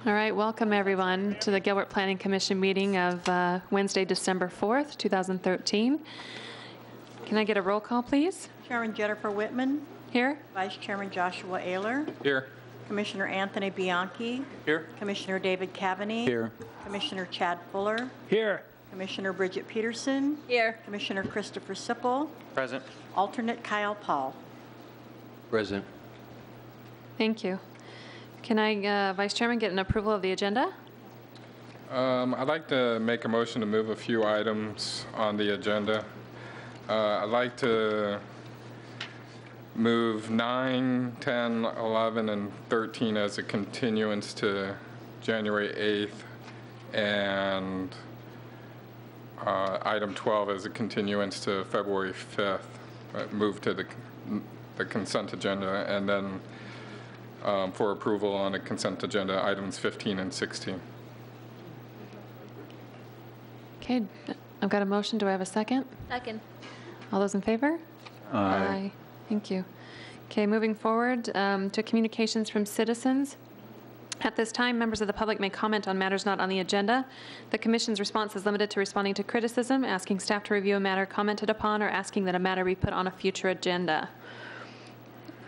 All right, welcome everyone to the Gilbert Planning Commission meeting of Wednesday, December 4th, 2013. Can I get a roll call, please? Chairman Jennifer Whitman. Here. Vice Chairman Joshua Ayler. Here. Commissioner Anthony Bianchi. Here. Commissioner David Cavaney. Here. Commissioner Chad Fuller. Here. Commissioner Bridget Peterson. Here. Commissioner Christopher Sipple. Present. Alternate Kyle Paul. Present. Thank you. Can I, Vice Chairman, get an approval of the agenda? I'd like to make a motion to move a few items on the agenda. I'd like to move 9, 10, 11, and 13 as a continuance to January 8th, and item 12 as a continuance to February 5th, move to the consent agenda, and then for approval on the consent agenda, items 15 and 16. Okay, I've got a motion. Do I have a second? Second. All those in favor? Aye. Thank you. Okay, moving forward to communications from citizens. At this time, members of the public may comment on matters not on the agenda. The Commission's response is limited to responding to criticism, asking staff to review a matter commented upon, or asking that a matter be put on a future agenda.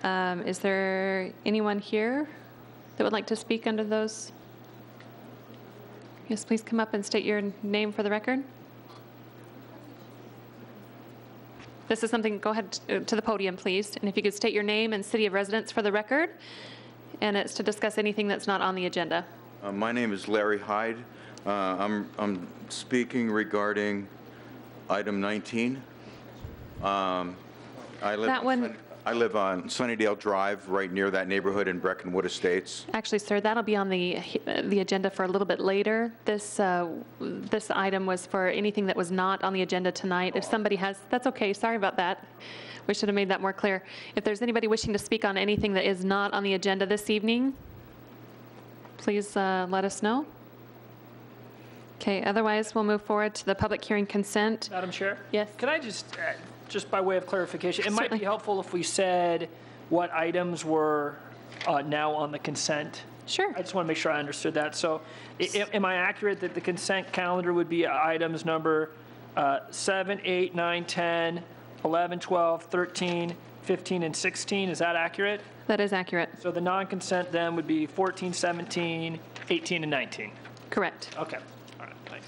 Is there anyone here that would like to speak under those? Yes, please come up and state your name for the record. This is something, go ahead to the podium, please. And if you could state your name and city of residence for the record. And it's to discuss anything that's not on the agenda. My name is Larry Hyde. I'm speaking regarding item 19. I live on Sunnydale Drive, right near that neighborhood in Breckenwood Estates. Actually, sir, that'll be on the agenda for a little bit later. This item was for anything that was not on the agenda tonight. If somebody has, that's okay. Sorry about that. We should have made that more clear. If there's anybody wishing to speak on anything that is not on the agenda this evening, please let us know. Okay, otherwise we'll move forward to the public hearing consent. Madam Chair? Yes. Can I just by way of clarification, it Certainly. might be helpful if we said what items were now on the consent. Sure. I just want to make sure I understood that. So am I accurate that the consent calendar would be items number 7, 8, 9, 10, 11, 12, 13, 15, and 16? Is that accurate? That is accurate. So the non-consent then would be 14, 17, 18, and 19. Correct. Okay. All right. Thanks.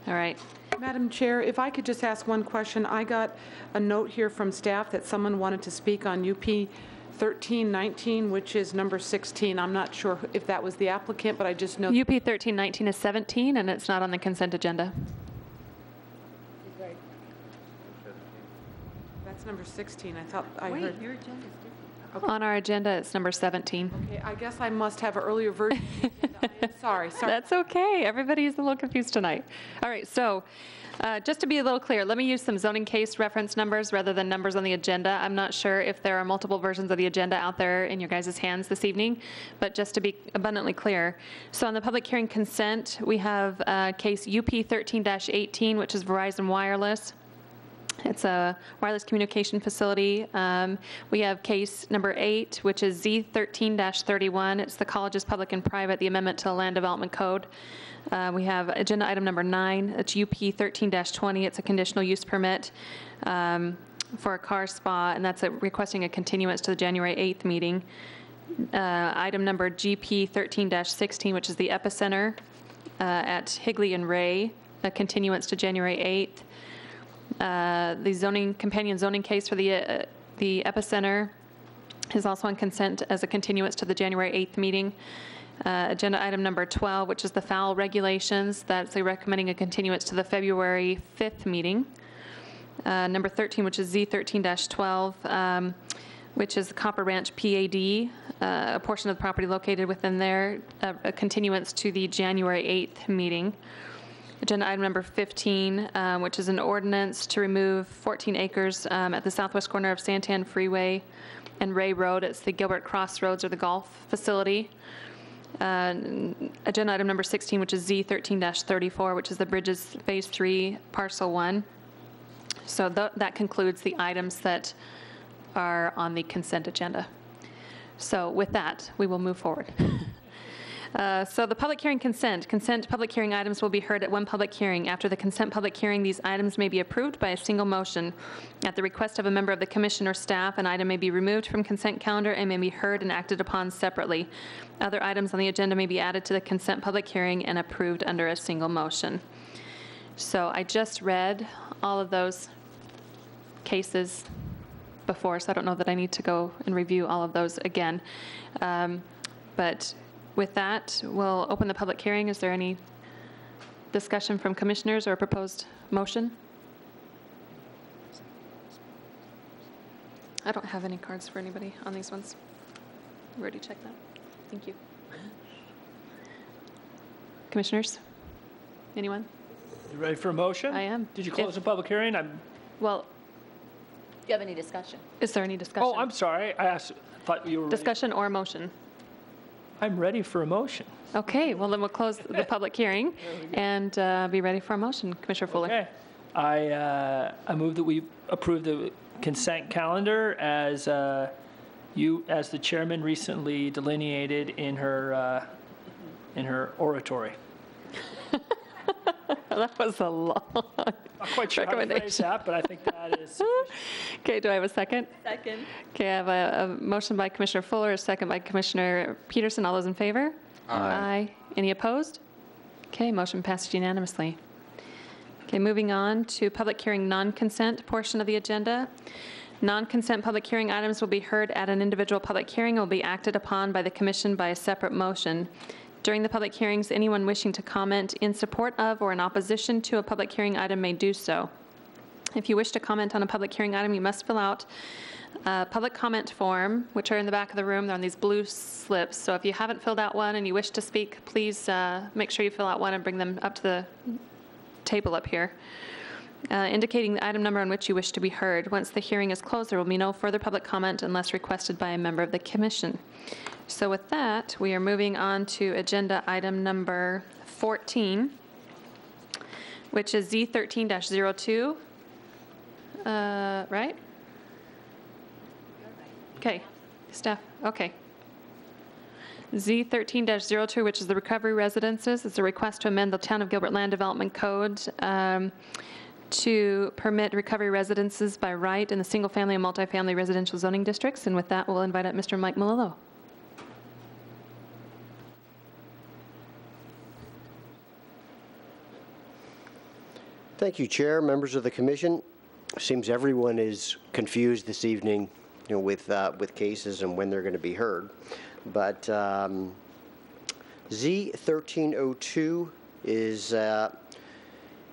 All right. Madam Chair, if I could just ask one question. I got a note here from staff that someone wanted to speak on UP 1319, which is number 16. I'm not sure if that was the applicant, but I just know. UP 1319 is 17, and it's not on the consent agenda. That's number 16. I thought I heard. Your agenda's different. Okay. On our agenda, it's number 17. Okay, I guess I must have an earlier version. Sorry. That's okay. Everybody's a little confused tonight. All right, so just to be a little clear, let me use some zoning case reference numbers rather than numbers on the agenda. I'm not sure if there are multiple versions of the agenda out there in your guys' hands this evening, but just to be abundantly clear. So on the public hearing consent, we have case UP 13-18, which is Verizon Wireless. It's a wireless communication facility. We have case number 8, which is Z13-31. It's the colleges, public and private, the amendment to the Land Development Code. We have agenda item number 9. It's UP 13-20. It's a conditional use permit for a car spa, and that's requesting a continuance to the January 8th meeting. Item number GP 13-16, which is the Epicenter at Higley and Ray, a continuance to January 8th. The companion zoning case for the Epicenter is also on consent as a continuance to the January 8th meeting. Agenda item number 12, which is the foul regulations, that's recommending a continuance to the February 5th meeting. Number 13, which is Z13-12, which is the Copper Ranch PAD, a portion of the property located within there, a continuance to the January 8th meeting. Agenda item number 15, which is an ordinance to remove 14 acres at the southwest corner of Santan Freeway and Ray Road. It's the Gilbert Crossroads or the golf facility. Agenda item number 16, which is Z13-34, which is the Bridges Phase 3, Parcel 1. So that concludes the items that are on the consent agenda. So with that, we will move forward. So the public hearing consent. Consent public hearing items will be heard at one public hearing. After the consent public hearing, these items may be approved by a single motion. At the request of a member of the commission or staff, an item may be removed from consent calendar and may be heard and acted upon separately. Other items on the agenda may be added to the consent public hearing and approved under a single motion. So I just read all of those cases before, so I don't know that I need to go and review all of those again. But with that, we'll open the public hearing. Is there any discussion from commissioners or a proposed motion? I don't have any cards for anybody on these ones. We already checked that. Thank you. Commissioners? Anyone? You ready for a motion? I am. Did you close the public hearing? Well, Do you have any discussion? is there any discussion? Oh, I'm sorry. I thought you were ready. Discussion or motion? I'm ready for a motion. Okay, well then we'll close the public hearing and be ready for a motion. Commissioner Fuller. Okay. I move that we approve the consent calendar as as the chairman recently delineated in her oratory. That was a long Not quite sure how to phrase recommendation. that, but I think that is sufficient. Okay, do I have a second? Second. Okay, I have a motion by Commissioner Fuller, a second by Commissioner Peterson. All those in favor? Aye. Any opposed? Okay, motion passed unanimously. Okay, moving on to public hearing non-consent portion of the agenda. Non-consent public hearing items will be heard at an individual public hearing and will be acted upon by the commission by a separate motion. During the public hearings, anyone wishing to comment in support of or in opposition to a public hearing item may do so. If you wish to comment on a public hearing item, you must fill out a public comment form, which are in the back of the room. They're on these blue slips. So if you haven't filled out one and you wish to speak, please make sure you fill out one and bring them up to the table up here, indicating the item number on which you wish to be heard. Once the hearing is closed, there will be no further public comment unless requested by a member of the commission. So with that, we are moving on to agenda item number 14, which is Z13-02. Right? Okay, staff, okay. Z13-02, which is the recovery residences. It's a request to amend the Town of Gilbert Land Development Code to permit recovery residences by right in the single-family and multifamily residential zoning districts. And with that, we'll invite up Mr. Mike Melillo. Thank you, Chair, members of the commission. Seems everyone is confused this evening, with cases and when they're going to be heard. But Z1302 is a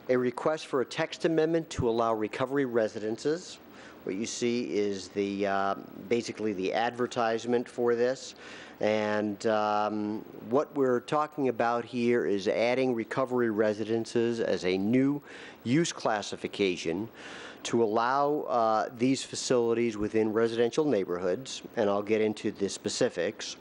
request for a text amendment to allow recovery residences. What you see is basically the advertisement for this. And what we're talking about here is adding recovery residences as a new use classification to allow these facilities within residential neighborhoods, and I'll get into the specifics.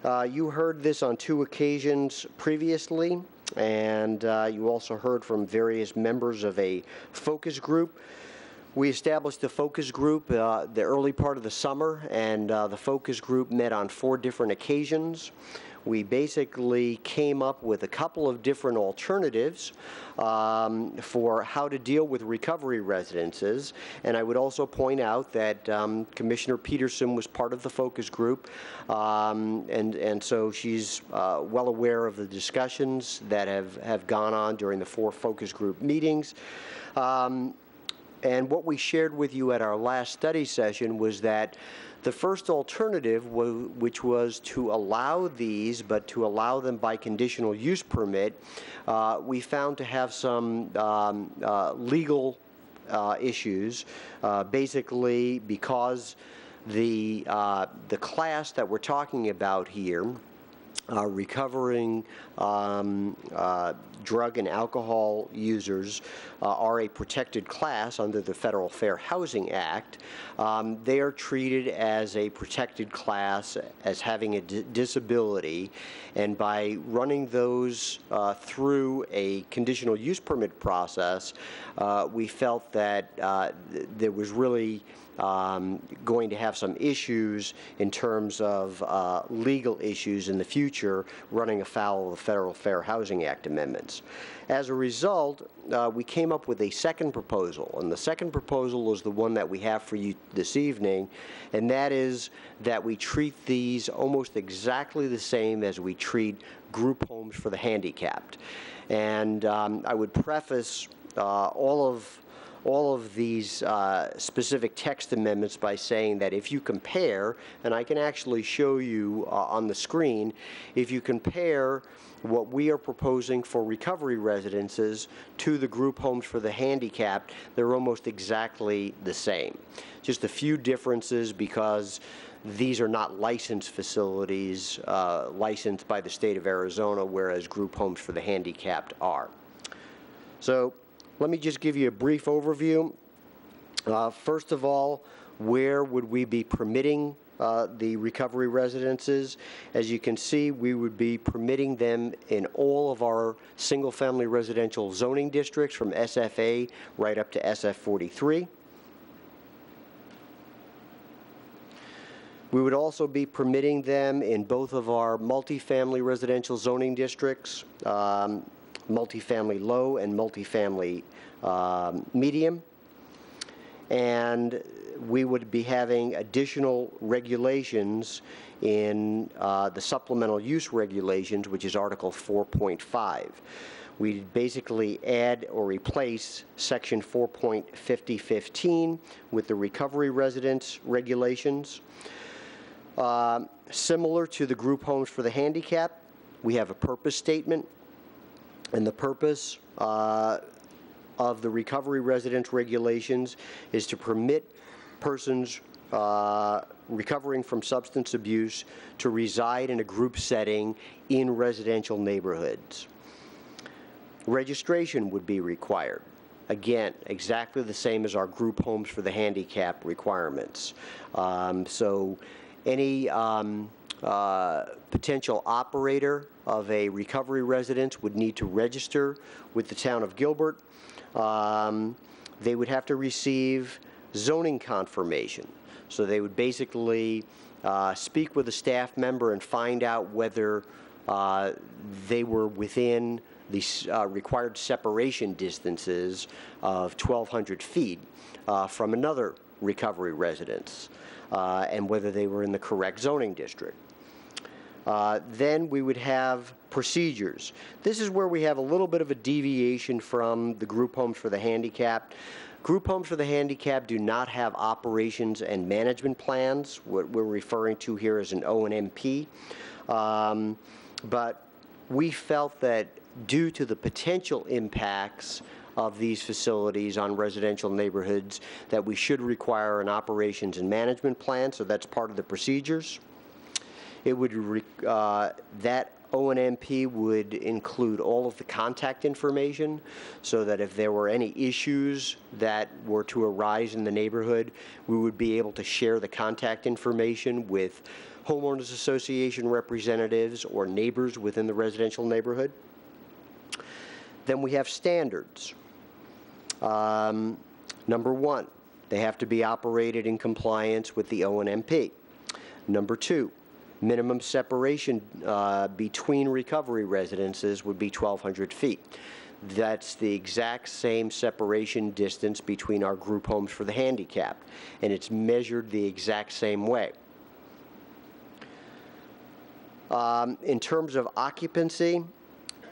You heard this on 2 occasions previously, and you also heard from various members of a focus group. We established the focus group the early part of the summer, and the focus group met on 4 different occasions. We basically came up with a couple of different alternatives for how to deal with recovery residences. And I would also point out that Commissioner Peterson was part of the focus group, and so she's well aware of the discussions that have gone on during the 4 focus group meetings. And what we shared with you at our last study session was that the first alternative, which was to allow these, but to allow them by conditional use permit, we found to have some legal issues, basically because the class that we're talking about here recovering drug and alcohol users are a protected class under the Federal Fair Housing Act. They are treated as a protected class, as having a disability, and by running those through a conditional use permit process, we felt that there was really going to have some issues in terms of legal issues in the future running afoul of the Federal Fair Housing Act amendments. As a result, we came up with a second proposal, and the second proposal is the one that we have for you this evening, and that is that we treat these almost exactly the same as we treat group homes for the handicapped. And I would preface all of these specific text amendments by saying that if you compare, and I can actually show you on the screen, if you compare what we are proposing for recovery residences to the group homes for the handicapped, they're almost exactly the same. Just a few differences because these are not licensed facilities licensed by the state of Arizona, whereas group homes for the handicapped are. So let me just give you a brief overview. First of all, where would we be permitting the recovery residences? As you can see, we would be permitting them in all of our single-family residential zoning districts from SFA right up to SF43. We would also be permitting them in both of our multifamily residential zoning districts, multifamily low and multifamily medium. And we would be having additional regulations in the supplemental use regulations, which is Article 4.5. We basically add or replace Section 4.5015 with the recovery residence regulations. Similar to the group homes for the handicapped, we have a purpose statement, and the purpose of the recovery residence regulations is to permit persons recovering from substance abuse to reside in a group setting in residential neighborhoods. Registration would be required. Again, exactly the same as our group homes for the handicapped requirements. So any potential operator of a recovery residence would need to register with the town of Gilbert. They would have to receive zoning confirmation. So they would basically speak with a staff member and find out whether they were within the required separation distances of 1,200 feet from another recovery residence, and whether they were in the correct zoning district. Then we would have procedures. This is where we have a little bit of a deviation from the group homes for the handicapped. Group homes for the handicapped do not have operations and management plans, what we're referring to here as an O&MP. But we felt that due to the potential impacts of these facilities on residential neighborhoods, that we should require an operations and management plan, so that's part of the procedures. It would that O&MP would include all of the contact information, so that if there were any issues that were to arise in the neighborhood, we would be able to share the contact information with homeowners association representatives or neighbors within the residential neighborhood. Then we have standards. Number one, they have to be operated in compliance with the O&MP. Number two, minimum separation between recovery residences would be 1,200 feet. That's the exact same separation distance between our group homes for the handicapped, and it's measured the exact same way. In terms of occupancy,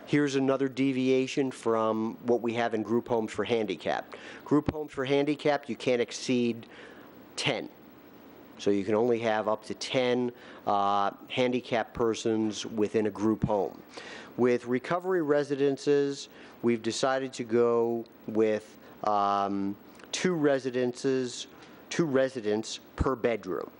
here's another deviation from what we have in group homes for handicapped. Group homes for handicapped, you can't exceed 10. So you can only have up to 10 handicapped persons within a group home. With recovery residences, we've decided to go with 2 residences 2 residents per bedroom,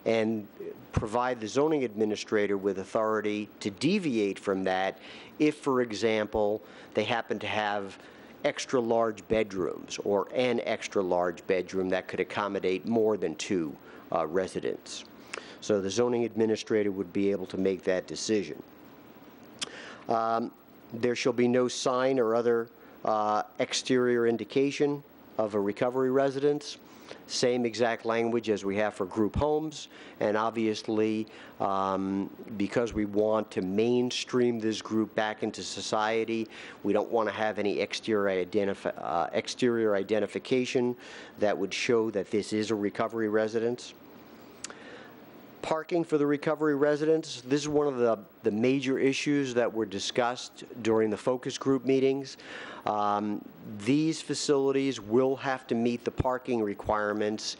and provide the zoning administrator with authority to deviate from that if, for example, they happen to have extra large bedrooms or an extra large bedroom that could accommodate more than 2 residents. So the zoning administrator would be able to make that decision. There shall be no sign or other exterior indication of a recovery residence. Same exact language as we have for group homes, and obviously, because we want to mainstream this group back into society, we don't want to have any exterior identification that would show that this is a recovery residence. Parking for the recovery residents, this is one of the major issues that were discussed during the focus group meetings. These facilities will have to meet the parking requirements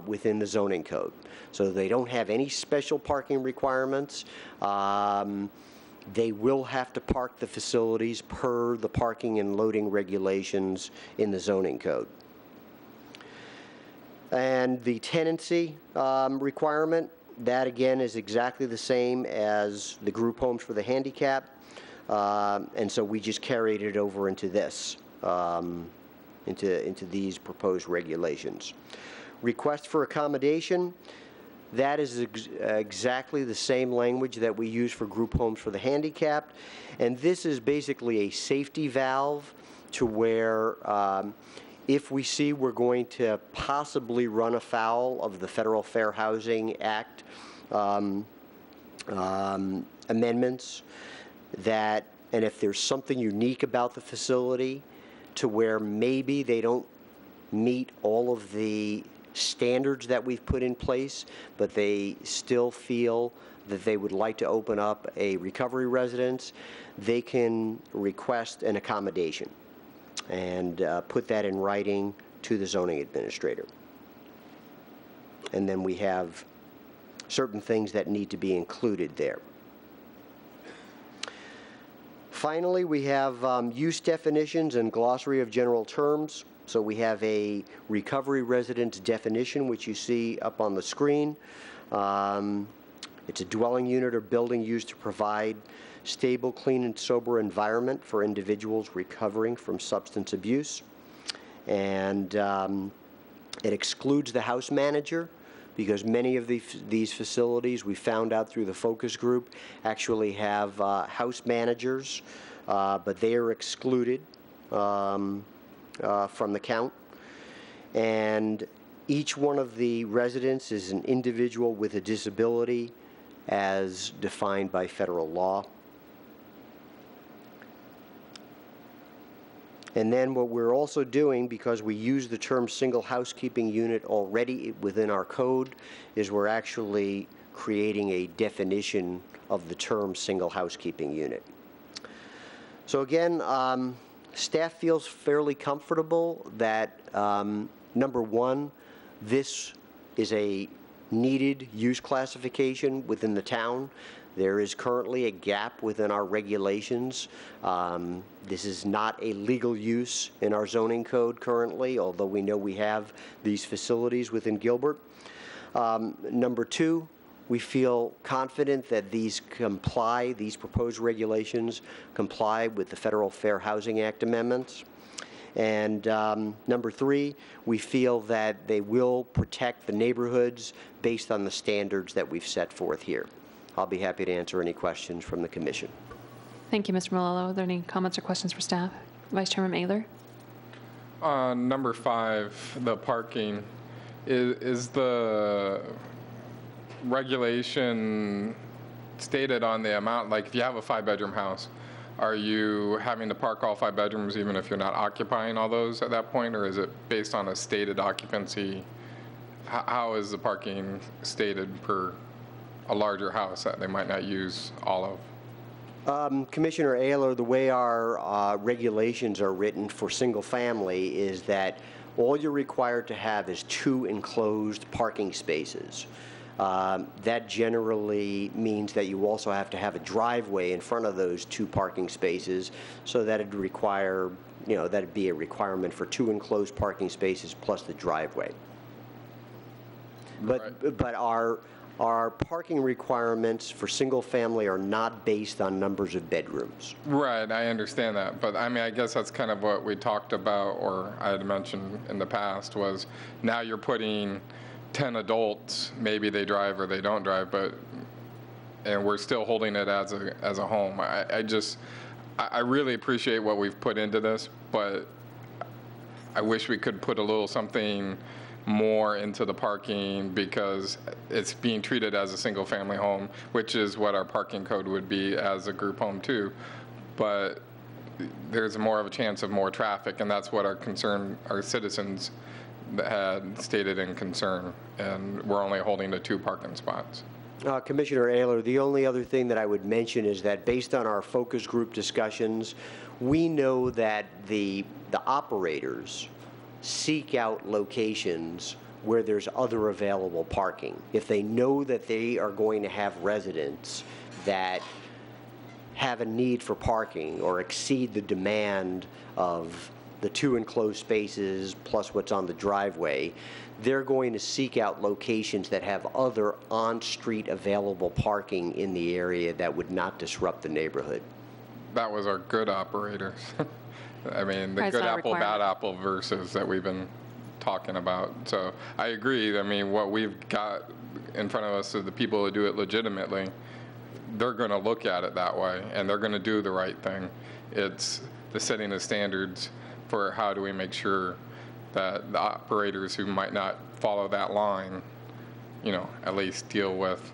within the zoning code. So they don't have any special parking requirements. They will have to park the facilities per the parking and loading regulations in the zoning code. And the tenancy requirement, that again is exactly the same as the group homes for the handicap. And so we just carried it over into this, into these proposed regulations. Request for accommodation, that is exactly the same language that we use for group homes for the handicapped. And this is basically a safety valve to where if we see we're going to possibly run afoul of the Federal Fair Housing Act amendments, that, and if there's something unique about the facility to where maybe they don't meet all of the standards that we've put in place, but they still feel that they would like to open up a recovery residence, they can request an accommodation and put that in writing to the zoning administrator. And then we have certain things that need to be included there. Finally, we have use definitions and glossary of general terms. So we have a recovery residence definition, which you see up on the screen. It's a dwelling unit or building used to provide stable, clean, and sober environment for individuals recovering from substance abuse. And it excludes the house manager, because many of these facilities, we found out through the focus group, actually have house managers, but they are excluded from the count. And each one of the residents is an individual with a disability as defined by federal law. And then what we're also doing, because we use the term single housekeeping unit already within our code, is we're actually creating a definition of the term single housekeeping unit. So again, staff feels fairly comfortable that, number one, this is a needed use classification within the town. There is currently a gap within our regulations. This is not a legal use in our zoning code currently, although we know we have these facilities within Gilbert. Number two, we feel confident that these proposed regulations comply with the Federal Fair Housing Act amendments. And number three, we feel that they will protect the neighborhoods based on the standards that we've set forth here. I'll be happy to answer any questions from the commission. Thank you, Mr. Malillo. Are there any comments or questions for staff? Vice Chairman Ayler? Number 5, the parking, is the regulation stated on the amount, like if you have a 5-bedroom house, are you having to park all 5 bedrooms even if you're not occupying all those at that point, or is it based on a stated occupancy? How is the parking stated per a larger house that they might not use all of? Commissioner Ayler, the way our regulations are written for single family is that all you're required to have is 2 enclosed parking spaces. That generally means that you also have to have a driveway in front of those 2 parking spaces, so that it'd require, that'd be a requirement for 2 enclosed parking spaces plus the driveway. But our parking requirements for single-family are not based on numbers of bedrooms. Right, I understand that, but I mean, I guess that's kind of what we talked about, or I had mentioned in the past, was now you're putting 10 adults, maybe they drive or they don't drive, and we're still holding it as a home. I really appreciate what we've put into this, but I wish we could put a little something more into the parking, because it's being treated as a single-family home, which is what our parking code would be as a group home too. But there's more of a chance of more traffic, and that's what our citizens had stated in concern, and we're only holding the 2 parking spots. Commissioner Ayler, the only other thing that I would mention is that based on our focus group discussions, we know that the operators seek out locations where there's other available parking. If they know that they are going to have residents that have a need for parking or exceed the demand of the 2 enclosed spaces plus what's on the driveway, they're going to seek out locations that have other on-street available parking in the area that would not disrupt the neighborhood. That was our good operators. I mean, the Right, it's good not a apple, bad requirement. apple versus that we've been talking about. So I agree. I mean, what we've got in front of us is the people who do it legitimately. They're going to look at it that way, and they're going to do the right thing. It's the setting of standards for how do we make sure that the operators who might not follow that line, at least deal with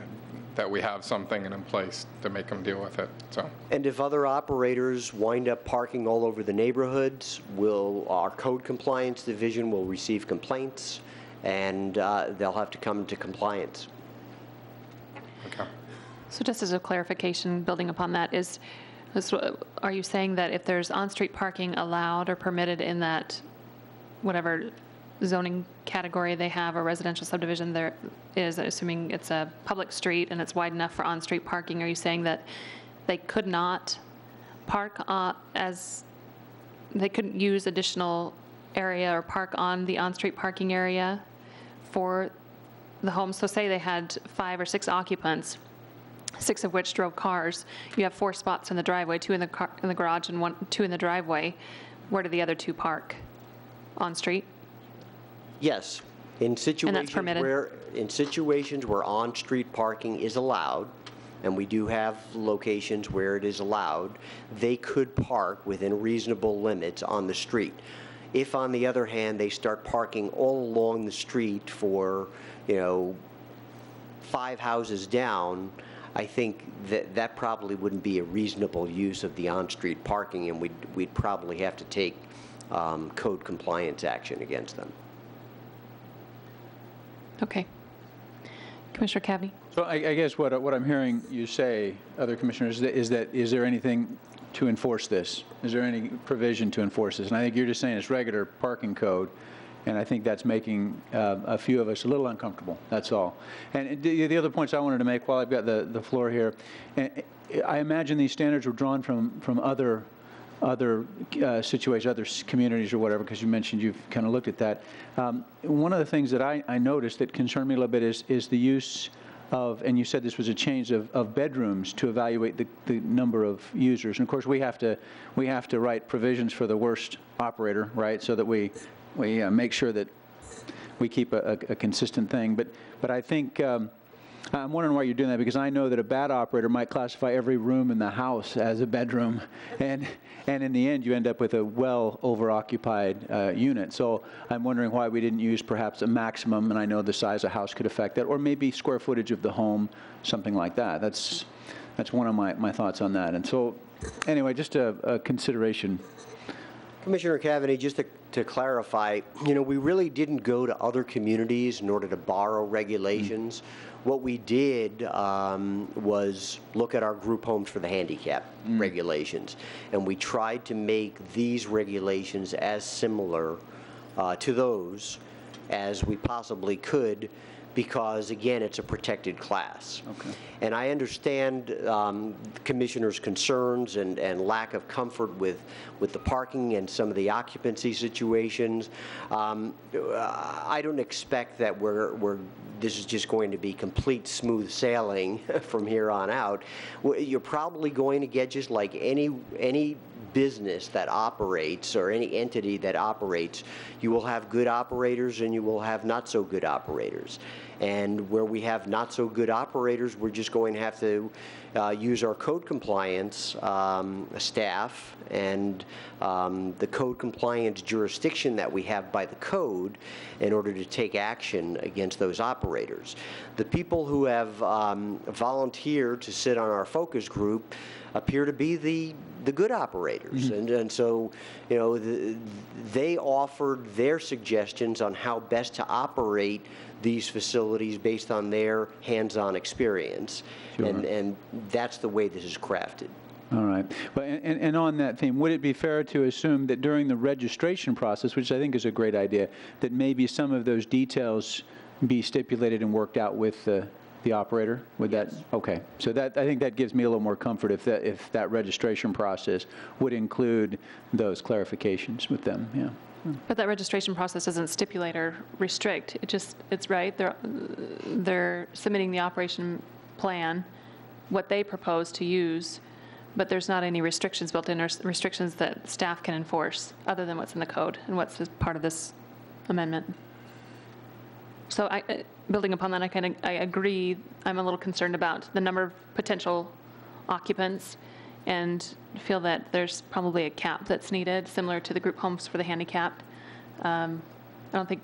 that we have something in place to make them deal with it. So. And if other operators wind up parking all over the neighborhoods, our code compliance division will receive complaints, and they'll have to come to compliance. Okay. So just as a clarification, building upon that, are you saying that if there's on-street parking allowed or permitted in that whatever zoning category they have, or residential subdivision there is, assuming it's a public street and it's wide enough for on-street parking, are you saying that they could not park they couldn't use additional area or park on the on-street parking area for the home? So say they had 5 or 6 occupants, 6 of which drove cars. You have 4 spots in the driveway, 2 in the garage and 2 in the driveway. Where do the other 2 park? On street? Yes. In situations permitted? where on-street parking is allowed, and we do have locations where it is allowed, they could park within reasonable limits on the street. If, on the other hand, they start parking all along the street for, 5 houses down, I think that probably wouldn't be a reasonable use of the on-street parking, and we'd probably have to take code compliance action against them. Okay. Commissioner Cavney? So I guess what I'm hearing you say, other commissioners, is there anything to enforce this? Is there any provision to enforce this? And I think you're just saying it's regular parking code, and I think that's making a few of us a little uncomfortable, that's all. And the other points I wanted to make while I've got the floor here, I imagine these standards were drawn from other situations, other communities or whatever, because you mentioned you've kind of looked at that. One of the things that I noticed that concerned me a little bit is the use of, and you said this was a change of bedrooms to evaluate the number of users. And of course, we have to write provisions for the worst operator, right, so that we make sure that we keep a consistent thing. But I think I'm wondering why you're doing that, because I know that a bad operator might classify every room in the house as a bedroom, and in the end you end up with a well over-occupied unit. So I'm wondering why we didn't use perhaps a maximum, and I know the size of house could affect that, or maybe square footage of the home, something like that. That's one of my thoughts on that. And so anyway, just a consideration. Commissioner Cavney, just to clarify, we really didn't go to other communities in order to borrow regulations. What we did was look at our group homes for the handicap regulations, and we tried to make these regulations as similar to those as we possibly could, because, again, it's a protected class. Okay. And I understand the Commissioner's concerns and lack of comfort with the parking and some of the occupancy situations. I don't expect that this is just going to be complete smooth sailing from here on out. You're probably going to get, just like any business that operates or any entity that operates, you will have good operators and you will have not so good operators. And where we have not so good operators, we're just going to have to use our code compliance staff and the code compliance jurisdiction that we have by the code in order to take action against those operators. The people who have volunteered to sit on our focus group appear to be the good operators. And so, you know, they offered their suggestions on how best to operate these facilities based on their hands-on experience. Sure. And that's the way this is crafted. All right. But, and on that theme, would it be fair to assume that during the registration process, which I think is a great idea, that maybe some of those details be stipulated and worked out with the operator? Would that? Okay. So that, I think that gives me a little more comfort if that registration process would include those clarifications with them. Yeah. But that registration process doesn't stipulate or restrict. It's right. They're submitting the operation plan, what they propose to use, but there's not any restrictions built in or restrictions that staff can enforce other than what's in the code and what's part of this amendment. So building upon that, I agree. I'm a little concerned about the number of potential occupants and feel that there's probably a cap that's needed, similar to the group homes for the handicapped. I don't think,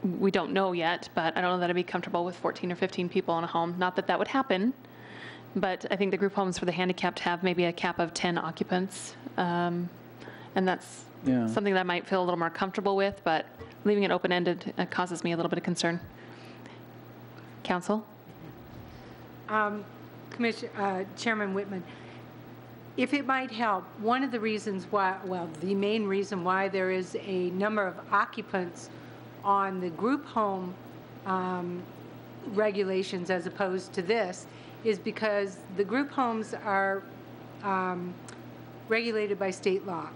we don't know yet, but I don't know that I'd be comfortable with 14 or 15 people in a home. Not that that would happen, but I think the group homes for the handicapped have maybe a cap of 10 occupants. And that's something that I might feel a little more comfortable with, but leaving it open-ended causes me a little bit of concern. Council? Chairman Whitman, if it might help, one of the reasons why, well, the main reason why there is a number of occupants on the group home regulations as opposed to this is because the group homes are regulated by state law.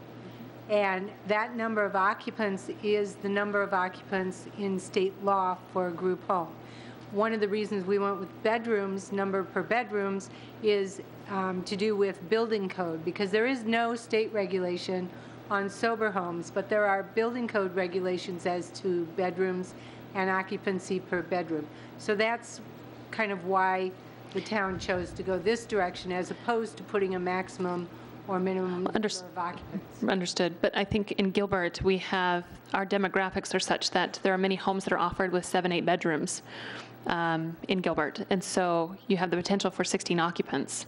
And that number of occupants is the number of occupants in state law for a group home. One of the reasons we went with bedrooms, number per bedrooms, is to do with building code, because there is no state regulation on sober homes, but there are building code regulations as to bedrooms and occupancy per bedroom. So that's kind of why the town chose to go this direction as opposed to putting a maximum or minimum number of occupants. Understood. But I think in Gilbert, we have, our demographics are such that there are many homes that are offered with 7, 8 bedrooms in Gilbert. And so you have the potential for 16 occupants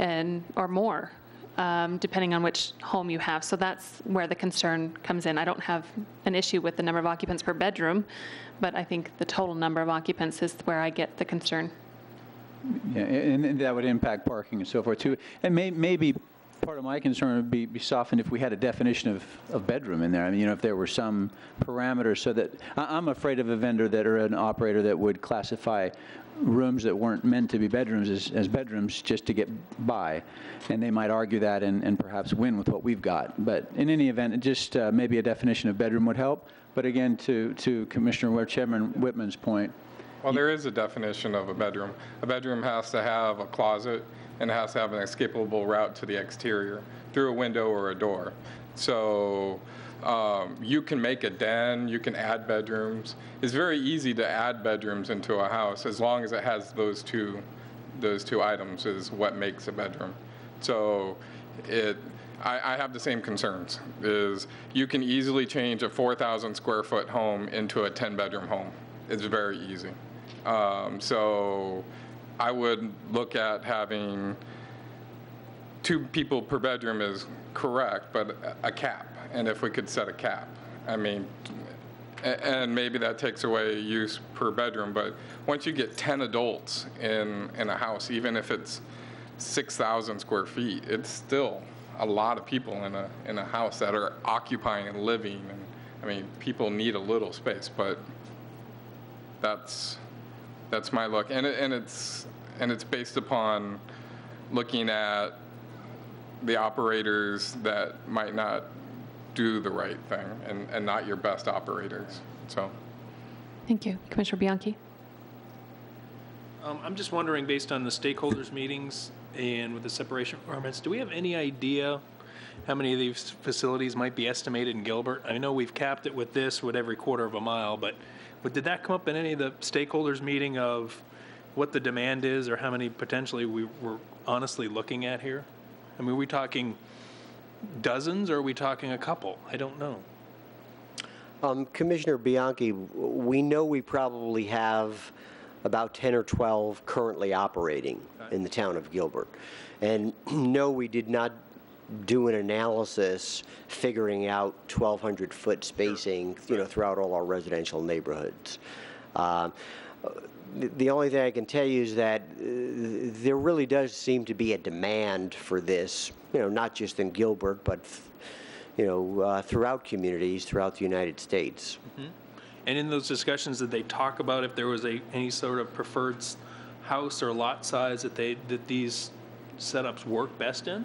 or more, depending on which home you have. So that's where the concern comes in. I don't have an issue with the number of occupants per bedroom, but I think the total number of occupants is where I get the concern. Yeah, and that would impact parking and so forth too. And maybe part of my concern would be softened if we had a definition of bedroom in there. I mean, you know, if there were some parameters so that, I'm afraid of a vendor that or an operator that would classify rooms that weren't meant to be bedrooms as bedrooms just to get by. And they might argue that and perhaps win with what we've got. But in any event, just maybe a definition of bedroom would help. But again, to Commissioner Chairman Whitman's point. Well, there is a definition of a bedroom. A bedroom has to have a closet and it has to have an escapable route to the exterior through a window or a door. So you can make a den, you can add bedrooms. It's very easy to add bedrooms into a house as long as it has those two items is what makes a bedroom. So I have the same concerns, is you can easily change a 4,000 square foot home into a 10-bedroom home. It's very easy. So I would look at having 2 people per bedroom is correct, but a cap. And if we could set a cap, I mean, and maybe that takes away use per bedroom, but once you get 10 adults in a house, even if it's 6,000 square feet, it's still a lot of people in a house that are occupying and living. And I mean, people need a little space, but that's my look. And it's based upon looking at the operators that might not do the right thing and not your best operators. So. Thank you. Commissioner Bianchi? I'm just wondering, based on the stakeholders meetings and with the separation requirements, do we have any idea how many of these facilities might be estimated in Gilbert? I know we've capped it with this, with every quarter of a mile, but did that come up in any of the stakeholders meeting of what the demand is or how many potentially we were honestly looking at here? I mean, are we talking dozens or are we talking a couple? I don't know. Commissioner Bianchi, we know we probably have about 10 or 12 currently operating in the town of Gilbert. And no, we did not do an analysis figuring out 1,200-foot spacing, throughout all our residential neighborhoods. The only thing I can tell you is that there really does seem to be a demand for this, not just in Gilbert, but throughout communities throughout the United States. Mm-hmm. And in those discussions, did they talk about if there was any sort of preferred house or lot size that these setups work best in?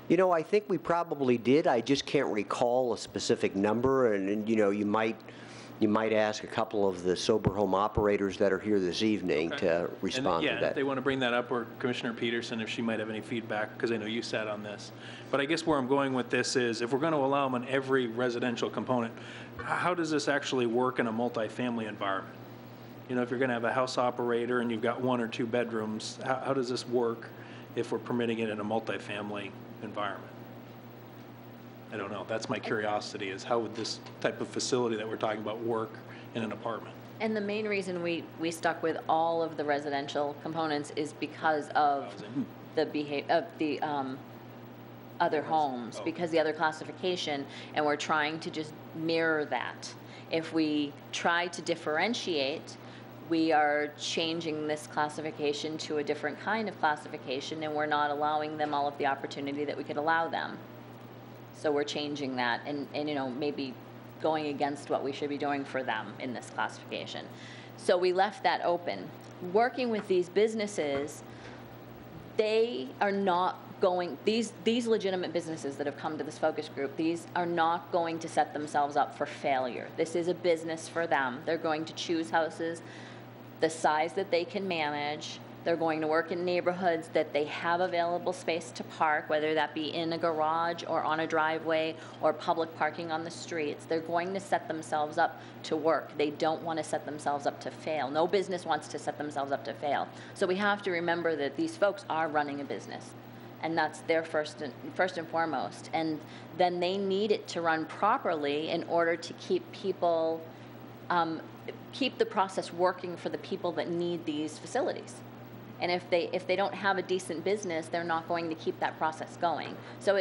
I think we probably did. I just can't recall a specific number, and you might ask a couple of the sober home operators that are here this evening to respond to that. If they want to bring that up, or Commissioner Peterson, if she might have any feedback, because I know you sat on this. But I guess where I'm going with this is, if we're going to allow them on every residential component, how does this actually work in a multifamily environment? If you're going to have a house operator and you've got 1 or 2 bedrooms, how does this work if we're permitting it in a multifamily environment? I don't know. That's my curiosity, is how would this type of facility that we're talking about work in an apartment? And the main reason we stuck with all of the residential components is because of the other homes, because the other classification, and we're trying to just mirror that. If we try to differentiate, we are changing this classification to a different kind of classification, and we're not allowing them all of the opportunity that we could allow them. So we're changing that and maybe going against what we should be doing for them in this classification. So we left that open. Working with these businesses, they are not going, these legitimate businesses that have come to this focus group, these are not going to set themselves up for failure. This is a business for them. They're going to choose houses the size that they can manage. They're going to work in neighborhoods that they have available space to park, whether that be in a garage or on a driveway or public parking on the streets. They're going to set themselves up to work. They don't want to set themselves up to fail. No business wants to set themselves up to fail. So we have to remember that these folks are running a business, and that's their first and foremost. And then they need it to run properly in order to keep people, keep the process working for the people that need these facilities. And if they don't have a decent business, they're not going to keep that process going. So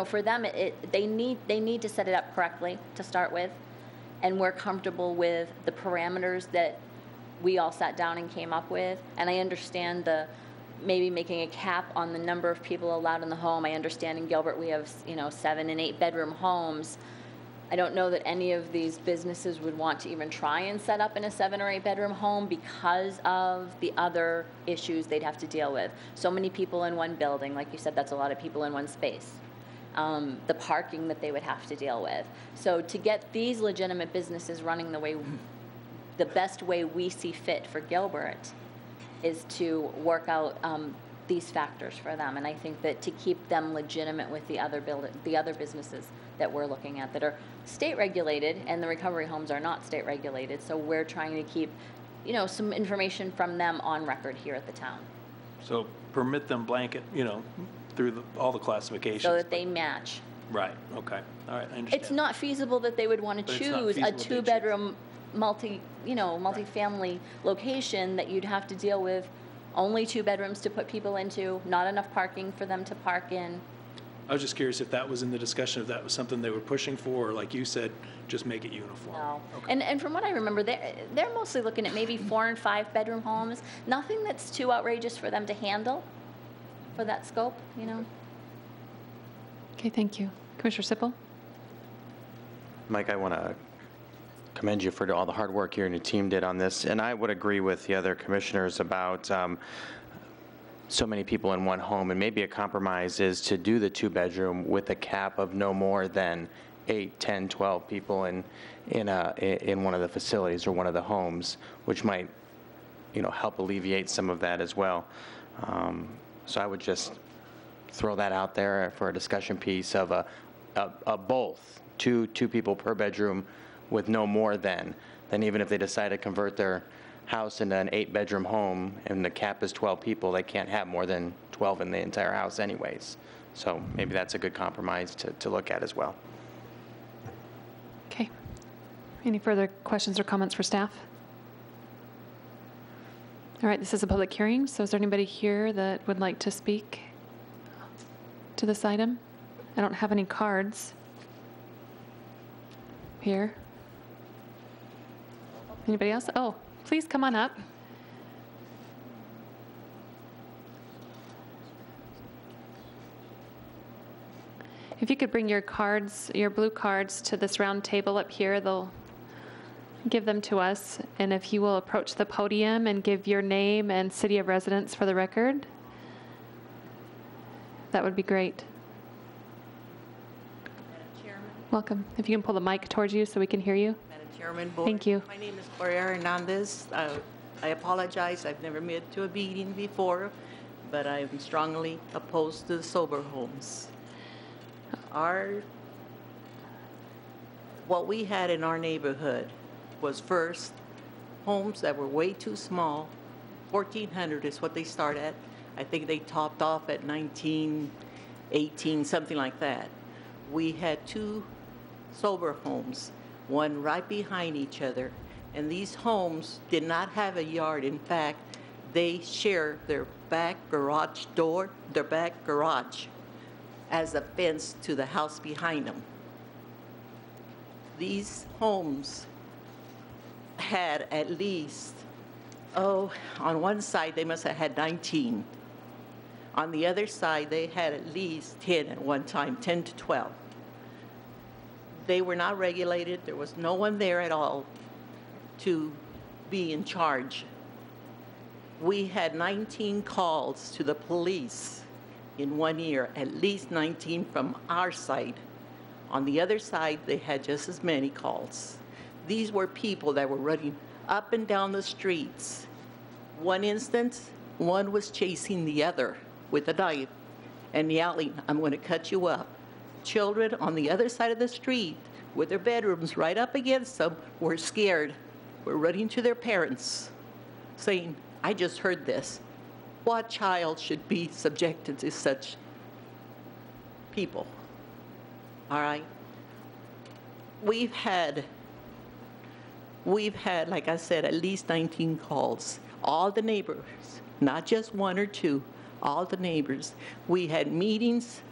for them, they need to set it up correctly to start with, and we're comfortable with the parameters that we all sat down and came up with. And I understand maybe making a cap on the number of people allowed in the home. I understand in Gilbert we have 7 and 8 bedroom homes. I don't know that any of these businesses would want to even try and set up in a 7 or 8 bedroom home because of the other issues they'd have to deal with. So many people in one building, like you said, that's a lot of people in one space. The parking that they would have to deal with. So to get these legitimate businesses running the best way we see fit for Gilbert is to work out these factors for them. And I think that to keep them legitimate with the other businesses that we're looking at that are state regulated, and the recovery homes are not state regulated. So we're trying to keep, some information from them on record here at the town. So permit them blanket, through all the classifications. So that they match. Right, okay. All right, I understand. It's not feasible that they would want to But it's not choose a feasible to 2-bedroom multi-family location that you'd have to deal with only 2 bedrooms to put people into, not enough parking for them to park in. I was just curious if that was in the discussion, if that was something they were pushing for, or like you said, just make it uniform. No. Okay. And from what I remember, they're mostly looking at maybe 4 and 5 bedroom homes. Nothing that's too outrageous for them to handle for that scope, Okay, thank you. Commissioner Sippel? Mike, I want to commend you for all the hard work you and your team did on this. And I would agree with the other commissioners about so many people in one home, and maybe a compromise is to do the two-bedroom with a cap of no more than 8, 10, 12 people in one of the facilities or one of the homes, which might, help alleviate some of that as well. So I would just throw that out there for a discussion piece of a both, two people per bedroom with no more than even if they decide to convert their house into an 8-bedroom home and the cap is 12 people, they can't have more than 12 in the entire house anyways. So maybe that's a good compromise to look at as well. Okay. Any further questions or comments for staff? All right, this is a public hearing, so is there anybody here that would like to speak to this item? I don't have any cards here. Anybody else? Oh, please come on up. If you could bring your cards, your blue cards, to this round table up here, they'll give them to us. And if you will approach the podium and give your name and city of residence for the record, that would be great. Welcome. If you can pull the mic towards you so we can hear you. Madam Chairman, Board. Thank you. My name is Gloria Hernandez. I apologize. I've never been to a meeting before, but I'm strongly opposed to the sober homes. What we had in our neighborhood was first homes that were way too small. 1,400 is what they start at. I think they topped off at 1918, something like that. We had 2 sober homes, one right behind each other, and these homes did not have a yard. In fact, they share their back garage door, their back garage, as a fence to the house behind them. These homes had at least, on one side they must have had 19. On the other side, they had at least 10 at one time, 10 to 12. They were not regulated. There was no one there at all to be in charge. We had 19 calls to the police in 1 year, at least 19 from our side. On the other side, they had just as many calls. These were people that were running up and down the streets. One instance, one was chasing the other with a knife and yelling, "I'm going to cut you up." Children on the other side of the street with their bedrooms right up against them were scared, were running to their parents saying, "I just heard this." What child should be subjected to such people? All right? We've had, like I said, at least 19 calls. All the neighbors, not just 1 or 2, all the neighbors. We had meetings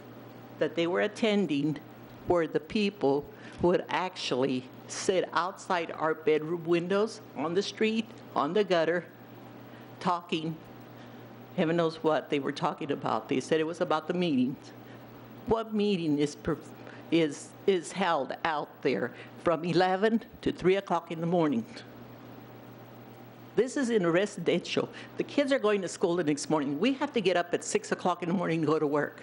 that they were attending where the people would actually sit outside our bedroom windows, on the street, on the gutter, talking. Heaven knows what they were talking about. They said it was about the meetings. What meeting is held out there from 11 to 3 o'clock in the morning? This is in a residential. The kids are going to school the next morning. We have to get up at 6 o'clock in the morning to go to work.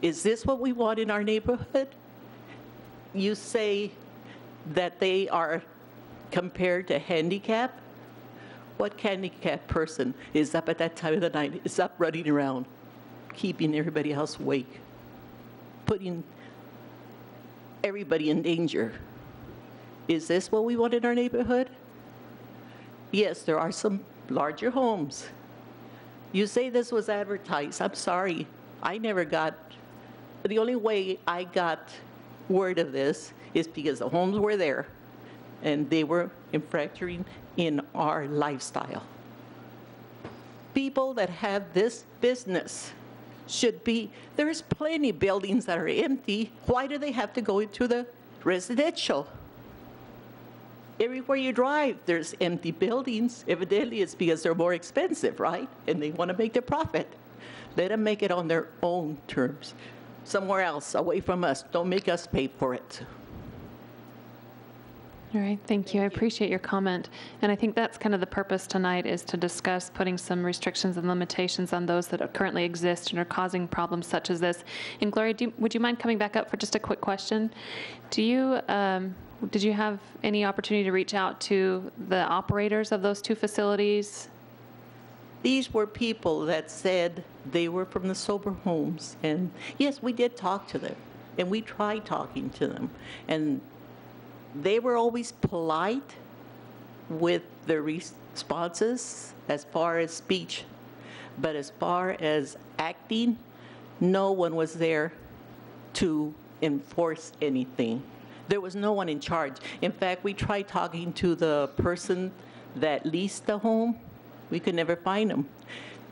Is this what we want in our neighborhood? You say that they are compared to handicap. What handicapped person is up at that time of the night, is up running around, keeping everybody else awake, putting everybody in danger? Is this what we want in our neighborhood? Yes, there are some larger homes. You say this was advertised. I'm sorry. I never got, the only way I got word of this is because the homes were there and they were infringing in our lifestyle. People that have this business should be, there's plenty of buildings that are empty. Why do they have to go into the residential? Everywhere you drive, there's empty buildings. Evidently, it's because they're more expensive, right? And they want to make their profit. Let them make it on their own terms. Somewhere else, away from us. Don't make us pay for it. All right, thank you. I appreciate your comment. And I think that's kind of the purpose tonight, is to discuss putting some restrictions and limitations on those that currently exist and are causing problems such as this. And Gloria, would you mind coming back up for just a quick question? Did you have any opportunity to reach out to the operators of those two facilities? These were people that said they were from the sober homes. And yes, we did talk to them, and we tried talking to them. And they were always polite with their responses as far as speech. But as far as acting, no one was there to enforce anything. There was no one in charge. In fact, we tried talking to the person that leased the home. We could never find them.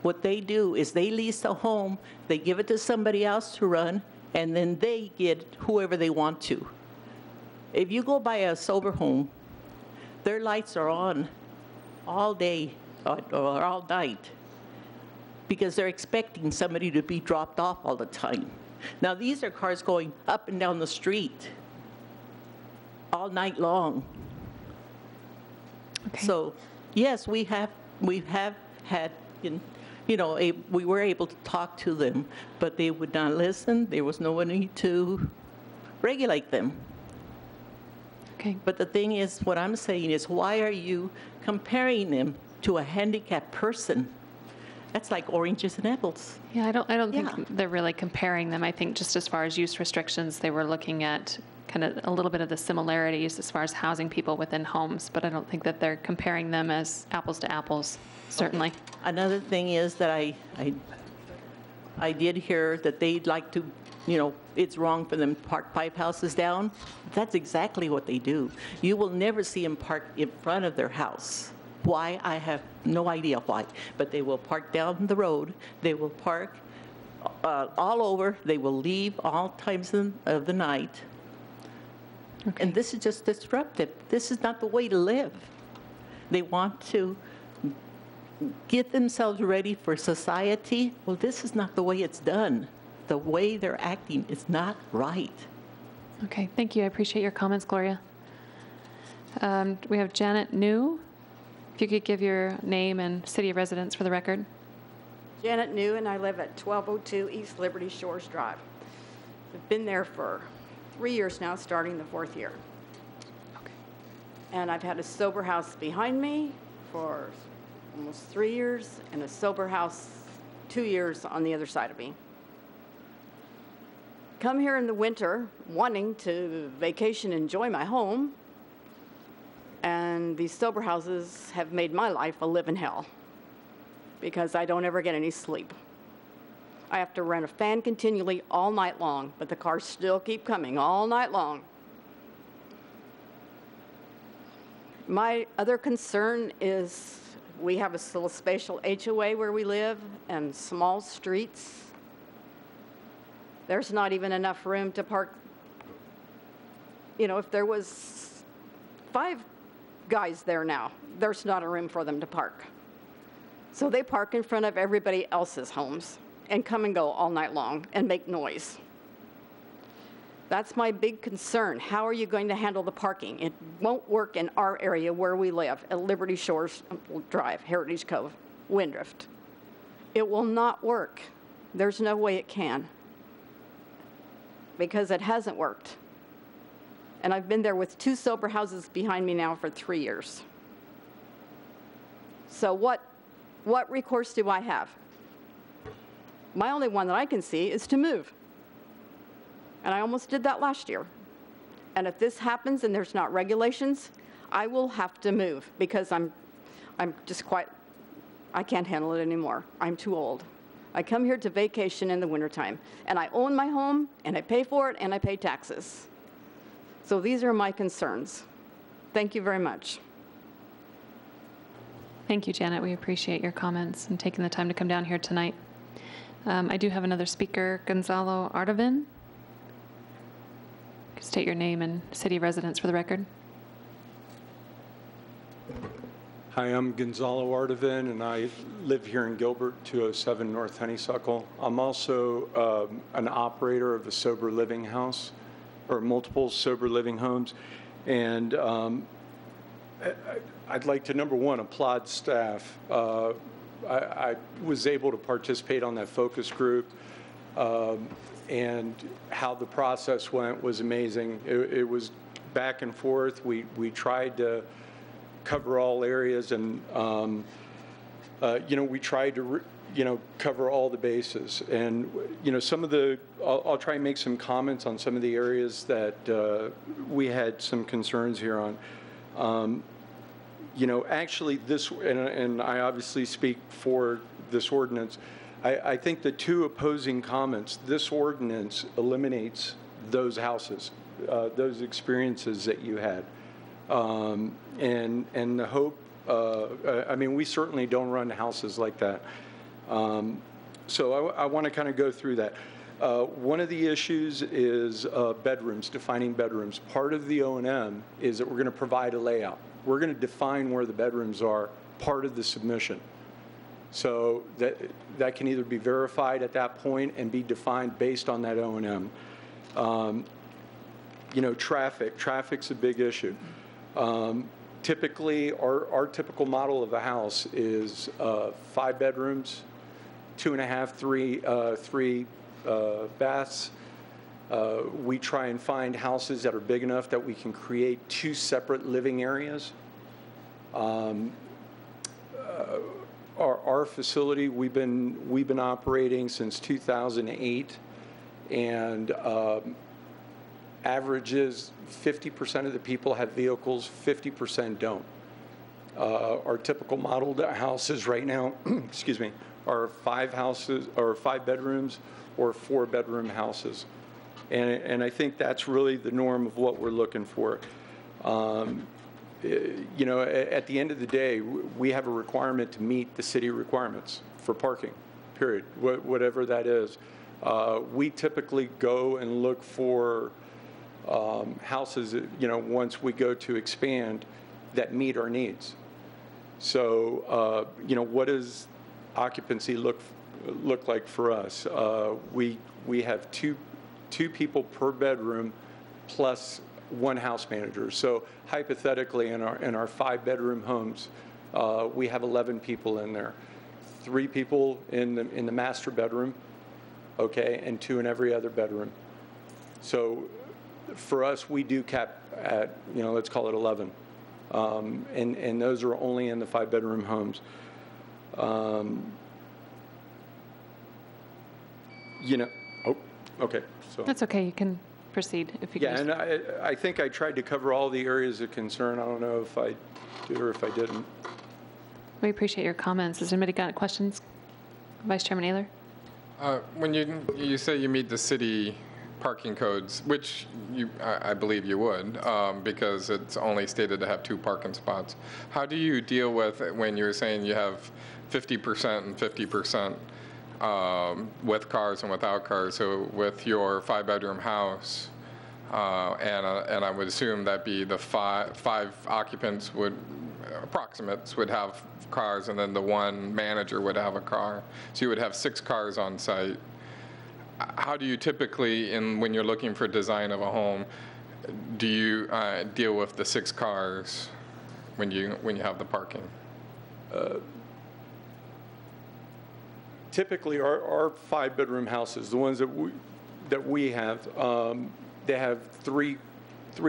What they do is they lease the home, they give it to somebody else to run, and then they get whoever they want to. If you go by a sober home, their lights are on all day or all night because they're expecting somebody to be dropped off all the time. Now, these are cars going up and down the street all night long. Okay. So, yes, we have had, we were able to talk to them, but they would not listen. There was no one to regulate them. Okay. But the thing is, what I'm saying is, why are you comparing them to a handicapped person? That's like oranges and apples. Yeah, I don't Yeah. think they're really comparing them. I think just as far as use restrictions, they were looking at kind of a little bit of the similarities as far as housing people within homes, but I don't think that they're comparing them as apples to apples, certainly. Okay. Another thing is that I did hear that they'd like to, it's wrong for them to park 5 houses down. That's exactly what they do. You will never see them park in front of their house. Why? I have no idea why. But they will park down the road. They will park all over. They will leave all times of the night. Okay. And this is just disruptive. This is not the way to live. They want to get themselves ready for society. Well, this is not the way it's done. The way they're acting is not right. Okay, thank you. I appreciate your comments, Gloria. We have Janet New. If you could give your name and city of residence for the record. Janet New, and I live at 1202 East Liberty Shores Drive. I've been there for 3 years now, starting the 4th year. Okay. And I've had a sober house behind me for almost 3 years, and a sober house 2 years on the other side of me. Come here in the winter wanting to vacation, enjoy my home, and these sober houses have made my life a living hell because I don't ever get any sleep. I have to run a fan continually all night long, but the cars still keep coming all night long. My other concern is we have a little spatial HOA where we live and small streets. There's not even enough room to park. If there was 5 guys there now, there's not a room for them to park. So they park in front of everybody else's homes and come and go all night long and make noise. That's my big concern. How are you going to handle the parking? It won't work in our area where we live, at Liberty Shores Drive, Heritage Cove, Windrift. It will not work. There's no way it can, because it hasn't worked. And I've been there with 2 sober houses behind me now for 3 years. So what recourse do I have? My only one that I can see is to move. And I almost did that last year. And if this happens and there's not regulations, I will have to move because I'm just I can't handle it anymore. I'm too old. I come here to vacation in the wintertime, and I own my home, and I pay for it, and I pay taxes. So these are my concerns. Thank you very much. Thank you, Janet. We appreciate your comments and taking the time to come down here tonight. I do have another speaker, Gonzalo Ardovan. State your name and city residence for the record. Hi, I'm Gonzalo Ardovan, and I live here in Gilbert, 207 North Honeysuckle. I'm also an operator of a sober living house, or multiple sober living homes. And I'd like to, number one, applaud staff. I was able to participate on that focus group, and how the process went was amazing. It was back and forth. We tried to cover all areas, and we tried to cover all the bases. And some of the, I'll try and make some comments on some of the areas that we had some concerns here on. Actually this, and I obviously speak for this ordinance, I think the two opposing comments, this ordinance eliminates those houses, those experiences that you had. And the hope, I mean, we certainly don't run houses like that. So I want to kind of go through that. One of the issues is bedrooms, defining bedrooms. Part of the O&M is that we're going to provide a layout. We're going to define where the bedrooms are, part of the submission. So that can either be verified at that point and be defined based on that O&M. Traffic's a big issue. Typically, our typical model of a house is 5 bedrooms, 2.5, 3 baths. We try and find houses that are big enough that we can create 2 separate living areas. Our facility, we've been operating since 2008, and averages 50% of the people have vehicles, 50% don't. Our typical model houses right now, excuse me, are 5 houses or 5 bedrooms or 4 bedroom houses. And I think that's really the norm of what we're looking for. At the end of the day, we have a requirement to meet the city requirements for parking, period, whatever that is. We typically go and look for houses, once we go to expand, that meet our needs. So, what does occupancy look like for us? We have two people per bedroom plus 1 house manager. So hypothetically, in our 5 bedroom homes, we have 11 people in there. 3 people in the master bedroom, okay, and 2 in every other bedroom. So for us, we do cap at, let's call it 11. And those are only in the 5 bedroom homes. Okay. So That's okay, you can proceed if you can. Yeah, and I think I tried to cover all the areas of concern. I don't know if I did or if I didn't. We appreciate your comments. Has anybody got questions? Vice Chairman Naylor? When you say you meet the city parking codes, which I believe you would, because it's only stated to have 2 parking spots, how do you deal with it when you're saying you have 50% and 50%? With cars and without cars. So with your 5 bedroom house, and I would assume that be the five occupants approximates would have cars, and then the 1 manager would have a car. So you would have 6 cars on site. How do you typically, when you're looking for design of a home, do you deal with the 6 cars when you have the parking? Typically, our 5 bedroom houses, the ones that we have, they have 3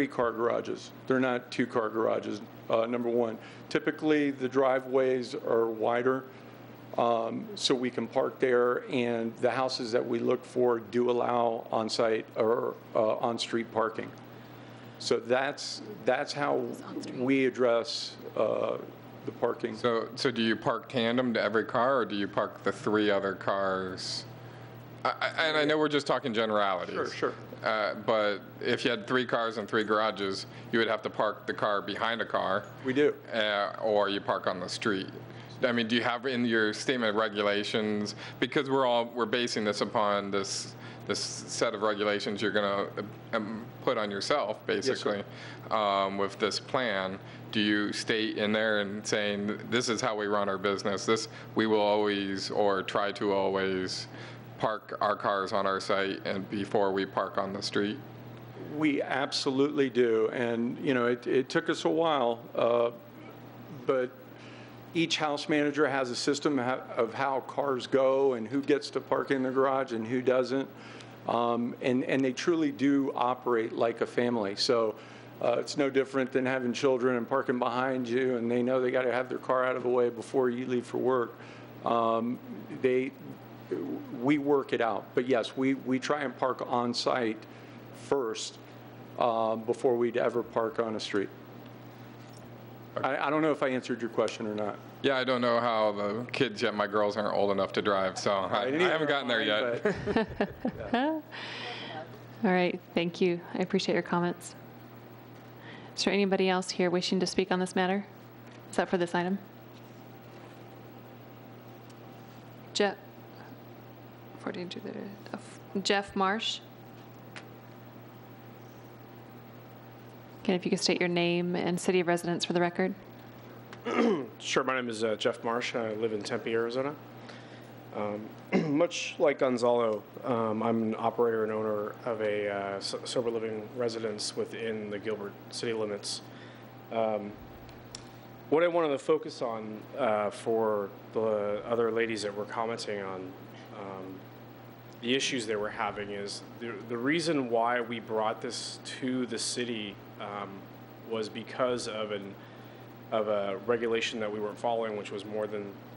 car garages. They're not 2 car garages. Number one, typically the driveways are wider, so we can park there, and the houses that we look for do allow on-site or on-street parking. So that's how we address the parking. So do you park tandem to every car, or do you park the 3 other cars? And I know we're just talking generalities. Sure. But if you had 3 cars and 3 garages, you would have to park the car behind a car. We do. Or you park on the street. I mean, do you have in your statement of regulations, because we're basing this upon this set of regulations you're going to put on yourself, basically, with this plan, do you state in there and saying, this is how we run our business, we will always, or try to always, park our cars on our site and before we park on the street? We absolutely do. And, you know, it took us a while, but each house manager has a system of how cars go and who gets to park in the garage and who doesn't. And they truly do operate like a family. So it's no different than having children and parking behind you, and they know they got to have their car out of the way before you leave for work. We work it out. But yes, we try and park on site first before we'd ever park on a street. I don't know if I answered your question or not. Yeah, I don't know how the kids yet. My girls aren't old enough to drive, so I haven't gotten there yet. All right, thank you. I appreciate your comments. Is there anybody else here wishing to speak on this matter? Is that for this item? Jeff Marsh? Again, if you could state your name and city of residence for the record. Sure, my name is Jeff Marsh. I live in Tempe, Arizona. Much like Gonzalo, I'm an operator and owner of a sober living residence within the Gilbert city limits. What I wanted to focus on for the other ladies that were commenting on the issues they were having is the reason why we brought this to the city was because of a regulation that we were following, which was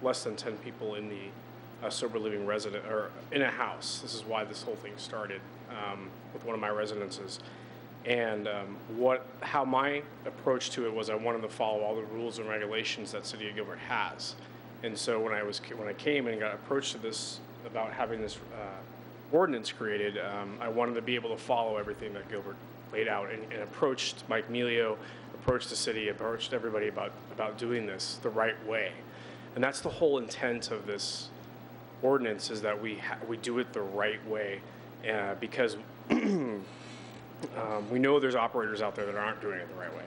less than 10 people in the sober living resident or in a house. This is why this whole thing started with one of my residences. And how my approach to it was I wanted to follow all the rules and regulations that City of Gilbert has. And so when I came and got approached to this about having this ordinance created, I wanted to be able to follow everything that Gilbert laid out and approached Mike Melio, approached the city, approached everybody about doing this the right way. And that's the whole intent of this ordinance, is that we do it the right way, because we know there's operators out there that aren't doing it the right way.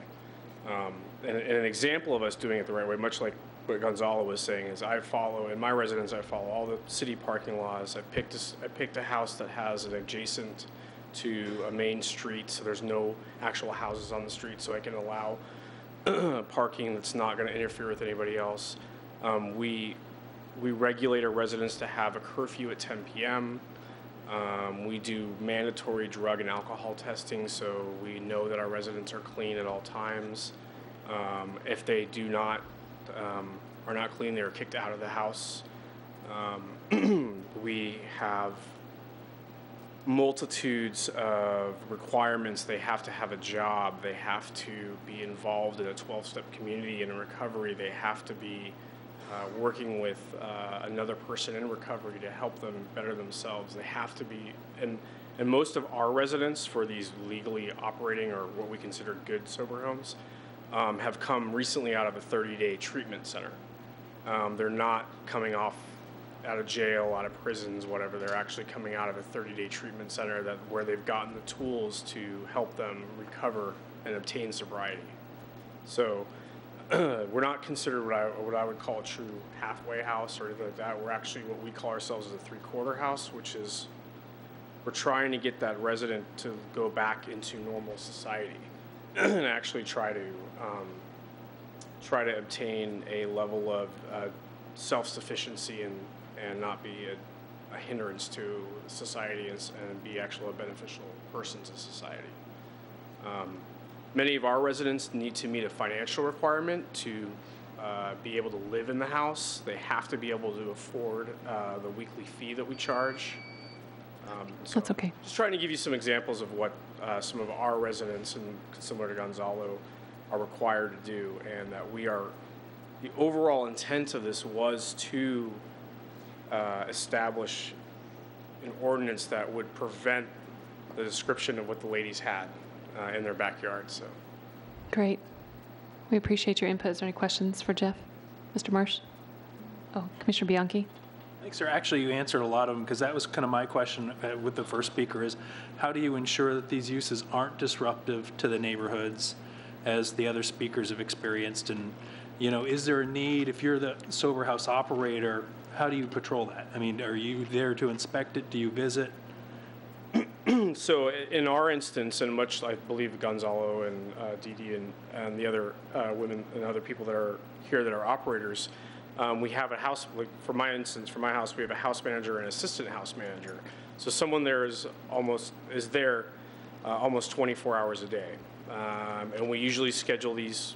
And an example of us doing it the right way, much like what Gonzalo was saying, is in my residence, I follow all the city parking laws. I picked a house that has an adjacent to a main street, so there's no actual houses on the street, so I can allow parking that's not going to interfere with anybody else. We regulate our residents to have a curfew at 10 p.m. We do mandatory drug and alcohol testing, so we know that our residents are clean at all times. If they are not clean, they are kicked out of the house. We have multitudes of requirements. They have to have a job. They have to be involved in a 12-step community in recovery. They have to be working with another person in recovery to help them better themselves. They have to be, and most of our residents for these legally operating or what we consider good sober homes have come recently out of a 30-day treatment center. They're not coming off out of jail, out of prisons, whatever. They're actually coming out of a 30-day treatment center where they've gotten the tools to help them recover and obtain sobriety. So we're not considered what I would call a true halfway house or anything like that. We're actually what we call ourselves as a three-quarter house, which is we're trying to get that resident to go back into normal society and actually try to obtain a level of self-sufficiency and not be a hindrance to society and be actually a beneficial person to society. Many of our residents need to meet a financial requirement to be able to live in the house. They have to be able to afford the weekly fee that we charge. That's okay. Just trying to give you some examples of what some of our residents, and similar to Gonzalo, are required to do, and that the overall intent of this was to establish an ordinance that would prevent the description of what the ladies had in their backyard. So, great. We appreciate your input. Is there any questions for Jeff? Mr. Marsh? Oh, Commissioner Bianchi? Thanks, sir. Actually, you answered a lot of them, because that was kind of my question with the first speaker is, how do you ensure that these uses aren't disruptive to the neighborhoods as the other speakers have experienced? And, is there a need, if you're the sober house operator, how do you patrol that? I mean, are you there to inspect it? Do you visit? So in our instance, and much I believe Gonzalo and Dee Dee and the other women and other people that are here that are operators, we have a house, like for my instance, for my house, we have a house manager and assistant house manager. So someone there is there almost 24 hours a day. And we usually schedule these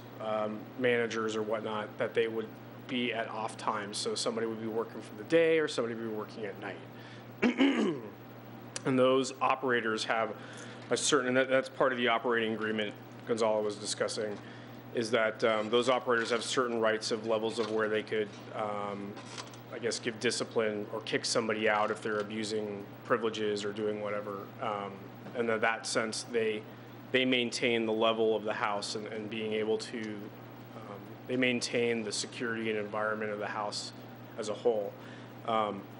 managers or whatnot that they would be at off times. So somebody would be working for the day or somebody would be working at night. And those operators have a certain, and that's part of the operating agreement Gonzalo was discussing, is that those operators have certain rights of levels of where they could, I guess, give discipline or kick somebody out if they're abusing privileges or doing whatever. And in that sense, they maintain the level of the house and being able to, they maintain the security and environment of the house as a whole.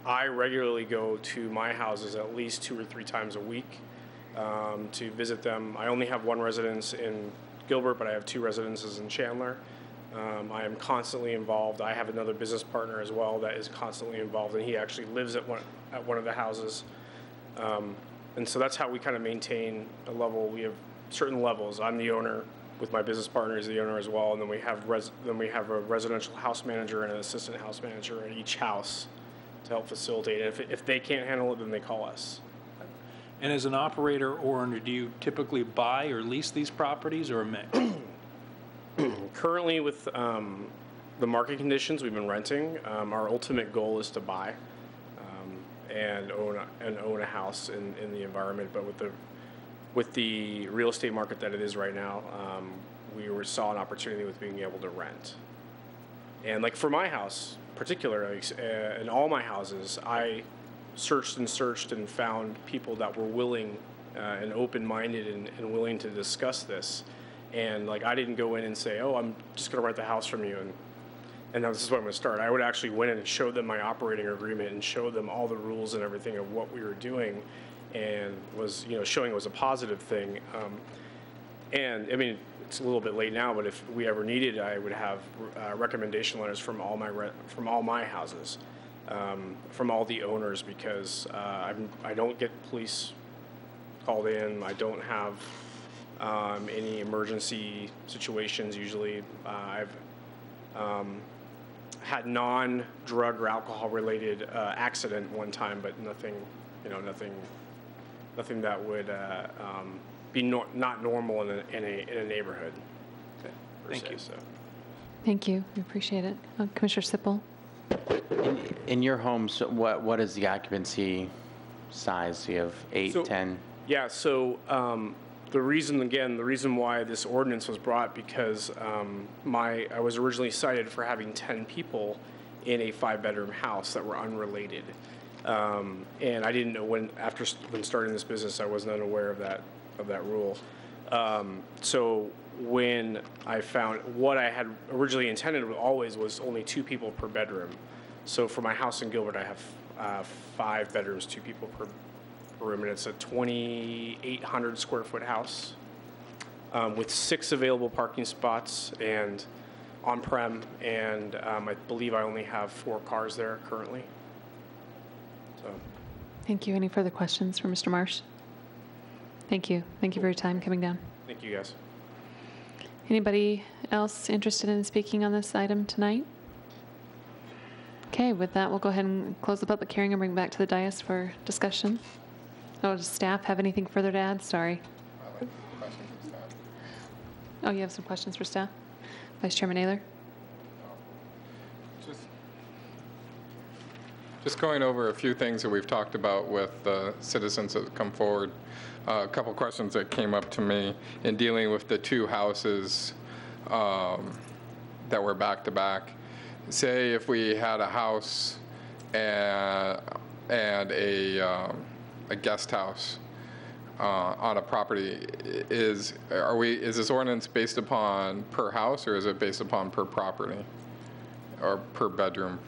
I regularly go to my houses at least 2 or 3 times a week to visit them. I only have one residence in Gilbert, but I have 2 residences in Chandler. I am constantly involved. I have another business partner as well that is constantly involved, and he actually lives at one of the houses. And so that's how we kind of maintain a level. We have certain levels. I'm the owner, with my business partner is the owner as well, and then we have a residential house manager and an assistant house manager at each house to help facilitate it. If they can't handle it, then they call us. And as an operator or owner, do you typically buy or lease these properties or a mix? Currently, with the market conditions, we've been renting. Our ultimate goal is to buy and own a house in the environment. But with the real estate market that it is right now, we saw an opportunity with being able to rent. And like for my house, particularly, in all my houses, I searched and found people that were willing and open-minded and willing to discuss this. And like I didn't go in and say, oh, I'm just going to rent the house from you, and now this is what I'm going to start. I would actually went in and show them my operating agreement and show them all the rules and everything of what we were doing, and was showing it was a positive thing. And I mean, it's a little bit late now, but if we ever needed, I would have recommendation letters from all my houses, from all the owners, because I don't get police called in. I don't have any emergency situations usually. I've had non-drug or alcohol-related accident one time, but nothing that would be not normal in a neighborhood. Thank you. So. Thank you. We appreciate it. Commissioner Sippel. In your homes, what is the occupancy size? Do you have 8, 10? Yeah, so the reason why this ordinance was brought, because I was originally cited for having 10 people in a 5-bedroom house that were unrelated. And I didn't know when starting this business, I was not aware of that rule. So when I found what I had originally intended always was only 2 people per bedroom. So for my house in Gilbert, I have 5 bedrooms, 2 people per room, and it's a 2,800 square foot house with 6 available parking spots and on-prem, and I believe I only have 4 cars there currently. So. Thank you. Any further questions for Mr. Marsh? Thank you. Thank you for your time coming down. Thank you, guys. Anybody else interested in speaking on this item tonight? Okay, with that, we'll go ahead and close the public hearing and bring it back to the dais for discussion. Oh, does staff have anything further to add? Sorry. Oh, you have some questions for staff? Vice Chairman Naylor? Just going over a few things that we've talked about with citizens that come forward. A couple questions that came up to me in dealing with the 2 houses that were back to back. Say if we had a house and a guest house on a property, is this ordinance based upon per house, or is it based upon per property or per bedroom?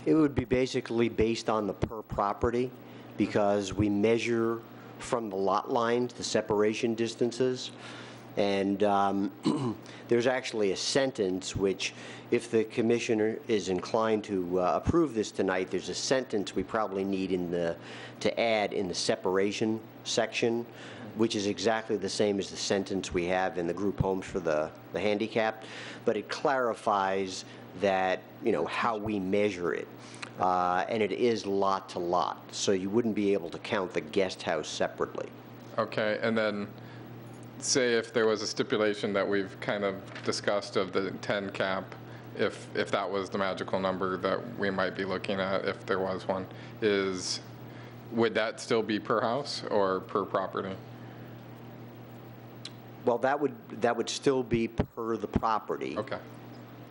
It would be basically based on the per property, because we measure from the lot lines, the separation distances, And there's actually a sentence which, if the commissioner is inclined to approve this tonight, there's a sentence we probably need to add in the separation section, which is exactly the same as the sentence we have in the group homes for the handicapped, but it clarifies that, how we measure it. And it is lot to lot, so you wouldn't be able to count the guest house separately. Okay, and then say if there was a stipulation that we've kind of discussed of the 10 cap, if that was the magical number that we might be looking at, if there was one, would that still be per house or per property? Well, that would still be per the property. Okay.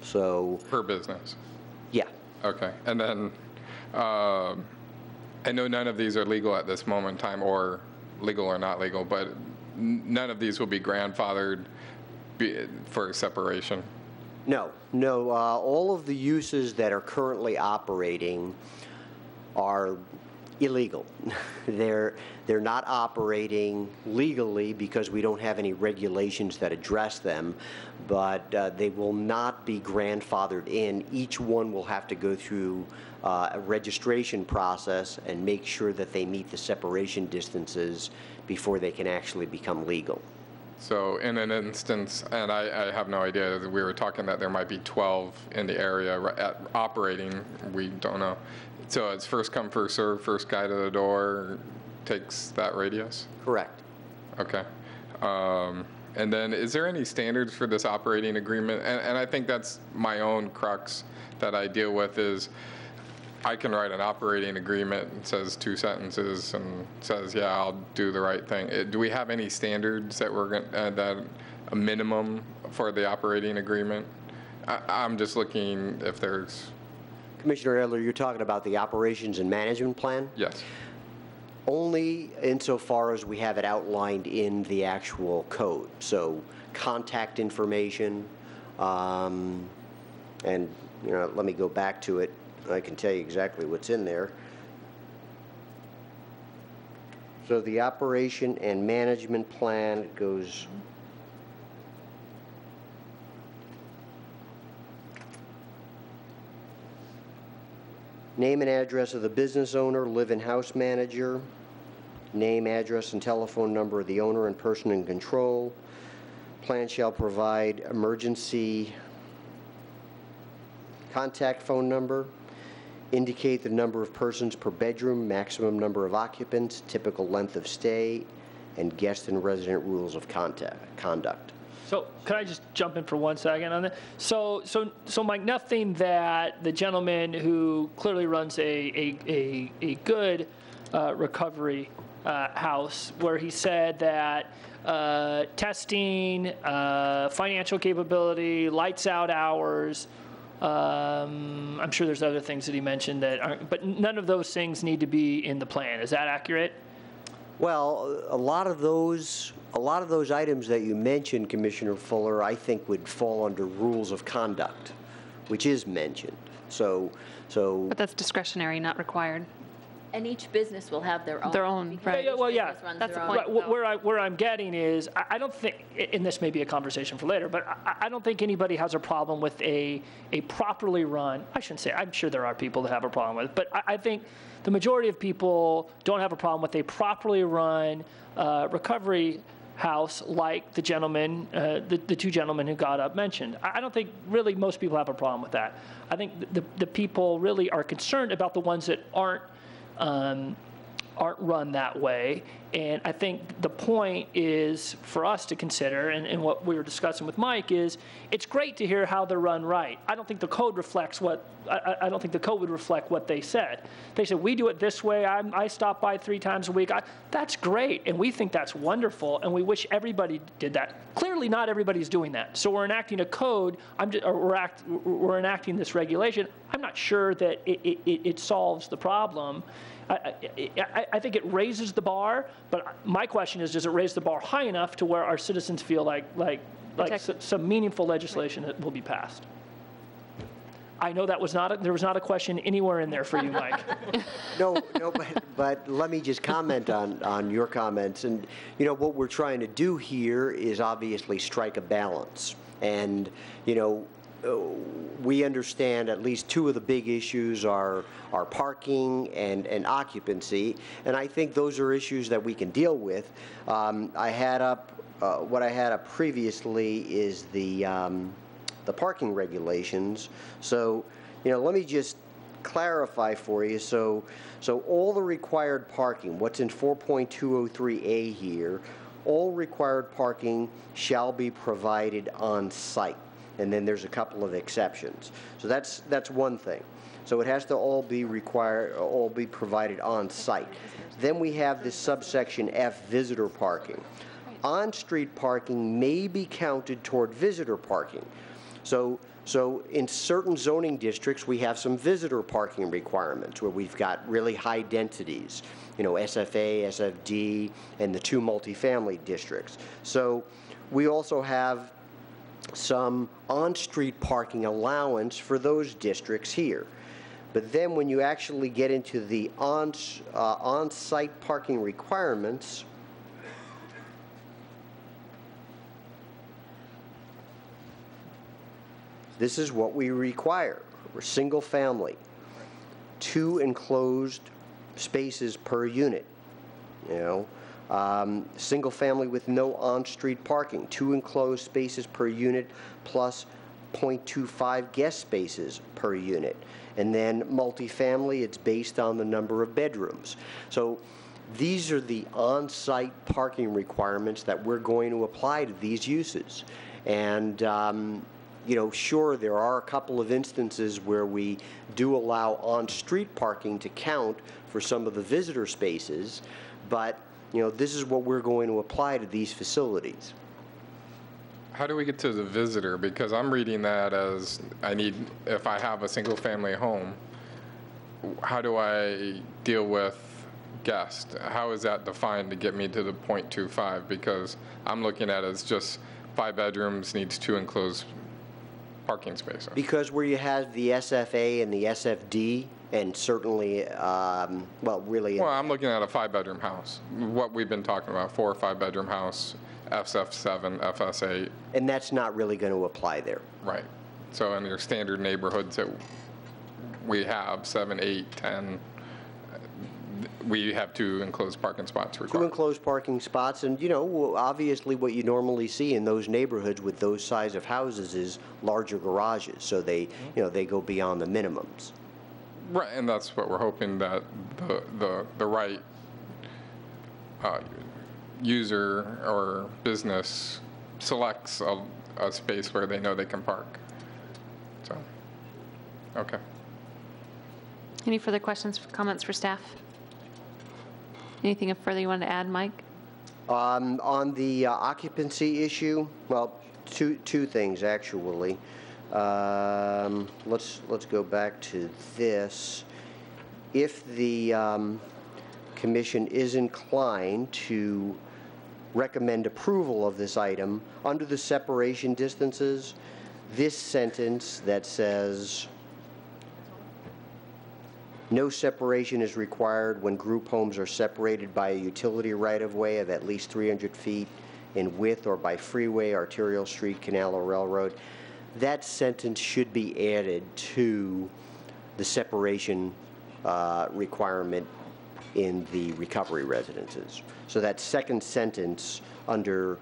So. Per business? Yeah. Okay, and then I know none of these are legal at this moment in time, or legal or not legal, but none of these will be grandfathered for separation. No. All of the uses that are currently operating are illegal. They're not operating legally because we don't have any regulations that address them, but they will not be grandfathered in. Each one will have to go through a registration process and make sure that they meet the separation distances before they can actually become legal. So in an instance, and I have no idea, we were talking that there might be 12 in the area operating, we don't know. So it's first come, first serve, first guy to the door takes that radius? Correct. Okay. And then is there any standards for this operating agreement? And I think that's my own crux that I deal with is I can write an operating agreement that says 2 sentences and says, yeah, I'll do the right thing. Do we have any standards that we're going that a minimum for the operating agreement? I'm just looking if there's. Commissioner Adler, you're talking about the operations and management plan? Yes. Only insofar as we have it outlined in the actual code. So contact information, and let me go back to it. I can tell you exactly what's in there. So the operation and management plan goes name and address of the business owner, live-in house manager, name, address, and telephone number of the owner and person in control. Plan shall provide emergency contact phone number, indicate the number of persons per bedroom, maximum number of occupants, typical length of stay, and guest and resident rules of conduct. So can I just jump in for 1 second on that? So Mike, nothing that the gentleman who clearly runs a good recovery house, where he said that testing, financial capability, lights out hours, I'm sure there's other things that he mentioned that aren't, but none of those things need to be in the plan. Is that accurate? Well, a lot of those items that you mentioned, Commissioner Fuller, I think would fall under rules of conduct, which is mentioned. But that's discretionary, not required. And each business will have their own. Their own, because right. each Well, yeah, business runs that's their the own. point. Right, where I'm getting is, I don't think, and this may be a conversation for later, but I don't think anybody has a problem with a properly run, I shouldn't say, I'm sure there are people that have a problem with it, but I think the majority of people don't have a problem with a properly run recovery house like the gentleman, the 2 gentlemen who got up mentioned. I don't think really most people have a problem with that. I think the people really are concerned about the ones that aren't run that way. And I think the point is for us to consider, and what we were discussing with Mike is, it's great to hear how they're run right. I don't think the code reflects I don't think the code would reflect what they said. They said, we do it this way, I stop by 3 times a week. That's great, and we think that's wonderful, and we wish everybody did that. Clearly not everybody's doing that. So we're enacting a code, we're enacting this regulation. I'm not sure that it solves the problem. I think it raises the bar, but my question is, does it raise the bar high enough to where our citizens feel like some meaningful legislation that will be passed? I know that was not, there was not a question anywhere in there for you, Mike. No, but let me just comment on your comments. And, you know, what we're trying to do here is obviously strike a balance. And, you know, we understand at least two of the big issues are parking and occupancy. And I think those are issues that we can deal with. I had up, what I had up previously is the parking regulations. So, you know, let me just clarify for you. So all the required parking, what's in 4.203A here, all required parking shall be provided on site. And then there's a couple of exceptions. So that's one thing. So it has to all be provided on site. Then we have this subsection F, visitor parking. On-street parking may be counted toward visitor parking. So in certain zoning districts, we have some visitor parking requirements where we've got really high densities, you know, SFA, SFD, and the 2 multifamily districts. So we also have some on-street parking allowance for those districts here. But then when you actually get into the on-site parking requirements, this is what we require. We're single family, 2 enclosed spaces per unit, you know. Single family with no on-street parking, 2 enclosed spaces per unit plus 0.25 guest spaces per unit. And then multifamily, it's based on the number of bedrooms. So these are the on-site parking requirements that we're going to apply to these uses. And you know, sure, there are a couple of instances where we do allow on-street parking to count for some of the visitor spaces, but you know, this is what we're going to apply to these facilities. How do we get to the visitor? Because I'm reading that as if I have a single family home, how do I deal with guest? How is that defined to get me to the 0.25? Because I'm looking at it as just 5 bedrooms needs 2 enclosed parking spaces. Because where you have the SFA and the SFD, and certainly, well, really. Well, I'm looking at a 5-bedroom house. What we've been talking about, 4 or 5-bedroom house, FF7, FS8. And that's not really going to apply there. Right. So in your standard neighborhoods that we have, 7, 8, 10, we have 2 enclosed parking spots required. 2 enclosed parking spots, and you know, obviously what you normally see in those neighborhoods with those size of houses is larger garages, so they, you know, they go beyond the minimums. Right, and that's what we're hoping that the right user or business selects a space where they know they can park. So, okay. Any further questions, comments for staff? Anything further you wanted to add, Mike? On the occupancy issue, well, two things actually. Let's go back to this. If the commission is inclined to recommend approval of this item under the separation distances, this sentence that says no separation is required when group homes are separated by a utility right-of-way of at least 300 feet in width or by freeway, arterial street, canal, or railroad. That sentence should be added to the separation requirement in the recovery residences. So that second sentence under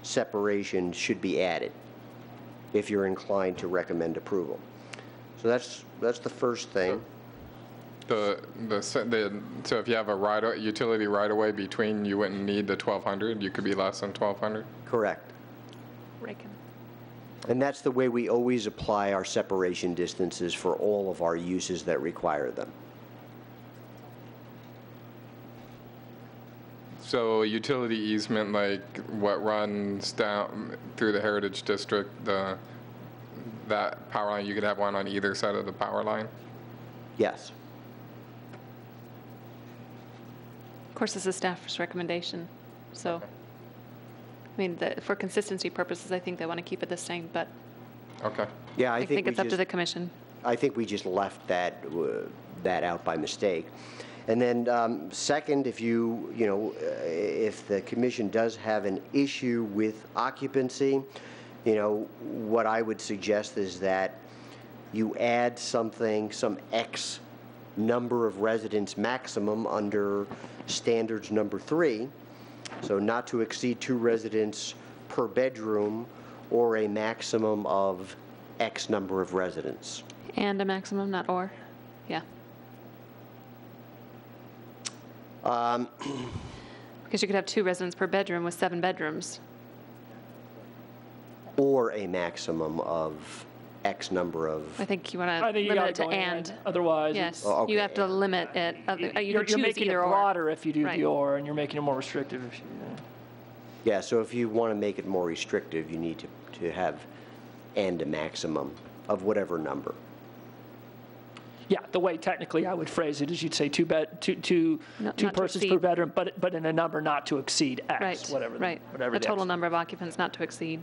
separation should be added if you're inclined to recommend approval. So that's the first thing. So if you have a utility right-of-way between, you wouldn't need the 1,200. You could be less than 1,200. Correct. Reagan. And that's the way we always apply our separation distances for all of our uses that require them. So a utility easement, like what runs down through the Heritage District, that power line, you could have one on either side of the power line? Yes. Of course, this is staff's recommendation, so, I mean, for consistency purposes, I think they want to keep it the same, but Okay. Yeah, I think it's up to the commission. I think we just left that out by mistake. And then second, if if the commission does have an issue with occupancy, what I would suggest is that you add some X number of residents maximum under standards number 3, so not to exceed 2 residents per bedroom or a maximum of X number of residents. And a maximum, not or? Yeah. Because you could have 2 residents per bedroom with 7 bedrooms. Or a maximum of X number of... I think you want I to think you limit gotta it to go and. Otherwise, Yes, Oh, okay. you have to limit it. You you're can choose making it either or. broader if you do Right. the or, and you're making it more restrictive if you. Yeah, so if you want to make it more restrictive, you need to have and a maximum of whatever number. Yeah, the way technically I would phrase it is you'd say two Not persons to per exceed. bedroom, but in a number not to exceed X, Right, whatever. right. Whatever The total number of occupants not to exceed.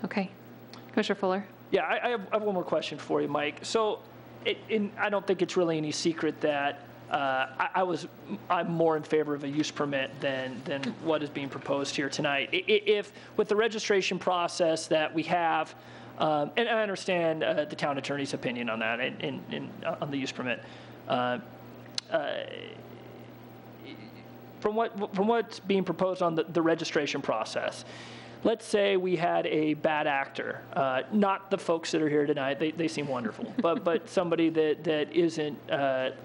Okay. Commissioner Fuller? Yeah, I have one more question for you, Mike. So, I don't think it's really any secret that I'm more in favor of a use permit than what is being proposed here tonight. If with the registration process that we have, and I understand the town attorney's opinion on that on the use permit. From what's being proposed on the registration process, let's say we had a bad actor, not the folks that are here tonight, they seem wonderful, but somebody that isn't,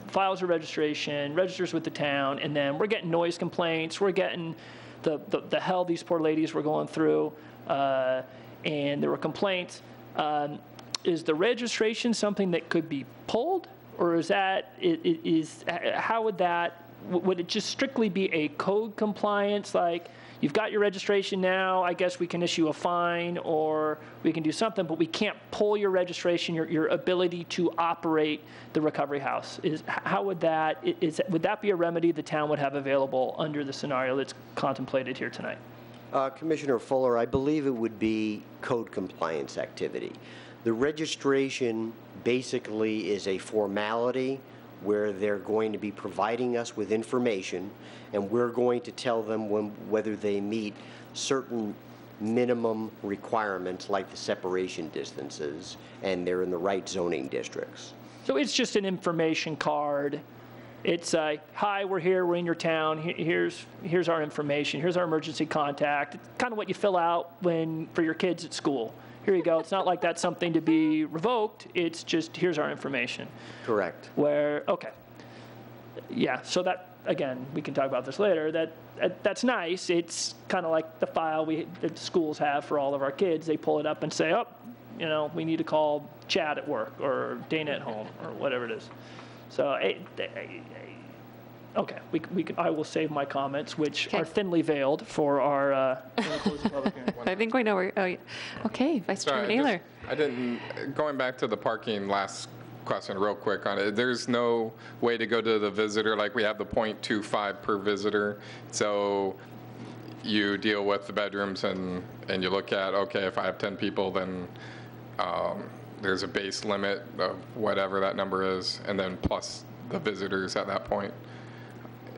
files a registration, registers with the town, and then we're getting noise complaints, we're getting the hell these poor ladies were going through, and there were complaints. Is the registration something that could be pulled, or is that, how would that, would it just strictly be a code compliance, like, you've got your registration now, I guess we can issue a fine, or we can do something, but we can't pull your registration, your ability to operate the recovery house? How would that, would that be a remedy the town would have available under the scenario that's contemplated here tonight? Commissioner Fuller, I believe it would be code compliance activity. The registration basically is a formality where they're going to be providing us with information, and we're going to tell them whether they meet certain minimum requirements like the separation distances and they're in the right zoning districts. So it's just an information card. It's like, hi, we're here, we're in your town, here's our information, here's our emergency contact. It's kind of what you fill out for your kids at school. Here you go. It's not like that's something to be revoked. It's just, here's our information. Correct. Okay. Yeah, so that, again, we can talk about this later. That's nice. It's kind of like the file that schools have for all of our kids. They pull it up and say, oh, we need to call Chad at work or Dana at home or whatever it is. So, okay, I will save my comments, which are thinly veiled for our closing public hearing. I think we know where, okay, Vice Chairman Naylor. Going back to the parking last question real quick on it, there's no way to go to the visitor, like we have the 0.25 per visitor. So you deal with the bedrooms and you look at, okay, if I have 10 people, then there's a base limit of whatever that number is, and then plus the visitors at that point.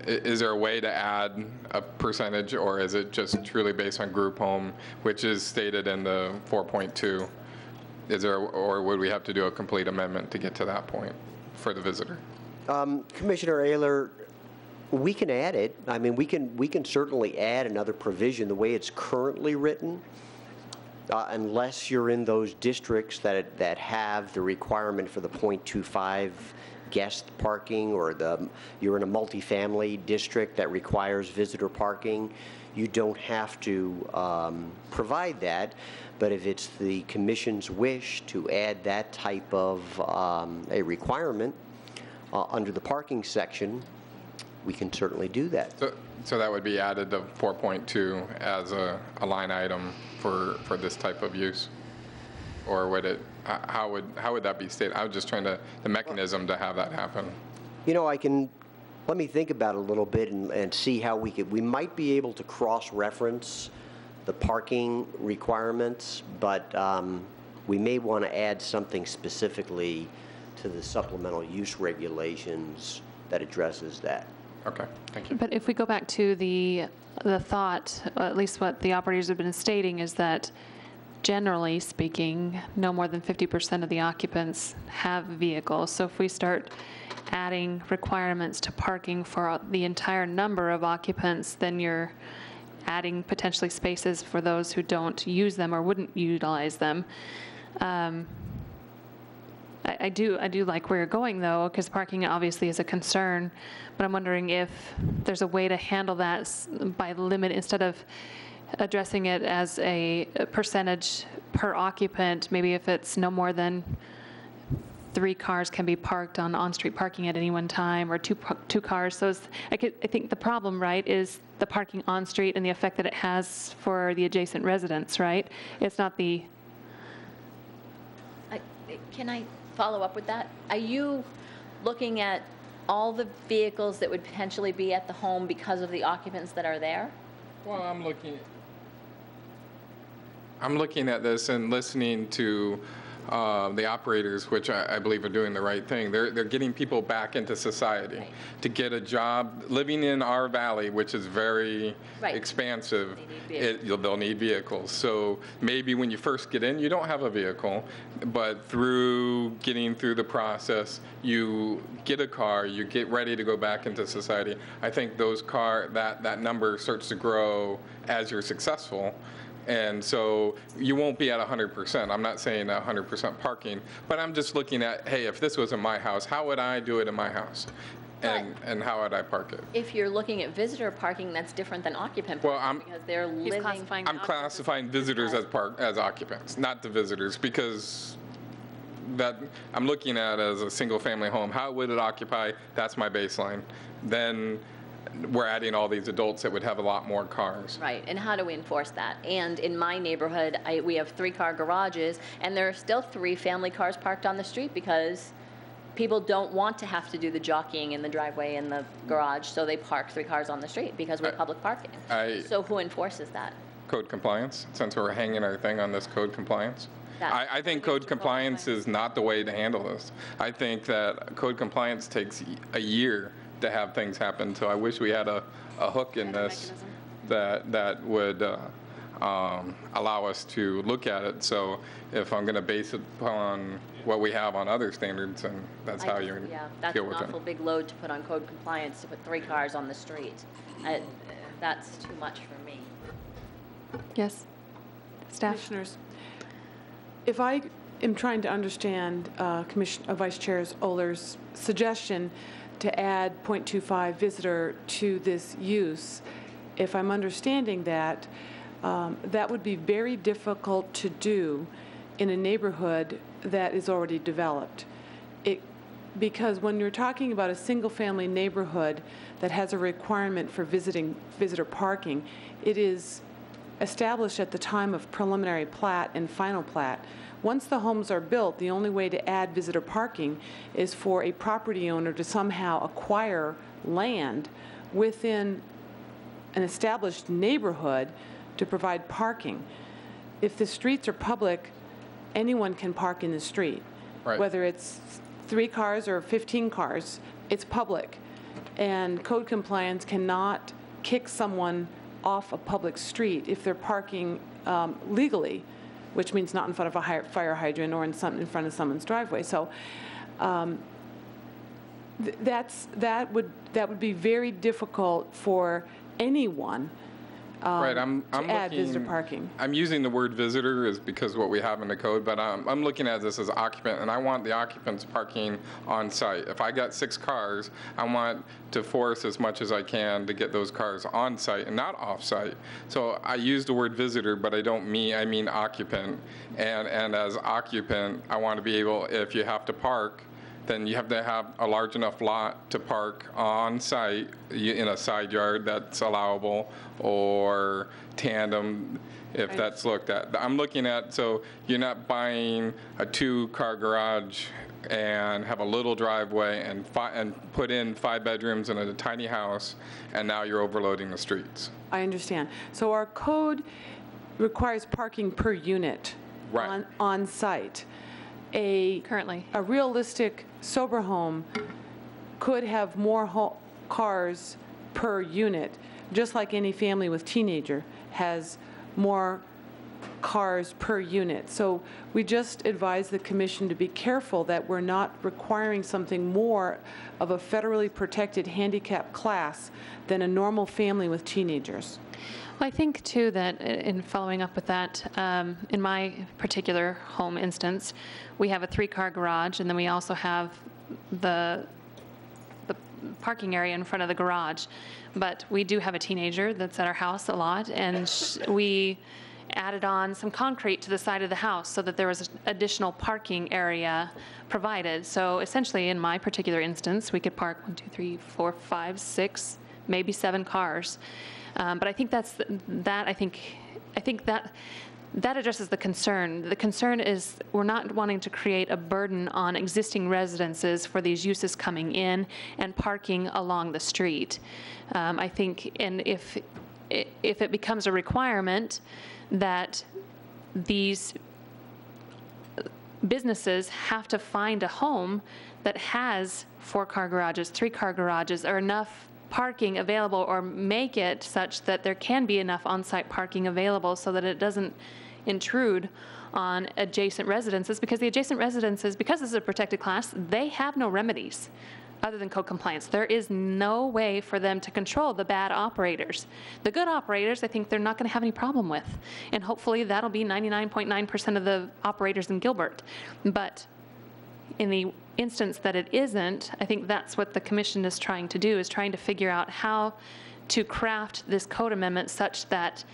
Is there a way to add a percentage, or is it just truly based on group home, which is stated in the 4.2? Or would we have to do a complete amendment to get to that point for the visitor? Commissioner Ayler, we can add it. I mean, we can certainly add another provision the way it's currently written, unless you're in those districts that have the requirement for the 0.25 guest parking, or you're in a multifamily district that requires visitor parking. You don't have to provide that, but if it's the commission's wish to add that type of a requirement under the parking section, we can certainly do that. So that would be added to 4.2 as a line item for this type of use? Or would it, how would that be stated? I was just trying the mechanism to have that happen. Let me think about it a little bit and see how we might be able to cross-reference the parking requirements, but we may want to add something specifically to the supplemental use regulations that addresses that. Okay, thank you. But if we go back to the thought, at least what the operators have been stating, is that generally speaking, no more than 50% of the occupants have vehicles. So if we start adding requirements to parking for the entire number of occupants, then you're adding potentially spaces for those who don't use them or wouldn't utilize them. I do like where you're going, though, because parking obviously is a concern, but I'm wondering if there's a way to handle that by limit, instead of addressing it as a percentage per occupant, maybe if it's no more than 3 cars can be parked on-street parking at any one time, or two cars. So I think the problem, right, is the parking on-street and the effect that it has for the adjacent residents, right? It's not the... Can I follow up with that? Are you looking at all the vehicles that would potentially be at the home because of the occupants that are there? Well, I'm looking at this and listening to the operators, which I believe are doing the right thing. They're getting people back into society to get a job. Living in our valley, which is very expansive, they'll need vehicles. So maybe when you first get in, you don't have a vehicle, but through getting through the process, you get a car, you get ready to go back into society. I think that number starts to grow as you're successful. And so you won't be at 100%. I'm not saying 100% parking, but I'm just looking at, hey, if this was in my house, how would I do it in my house? And how would I park it? If you're looking at visitor parking, that's different than occupant parking, because they're living... I'm classifying visitors as occupants, not the visitors, because that I'm looking at as a single-family home. How would it occupy? That's my baseline. Then we're adding all these adults that would have a lot more cars. Right, and how do we enforce that? And in my neighborhood, we have 3-car garages, and there are still 3 family cars parked on the street because people don't want to have to do the jockeying in the driveway and the garage, so they park 3 cars on the street because we're public parking. So who enforces that? Code compliance, since we're hanging our thing on this code compliance. I think code compliance is not the way to handle this. I think that code compliance takes a year to have things happen. So I wish we had a hook in this that would allow us to look at it. So if I'm going to base it upon what we have on other standards, and that's how you're going to deal with it. That's an awful big load to put on code compliance, to put 3 cars on the street. That's too much for me. Yes. Staff? Commissioners, if I am trying to understand Vice Chair Oler's suggestion to add 0.25 visitor to this use, if I'm understanding that, that would be very difficult to do in a neighborhood that is already developed. Because when you're talking about a single-family neighborhood that has a requirement for visitor parking, it is established at the time of preliminary plat and final plat. Once the homes are built, the only way to add visitor parking is for a property owner to somehow acquire land within an established neighborhood to provide parking. If the streets are public, anyone can park in the street. Right. Whether it's 3 cars or 15 cars, it's public. And code compliance cannot kick someone off a public street if they're parking legally, which means not in front of a fire hydrant or in front of someone's driveway. So that would be very difficult for anyone right, I'm to add looking, visitor parking. I'm using the word visitor is because what we have in the code, but I'm looking at this as occupant, and I want the occupants parking on site. If I got 6 cars, I want to force as much as I can to get those cars on site and not off site. So I use the word visitor, but I mean occupant. And as occupant, I want to be able, if you have to park, then you have to have a large enough lot to park on site in a side yard that's allowable, or tandem if that's looked at. I'm looking at, so you're not buying a 2-car garage and have a little driveway and put in 5 bedrooms in a tiny house, and now you're overloading the streets. I understand. So our code requires parking per unit Right. on site. Currently. A realistic sober home could have more cars per unit, just like any family with teenager has more cars per unit. So we just advise the commission to be careful that we're not requiring something more of a federally protected handicap class than a normal family with teenagers. Well, I think, too, that in following up with that, in my particular home instance, we have a 3-car garage, and then we also have the parking area in front of the garage. But we do have a teenager that's at our house a lot, and we added on some concrete to the side of the house so that there was additional parking area provided. So essentially, in my particular instance, we could park 1, 2, 3, 4, 5, 6, maybe 7 cars. But I think I think that addresses the concern. The concern is we're not wanting to create a burden on existing residences for these uses coming in and parking along the street. I think, and if it becomes a requirement that these businesses have to find a home that has 4-car garages, 3-car garages, or enough parking available, or make it such that there can be enough on-site parking available so that it doesn't intrude on adjacent residences, because the adjacent residences, because this is a protected class, they have no remedies other than code compliance. There is no way for them to control the bad operators. The good operators, I think they're not going to have any problem with, and hopefully that'll be 99.9% of the operators in Gilbert. But in the instance that it isn't, I think that's what the commission is trying to do, is trying to figure out how to craft this code amendment such that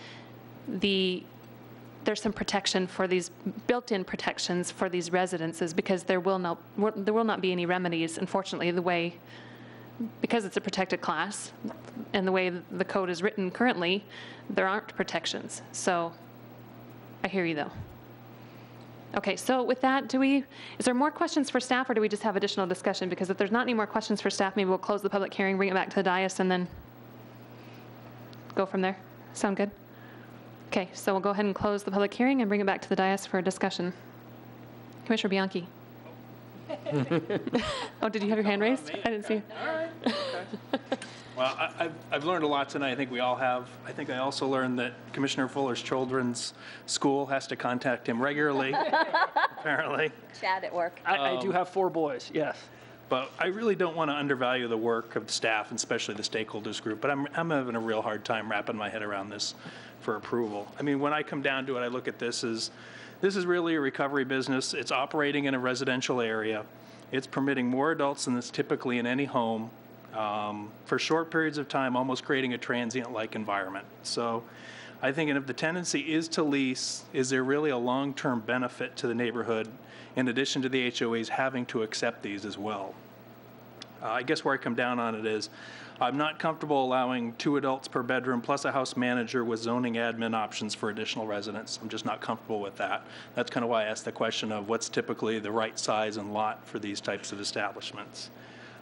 there's some protection for these, built-in protections for these residences, because there will not be any remedies, unfortunately, because it's a protected class, and the way the code is written currently, there aren't protections. So I hear you, though. Okay, so with that, is there more questions for staff, or do we just have additional discussion? Because if there's not any more questions for staff, maybe we'll close the public hearing, bring it back to the dais, and then go from there. Sound good? Okay, so we'll go ahead and close the public hearing and bring it back to the dais for a discussion. Commissioner Bianchi. Oh, did you have your hand raised? I didn't see. All right. Okay. Well, I've learned a lot tonight. I think we all have. I think I also learned that Commissioner Fuller's children's school has to contact him regularly, apparently. Chad at work. I do have 4 boys, yes. But I really don't want to undervalue the work of staff, and especially the stakeholders group. But I'm having a real hard time wrapping my head around this for approval. I mean, when I come down to it, I look at this is really a recovery business. It's operating in a residential area. It's permitting more adults than is typically in any home for short periods of time, almost creating a transient-like environment. So I think, and if the tendency is to lease, is there really a long-term benefit to the neighborhood in addition to the HOAs having to accept these as well? I guess where I come down on it is I'm not comfortable allowing 2 adults per bedroom plus a house manager with zoning admin options for additional residents. I'm just not comfortable with that. That's kind of why I asked the question of what's typically the right size and lot for these types of establishments.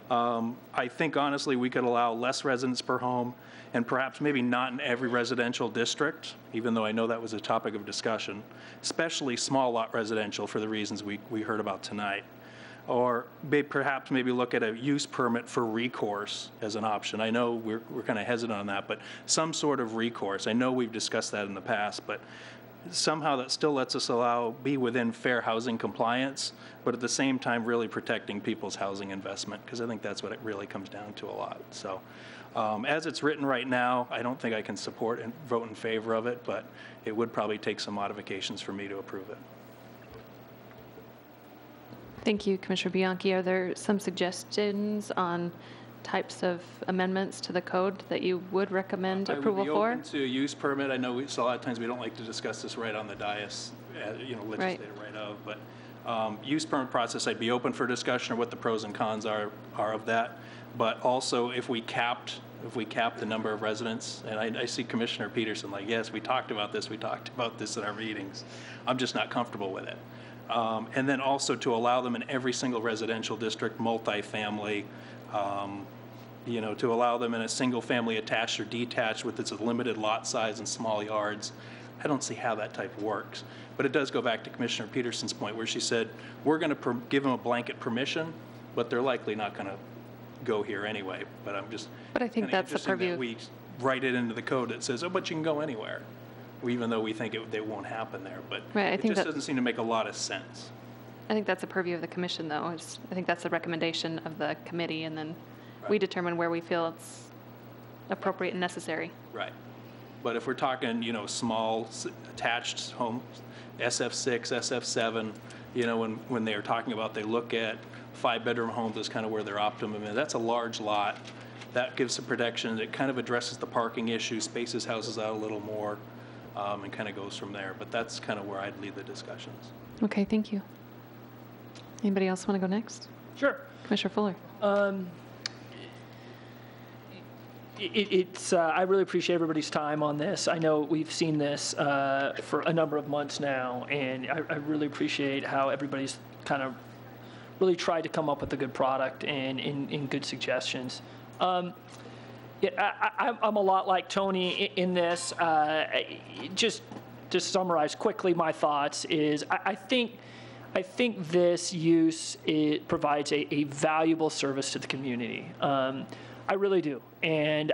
I think honestly we could allow less residents per home, and perhaps maybe not in every residential district, even though I know that was a topic of discussion, especially small lot residential for the reasons we heard about tonight. Or perhaps maybe look at a use permit for recourse as an option. I know we're kind of hesitant on that, but some sort of recourse. I know we've discussed that in the past, but somehow that still lets us be within fair housing compliance, but at the same time really protecting people's housing investment, because I think that's what it really comes down to a lot. So as it's written right now, I don't think I can support and vote in favor of it, but it would probably take some modifications for me to approve it. Thank you, Commissioner Bianchi. Are there some suggestions on types of amendments to the code that you would recommend approval for? I would be open to a use permit. I know a lot of times we don't like to discuss this right on the dais, legislative right of, but use permit process, I'd be open for discussion of what the pros and cons are of that. But also if we capped the number of residents, and I see Commissioner Peterson like, yes, we talked about this in our meetings. I'm just not comfortable with it. And then also to allow them in every single residential district, multifamily, to allow them in a single family attached or detached with its limited lot size and small yards, I don't see how that type works. But it does go back to Commissioner Peterson's point where she said, we're going to give them a blanket permission, but they're likely not going to go here anyway. But I'm just But I think kinda that's the interesting that purview. we write it into the code that says, oh, but you can go anywhere, even though we think it won't happen there. But Right, I it think just that- doesn't seem to make a lot of sense. I think that's the purview of the commission, though. I think that's the recommendation of the committee, and then we determine where we feel it's appropriate and necessary. Right. But if we're talking, small attached homes, SF6, SF7, when they're talking about, they look at 5-bedroom homes as kind of where their optimum is. That's a large lot. That gives some protection. It kind of addresses the parking issue, spaces houses out a little more, and kind of goes from there. But that's kind of where I'd lead the discussions. Okay, thank you. Anybody else want to go next? Sure. Commissioner Fuller. I really appreciate everybody's time on this. I know we've seen this for a number of months now, and I really appreciate how everybody's kind of really tried to come up with a good product and in good suggestions. I'm a lot like Tony in this. Just to summarize quickly my thoughts is I think this use provides a valuable service to the community. I really do, and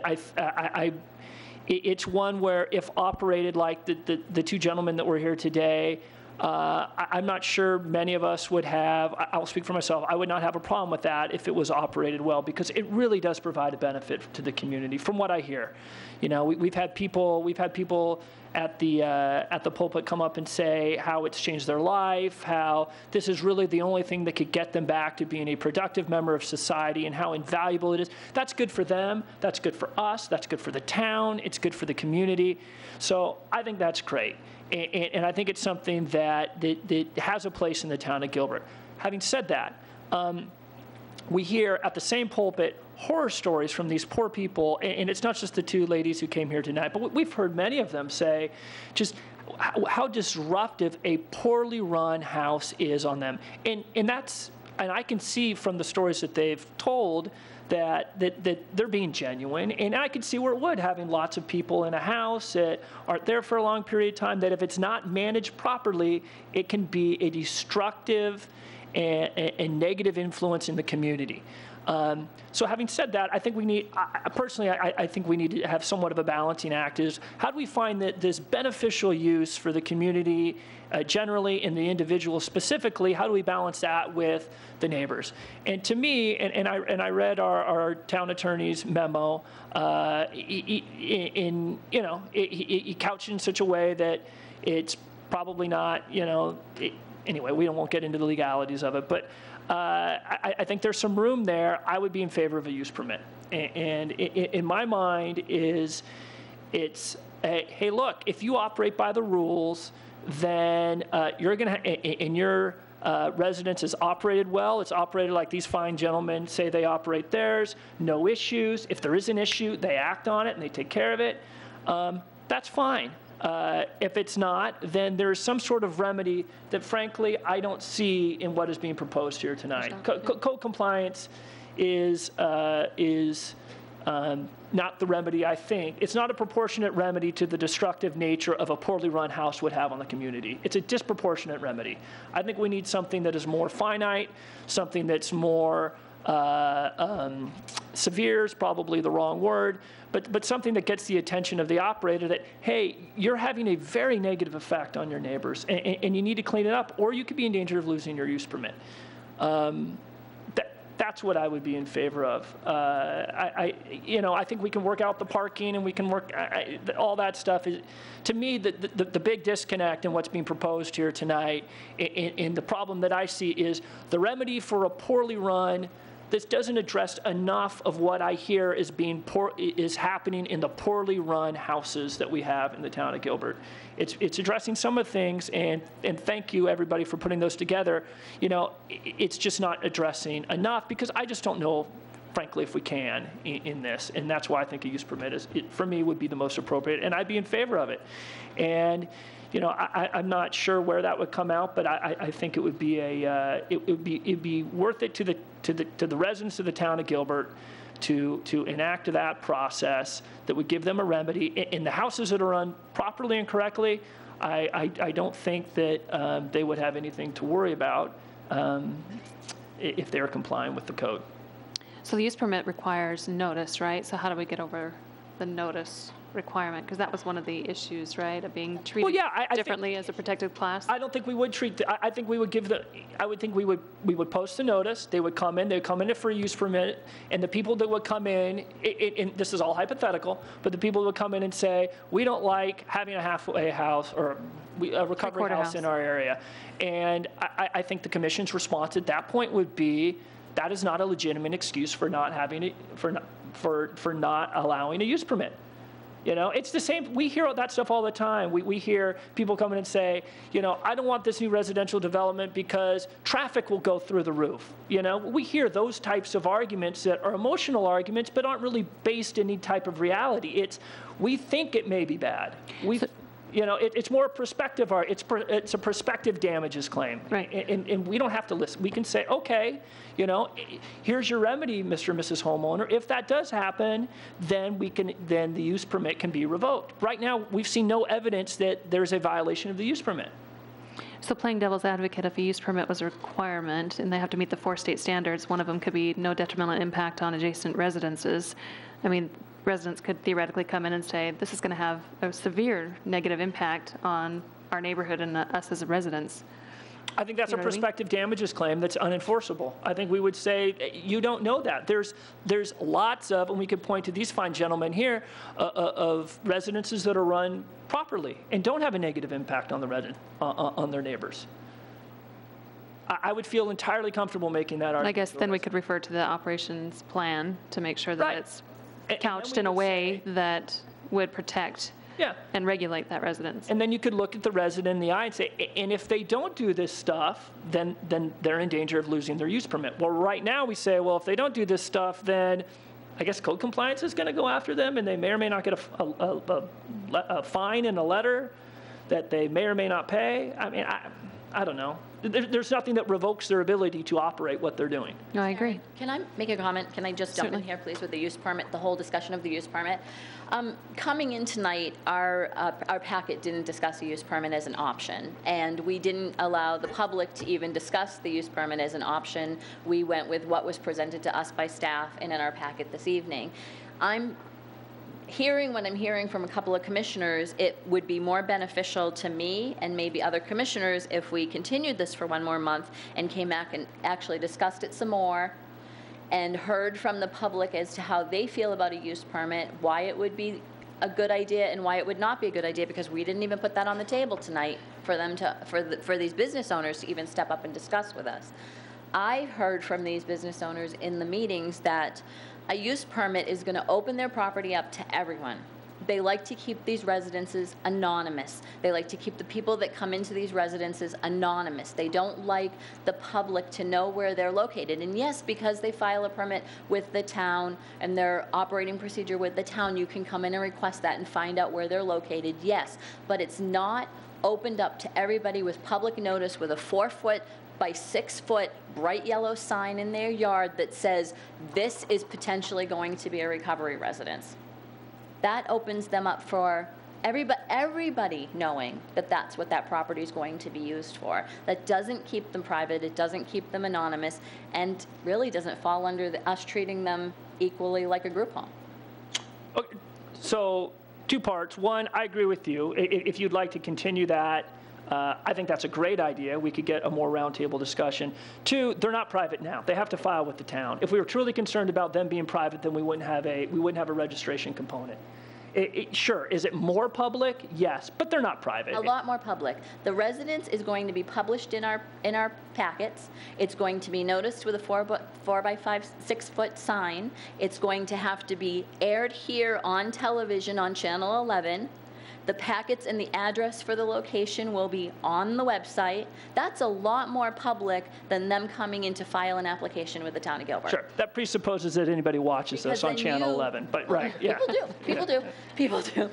it's one where if operated like the two gentlemen that were here today, I'm not sure many of us would have. I'll speak for myself. I would not have a problem with that if it was operated well, because it really does provide a benefit to the community. From what I hear, we've had people at the pulpit come up and say how it's changed their life, how this is really the only thing that could get them back to being a productive member of society, and how invaluable it is. That's good for them. That's good for us. That's good for the town. It's good for the community. So I think that's great. And I think it's something that has a place in the town of Gilbert. Having said that, we hear at the same pulpit horror stories from these poor people, and it's not just the two ladies who came here tonight, but we've heard many of them say just how disruptive a poorly run house is on them. And I can see from the stories that they've told that they're being genuine, and I can see where it would, having lots of people in a house that aren't there for a long period of time, that if it's not managed properly, it can be a destructive and negative influence in the community. So having said that, I think we need, personally, I think we need to have somewhat of a balancing act. Is how do we find this beneficial use for the community generally, and the individual specifically? How do we balance that with the neighbors? And to me, and I read our town attorney's memo, he couched in such a way that it's probably not, anyway, we won't get into the legalities of it, but I think there's some room there. I would be in favor of a use permit. And in my mind it's, hey, look, if you operate by the rules, then you're going to, and your residence is operated well, it's operated like these fine gentlemen say they operate theirs, no issues. If there is an issue, they act on it and they take care of it. That's fine. If it's not, then there's some sort of remedy that, frankly, I don't see in what is being proposed here tonight. Code compliance is not the remedy, I think. It's not a proportionate remedy to the destructive nature of a poorly run house would have on the community. It's a disproportionate remedy. I think we need something that is more finite, something that's more severe is probably the wrong word, but something that gets the attention of the operator that, hey, you're having a very negative effect on your neighbors, and you need to clean it up, or you could be in danger of losing your use permit. That's what I would be in favor of. I think we can work out the parking, and we can work all that stuff. Is, to me, the big disconnect in what's being proposed here tonight, and the problem that I see is the remedy for a poorly run. This doesn't address enough of what I hear is happening in the poorly run houses that we have in the town of Gilbert. It's addressing some of the things, and thank you everybody for putting those together. It's just not addressing enough, because I just don't know frankly, if we can, in this. And that's why I think a use permit for me, would be the most appropriate, and I'd be in favor of it. And, you know, I'm not sure where that would come out, but I think it would be it'd be worth it to the residents of the town of Gilbert to enact that process that would give them a remedy. In the houses that are run properly and correctly, I don't think that they would have anything to worry about if they're complying with the code. So the use permit requires notice, right? So how do we get over the notice requirement? Because that was one of the issues, right, of being treated differently as a protected class? I don't think we would treat, I think we would give I would think we would post the notice, they would come in for a use permit, and the people that would come in, and this is all hypothetical, but the people would come in and say, we don't like having a halfway house or a recovery house in our area. And I think the commission's response at that point would be, that is not a legitimate excuse for not having it, for not allowing a use permit. You know, it's the same. We hear that stuff all the time. We hear people come in and say, you know, I don't want this new residential development because traffic will go through the roof. You know, we hear those types of arguments that are emotional arguments, but aren't really based in any type of reality. It's, we think it may be bad. You know, it's more perspective art. It's a perspective damages claim. Right. And we don't have to listen. We can say, okay, you know, here's your remedy, Mr. and Mrs. Homeowner. If that does happen, then the use permit can be revoked. Right now, we've seen no evidence that there's a violation of the use permit. So playing devil's advocate, if a use permit was a requirement and they have to meet the 4 state standards, one of them could be no detrimental impact on adjacent residences. I mean, residents could theoretically come in and say, this is going to have a severe negative impact on our neighborhood and us as residents. I think that's a prospective damages claim that's unenforceable. I think we would say, you don't know that. There's lots of, and we could point to these fine gentlemen here, of residences that are run properly and don't have a negative impact on on their neighbors. I would feel entirely comfortable making that argument. I guess then we could refer to the operations plan to make sure that it's couched in a way that would protect and regulate that residence. And then you could look at the resident in the eye and say, and if they don't do this stuff, then they're in danger of losing their use permit. Well, right now we say, well, if they don't do this stuff, then I guess code compliance is going to go after them, and they may or may not get a fine and a letter that they may or may not pay. I mean, I don't know. There's nothing that revokes their ability to operate what they're doing. No, I agree. Can I make a comment? Can I just jump in here, please, with the use permit, the whole discussion of the use permit? Coming in tonight, our packet didn't discuss a use permit as an option, and we didn't allow the public to even discuss the use permit as an option. We went with what was presented to us by staff and in our packet this evening. I'm hearing what I'm hearing from a couple of commissioners, it would be more beneficial to me and maybe other commissioners if we continued this for 1 more month and came back and actually discussed it some more and heard from the public as to how they feel about a use permit, why it would be a good idea and why it would not be a good idea, because we didn't even put that on the table tonight for them to, for these business owners to even step up and discuss with us. I heard from these business owners in the meetings that a use permit is going to open their property up to everyone. They like to keep these residences anonymous. They like to keep the people that come into these residences anonymous. They don't like the public to know where they're located. And yes, because they file a permit with the town and their operating procedure with the town, you can come in and request that and find out where they're located, yes. But it's not opened up to everybody with public notice with a 4-foot by 6-foot bright yellow sign in their yard that says this is potentially going to be a recovery residence. That opens them up for everybody knowing that that's what that property is going to be used for. That doesn't keep them private, it doesn't keep them anonymous, and really doesn't fall under us treating them equally like a group home. Okay, so 2 parts. One, I agree with you. If you'd like to continue that, I think that's a great idea. We could get a more roundtable discussion. 2, they're not private now. They have to file with the town. If we were truly concerned about them being private, then we wouldn't have a registration component. Sure, is it more public? Yes, but they're not private. A lot more public. The residence is going to be published in our packets. It's going to be noticed with a 4 by 6-foot sign. It's going to have to be aired here on television on Channel 11. The packets and the address for the location will be on the website. That's a lot more public than them coming in to file an application with the town of Gilbert. Sure, that presupposes that anybody watches Because this on then Channel you- 11, but right, yeah. People do.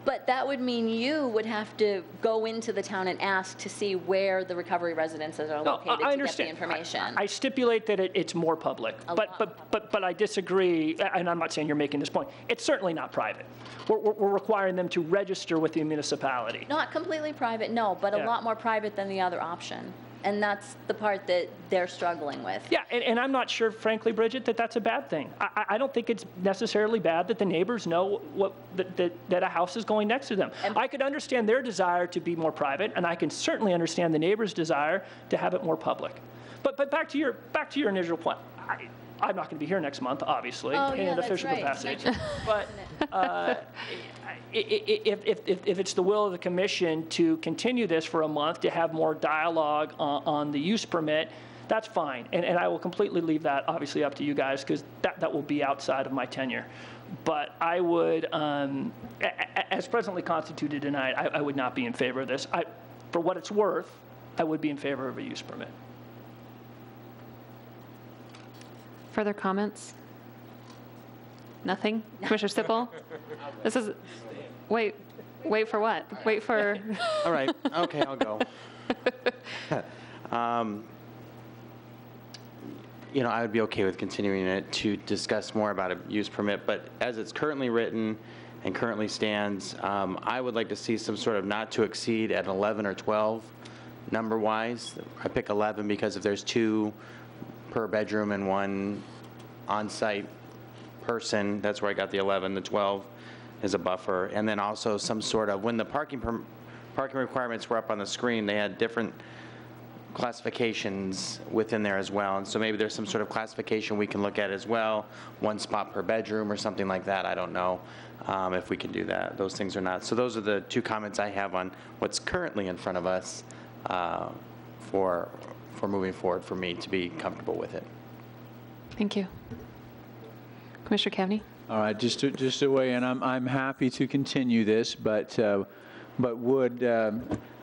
But that would mean you would have to go into the town and ask to see where the recovery residences are No, located I to get the understand. information. I stipulate that it's more public, but I disagree, and I'm not saying you're making this point. It's certainly not private. We're requiring them to register with the municipality. Not completely private, no, but a Yeah. lot more private than the other option. And that's the part that they're struggling with. Yeah, and I'm not sure, frankly, Bridget, that that's a bad thing. I don't think it's necessarily bad that the neighbors know that a house is going next to them. I could understand their desire to be more private, and I can certainly understand the neighbor's desire to have it more public. But back to your initial point. I'm not going to be here next month, obviously, Oh, in yeah, an that's official right. capacity. But if it's the will of the commission to continue this for a month, to have more dialogue on the use permit, that's fine. And I will completely leave that, obviously, up to you guys, because that will be outside of my tenure. But I would, as presently constituted tonight, I would not be in favor of this. For what it's worth, I would be in favor of a use permit. Further comments? Nothing? Commissioner Sippel? This is, wait for what? Wait for, All right, okay, I'll go. You know, I would be okay with continuing it to discuss more about a use permit, but as it's currently written and currently stands, I would like to see some sort of not to exceed at 11 or 12 number-wise. I pick 11 because if there's 2 per bedroom and 1 on-site person, that's where I got the 11. The 12 is a buffer. And then also some sort of, when the parking requirements were up on the screen, they had different classifications within there as well. And so maybe there's some sort of classification we can look at as well, 1 spot per bedroom or something like that. I don't know if we can do that. Those things are not. So those are the 2 comments I have on what's currently in front of us for moving forward, for me to be comfortable with it. thank you. Commissioner Kavney? All right, just to weigh in, I'm happy to continue this, but would,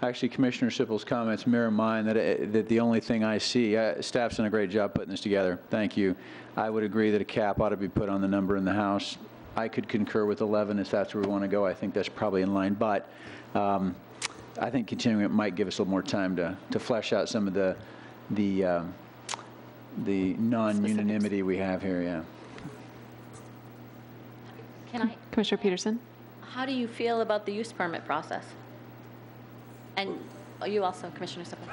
actually Commissioner Sippel's comments mirror mine, that the only thing I see, staff's done a great job putting this together, thank you. I would agree that a cap ought to be put on the number in the House. I could concur with 11 if that's where we want to go. I think that's probably in line, but I think continuing it might give us a little more time to flesh out some of the non-unanimity we have here, yeah. Commissioner Peterson? How do you feel about the use permit process? And you also, Commissioner Sippel.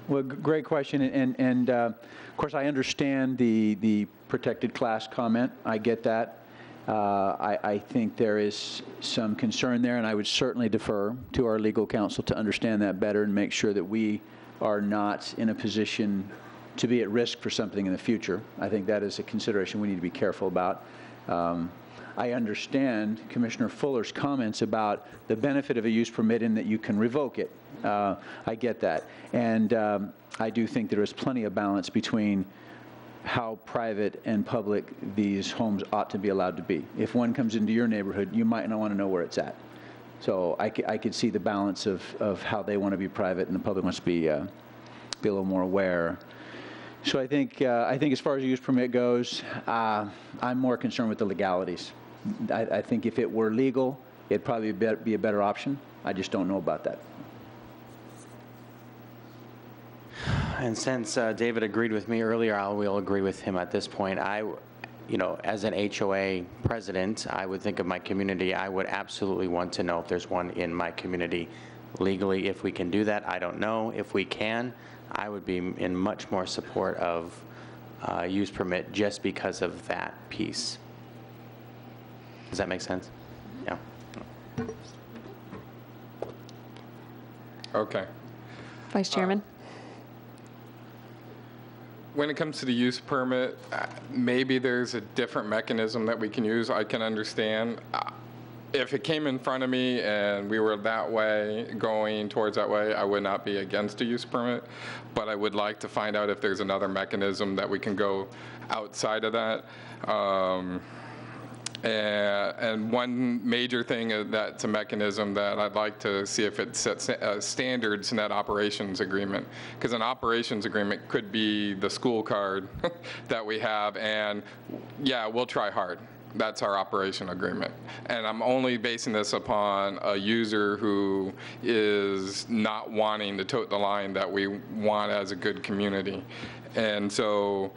Well, great question, and of course, I understand the protected class comment. I get that. I think there is some concern there, and I would certainly defer to our legal counsel to understand that better and make sure that we are not in a position to be at risk for something in the future. I think that is a consideration we need to be careful about. I understand Commissioner Fuller's comments about the benefit of a use permit in that you can revoke it. I get that. And I do think there is plenty of balance between how private and public these homes ought to be allowed to be. If one comes into your neighborhood, you might not want to know where it's at. So I could see the balance of how they want to be private and the public wants to be a little more aware. So I think as far as the use permit goes, I'm more concerned with the legalities. I think if it were legal, it'd probably be a better option. I just don't know about that. And since David agreed with me earlier, I will agree with him at this point. As an HOA president, I would think of my community. I would absolutely want to know if there's one in my community legally. If we can do that, I don't know. If we can, I would be in much more support of use permit just because of that piece. Does that make sense? Yeah. Okay. Vice Chairman? When it comes to the use permit, maybe there's a different mechanism that we can use. I can understand. If it came in front of me and we were that way, going towards that way, I would not be against a use permit. But I would like to find out if there's another mechanism that we can go outside of that. And one major thing that's a mechanism that I'd like to see if it sets standards in that operations agreement. Because an operations agreement could be the school card that we have, and yeah, we'll try hard. That's our operation agreement. And I'm only basing this upon a user who is not wanting to tote the line that we want as a good community. And so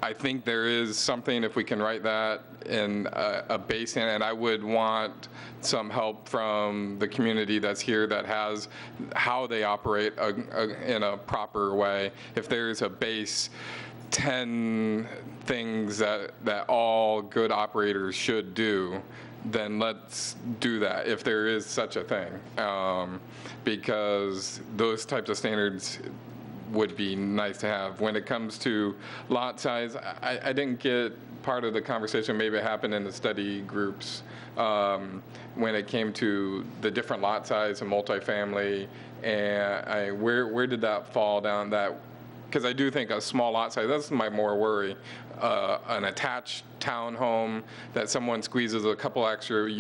I think there is something, if we can write that in a basin, and I would want some help from the community that's here that has how they operate in a proper way. If there's a base 10 things that all good operators should do, then let's do that, if there is such a thing. Because those types of standards would be nice to have. When it comes to lot size, I didn't get part of the conversation, maybe it happened in the study groups, when it came to the different lot size and multifamily, and where did that fall down? That, because I do think a small lot size, that's my more worry. An attached townhome that someone squeezes a couple extra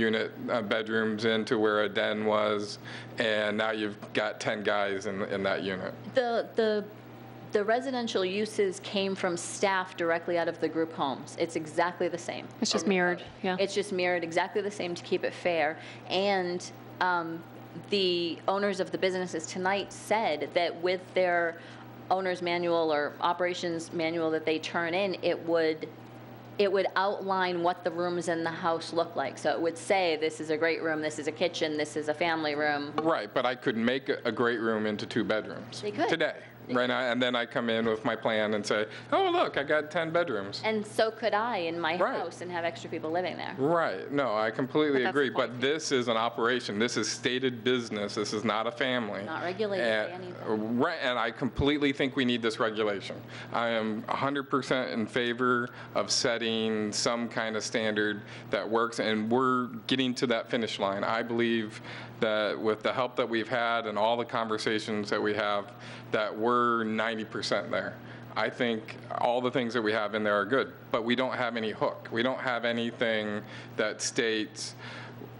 bedrooms into where a den was, and now you've got 10 guys in that unit. The residential uses came from staff directly out of the group homes. It's exactly the same. It's just mirrored, yeah. It's just mirrored exactly the same to keep it fair. And the owners of the businesses tonight said that with their owner's manual or operations manual that they turn in, it would outline what the rooms in the house look like. So it would say, this is a great room, this is a kitchen, this is a family room. Right, but I could make a great room into 2 bedrooms. They could. Today. Right now, and then I come in with my plan and say, oh, look, I got 10 bedrooms. And so could I in my house and have extra people living there. Right. No, I completely But that's agree. the point. But this is an operation. This is stated business. This is not a family. Not regulated by anything. Right, and I completely think we need this regulation. I am 100% in favor of setting some kind of standard that works, and we're getting to that finish line. I believe that with the help that we've had and all the conversations that we have, that we're 90% there. I think all the things that we have in there are good, but we don't have any hook. We don't have anything that states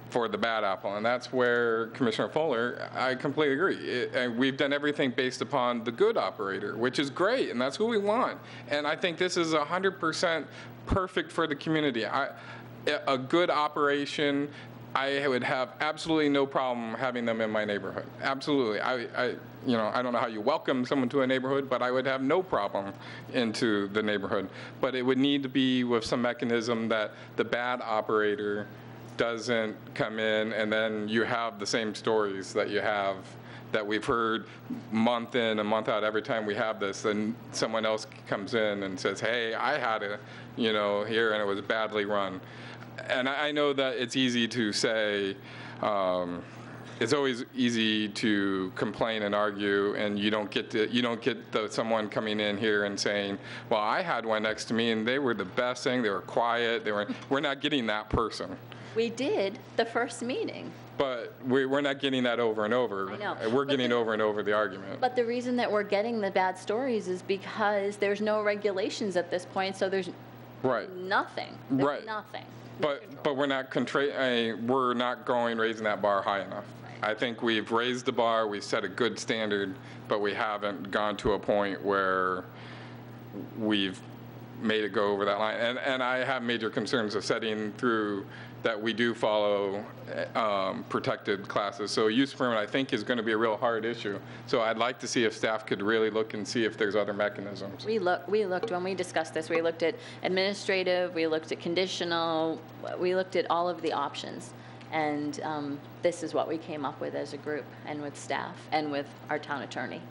for the bad apple, and that's where Commissioner Fuller, I completely agree. And we've done everything based upon the good operator, which is great, and that's who we want. And I think this is 100% perfect for the community. A good operation, I would have absolutely no problem having them in my neighborhood. Absolutely. I don't know how you welcome someone to a neighborhood, but I would have no problem into the neighborhood. But it would need to be with some mechanism that the bad operator doesn't come in, and then you have the same stories that you have that we've heard month in and month out. Every time we have this, then someone else comes in and says, hey, I had it, here, and it was badly run. And I know that it's easy to say, it's always easy to complain and argue, and you don't get someone coming in here and saying, well, I had one next to me and they were the best thing, they were quiet, we're not getting that person. We did the first meeting. But we're not getting that over and over. I know. We're getting over and over the argument. But the reason that we're getting the bad stories is because there's no regulations at this point, so there's nothing. There's nothing. But we're not raising that bar high enough. I think we've raised the bar, we've set a good standard, but we haven't gone to a point where we've made it go over that line. And I have major concerns of setting through that we do follow protected classes. So use permit, I think, is going to be a real hard issue. So I'd like to see if staff could really look and see if there's other mechanisms. We looked, when we discussed this, we looked at administrative, we looked at conditional, we looked at all of the options. And this is what we came up with as a group, and with staff, and with our town attorney.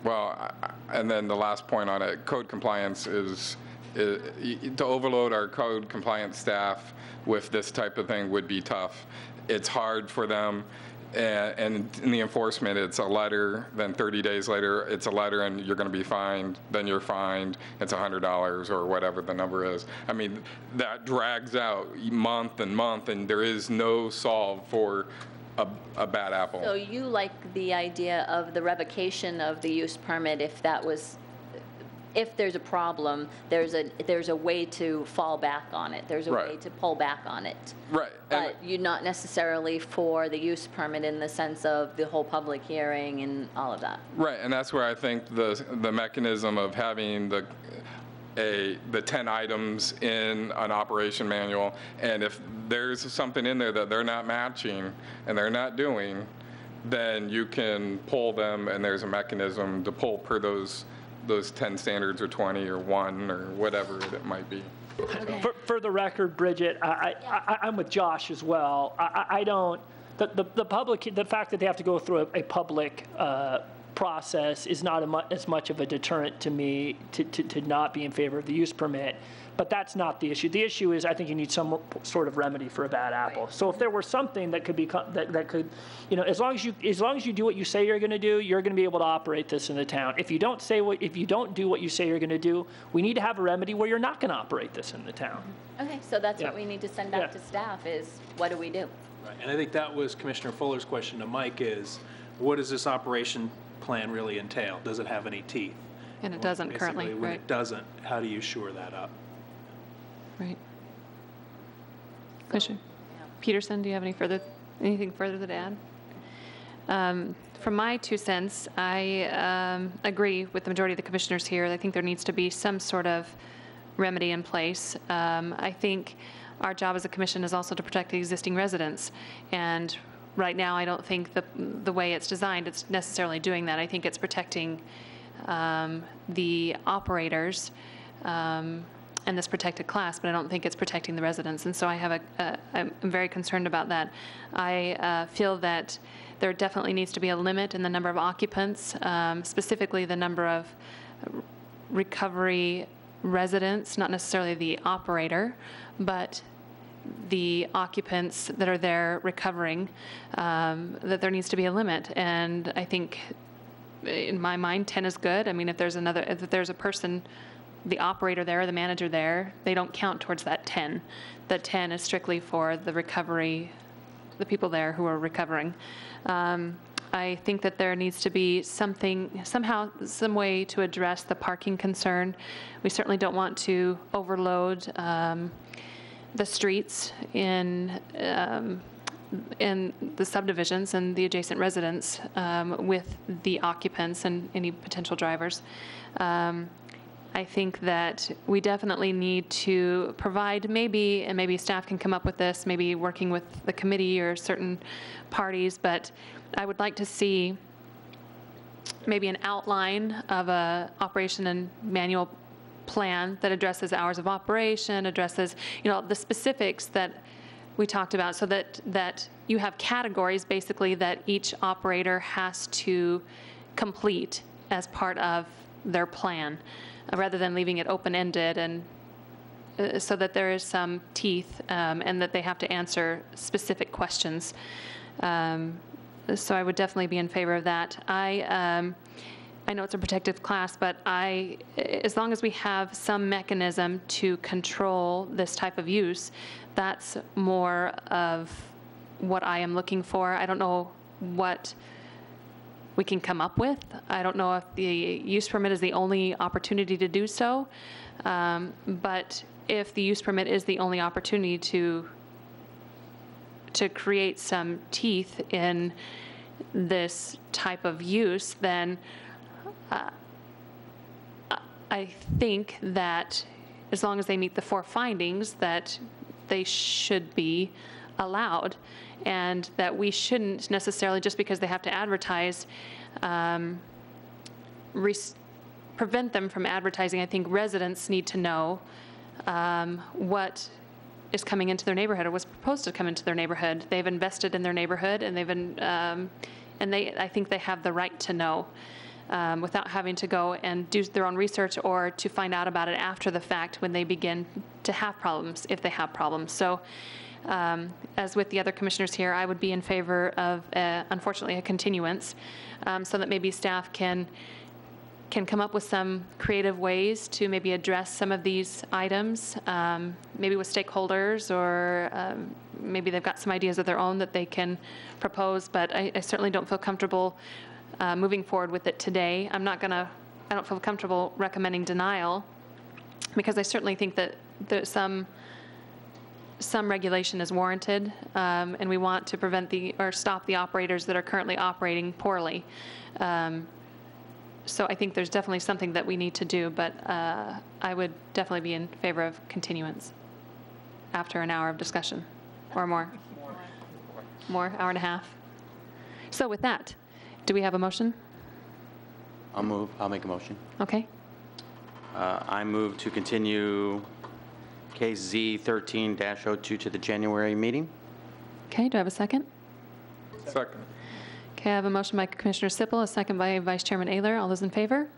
Well, and then the last point on it, code compliance is to overload our code compliance staff with this type of thing would be tough. It's hard for them, and in the enforcement, it's a letter, then 30 days later, it's a letter and you're going to be fined, then you're fined, it's $100 or whatever the number is. I mean, that drags out month and month, and there is no solve for a bad apple. So you like the idea of the revocation of the use permit if if there's a problem, there's a way to fall back on it. There's a Right. way to pull back on it. Right. And But you're not necessarily for the use permit in the sense of the whole public hearing and all of that. right, and that's where I think the mechanism of having the 10 items in an operation manual, and if there's something in there that they're not matching and they're not doing, then you can pull them, and there's a mechanism to pull per those 10 standards or 20 or 1 or whatever it might be. For the record, Bridget, I'm with Josh as well. I don't, the public, the fact that they have to go through a public process is not as much of a deterrent to me to not be in favor of the use permit. But that's not the issue. The issue is I think you need some sort of remedy for a bad apple. So if there were something that could be, that could, as long as you do what you say you're going to do, you're going to be able to operate this in the town. If you don't do what you say you're going to do, we need to have a remedy where you're not going to operate this in the town. Okay, so that's Yeah. what we need to send back Yeah. to staff is, what do we do? Right, and I think that was Commissioner Fuller's question to Mike is, what does this operation plan really entail? Does it have any teeth? And it doesn't currently, Basically, when right? it doesn't, how do you shore that up? Right. Commissioner Peterson, do you have anything further to add? From my 2 cents, I agree with the majority of the commissioners here. I think there needs to be some sort of remedy in place. I think our job as a commission is also to protect the existing residents. And right now, I don't think the way it's designed, it's necessarily doing that. I think it's protecting the operators and this protected class, but I don't think it's protecting the residents. And so I have I'm very concerned about that. I feel that there definitely needs to be a limit in the number of occupants, specifically the number of recovery residents, not necessarily the operator, but the occupants that are there recovering, that there needs to be a limit. And I think, in my mind, 10 is good. I mean, if there's a person, the operator there, the manager there, they don't count towards that 10. That 10 is strictly for the recovery, the people there who are recovering. I think that there needs to be some way to address the parking concern. We certainly don't want to overload the streets in the subdivisions and the adjacent residents with the occupants and any potential drivers. I think that we definitely need to provide and maybe staff can come up with this, maybe working with the committee or certain parties, but I would like to see maybe an outline of a operation and manual plan that addresses hours of operation, addresses, the specifics that we talked about, so that you have categories basically that each operator has to complete as part of their plan, rather than leaving it open-ended, and so that there is some teeth and that they have to answer specific questions. So I would definitely be in favor of that. I know it's a protective class, but as long as we have some mechanism to control this type of use, that's more of what I am looking for. I don't know what we can come up with. I don't know if the use permit is the only opportunity to do so, but if the use permit is the only opportunity to create some teeth in this type of use, then I think that as long as they meet the 4 findings, that they should be allowed, and that we shouldn't necessarily, just because they have to advertise, prevent them from advertising. I think residents need to know what is coming into their neighborhood or what's proposed to come into their neighborhood. They've invested in their neighborhood, and I think they have the right to know without having to go and do their own research or to find out about it after the fact when they begin to have problems, if they have problems. So as with the other commissioners here, I would be in favor of, unfortunately, a continuance so that maybe staff can come up with some creative ways to maybe address some of these items, maybe with stakeholders, or maybe they've got some ideas of their own that they can propose, but I certainly don't feel comfortable moving forward with it today. I'm not going to I don't feel comfortable recommending denial, because I certainly think that there's some regulation is warranted, and we want to prevent or stop the operators that are currently operating poorly. So I think there's definitely something that we need to do, but I would definitely be in favor of continuance after an hour of discussion or more. More, hour and a half. So with that, do we have a motion? I'll make a motion. Okay. I move to continue case Z13-02 to the January meeting. Okay, do I have a second? Second. Okay, I have a motion by Commissioner Sippel, a second by Vice Chairman Ayler. All those in favor?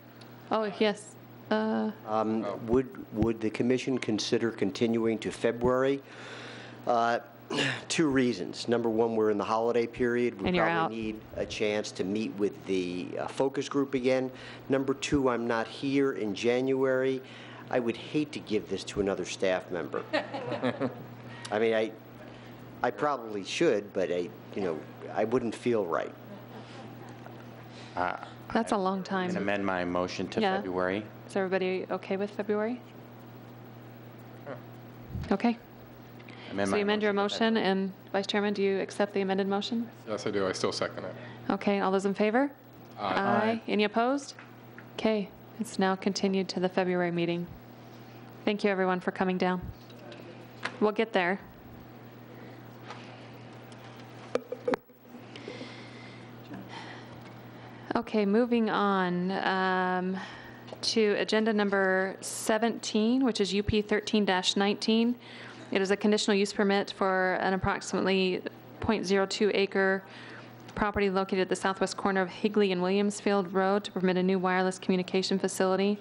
Oh, yes. Would the commission consider continuing to February? Two reasons. Number one, we're in the holiday period. We And you're out. probably need a chance to meet with the focus group again. Number two, I'm not here in January. I would hate to give this to another staff member. I mean, I probably should, but I wouldn't feel right. That's a long I time. can amend my motion to Yeah. February. Is everybody okay with February? Okay. So you amend your motion, and Vice Chairman, do you accept the amended motion? Yes, I do. I still second it. Okay, all those in favor? Aye. Any opposed? Okay, it's now continued to the February meeting. Thank you, everyone, for coming down. We'll get there. Okay, moving on to agenda number 17, which is UP 13-19. It is a conditional use permit for an approximately .02 acre property located at the southwest corner of Higley and Williamsfield Road to permit a new wireless communication facility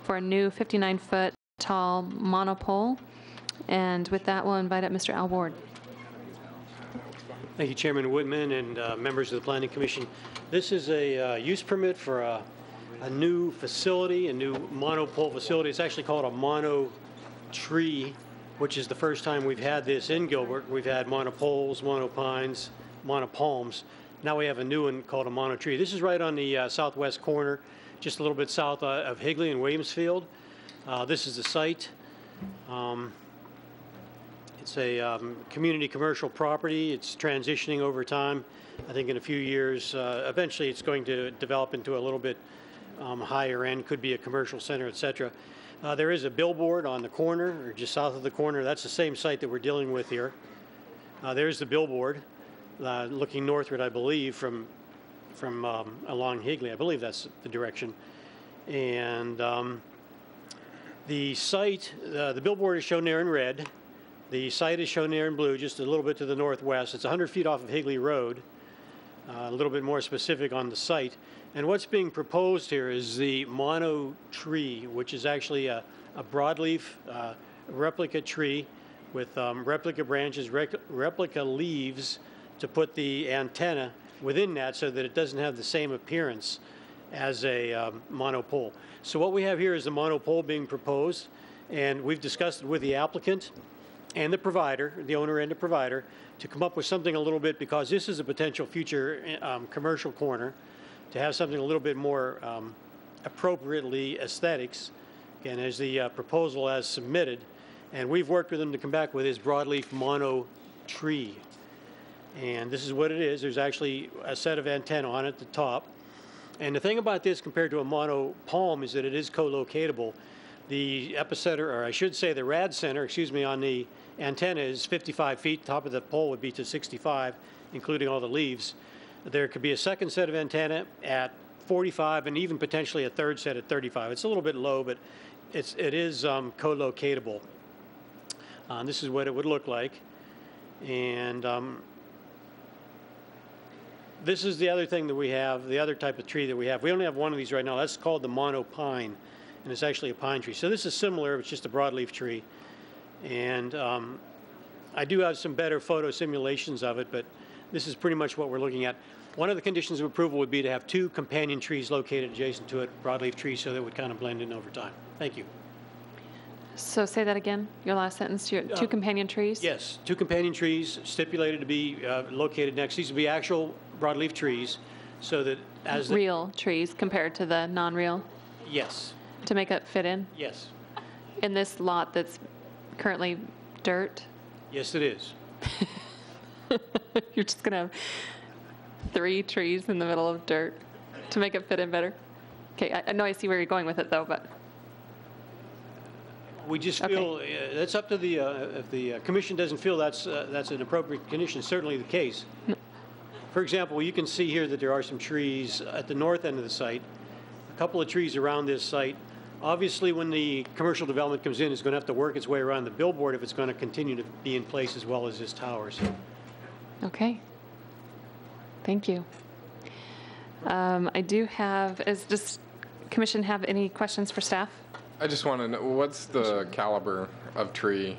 for a new 59-foot tall monopole. And with that, we'll invite up Mr. Al Ward. Thank you, Chairman Woodman and members of the Planning Commission. This is a use permit for a new facility, a new monopole facility. It's actually called a mono tree, which is the first time we've had this in Gilbert. We've had monopoles, monopines, monopalms. Now we have a new one called a mono tree. This is right on the southwest corner, just a little bit south of Higley and Williamsfield. This is the site. It's a community commercial property. It's transitioning over time. I think in a few years, eventually it's going to develop into a little bit higher end, could be a commercial center, et cetera. There is a billboard on the corner, or just south of the corner. That's the same site that we're dealing with here. There's the billboard, looking northward, I believe, from along Higley. I believe that's the direction. And the site, the billboard is shown there in red. The site is shown there in blue, just a little bit to the northwest. It's 100 feet off of Higley Road, a little bit more specific on the site. And what's being proposed here is the mono tree, which is actually a broadleaf replica tree with replica branches, replica leaves to put the antenna within that so that it doesn't have the same appearance as a monopole. So what we have here is a monopole being proposed, and we've discussed it with the applicant and the provider, the owner and the provider, to come up with something a little bit, because this is a potential future commercial corner, to have something a little bit more appropriately aesthetics, again, as the proposal as submitted. And we've worked with them to come back with this broadleaf mono tree. And this is what it is. There's actually a set of antennae on it at the top. And the thing about this compared to a mono palm is that it is co-locatable. The epicenter, or I should say the rad center, excuse me, on the antenna is 55 feet. Top of the pole would be to 65, including all the leaves. There could be a second set of antenna at 45 and even potentially a third set at 35. It's a little bit low, but it is co-locatable. This is what it would look like. And this is the other thing that we have, the other type of tree that we have. We only have one of these right now. That's called the monopine, and it's actually a pine tree. So this is similar, it's just a broadleaf tree. And I do have some better photo simulations of it, but this is pretty much what we're looking at. One of the conditions of approval would be to have two companion trees located adjacent to it, broadleaf trees, so that it would kind of blend in over time. Thank you. So say that again, your last sentence, two companion trees? Yes, two companion trees stipulated to be located next. These would be actual broadleaf trees, so that as the... Real trees compared to the non-real? Yes, to make it fit in? yes, In this lot that's currently dirt? yes, it is. You're just going to have 3 trees in the middle of dirt to make it fit in better? Okay, I know I see where you're going with it, though, but, We just feel, that's up to the, if the commission doesn't feel that's an appropriate condition, certainly the case. For example, you can see here that there are some trees at the north end of the site, a couple of trees around this site. Obviously, when the commercial development comes in, it's going to have to work its way around the billboard if it's going to continue to be in place as well as this tower. So okay. Thank you. I do have, does commission have any questions for staff? I just want to know, what's the caliper of tree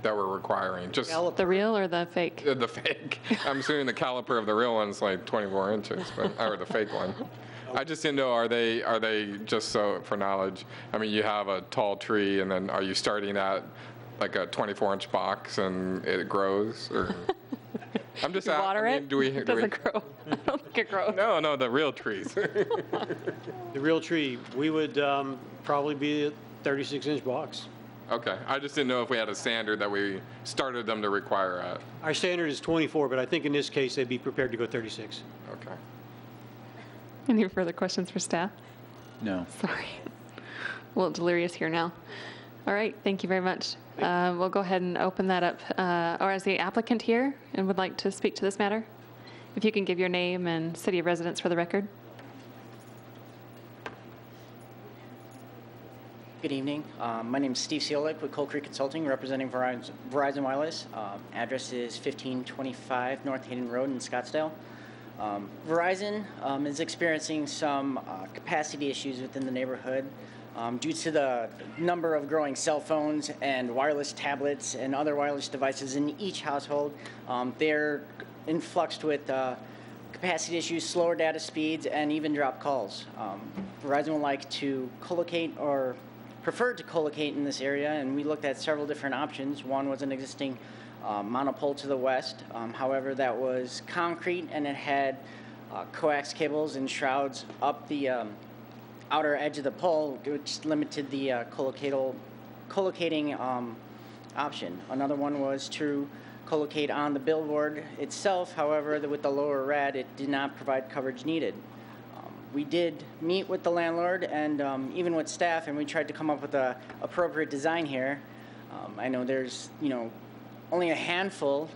that we're requiring? Just The real or the fake? the fake. I'm assuming the caliper of the real one's like 24 inches, or the fake one. I just didn't know, are they just so for knowledge? I mean, you have a tall tree, and then are you starting at like a 24-inch box and it grows, or? I'm just asking. Water it? It doesn't grow. I don't think it grows. No, the real trees. the real tree, we would probably be a 36-inch box. Okay, I just didn't know if we had a standard that we started them to require at. Our standard is 24, but I think in this case, they'd be prepared to go 36. Okay. Any further questions for staff? No. Sorry. A little delirious here now. All right, thank you very much. We'll go ahead and open that up. Or is the applicant here and would like to speak to this matter? If you can give your name and city of residence for the record. Good evening. My name is Steve Seolick with Coal Creek Consulting, representing Verizon Wireless. Address is 1525 North Hayden Road in Scottsdale. Verizon is experiencing some capacity issues within the neighborhood due to the number of growing cell phones and wireless tablets and other wireless devices in each household. They're influxed with capacity issues, slower data speeds, and even dropped calls. Verizon would like to co-locate or preferred to co-locate in this area, and we looked at several different options. One was an existing monopole to the west. However, that was concrete, and it had coax cables and shrouds up the outer edge of the pole, which limited the co-locating option. Another one was to co-locate on the billboard itself. However, with the lower rad, it did not provide coverage needed. We did meet with the landlord and even with staff, and we tried to come up with an appropriate design here. I know there's, only a handful.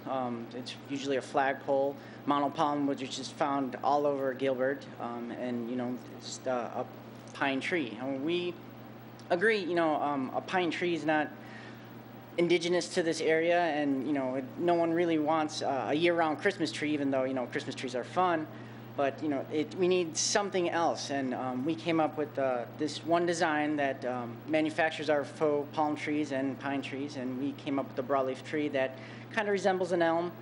It's usually a flagpole, monopalm, which is found all over Gilbert, and, just a pine tree. And we agree, a pine tree is not indigenous to this area, and, no one really wants a year-round Christmas tree, even though, Christmas trees are fun. But, we need something else, and we came up with this one design that manufactures our faux palm trees and pine trees, and we came up with a broadleaf tree that kind of resembles an elm.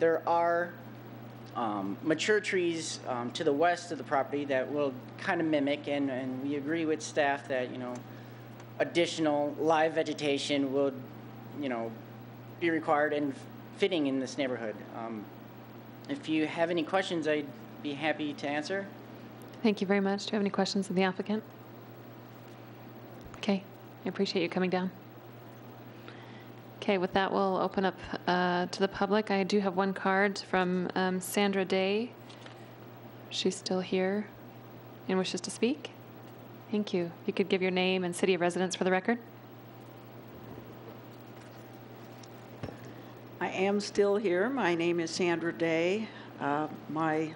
There are mature trees to the west of the property that will kind of mimic, and we agree with staff that, additional live vegetation would, be required and fitting in this neighborhood. If you have any questions, I'd be happy to answer. Thank you very much. Do you have any questions of the applicant? Okay, I appreciate you coming down. Okay, with that, we'll open up to the public. I do have one card from Sandra Day. She's still here and wishes to speak. Thank you. If you could give your name and city of residence for the record. I am still here. My name is Sandra Day. My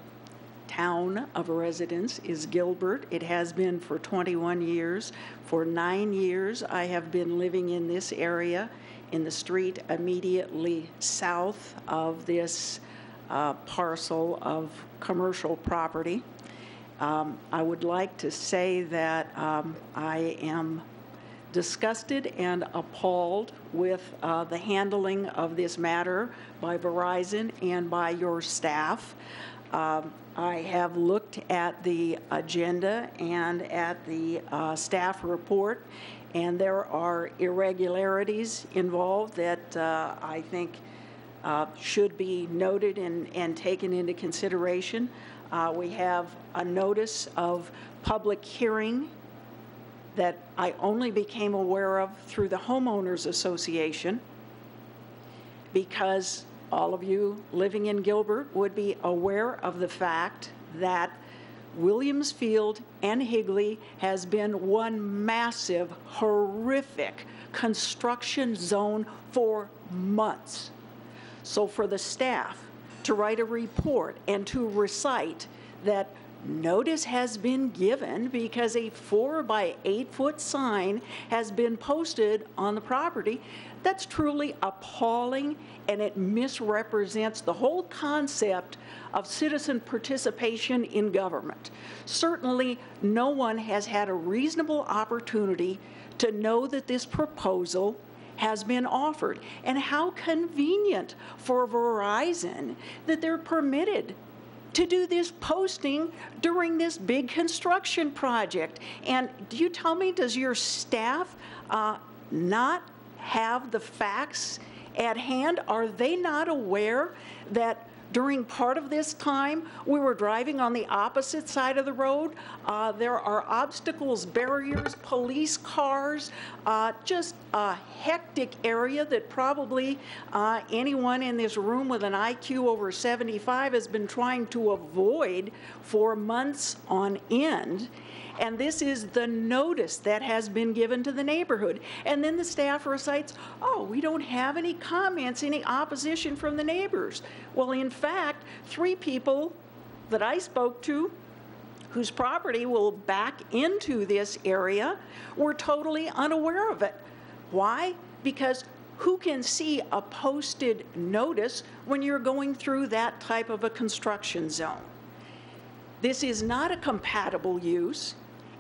town of residence is Gilbert. It has been for 21 years. For 9 years, I have been living in this area, in the street immediately south of this parcel of commercial property. I would like to say that I am disgusted and appalled with the handling of this matter by Verizon and by your staff. I have looked at the agenda and at the staff report, and there are irregularities involved that I think should be noted and taken into consideration. We have a notice of public hearing that I only became aware of through the Homeowners Association, because all of you living in Gilbert would be aware of the fact that Williams Field and Higley has been one massive, horrific construction zone for months. So for the staff to write a report and to recite that notice has been given because a 4 by 8 foot sign has been posted on the property, that's truly appalling, and it misrepresents the whole concept of citizen participation in government. Certainly, no one has had a reasonable opportunity to know that this proposal has been offered. And how convenient for Verizon that they're permitted to do this posting during this big construction project. And do you tell me, does your staff not have the facts at hand? Are they not aware that during part of this time, we were driving on the opposite side of the road? There are obstacles, barriers, police cars, just a hectic area that probably anyone in this room with an IQ over 75 has been trying to avoid for months on end. And this is the notice that has been given to the neighborhood. And then the staff recites, oh, we don't have any comments, any opposition from the neighbors. Well, in fact, 3 people that I spoke to whose property will back into this area were totally unaware of it. Why? Because who can see a posted notice when you're going through that type of a construction zone? This is not a compatible use.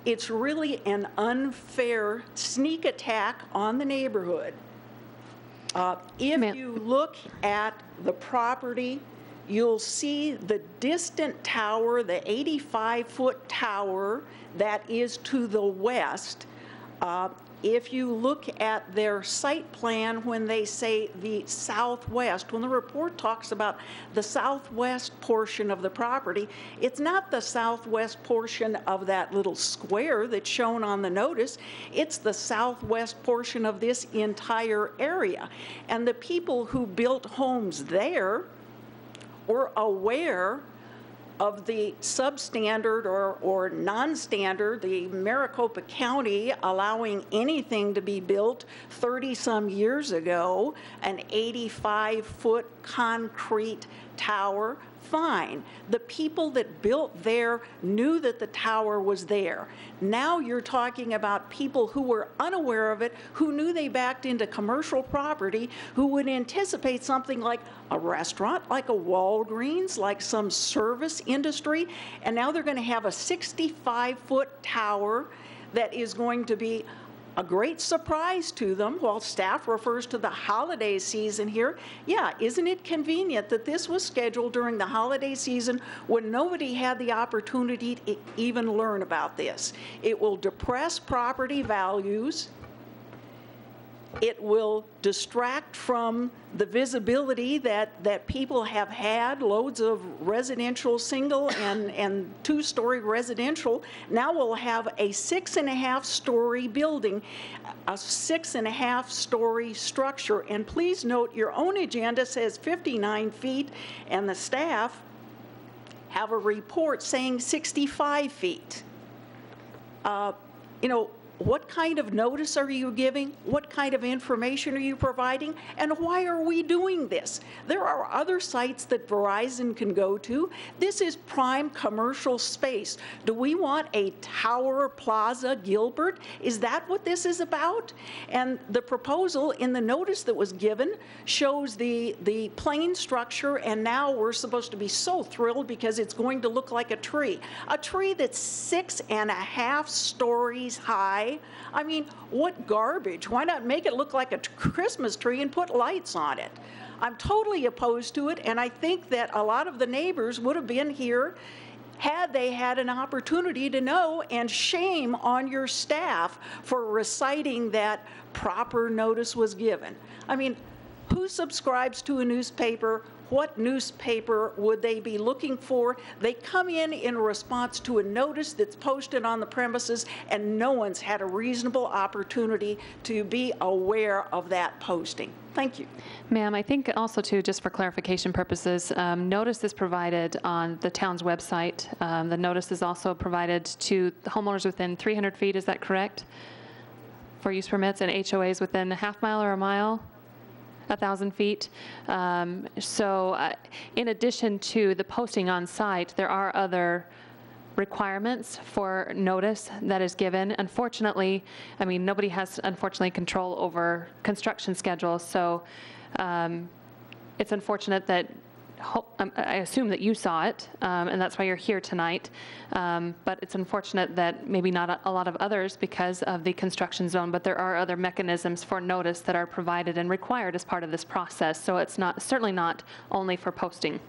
It's really an unfair sneak attack on the neighborhood. If you look at the property, you'll see the distant tower, the 85-foot tower that is to the west. If you look at their site plan when they say the southwest, when the report talks about the southwest portion of the property, it's not the southwest portion of that little square that's shown on the notice. It's the southwest portion of this entire area. And the people who built homes there were aware of the substandard or non-standard, the Maricopa County allowing anything to be built 30-some years ago, an 85-foot concrete tower, fine. The people that built there knew that the tower was there. Now you're talking about people who were unaware of it, who knew they backed into commercial property, who would anticipate something like a restaurant, like a Walgreens, like some service industry, and now they're going to have a 65-foot tower that is going to be a great surprise to them. While staff refers to the holiday season here, yeah, isn't it convenient that this was scheduled during the holiday season when nobody had the opportunity to even learn about this? It will depress property values. It will distract from the visibility that people have had, loads of residential single and 2-story residential. Now we'll have a 6.5-story building, a 6.5-story structure. And please note, your own agenda says 59 feet, and the staff have a report saying 65 feet. You know, what kind of notice are you giving? What kind of information are you providing? And why are we doing this? There are other sites that Verizon can go to. This is prime commercial space. Do we want a Tower Plaza Gilbert? Is that what this is about? And the proposal in the notice that was given shows the plain structure, and now we're supposed to be so thrilled because it's going to look like a tree that's 6.5 stories high. I mean, what garbage? Why not make it look like a Christmas tree and put lights on it? I'm totally opposed to it, and I think that a lot of the neighbors would have been here had they had an opportunity to know, and shame on your staff for reciting that proper notice was given. I mean, Who subscribes to a newspaper? What newspaper would they be looking for? They come in response to a notice that's posted on the premises, and no one's had a reasonable opportunity to be aware of that posting. Thank you. Ma'am, I think also too, just for clarification purposes, notice is provided on the town's website. The notice is also provided to the homeowners within 300 feet, is that correct? For use permits, and HOAs within a half mile or a mile? 1,000 feet. In addition to the posting on site, there are other requirements for notice that is given. Unfortunately, I mean, nobody has, unfortunately, control over construction schedules, so it's unfortunate that I assume that you saw it, and that's why you're here tonight. But it's unfortunate that maybe not a lot of others because of the construction zone, but there are other mechanisms for notice that are provided and required as part of this process. So it's certainly not only for posting.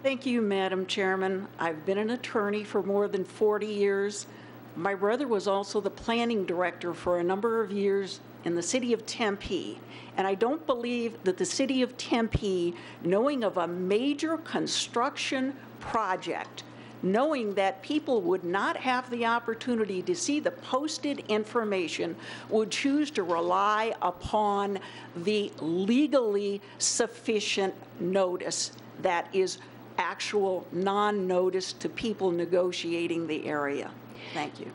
Thank you, Madam Chairman. I've been an attorney for more than 40 years. My brother was also the planning director for a number of years in the city of Tempe. And I don't believe that the city of Tempe, knowing of a major construction project, knowing that people would not have the opportunity to see the posted information, would choose to rely upon the legally sufficient notice that is actual non-notice to people negotiating the area. Thank you.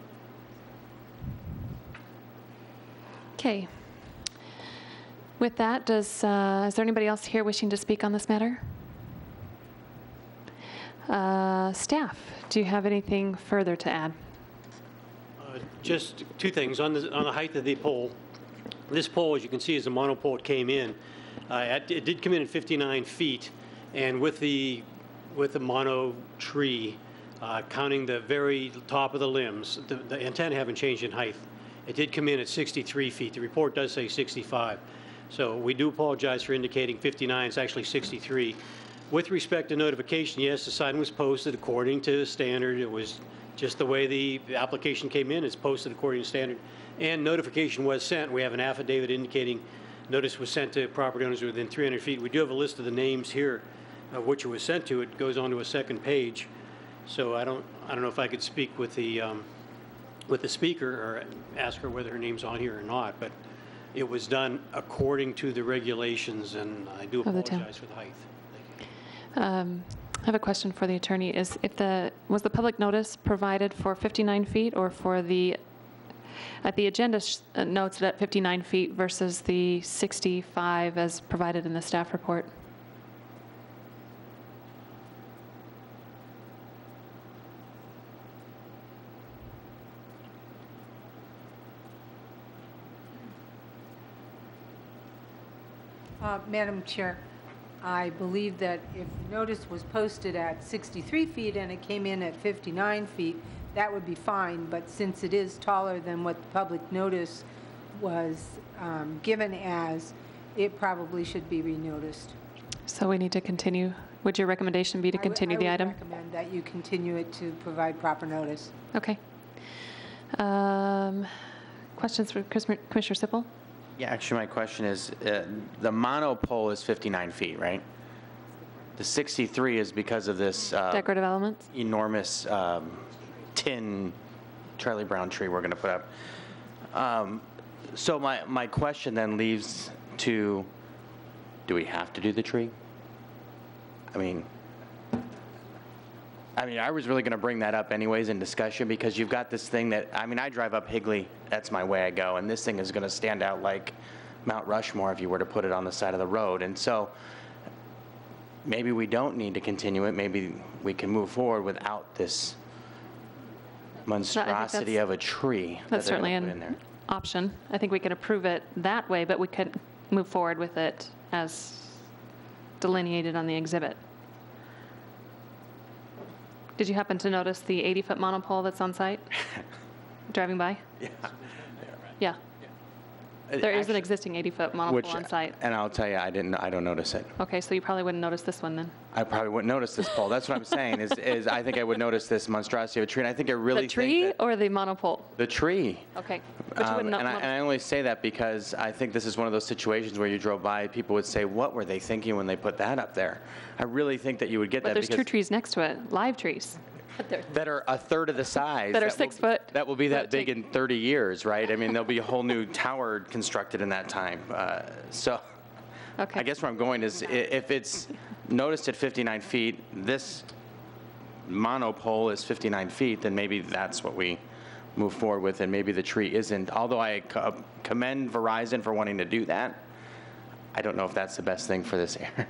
Okay. With that, is there anybody else here wishing to speak on this matter? Staff, do you have anything further to add? Just two things. On the height of the pole, this pole, as you can see, is a monopole. It came in. It did come in at 59 feet, and with the mono tree, counting the very top of the limbs, the antenna haven't changed in height. It did come in at 63 feet. The report does say 65. So we do apologize for indicating 59. It's actually 63. With respect to notification, yes, the sign was posted according to standard. It was just the way the application came in. It's posted according to standard. And notification was sent. We have an affidavit indicating notice was sent to property owners within 300 feet. We do have a list of the names here of which it was sent to. It goes on to a second page. So I don't know if I could speak with the speaker or ask her whether her name's on here or not, but it was done according to the regulations, and I do apologize for the height. I have a question for the attorney. Was the public notice provided for 59 feet or for at the agenda notes at 59 feet versus the 65 as provided in the staff report? Madam Chair, I believe that if the notice was posted at 63 feet and it came in at 59 feet, that would be fine, but since it is taller than what the public notice was given as, it probably should be renoticed. So we need to continue. Would your recommendation be to continue the item? I would recommend that you continue it to provide proper notice. Okay. Questions for Commissioner Sippel? Yeah, actually, my question is, the monopole is 59 feet, right? The 63 is because of this decorative elements? Enormous tin Charlie Brown tree we're going to put up. So my question then leaves to, do we have to do the tree? I mean, I was really going to bring that up anyways in discussion, because you've got this thing that, I drive up Higley, that's my way I go, and this thing is going to stand out like Mount Rushmore if you were to put it on the side of the road. And so maybe we don't need to continue it. Maybe we can move forward without this monstrosity of a tree. That's certainly an option. I think we could approve it that way, but we could move forward with it as delineated on the exhibit. Did you happen to notice the 80-foot monopole that's on site? Driving by? Yeah. Yeah. There is an existing 80-foot monopole on site. And I'll tell you, I don't notice it. Okay, so you probably wouldn't notice this one then. I probably wouldn't notice this pole. That's what I'm saying, is I think I would notice this monstrosity of a tree, and I think I really The tree or the monopole? the tree. Okay. But you wouldn't And I only say that because I think this is one of those situations where you drove by, people would say, what were they thinking when they put that up there? I really think that you would get But that there's because true trees next to it, live trees. that are a third of the size. That are will- 6 foot. That will be that big in 30 years, right? I mean, there'll be a whole new tower constructed in that time. So I guess where I'm going is if it's noticed at 59 feet, this monopole is 59 feet, then maybe that's what we move forward with, and maybe the tree isn't. Although I commend Verizon for wanting to do that, I don't know if that's the best thing for this area.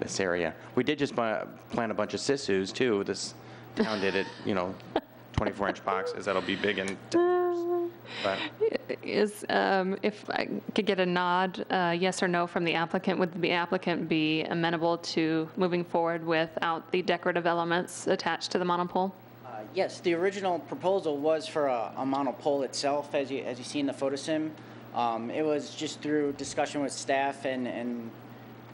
This area. We did just plant a bunch of sisus too. This town did it, 24-inch boxes. That'll be big in 10 years. But If I could get a nod, yes or no from the applicant, would the applicant be amenable to moving forward without the decorative elements attached to the monopole? Yes, the original proposal was for a monopole itself, as you see in the photo sim. It was just through discussion with staff and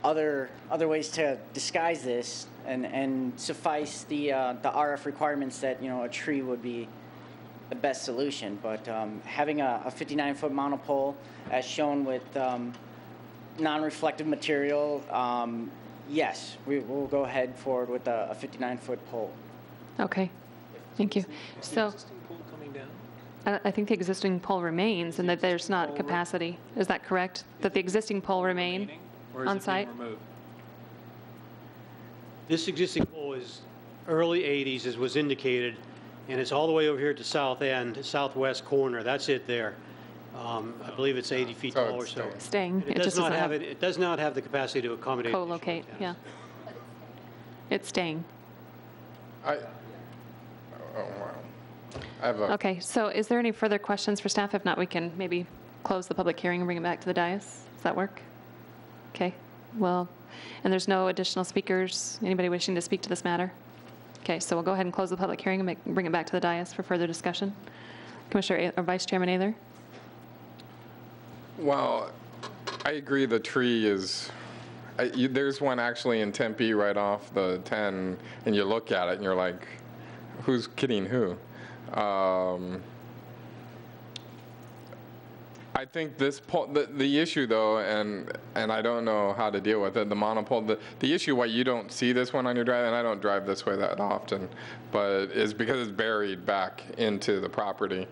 other ways to disguise this and suffice the RF requirements that a tree would be the best solution. But having a 59-foot monopole, as shown with non-reflective material, yes, we will go ahead forward with a 59-foot pole. Okay, thank you. So I think the existing pole remains and that there's not capacity. Is that correct? That the existing pole remain on site? This existing pole is early 80s, as was indicated, and it's all the way over here at the south end, southwest corner. That's it there. I believe it's 80 feet tall or so. Staying. It does not have it does not have the capacity to accommodate. Co-locate, yeah. It's staying. Okay, so is there any further questions for staff? If not, we can maybe close the public hearing and bring it back to the dais. Does that work? Okay, well, and there's no additional speakers? Anybody wishing to speak to this matter? Okay, so we'll go ahead and close the public hearing and bring it back to the dais for further discussion. Commissioner or Vice Chairman Ayler? Well, I agree the tree is, there's one actually in Tempe right off the 10, and you look at it and you're like, who's kidding who? I think this the issue though, and I don't know how to deal with it, the monopole, the issue why you don't see this one on your drive, and I don't drive this way that often, but is because it's buried back into the property.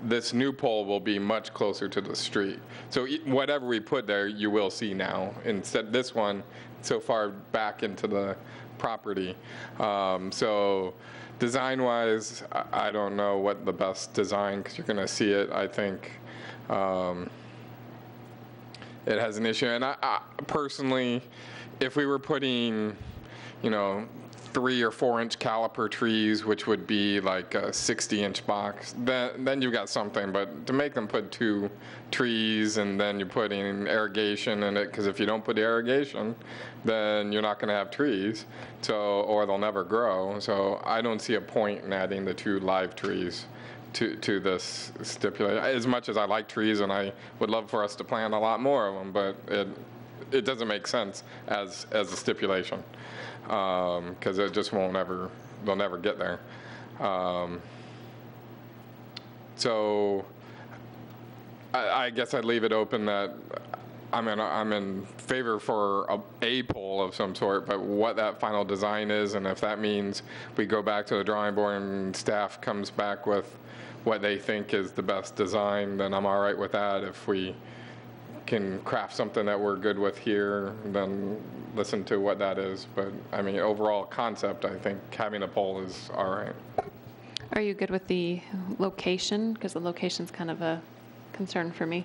This new pole will be much closer to the street. So whatever we put there, you will see now. Instead, this one so far back into the property. So design-wise, I don't know what the best design, because you're going to see it, I think. It has an issue, and I personally, if we were putting, 3 or 4 inch caliper trees, which would be like a 60-inch box, then you've got something. But to make them put 2 trees and then you're putting irrigation in it, because if you don't put irrigation, then you're not going to have trees, or they'll never grow. So I don't see a point in adding the 2 live trees to this stipulation. As much as I like trees and I would love for us to plant a lot more of them, but it doesn't make sense as a stipulation, because it just they'll never get there. So I guess I'd leave it open that I'm in favor for a pole of some sort, but what that final design is, and if that means we go back to the drawing board and staff comes back with what they think is the best design, then I'm all right with that. If we can craft something that we're good with here, then listen to what that is. But I mean, overall concept, I think having a pole is all right. Are you good with the location? Because the location's kind of a concern for me.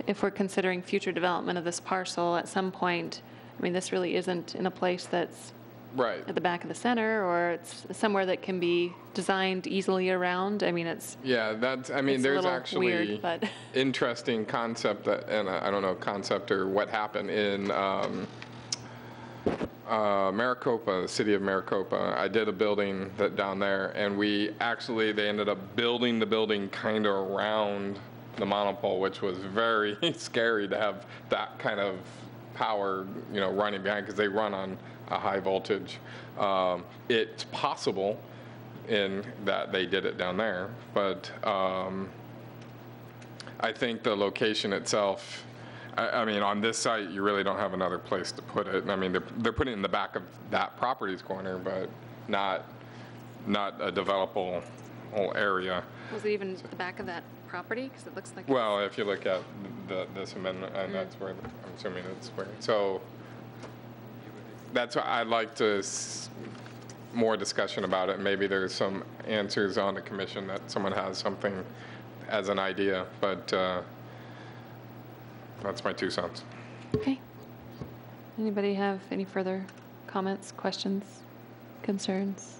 If we're considering future development of this parcel at some point, I mean, this really isn't in a place that's right at the back of the center, or it's somewhere that can be designed easily around. I mean, it's there's actually weird, but interesting concept and I don't know concept or what happened in Maricopa, the city of Maricopa. I did a building down there, and they ended up building the building kind of around the monopole, which was very scary to have that kind of power, running behind, because they run on a high voltage. It's possible in that they did it down there, but I think the location itself, I mean, on this site, you really don't have another place to put it. I mean, they're putting it in the back of that property's corner, but not a developable whole area. Was it even the back of that property? Because it looks like. Well, if you look at this amendment, and that's where, I'm assuming it's where, so that's why I'd like to more discussion about it. Maybe there's some answers on the commission that someone has something as an idea, but that's my 2 cents. Okay. Anybody have any further comments, questions, concerns?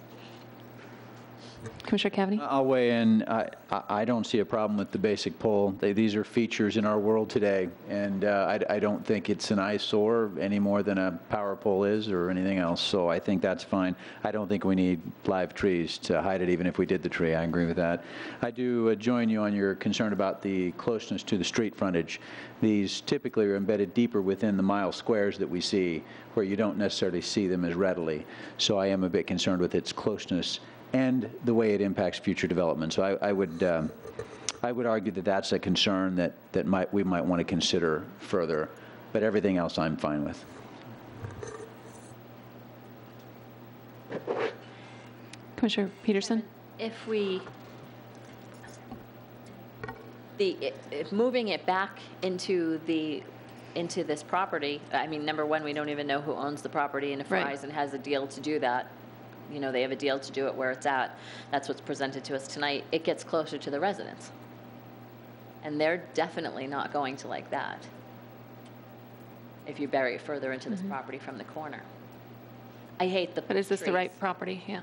Commissioner Cavity? I'll weigh in. I don't see a problem with the basic pole. These are features in our world today, and I don't think it's an eyesore any more than a power pole is or anything else, so I think that's fine. I don't think we need live trees to hide it, even if we did the tree. I agree with that. I do join you on your concern about the closeness to the street frontage. These typically are embedded deeper within the mile squares that we see, where you don't necessarily see them as readily. So I am a bit concerned with its closeness and the way it impacts future development. So I would argue that that's a concern that we might want to consider further, but everything else I'm fine with. Commissioner Peterson? If we, if moving it back into this property, I mean, number one, we don't even know who owns the property, and if Right. Verizon has a deal to do that, they have a deal to do it where it's at. That's what's presented to us tonight. It gets closer to the residents. And they're definitely not going to like that if you bury it further into this property from the corner. I hate the But is this the trees. right property? Yeah.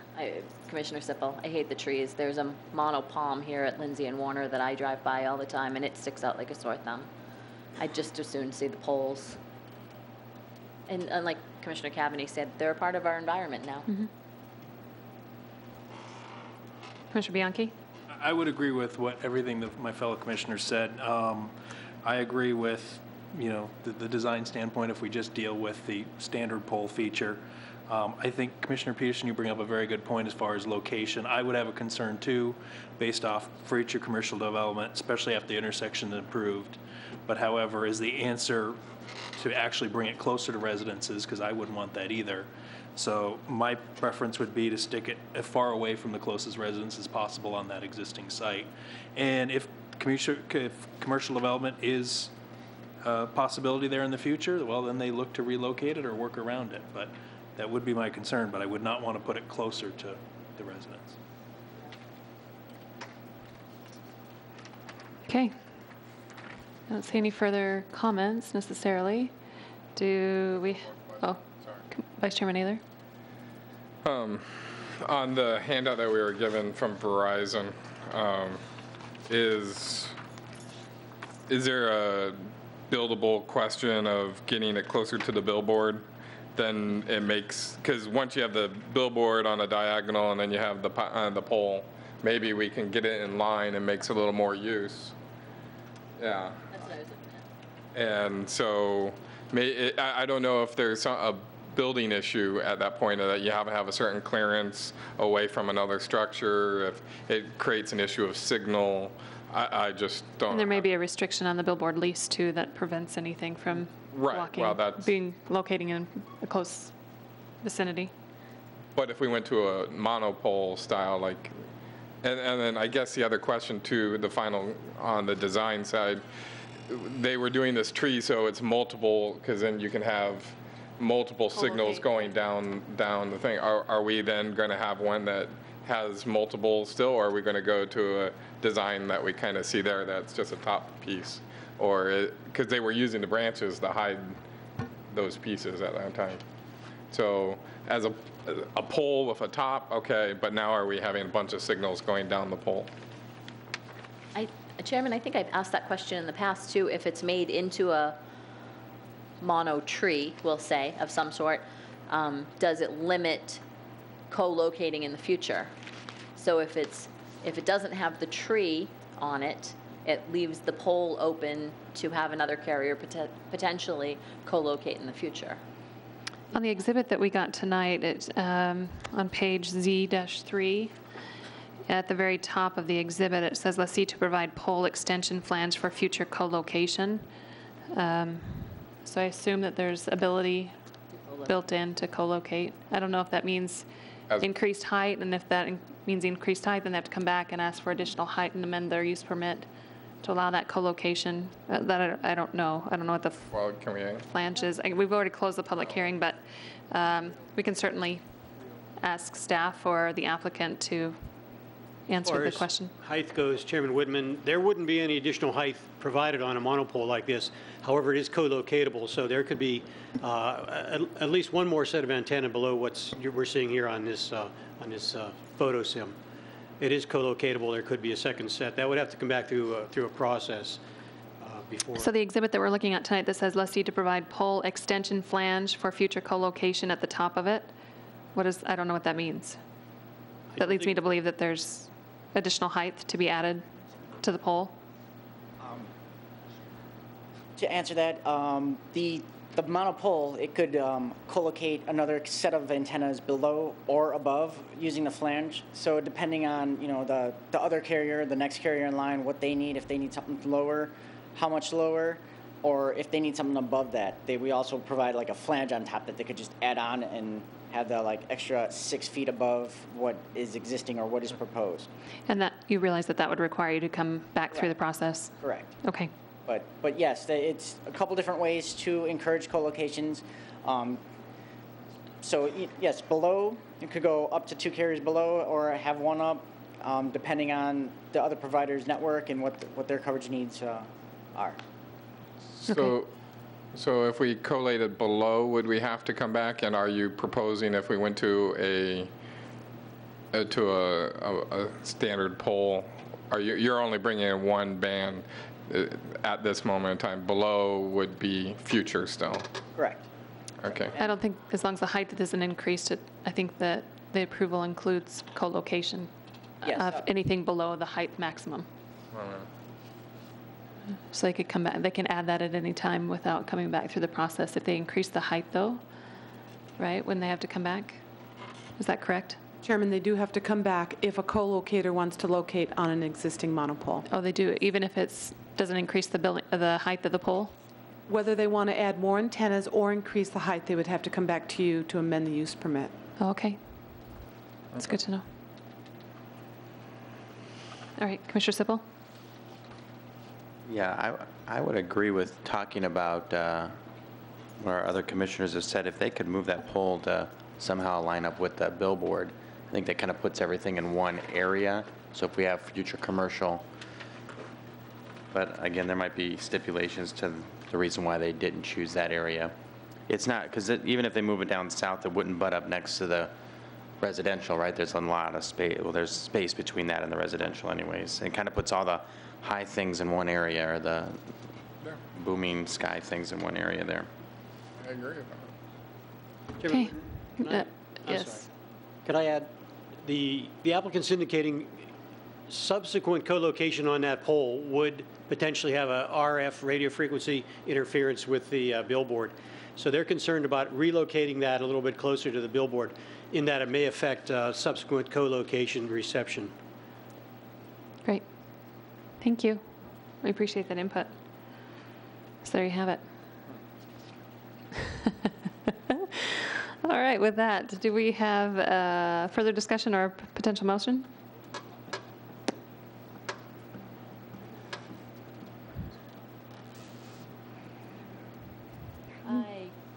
Commissioner Sippel, I hate the trees. There's a mono palm here at Lindsay and Warner that I drive by all the time, and it sticks out like a sore thumb. I'd just as soon see the poles. And like Commissioner Cavity said, they're a part of our environment now. Commissioner Bianchi? I would agree with everything that my fellow commissioners said. I agree with, the design standpoint if we just deal with the standard pole feature. I think, Commissioner Peterson, you bring up a very good point as far as location. I would have a concern, too, based off future commercial development, especially after the intersection is improved. But however, is the answer to actually bring it closer to residences, because I wouldn't want that either. So my preference would be to stick it as far away from the closest residence as possible on that existing site. And if commercial development is a possibility there in the future, well, then they look to relocate it or work around it. But that would be my concern, but I would not want to put it closer to the residents. Okay. I don't see any further comments necessarily. Do we, Vice Chairman Naylor? On the handout that we were given from Verizon, is there a buildable question of getting it closer to the billboard? Then it makes, because once you have the billboard on a diagonal and then you have the pole, maybe we can get it in line and makes a little more use. Yeah. That's what I was looking at. And so I don't know if there's a building issue at that point, that you have to have a certain clearance away from another structure, if it creates an issue of signal. I just don't. And there may be a restriction on the billboard lease, too, that prevents anything from blocking, locating in a close vicinity. But if we went to a monopole style, like, and then I guess the other question, too, the final on the design side, they were doing this tree so it's multiple, because then you can have multiple signals going down the thing. Are we then going to have one that has multiple still, or are we going to go to a design that we kind of see there that's just a top piece? Or, because they were using the branches to hide those pieces at that time. So as a pole with a top, okay, but now are we having a bunch of signals going down the pole? Chairman, I think I've asked that question in the past, too. If it's made into a mono tree, we'll say, of some sort, does it limit co-locating in the future? So if it doesn't have the tree on it, it leaves the pole open to have another carrier potentially co-locate in the future. On the exhibit that we got tonight, it's on page Z-3, at the very top of the exhibit, it says lessee to provide pole extension flange for future co-location. So I assume that there's ability built in to co-locate. I don't know if that means increased height, and if that means increased height, then they have to come back and ask for additional height and amend their use permit to allow that co-location. That I don't know. I don't know what the flange is. We've already closed the public hearing, but we can certainly ask staff or the applicant to answer the question. Height goes, Chairman Woodman, there wouldn't be any additional height provided on a monopole like this. However, it is co-locatable, so there could be at least one more set of antenna below what we're seeing here on this photo sim. It is co-locatable. There could be a second set. That would have to come back through a process before. So the exhibit that we're looking at tonight that says lessee to provide pole extension flange for future co-location at the top of it, I don't know what that means. That leads me to believe that there's additional height to be added to the pole. To answer that, the monopole, it could co-locate another set of antennas below or above using the flange. So depending on the other carrier, the next carrier in line, what they need, if they need something lower, how much lower, or if they need something above that, we also provide like a flange on top that they could just add on and have the extra 6 feet above what is existing or what is proposed. And that you realize that would require you to come back through the process? Correct. Okay. But yes, it's a couple different ways to encourage co-locations. So yes, below, you could go up to 2 carriers below or have one up, depending on the other provider's network and what their coverage needs are. So if we collated below, would we have to come back? And are you proposing if we went to a standard pole, you're only bringing in one band at this moment in time? Below would be future still? Correct. Okay. I don't think, as long as the height isn't increased, I think that the approval includes co-location of anything below the height maximum. So they could come back, they can add that at any time without coming back through the process. If they increase the height though, right, when they have to come back? Is that correct? Chairman, they do have to come back if a co-locator wants to locate on an existing monopole. Oh, they do, even if it doesn't increase the height of the pole? Whether they want to add more antennas or increase the height, they would have to come back to you to amend the use permit. Oh, okay. That's good to know. All right, Commissioner Sippel? Yeah, I would agree with talking about what our other commissioners have said. If they could move that pole to somehow line up with the billboard, I think that kind of puts everything in one area. So if we have future commercial, but again, there might be stipulations to the reason why they didn't choose that area. It's not, because even if they move it down south, it wouldn't butt up next to the residential, right? There's a lot of space. Well, there's space between that and the residential anyways. It kind of puts all the high things in one area, or the booming sky things in one area there. I agree with that. Okay. Yes. Could I add, the applicant's indicating subsequent co-location on that pole would potentially have a RF radio frequency interference with the billboard. So they're concerned about relocating that a little bit closer to the billboard, in that it may affect subsequent co-location reception. Great. Thank you. I appreciate that input. So there you have it. All right, with that, do we have further discussion or potential motion?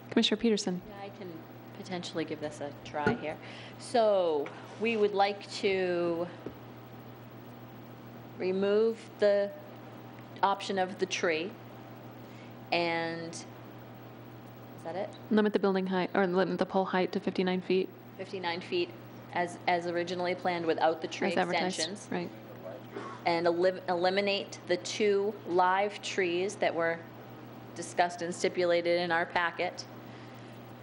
Commissioner Peterson. Yeah, I can potentially give this a try here. So we would like to remove the option of the tree, and is that it? Limit the building height, or limit the pole height to 59 feet. 59 feet as originally planned without the tree As advertised, extensions. right. And eliminate the 2 live trees that were discussed and stipulated in our packet.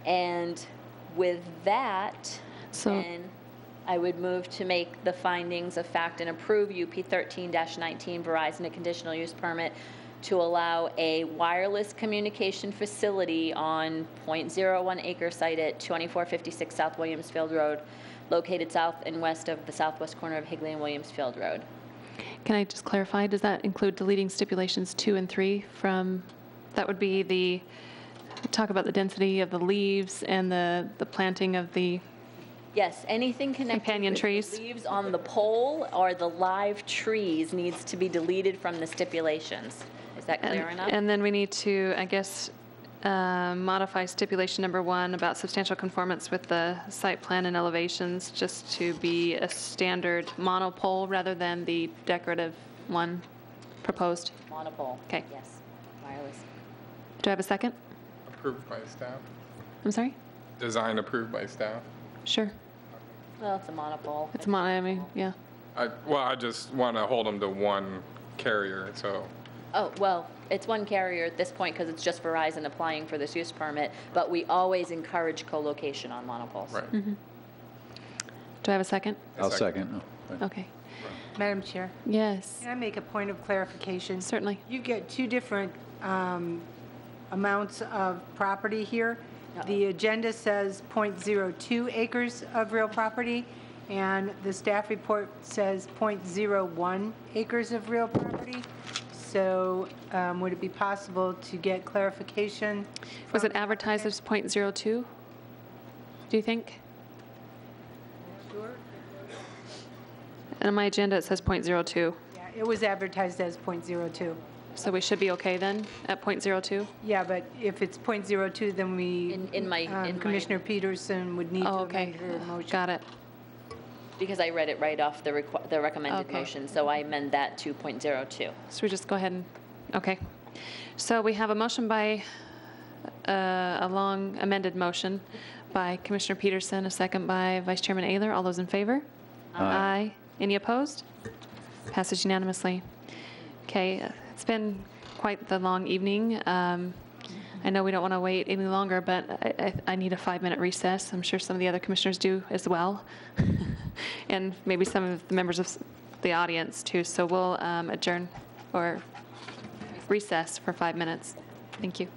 And with that, So then I would move to make the findings of fact and approve UP 13-19 Verizon a conditional use permit to allow a wireless communication facility on .01 acre site at 2456 South Williamsfield Road, located south and west of the southwest corner of Higley and Williamsfield Road. Can I just clarify, does that include deleting stipulations 2 and 3 from, that would be the, talk about the density of the leaves and the planting of the, Yes, anything connected Companion with trees. the leaves on the pole or the live trees needs to be deleted from the stipulations. Is that clear enough? and then we need to, I guess, modify stipulation number 1 about substantial conformance with the site plan and elevations, just to be a standard monopole rather than the decorative one proposed. Monopole. Okay. Yes, wireless. Do I have a second? Approved by staff? I'm sorry? Design approved by staff? Sure. Well, it's a monopole. It's I mean, yeah. Well, I just want to hold them to one carrier, so. Oh, well, it's one carrier at this point because it's just Verizon applying for this use permit, but we always encourage co-location on monopoles. Right. Do I have a second? I'll second. Okay. Madam Chair, Yes, can I make a point of clarification? certainly. You get two different amounts of property here. The agenda says .02 acres of real property, and the staff report says .01 acres of real property. So would it be possible to get clarification? Was it advertised as .02? Do you think? And on my agenda, it says .02. Yeah, it was advertised as .02. So we should be okay then at .02? Yeah, but if it's .02, then we, In my Commissioner Peterson would need to Oh, okay. amend her motion. Got it. Because I read it right off the recommended Okay. motion, so I amend that to .02. So we just go ahead and, okay. So we have a motion by, a long amended motion by Commissioner Peterson, a second by Vice Chairman Ayler. All those in favor? Aye. Any opposed? Passes unanimously. Okay, it's been quite the long evening. I know we don't want to wait any longer, but I need a 5-minute recess. I'm sure some of the other commissioners do as well. And maybe some of the members of the audience too. So we'll adjourn or recess for 5 minutes. Thank you.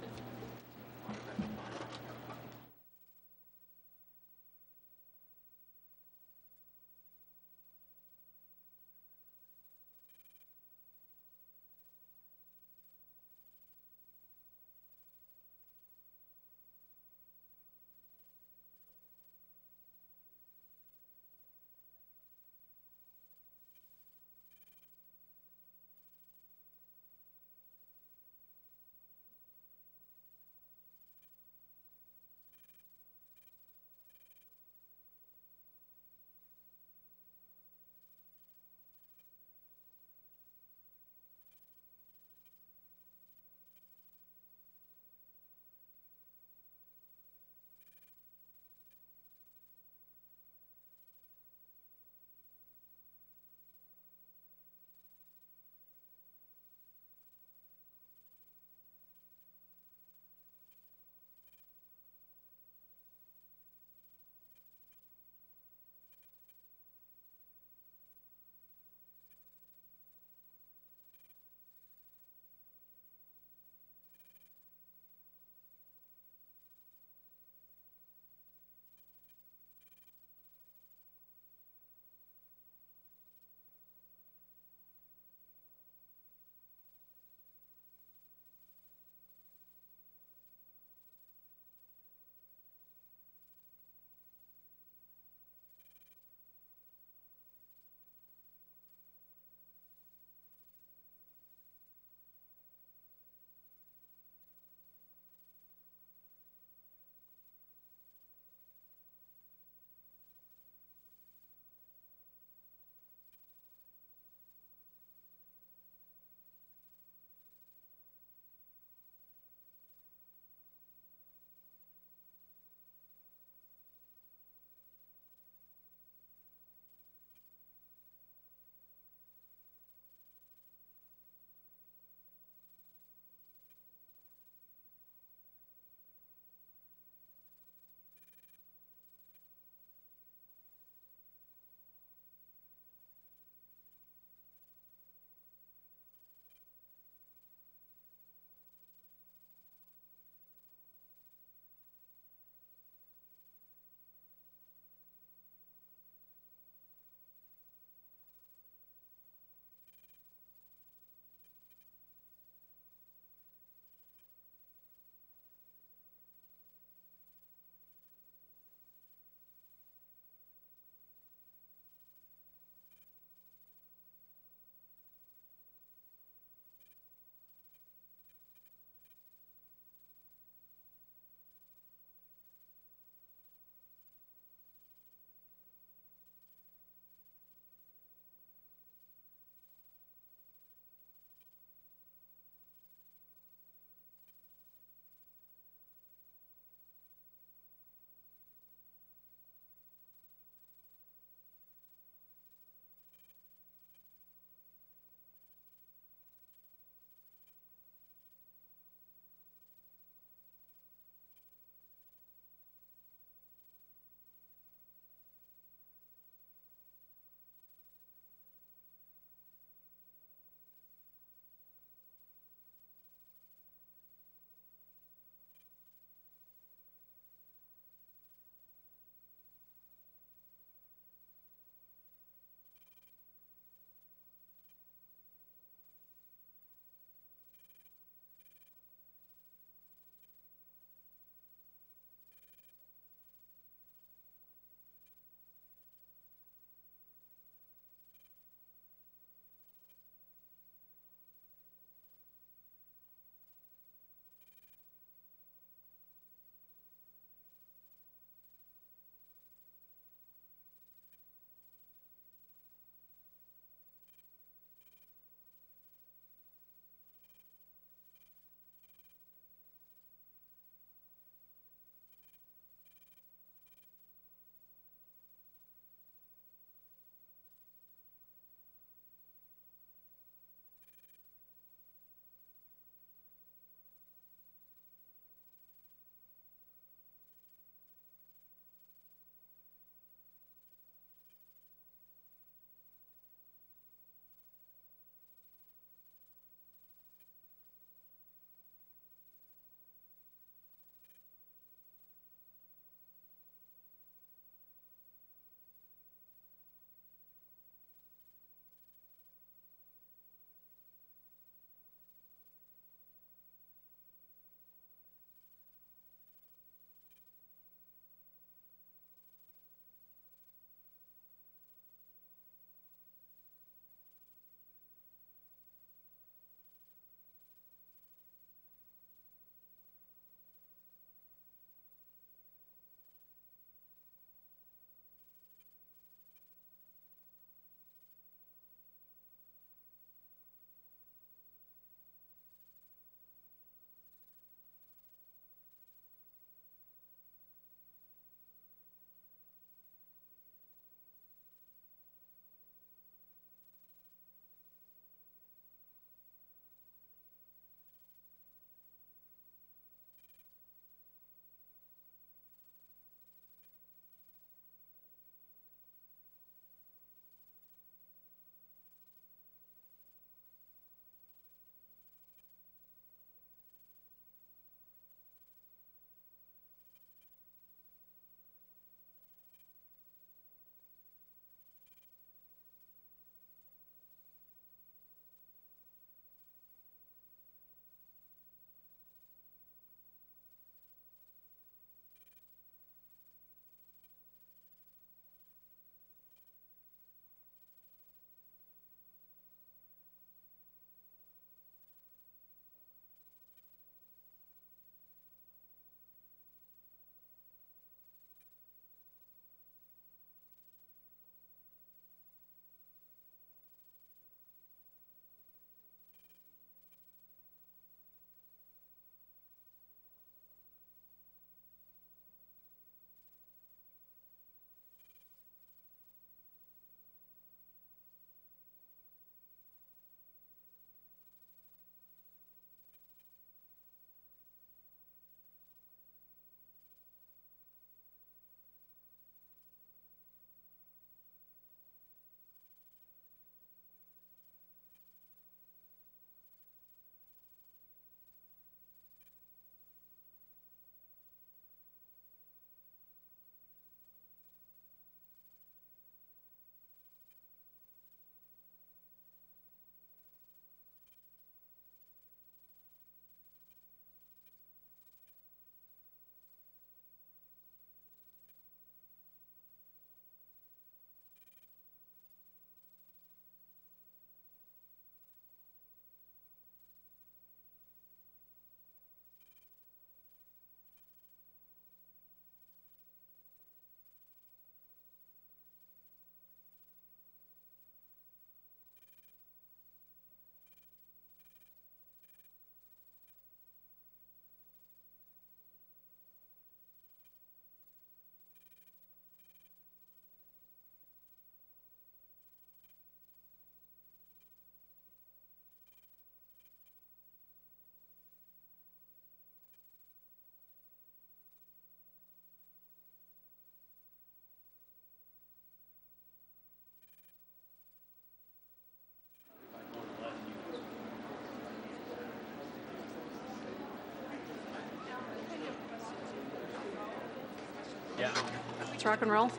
Let's rock and roll.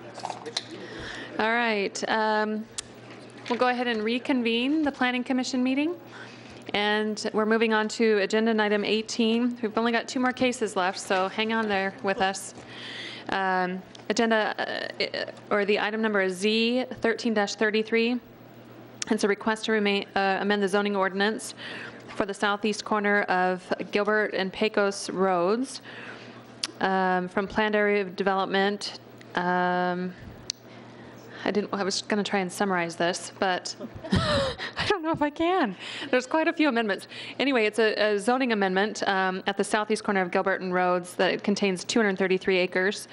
All right. We'll go ahead and reconvene the Planning Commission meeting. And we're moving on to agenda item 18. We've only got 2 more cases left, so hang on there with us. Or the item number is Z 13-33. It's a request to amend the zoning ordinance for the southeast corner of Gilbert and Pecos Roads from planned area of development. I was going to try and summarize this, but I don't know if I can. There's quite a few amendments. Anyway, it's a zoning amendment at the southeast corner of Gilbert and Rhodes that contains 233 acres.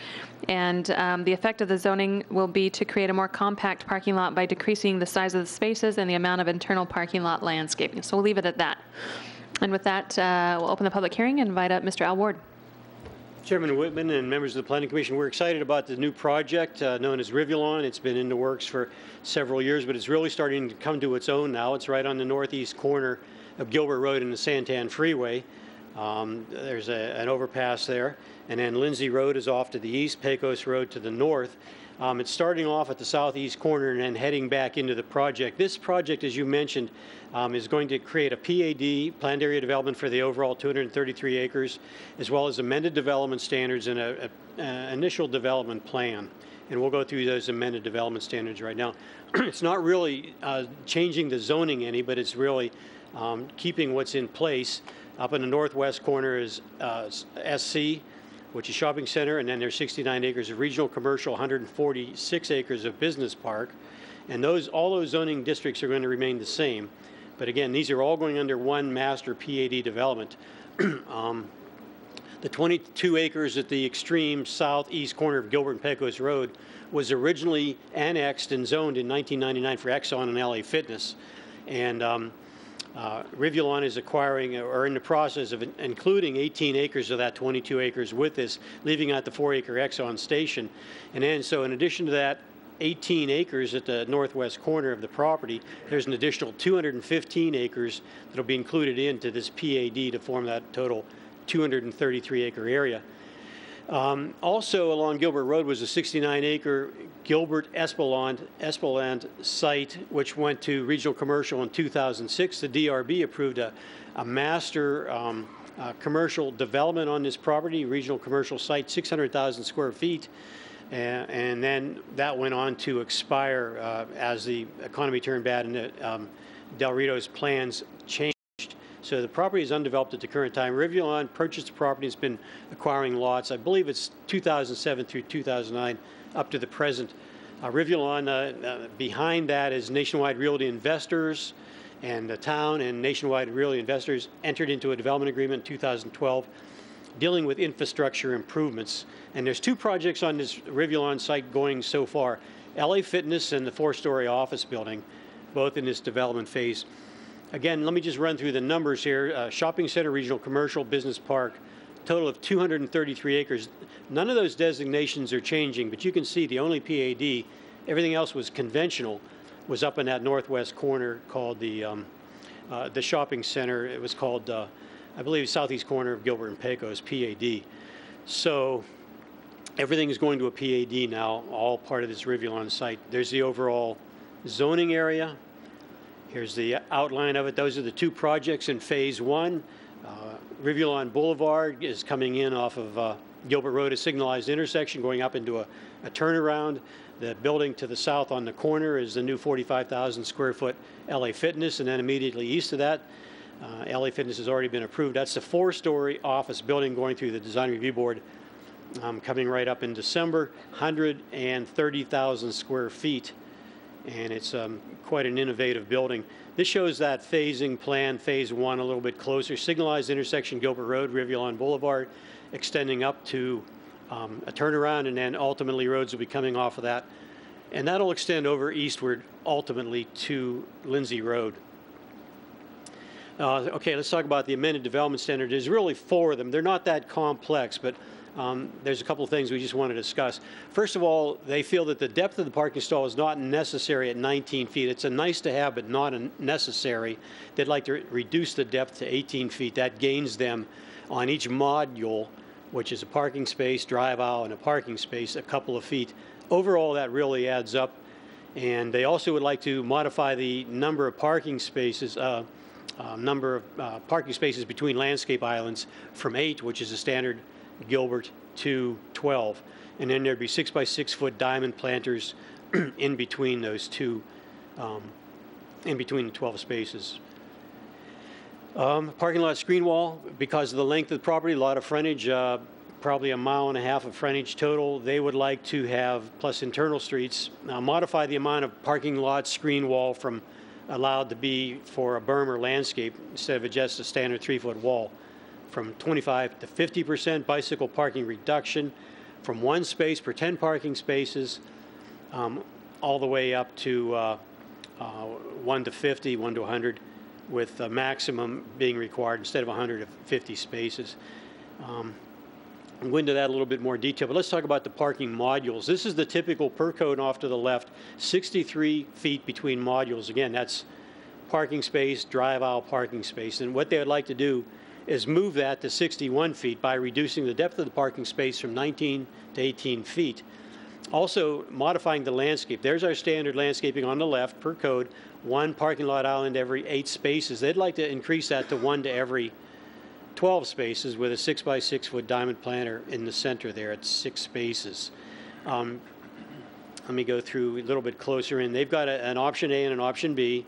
And the effect of the zoning will be to create a more compact parking lot by decreasing the size of the spaces and the amount of internal parking lot landscaping. So we'll leave it at that. And with that, we'll open the public hearing and invite up Mr. Al Ward. Chairman Whitman and members of the Planning Commission, we're excited about the new project known as Rivulon. It's been in the works for several years, but it's really starting to come to its own now. It's right on the northeast corner of Gilbert Road and the Santan Freeway. There's an overpass there, and then Lindsay Road is off to the east, Pecos Road to the north. It's starting off at the southeast corner and then heading back into the project. This project, as you mentioned, is going to create a PAD, planned area development, for the overall 233 acres, as well as amended development standards and an initial development plan. And we'll go through those amended development standards right now. It's not really changing the zoning any, but it's really keeping what's in place. Up in the northwest corner is SC, which is shopping center, and then there's 69 acres of regional commercial, 146 acres of business park. And all those zoning districts are going to remain the same. But again, these are all going under one master PAD development. The 22 acres at the extreme southeast corner of Gilbert and Pecos Road was originally annexed and zoned in 1999 for Exxon and LA Fitness. And Rivulon is acquiring, or in the process of including 18 acres of that 22 acres with this, leaving out the 4-acre Exxon station. And then, so in addition to that 18 acres at the northwest corner of the property, there's an additional 215 acres that will be included into this PAD to form that total 233-acre area. Also along Gilbert Road was a 69-acre Gilbert Espeland site, which went to regional commercial in 2006. The DRB approved a master commercial development on this property, regional commercial site, 600,000 square feet. And then that went on to expire as the economy turned bad and Del Rito's plans changed. So the property is undeveloped at the current time. Rivulon purchased the property, has been acquiring lots. I believe it's 2007 through 2009 up to the present. Rivulon, behind that is Nationwide Realty Investors, and the town and Nationwide Realty Investors entered into a development agreement in 2012 dealing with infrastructure improvements. And there's 2 projects on this Rivulon site going so far, LA Fitness and the 4-story office building, both in this development phase. Again, let me just run through the numbers here. Shopping center, regional commercial, business park, total of 233 acres. None of those designations are changing, but you can see the only PAD, everything else was conventional, was up in that northwest corner called the shopping center. It was called, I believe, southeast corner of Gilbert and Pecos, PAD. So everything is going to a PAD now, all part of this Rivulon site. There's the overall zoning area. Here's the outline of it. Those are the 2 projects in phase 1. Rivulon Boulevard is coming in off of Gilbert Road, a signalized intersection going up into a turnaround. The building to the south on the corner is the new 45,000 square foot LA Fitness, and then immediately east of that, LA Fitness has already been approved. That's the 4-story office building going through the Design Review Board, coming right up in December, 130,000 square feet. And it's quite an innovative building. This shows that phasing plan, phase 1, a little bit closer. Signalized intersection, Gilbert Road, Rivulon Boulevard, extending up to a turnaround, and then ultimately roads will be coming off of that. And that'll extend over eastward, ultimately to Lindsay Road. Okay, let's talk about the amended development standard. There's really 4 of them. They're not that complex, but there's a couple of things we just want to discuss. First of all, they feel that the depth of the parking stall is not necessary at 19 feet. It's a nice to have, but not a necessary. They'd like to reduce the depth to 18 feet. That gains them on each module which is a parking space, drive aisle, and a parking space, a couple of feet. Overall, that really adds up. And they also would like to modify the number of parking spaces, parking spaces between landscape islands from 8, which is a standard Gilbert, to 12. And then there'd be 6 by 6 foot diamond planters in between those two, in between the 12 spaces. Parking lot screen wall, because of the length of the property, a lot of frontage, probably 1.5 miles of frontage total. They would like to have, plus internal streets, modify the amount of parking lot screen wall from allowed to be for a berm or landscape instead of just a standard 3-foot wall, from 25 to 50% bicycle parking reduction, from 1 space per 10 parking spaces, all the way up to 1 to 50, 1 to 100, with a maximum being required instead of 150 spaces. I'll go into that a little bit more detail, but let's talk about the parking modules. This is the typical per code off to the left, 63 feet between modules. Again, that's parking space, drive aisle parking space. And what they would like to do is move that to 61 feet by reducing the depth of the parking space from 19 to 18 feet. Also modifying the landscape. There's our standard landscaping on the left per code, 1 parking lot island every 8 spaces. They'd like to increase that to 1 to every 12 spaces with a 6 by 6 foot diamond planter in the center there at 6 spaces. Let me go through a little bit closer in. They've got an option A and an option B.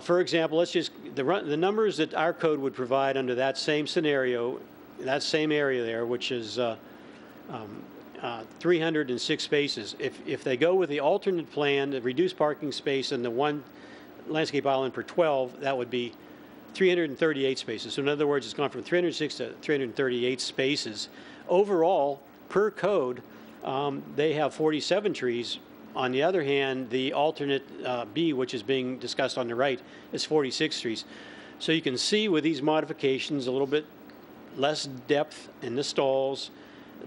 For example, let's just, the numbers that our code would provide under that same scenario, that same area there, which is 306 spaces. If they go with the alternate plan, the reduced parking space and the 1 landscape island per 12, that would be 338 spaces. So in other words, it's gone from 306 to 338 spaces. Overall, per code, they have 47 trees. On the other hand, the alternate B, which is being discussed on the right, is 46 trees. So you can see with these modifications, a little bit less depth in the stalls.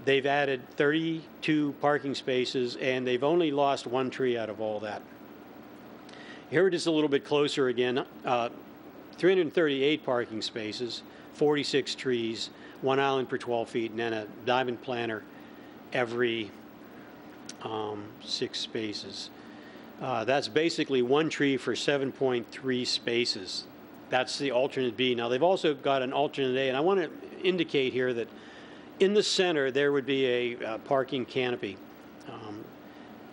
They've added 32 parking spaces, and they've only lost 1 tree out of all that. Here it is a little bit closer again. 338 parking spaces, 46 trees, 1 island per 12 feet, and then a diamond planter every 6 spaces. That's basically 1 tree for 7.3 spaces. That's the alternate B. Now, they've also got an alternate A, and I want to indicate here that in the center there would be a parking canopy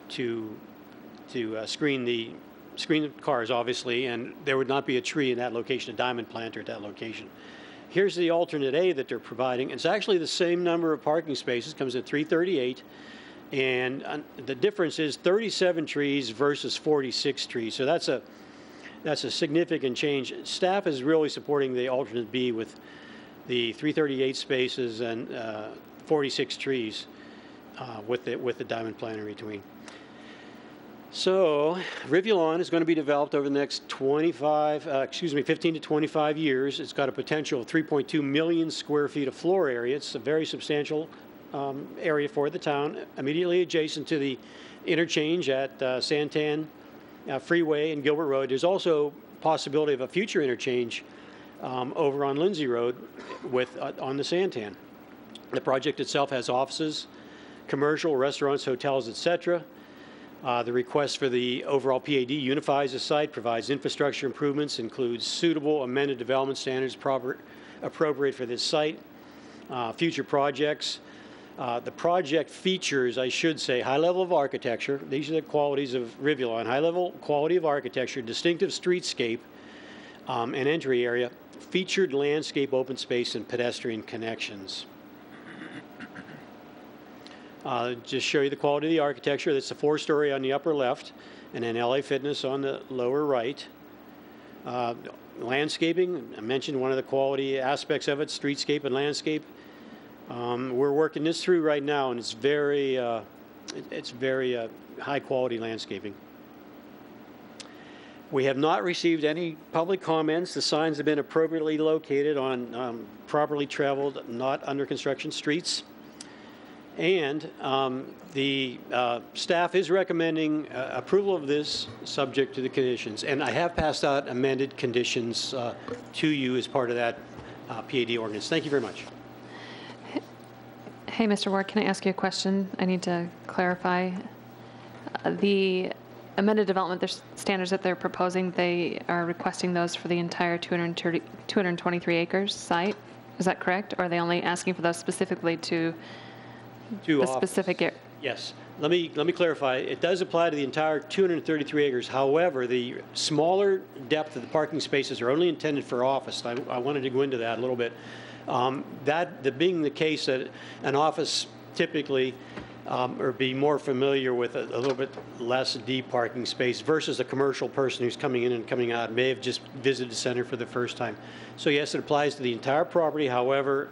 to screen the cars, obviously, and there would not be a tree in that location, a diamond planter at that location. Here's the alternate A that they're providing. It's actually the same number of parking spaces, comes at 338, and the difference is 37 trees versus 46 trees. So that's a significant change. Staff is really supporting the alternate B with the 338 spaces and 46 trees with the diamond planter in between. So Rivulon is going to be developed over the next 15 to 25 years. It's got a potential of 3.2 million square feet of floor area. It's a very substantial area for the town, immediately adjacent to the interchange at Santan Freeway and Gilbert Road. There's also possibility of a future interchange over on Lindsay Road on the Santan. The project itself has offices, commercial, restaurants, hotels, etc. The request for the overall PAD unifies the site, provides infrastructure improvements, includes suitable amended development standards appropriate for this site. Future projects. The project features, I should say, high level of architecture. These are the qualities of Rivulon. High level quality of architecture, distinctive streetscape and entry area, featured landscape, open space, and pedestrian connections. Just show you the quality of the architecture. That's a 4-story on the upper left, and then LA Fitness on the lower right. Landscaping, I mentioned one of the quality aspects of it, streetscape and landscape. We're working this through right now, and it's very high quality landscaping. We have not received any public comments. The signs have been appropriately located on properly traveled, not under construction streets. And the staff is recommending approval of this subject to the conditions. And I have passed out amended conditions to you as part of that PAD ordinance. Thank you very much. Hey, Mr. Ward, can I ask you a question? I need to clarify. The amended development standards that they're proposing, they are requesting those for the entire 223 acres site. Is that correct? Or are they only asking for those specifically to the office. specific area? Yes. Let me clarify. It does apply to the entire 233 acres. However, the smaller depth of the parking spaces are only intended for office. I wanted to go into that a little bit. That being the case that an office typically or be more familiar with a little bit less deep parking space versus a commercial person who's coming in and coming out may have just visited the center for the first time. So yes, it applies to the entire property. However,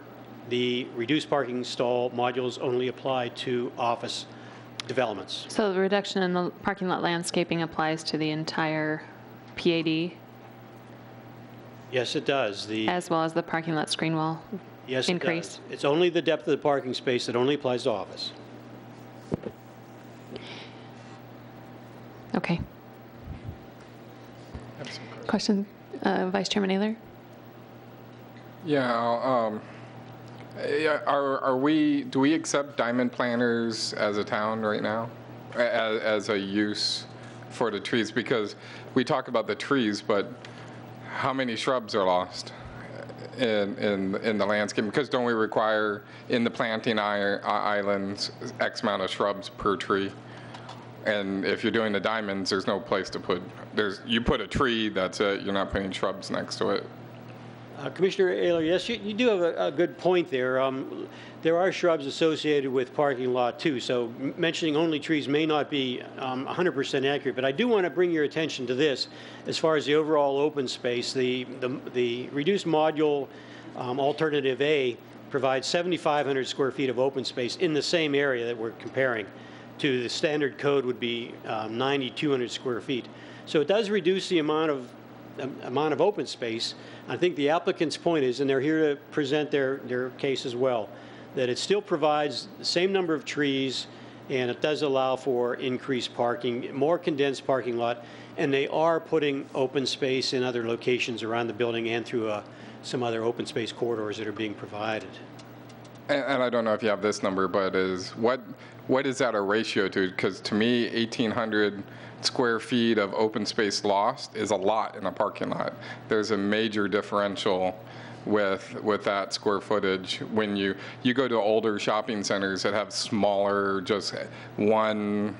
the reduced parking stall modules only apply to office developments. So the reduction in the parking lot landscaping applies to the entire PAD Yes, it does. as well as the parking lot screen wall Yes, increase? it does. It's only the depth of the parking space that only applies to office. Okay. Question, Vice Chairman Naylor? Yeah, do we accept diamond planters as a town right now? As a use for the trees? Because we talk about the trees, but how many shrubs are lost in the landscape? Because don't we require in the planting islands X amount of shrubs per tree? And if you're doing the diamonds, there's no place to put, you put a tree, that's it, you're not putting shrubs next to it. Commissioner Ayler, yes, you do have a good point there. There are shrubs associated with parking lot too, so mentioning only trees may not be 100% accurate, but I do want to bring your attention to this. As far as the overall open space, the reduced module alternative A provides 7,500 square feet of open space in the same area that we're comparing to. The standard code would be 9,200 square feet. So it does reduce the amount of open space. I think the applicant's point is, and they're here to present their case as well, that it still provides the same number of trees, and it does allow for increased parking, more condensed parking lot, and they are putting open space in other locations around the building and through some other open space corridors that are being provided. And I don't know if you have this number, but what is that a ratio to? Because to me, 1,800 square feet of open space lost is a lot in a parking lot. There's a major differential with that square footage when you go to older shopping centers that have smaller, just one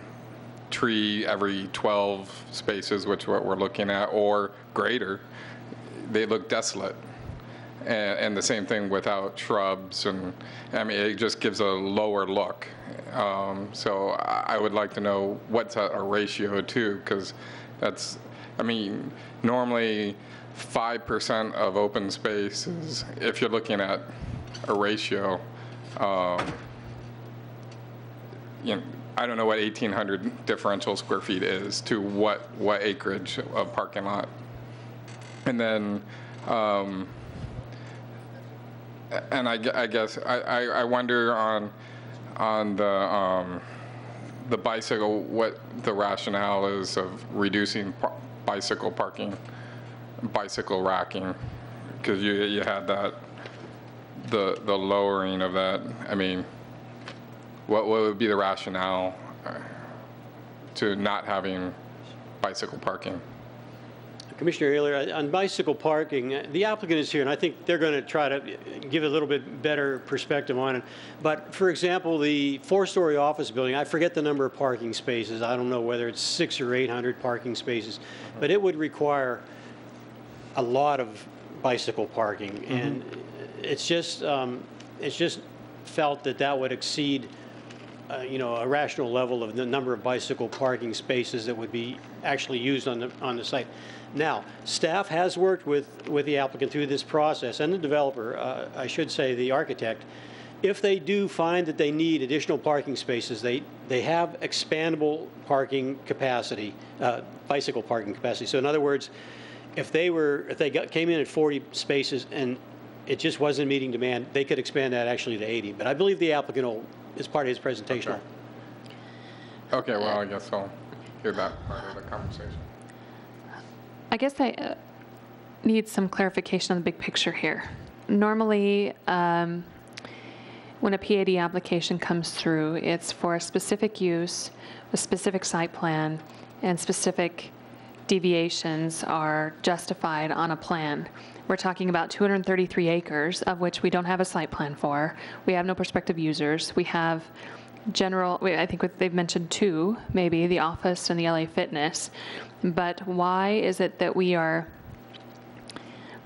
tree every 12 spaces, which is what we're looking at, or greater. They look desolate. And the same thing without shrubs, and I mean, it just gives a lower look. So I would like to know what's a ratio to, because that's, I mean, normally 5% of open space is, if you're looking at a ratio, you know, I don't know what 1,800 differential square feet is to what acreage of parking lot. And then, and I guess I wonder on the bicycle, what the rationale is of reducing bicycle parking, bicycle racking, because you had that the lowering of that. I mean, what would be the rationale to not having bicycle parking? Commissioner Ayler, on bicycle parking, the applicant is here, and I think they're going to try to give a little bit better perspective on it. But for example, the 4-story office building, I forget the number of parking spaces. I don't know whether it's 600 or 800 parking spaces, but it would require a lot of bicycle parking, and it's just felt that would exceed a rational level of the number of bicycle parking spaces that would be actually used on the site. Now, staff has worked with the applicant through this process, and the developer, I should say the architect. If they do find that they need additional parking spaces, they have expandable parking capacity, bicycle parking capacity. So in other words, if they came in at 40 spaces and it just wasn't meeting demand, they could expand that actually to 80. But I believe the applicant will, as part of his presentation. Okay, well, I guess I'll hear that part of the conversation. I guess I need some clarification on the big picture here. Normally, when a PAD application comes through, it's for a specific use, a specific site plan, and specific deviations are justified on a plan. We're talking about 233 acres, of which we don't have a site plan for. We have no prospective users. We have general, I think they've mentioned two, maybe, the office and the LA Fitness. But why is it that we are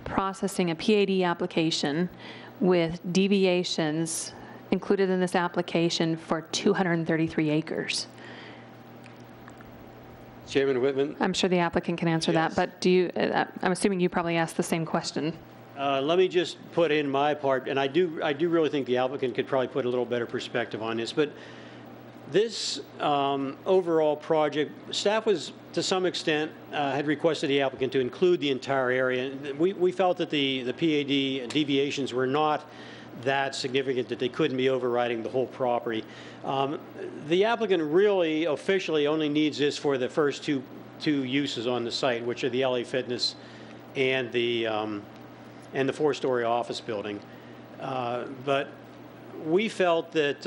processing a PAD application with deviations included in this application for 233 acres? Chairman Whitman? I'm sure the applicant can answer that, but do you, I'm assuming you probably asked the same question. Let me just put in my part, and I do really think the applicant could probably put a little better perspective on this, but this overall project, staff was, to some extent, had requested the applicant to include the entire area. We felt that the PAD deviations were not that significant that they couldn't be overriding the whole property. The applicant really officially only needs this for the first two uses on the site, which are the LA Fitness and the four-story office building. But we felt that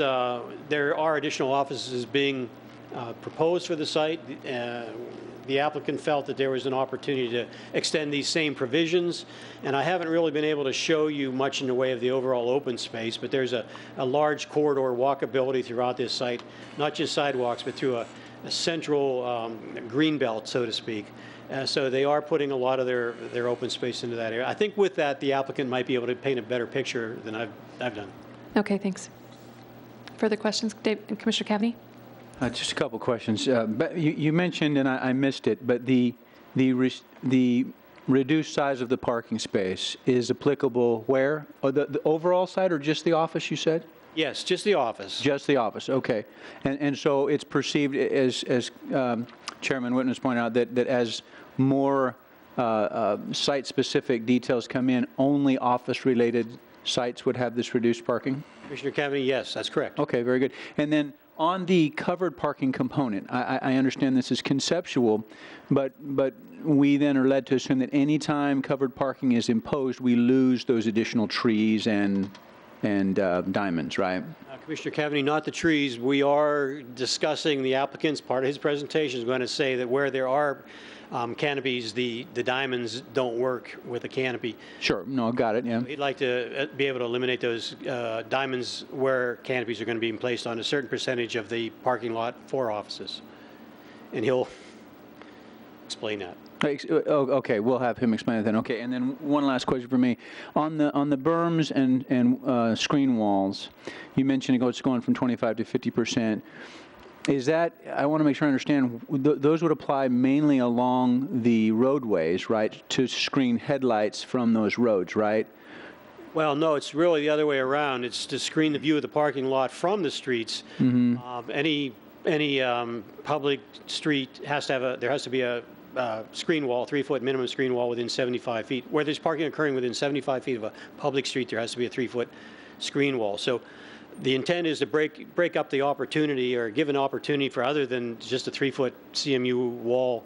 there are additional offices being proposed for the site. The applicant felt that there was an opportunity to extend these same provisions, and I haven't really been able to show you much in the way of the overall open space, but there's a large corridor walkability throughout this site, not just sidewalks, but through a central green belt, so to speak. So they are putting a lot of their open space into that area. I think with that, the applicant might be able to paint a better picture than I've done. Okay, thanks. Further questions, Commissioner Cavney? Just a couple questions. But you mentioned, and I missed it, but the reduced size of the parking space is applicable where? The overall site or just the office, you said? Yes, just the office. Just the office, okay. And so it's perceived, as Chairman Whitman pointed out, that as more site-specific details come in, only office-related sites would have this reduced parking? Commissioner Cavney, yes, that's correct. Okay, very good. And then on the covered parking component, I understand this is conceptual, but we then are led to assume that any time covered parking is imposed, we lose those additional trees and diamonds, right? Commissioner Cavney, not the trees. We are discussing, the applicant's part of his presentation is going to say that where there are canopies, the diamonds don't work with a canopy. Sure, no, got it, yeah. He'd like to be able to eliminate those diamonds where canopies are going to be placed on a certain percentage of the parking lot for offices. And he'll explain that. Okay, we'll have him explain it then. Okay, and then one last question for me. On the berms and screen walls, you mentioned it's going from 25 to 50%. Is that, I want to make sure I understand, those would apply mainly along the roadways, right, to screen headlights from those roads, right? Well, no, it's really the other way around. It's to screen the view of the parking lot from the streets. Mm-hmm. Any public street there has to be a screen wall, 3-foot minimum screen wall within 75 feet. Where there's parking occurring within 75 feet of a public street, there has to be a 3-foot screen wall. So the intent is to break up the opportunity or give an opportunity for other than just a 3-foot CMU wall,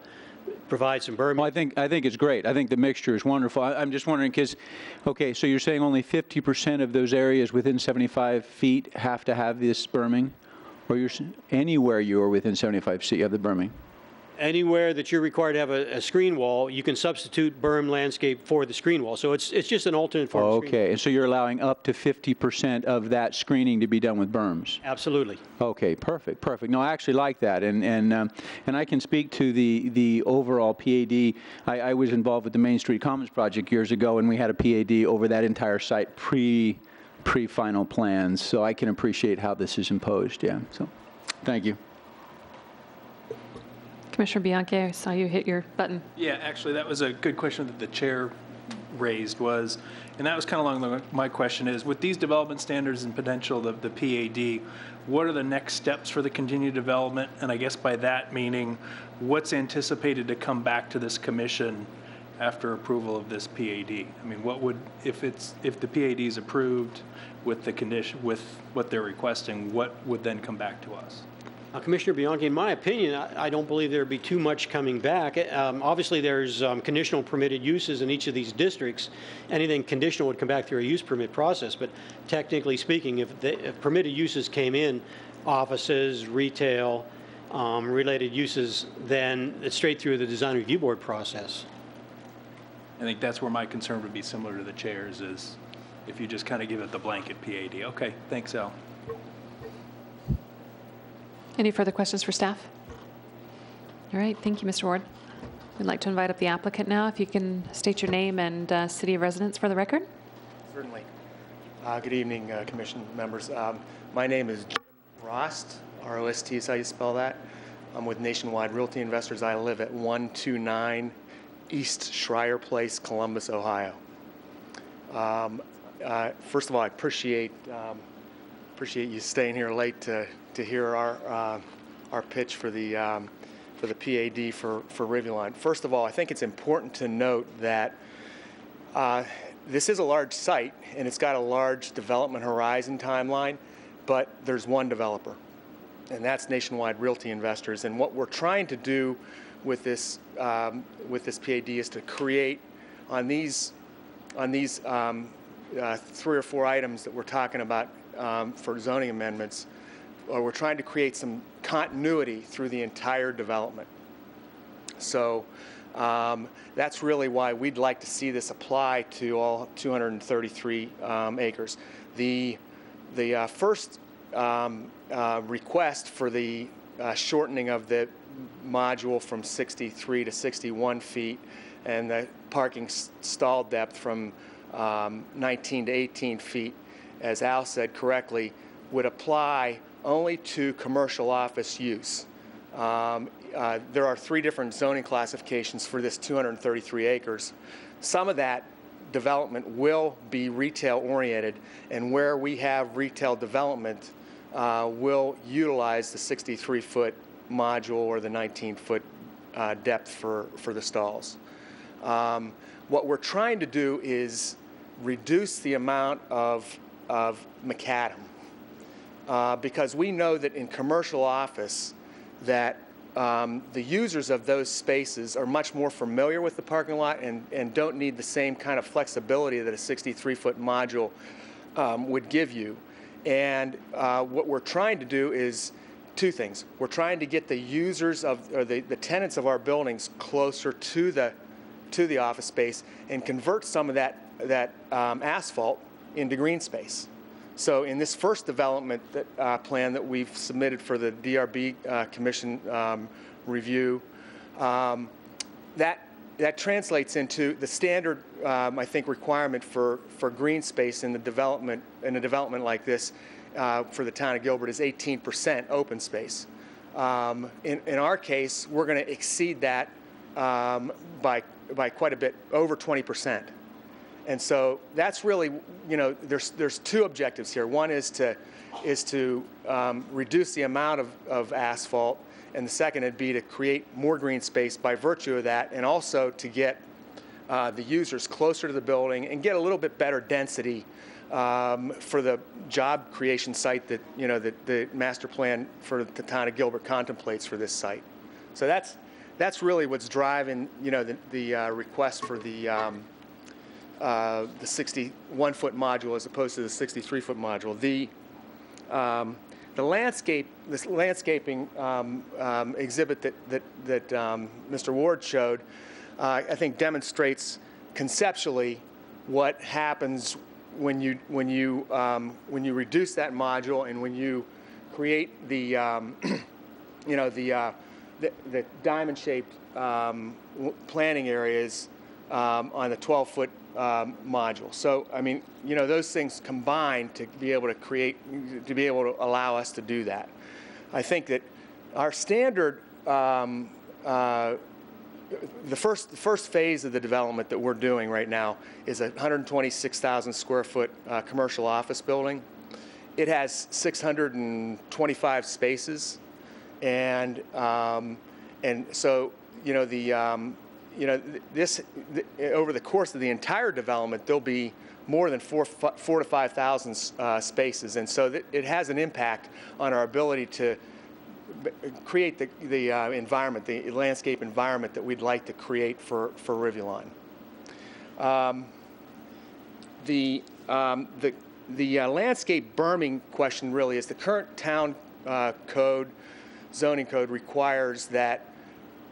provide some berming. Well, I think it's great. I think the mixture is wonderful. I'm just wondering because, okay, so you're saying only 50% of those areas within 75 feet have to have this berming? Or you're anywhere you are within 75 feet, you have the berming? Anywhere that you're required to have a screen wall, you can substitute berm landscape for the screen wall. So it's just an alternate form of screen. Okay, and so you're allowing up to 50% of that screening to be done with berms? Absolutely. Okay, perfect, perfect. No, I actually like that, and I can speak to the overall PAD. I was involved with the Main Street Commons project years ago, and we had a PAD over that entire site pre-final plans, so I can appreciate how this is imposed, yeah. So, thank you. Commissioner Bianchi, I saw you hit your button. Yeah, actually, that was a good question that the chair raised was, and that was kind of along my question is, with these development standards and potential, the PAD, what are the next steps for the continued development? And I guess by that meaning, what's anticipated to come back to this commission after approval of this PAD? I mean, what would, if the PAD is approved with the condition, with what they're requesting, what would then come back to us? Commissioner Bianchi, in my opinion, I don't believe there'd be too much coming back. Obviously, there's conditional permitted uses in each of these districts. Anything conditional would come back through a use permit process, but technically speaking, if permitted uses came in, offices, retail, related uses, then it's straight through the design review board process. I think that's where my concern would be similar to the chairs, is if you just kind of give it the blanket PAD. Okay, thanks, Al. Any further questions for staff? All right, thank you, Mr. Ward. We'd like to invite up the applicant now. If you can state your name and city of residence for the record. Certainly. Good evening, Commission members. My name is Jim Rost, R-O-S-T is how you spell that. I'm with Nationwide Realty Investors. I live at 129 East Schreier Place, Columbus, Ohio. First of all, I appreciate you staying here late to hear our pitch for the PAD for Riverline. First of all, I think it's important to note that this is a large site and it's got a large development horizon timeline, but there's one developer, and that's Nationwide Realty Investors. And what we're trying to do with this PAD is to create on these 3 or 4 items that we're talking about for zoning amendments. We're trying to create some continuity through the entire development. So that's really why we'd like to see this apply to all 233 acres. The first request for the shortening of the module from 63 to 61 feet and the parking stall depth from 19 to 18 feet, as Al said correctly, would apply only to commercial office use. There are 3 different zoning classifications for this 233 acres. Some of that development will be retail oriented, and where we have retail development, we'll utilize the 63-foot module or the 19-foot depth for the stalls. What we're trying to do is reduce the amount of macadam. Because we know that in commercial office that the users of those spaces are much more familiar with the parking lot and don't need the same kind of flexibility that a 63-foot module would give you. And what we're trying to do is 2 things. We're trying to get the users or the tenants of our buildings closer to the office space and convert some of that asphalt into green space. So in this first development plan that we've submitted for the DRB Commission review, that translates into the standard, I think, requirement for green space in a development like this for the town of Gilbert is 18% open space. In our case, we're going to exceed that by quite a bit, over 20%. And so that's really, there's 2 objectives here. One is to reduce the amount of asphalt, and the second would be to create more green space by virtue of that, and also to get the users closer to the building and get a little bit better density for the job creation site that the master plan for the town of Gilbert contemplates for this site. So that's really what's driving the request for the 61-foot module as opposed to the 63-foot module. This landscaping exhibit that Mr. Ward showed, I think demonstrates conceptually what happens when you reduce that module and when you create the the diamond-shaped planting areas on the 12-foot module. So, I mean, those things combine to be able to allow us to do that. I think that our standard, the first phase of the development that we're doing right now is a 126,000 square foot commercial office building. It has 625 spaces, and so over the course of the entire development, there'll be more than 4,000 to 5,000 spaces, and so it has an impact on our ability to create the environment, the landscape environment that we'd like to create for Rivuline. The landscape berming question really is the current town code, zoning code requires that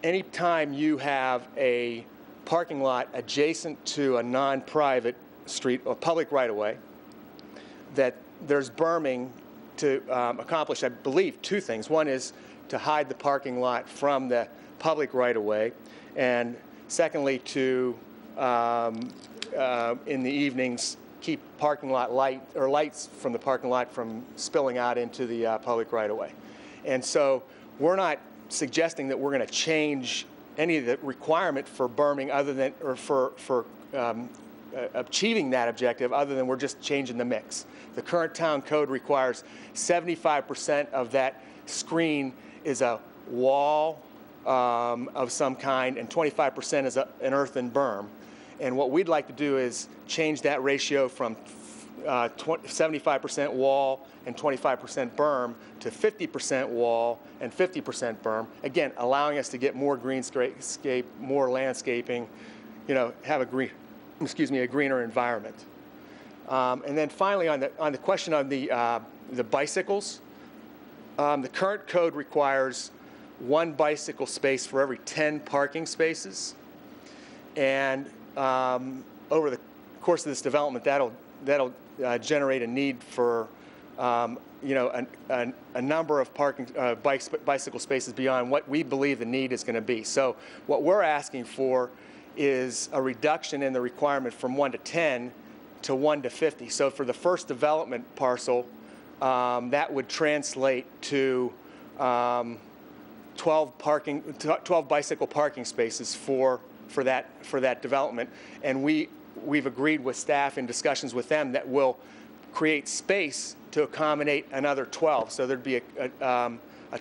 anytime you have a parking lot adjacent to a non-private street or public right-of-way, that there's berming to accomplish, I believe, two things. One is to hide the parking lot from the public right-of-way, and secondly, to in the evenings keep parking lot lights from the parking lot from spilling out into the public right-of-way. And so we're not suggesting that we're going to change any of the requirement for berming other than, or for achieving that objective, other than we're just changing the mix. The current town code requires 75% of that screen is a wall of some kind, and 25% is an earthen berm. And what we'd like to do is change that ratio from 75% wall and 25% berm to 50% wall and 50% berm. Again, allowing us to get more greenscape, more landscaping, have a greener environment. And then finally, on the question on the bicycles, the current code requires 1 bicycle space for every 10 parking spaces, and over the course of this development, that'll generate a need for a number of parking bicycle spaces beyond what we believe the need is going to be. So what we're asking for is a reduction in the requirement from 1 to 10 to 1 to 50. So for the first development parcel, that would translate to 12 bicycle parking spaces for that development, and we've agreed with staff in discussions with them that will create space to accommodate another 12. So there'd be a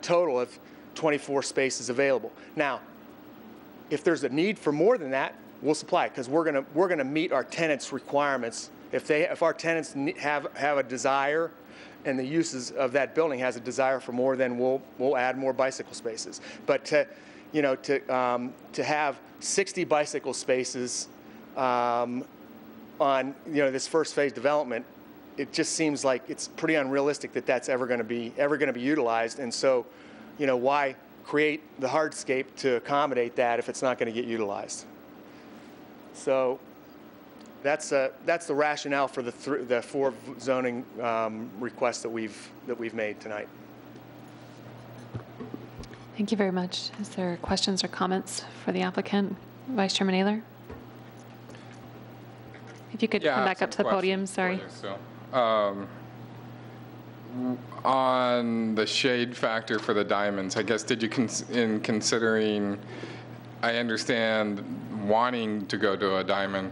total of 24 spaces available. Now, if there's a need for more than that, we'll supply it, because we're gonna meet our tenants' requirements. If our tenants have a desire, and the uses of that building has a desire for more, then we'll add more bicycle spaces. But to have 60 bicycle spaces on this first phase development, it just seems like it's pretty unrealistic that that's ever going to be utilized. And so, why create the hardscape to accommodate that if it's not going to get utilized? So that's the rationale for the 4 zoning requests that we've made tonight. Thank you very much. Is there questions or comments for the applicant? Vice Chairman Naylor? If you could come back up to the podium, sorry. On the shade factor for the diamonds, I guess, did you, in considering, I understand wanting to go to a diamond,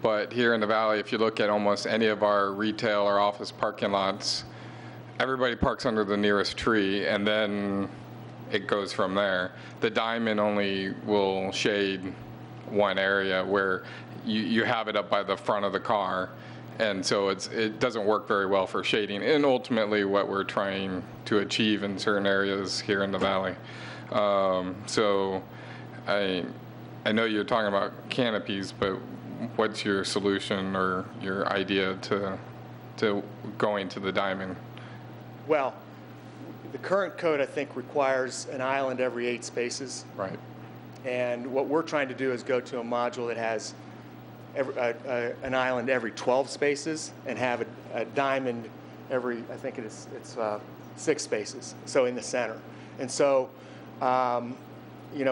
but here in the Valley, if you look at almost any of our retail or office parking lots, everybody parks under the nearest tree, and then it goes from there. The diamond only will shade one area where you have it up by the front of the car, and so it doesn't work very well for shading, and ultimately what we're trying to achieve in certain areas here in the Valley. So I know you're talking about canopies, but what's your solution or your idea to going to the diamond? Well, the current code, I think, requires an island every 8 spaces. Right. And what we're trying to do is go to a module that has an island every 12 spaces and have a diamond every, I think it's 6 spaces, so in the center. And so,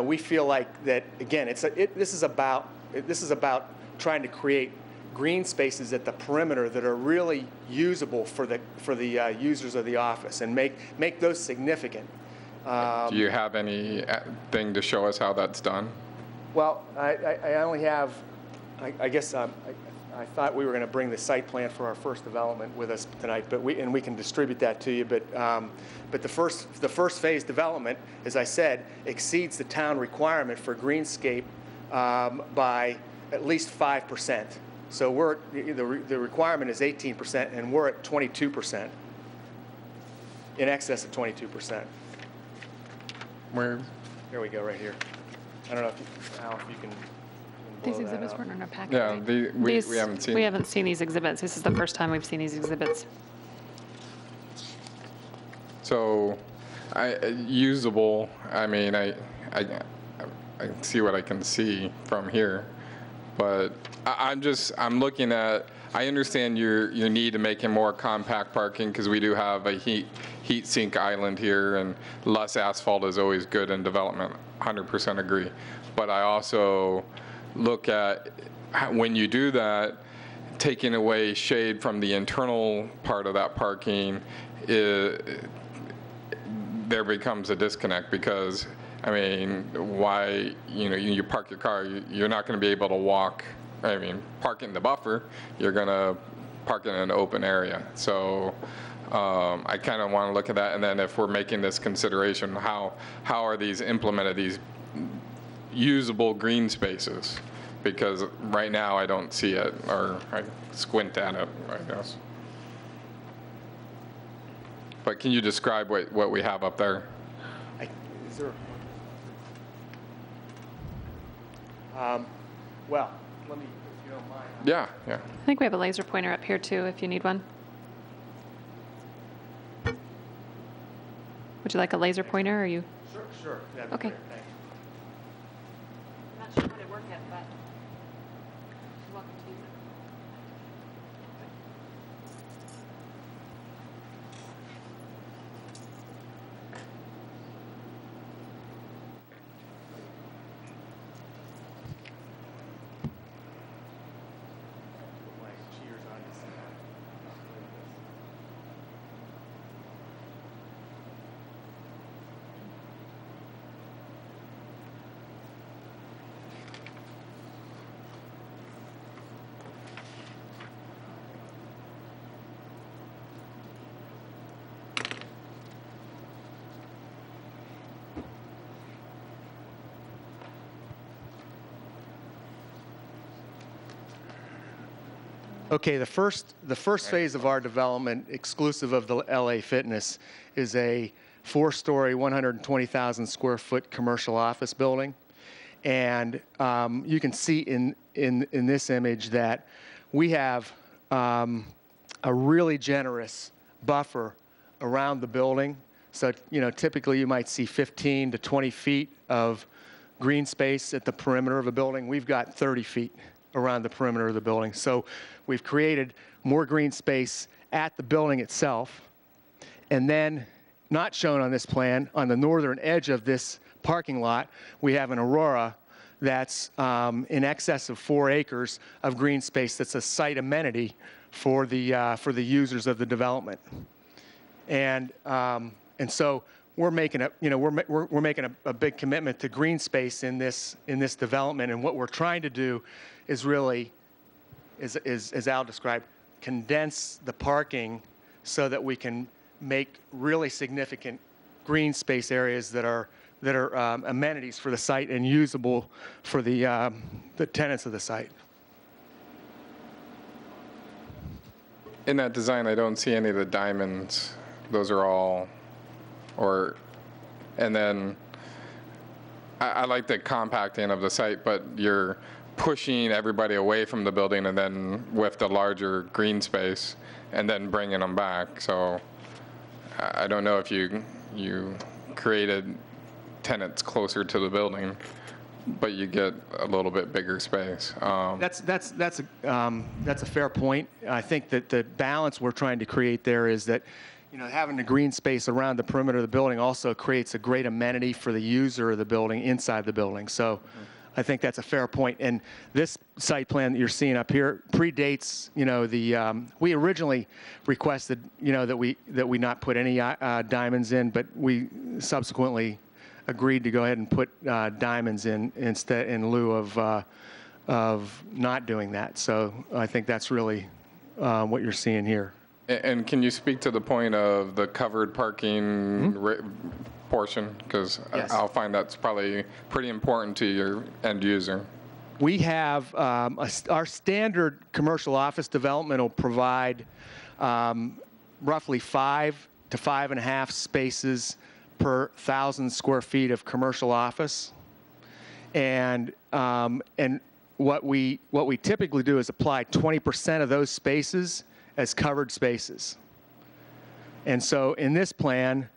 we feel like that, again, this is about trying to create green spaces at the perimeter that are really usable for the users of the office, and make those significant. Do you have anything to show us how that's done? Well, I only have, I guess I thought we were going to bring the site plan for our first development with us tonight, but we can distribute that to you. But the first phase development, as I said, exceeds the town requirement for greenscape by at least 5%. So the requirement is 18%, and we're at 22%, in excess of 22%. Where? Here we go, right here. I don't know if you, Al, if you can These blow that exhibits up. weren't in our packet. Yeah, right? we haven't seen. We haven't seen these exhibits. This is the first time we've seen these exhibits. So, usable, I mean, I see what I can see from here, but I'm looking at, I understand your need to make it more compact parking because we do have a heat sink island here, and less asphalt is always good in development, 100% agree. But I also look at, when you do that, taking away shade from the internal part of that parking, there becomes a disconnect because, I mean, why, you park your car, you're not going to be able to walk, I mean, park in the buffer, you're going to park in an open area. So I kind of want to look at that, and then if we're making this consideration, how are these implemented, these usable green spaces? Because right now I don't see it, or I squint at it, I guess. But can you describe what we have up there? Is there? Well, let me, if you don't mind. Yeah. I think we have a laser pointer up here too, if you need one. Would you like a laser pointer, or you? Sure. That'd be Okay. great. Thank you. I'm not sure how to work it, but you're welcome to use it. Okay, the first phase of our development, exclusive of the LA Fitness, is a 4-story, 120,000 square foot commercial office building. And you can see in this image that we have a really generous buffer around the building. So, typically you might see 15 to 20 feet of green space at the perimeter of a building. We've got 30 feet around the perimeter of the building. So we've created more green space at the building itself. And then, not shown on this plan, on the northern edge of this parking lot, we have an Aurora that's in excess of 4 acres of green space that's a site amenity for the users of the development. And so we're making we're making a big commitment to green space in this development, and what we're trying to do is really, as Al described, condense the parking so that we can make really significant green space areas that are amenities for the site and usable for the tenants of the site. In that design, I don't see any of the diamonds. Those are all, and then I like the compacting of the site, but you're pushing everybody away from the building and then with the larger green space and then bringing them back. So I don't know if you created tenants closer to the building, but you get a little bit bigger space. That's a fair point. I think that the balance we're trying to create there is that, having the green space around the perimeter of the building also creates a great amenity for the user of the building inside the building. So I think that's a fair point. And this site plan that you're seeing up here predates, we originally requested, that we not put any diamonds in, but we subsequently agreed to go ahead and put diamonds in instead, in lieu of not doing that. So I think that's really what you're seeing here. And can you speak to the point of the covered parking portion? Because Yes. I'll find that's probably pretty important to your end user. We have our standard commercial office development will provide roughly 5 to 5.5 spaces per 1,000 square feet of commercial office. And what we typically do is apply 20% of those spaces as covered spaces. And so in this plan,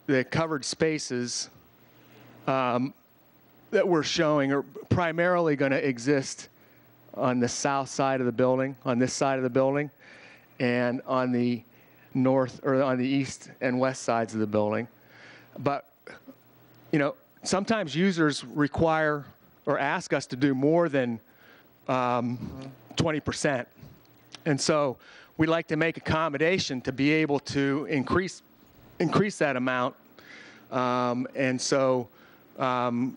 the covered spaces that we're showing are primarily going to exist on the south side of the building, on this side of the building, and on the north or on the east and west sides of the building. But, you know, sometimes users require or ask us to do more than 20%. And so we'd like to make accommodation to be able to increase that amount. And so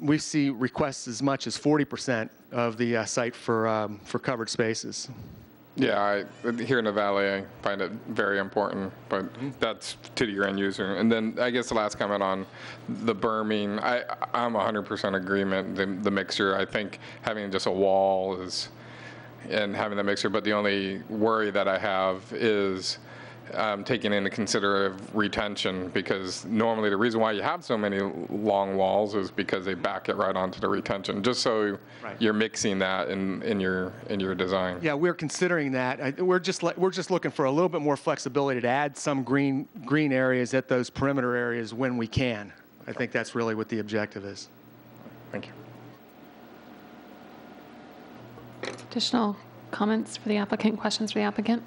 we see requests as much as 40% of the site for covered spaces. Yeah, here in the Valley, I find it very important, but that's to your end user. And then I guess the last comment on the berming, I'm 100% agreement, the mixture. I think having just a wall and having the mixture, but the only worry that I have is taking into consideration retention, because normally the reason why you have so many long walls is because they back it right onto the retention, just so you're mixing that in your design. Yeah, we're considering that. We're just looking for a little bit more flexibility to add some green areas at those perimeter areas when we can. I think that's really what the objective is. Thank you. Additional comments for the applicant, questions for the applicant?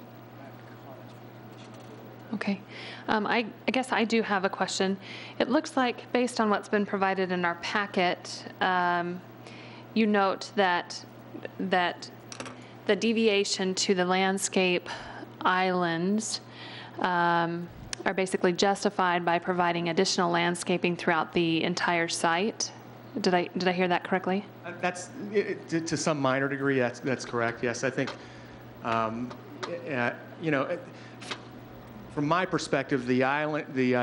Okay. I guess I do have a question. It looks like, based on what's been provided in our packet, you note that the deviation to the landscape islands are basically justified by providing additional landscaping throughout the entire site. Did I hear that correctly? That's to some minor degree. That's correct. Yes, I think you know. From my perspective, the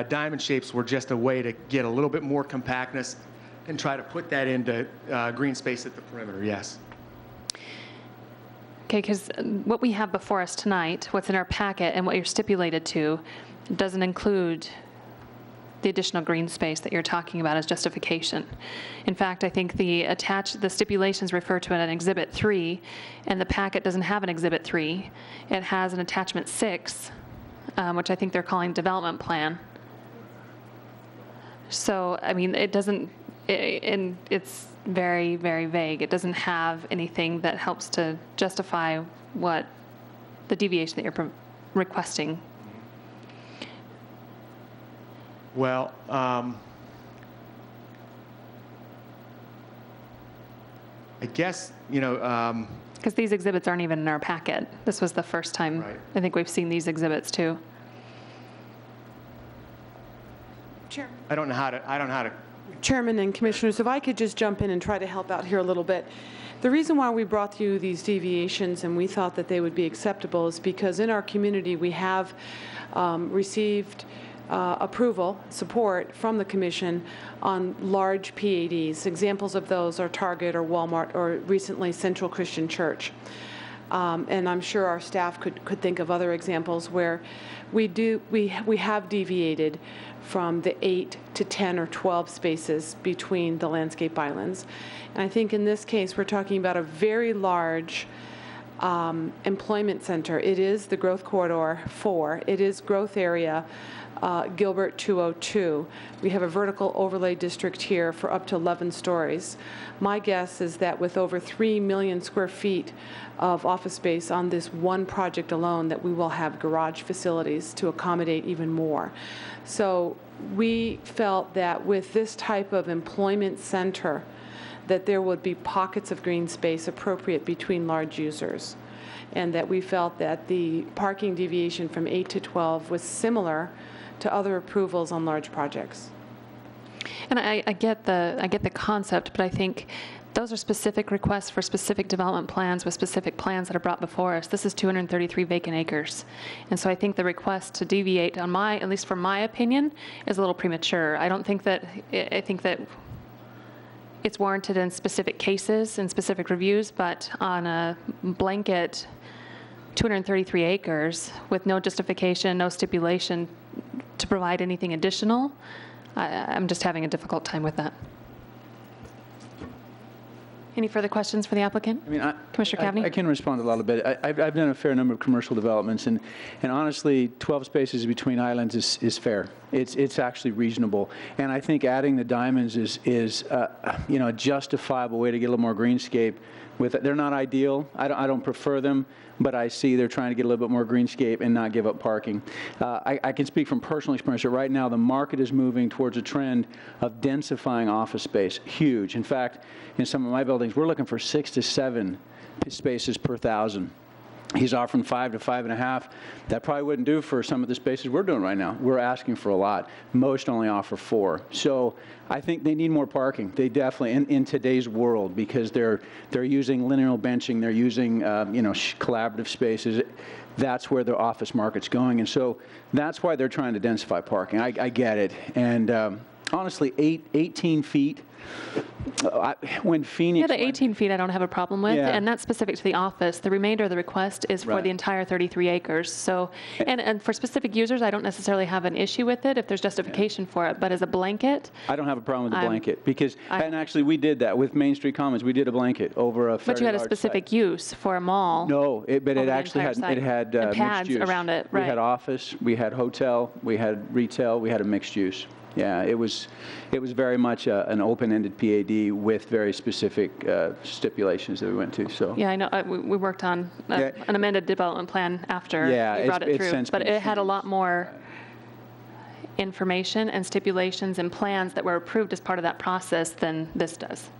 diamond shapes were just a way to get a little bit more compactness and try to put that into green space at the perimeter, yes. Okay, because what we have before us tonight, what's in our packet and what you're stipulated to, doesn't include the additional green space that you're talking about as justification. In fact, I think the stipulations refer to it in Exhibit 3, and the packet doesn't have an Exhibit 3. It has an Attachment 6, which I think they're calling development plan. So, I mean, it doesn't, and it's very, very vague. It doesn't have anything that helps to justify what the deviation that you're requesting. Well, I guess, you know, because these exhibits aren't even in our packet. This was the first time I think we've seen these exhibits too. Chair. I don't know how to. Chairman and Commissioners, if I could just jump in and try to help out here a little bit. The reason why we brought you these deviations and we thought that they would be acceptable is because in our community we have received approval, support from the Commission on large PADs. Examples of those are Target or Walmart or recently Central Christian Church. And I'm sure our staff could think of other examples where we have deviated from the 8 to 10 or 12 spaces between the landscape islands. And I think in this case we're talking about a very large employment center. It is the Growth Corridor 4. It is growth area Gilbert 202. We have a vertical overlay district here for up to 11 stories. My guess is that with over 3 million square feet of office space on this one project alone, that we will have garage facilities to accommodate even more. So we felt that with this type of employment center, that there would be pockets of green space appropriate between large users, and that we felt that the parking deviation from 8 to 12 was similar to other approvals on large projects. And I get the concept, but I think those are specific requests for specific development plans with specific plans that are brought before us. This is 233 vacant acres. And so I think the request to deviate on at least from my opinion, is a little premature. I think that it's warranted in specific cases and specific reviews, but on a blanket 233 acres with no justification, no stipulation to provide anything additional, I'm just having a difficult time with that. Any further questions for the applicant? I mean, Commissioner Cavney? I can respond a lot bit. I've done a fair number of commercial developments, and honestly, 12 spaces between islands is fair. It's actually reasonable, and I think adding the diamonds is you know, a justifiable way to get a little more greenscape. With it. They're not ideal. I don't prefer them, but I see they're trying to get a little bit more greenscape and not give up parking. I can speak from personal experience that right now the market is moving towards a trend of densifying office space. Huge. In fact, in some of my buildings, we're looking for 6 to 7 spaces per 1,000. He's offering 5 to 5.5. That probably wouldn't do for some of the spaces we're doing right now. We're asking for a lot. Most only offer 4. So I think they need more parking. They definitely, in today's world, because they're using linear benching, they're using you know, collaborative spaces. That's where the office market's going, and so that's why they're trying to densify parking. I get it, and honestly, 18 feet. When Phoenix... Yeah, the 18 feet I don't have a problem with, Yeah. and that's specific to the office. The remainder of the request is for Right. the entire 33 acres. So, and for specific users, I don't necessarily have an issue with it if there's justification for it, but as a blanket, I don't have a problem with the I'm- blanket, because, and actually, we did that with Main Street Commons. We did a blanket over a fairly but you had a large specific site. use for a mall. No, but over it the actually entire had, site. it had And mixed pads use. around it, We right. had office, we had hotel, we had retail, we had a mixed use. Yeah, it was very much an open-ended PAD with very specific stipulations that we went to, so. Yeah, I know. We worked on Yeah. an amended development plan after Yeah, we brought it's it through, since but been it had a lot more information and stipulations and plans that were approved as part of that process than this does.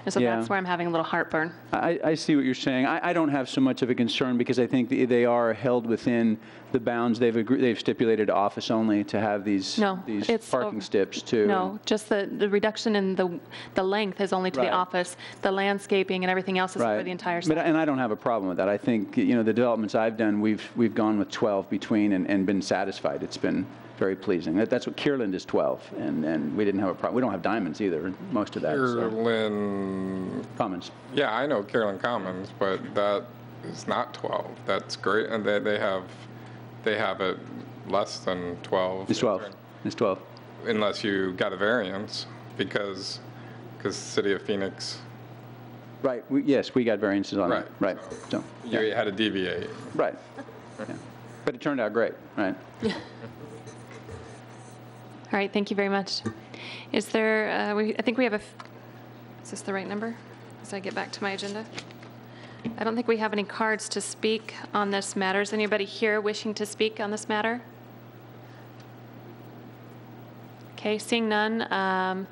And so Yeah. that's where I'm having a little heartburn. I see what you're saying. I don't have so much of a concern because I think they are held within the bounds. They've stipulated office only to have these No, these it's parking steps too. No, just the reduction in the length is only to Right. the office. The landscaping and everything else is for the entire site. And I don't have a problem with that. I think, you know, the developments I've done, we've gone with 12 between and been satisfied. It's been very pleasing. That's what Kierland is 12, and we didn't have a problem. We don't have diamonds either, most of that. So. Kierland Commons. Yeah, I know Kierland Commons, but that is not 12. That's great, and they have it less than 12. It's 12. It's 12. Unless you got a variance, because City of Phoenix. Right. Yes, we got variances on that. Right. So You had to deviate. Right. Yeah. But it turned out great. Right. All right, thank you very much. Is there, I think we have is this the right number? As I get back to my agenda? I don't think we have any cards to speak on this matter. Is anybody here wishing to speak on this matter? Okay, seeing none,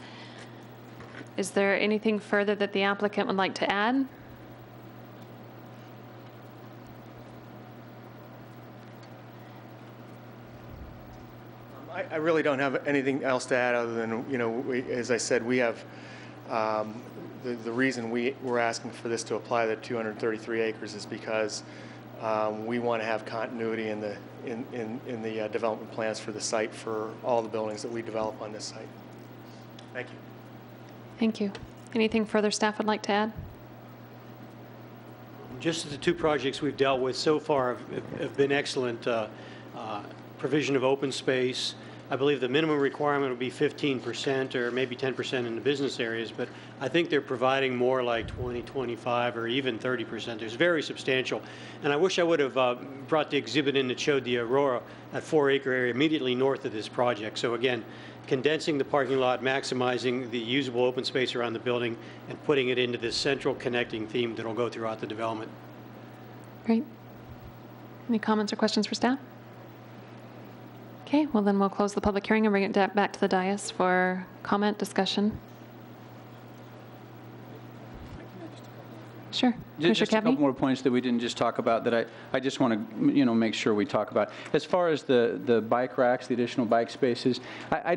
is there anything further that the applicant would like to add? I really don't have anything else to add other than, you know, as I said, we have, the reason we're asking for this to apply to 233 acres is because we want to have continuity in the development plans for the site for all the buildings that we develop on this site. Thank you. Thank you. Anything further staff would like to add? Just the 2 projects we've dealt with so far have been excellent. Provision of open space. I believe the minimum requirement would be 15% or maybe 10% in the business areas, but I think they're providing more like 20, 25, or even 30%. It's very substantial. And I wish I would have brought the exhibit in that showed the Aurora, that 4-acre area immediately north of this project. So again, condensing the parking lot, maximizing the usable open space around the building, and putting it into this central connecting theme that will go throughout the development. Great. Any comments or questions for staff? Okay, well then we'll close the public hearing and bring it back to the dais for comment, discussion. Sure. Just a Commissioner couple Cavney? more points that we didn't just talk about that I just want to, you know, make sure we talk about. As far as the bike racks, the additional bike spaces, I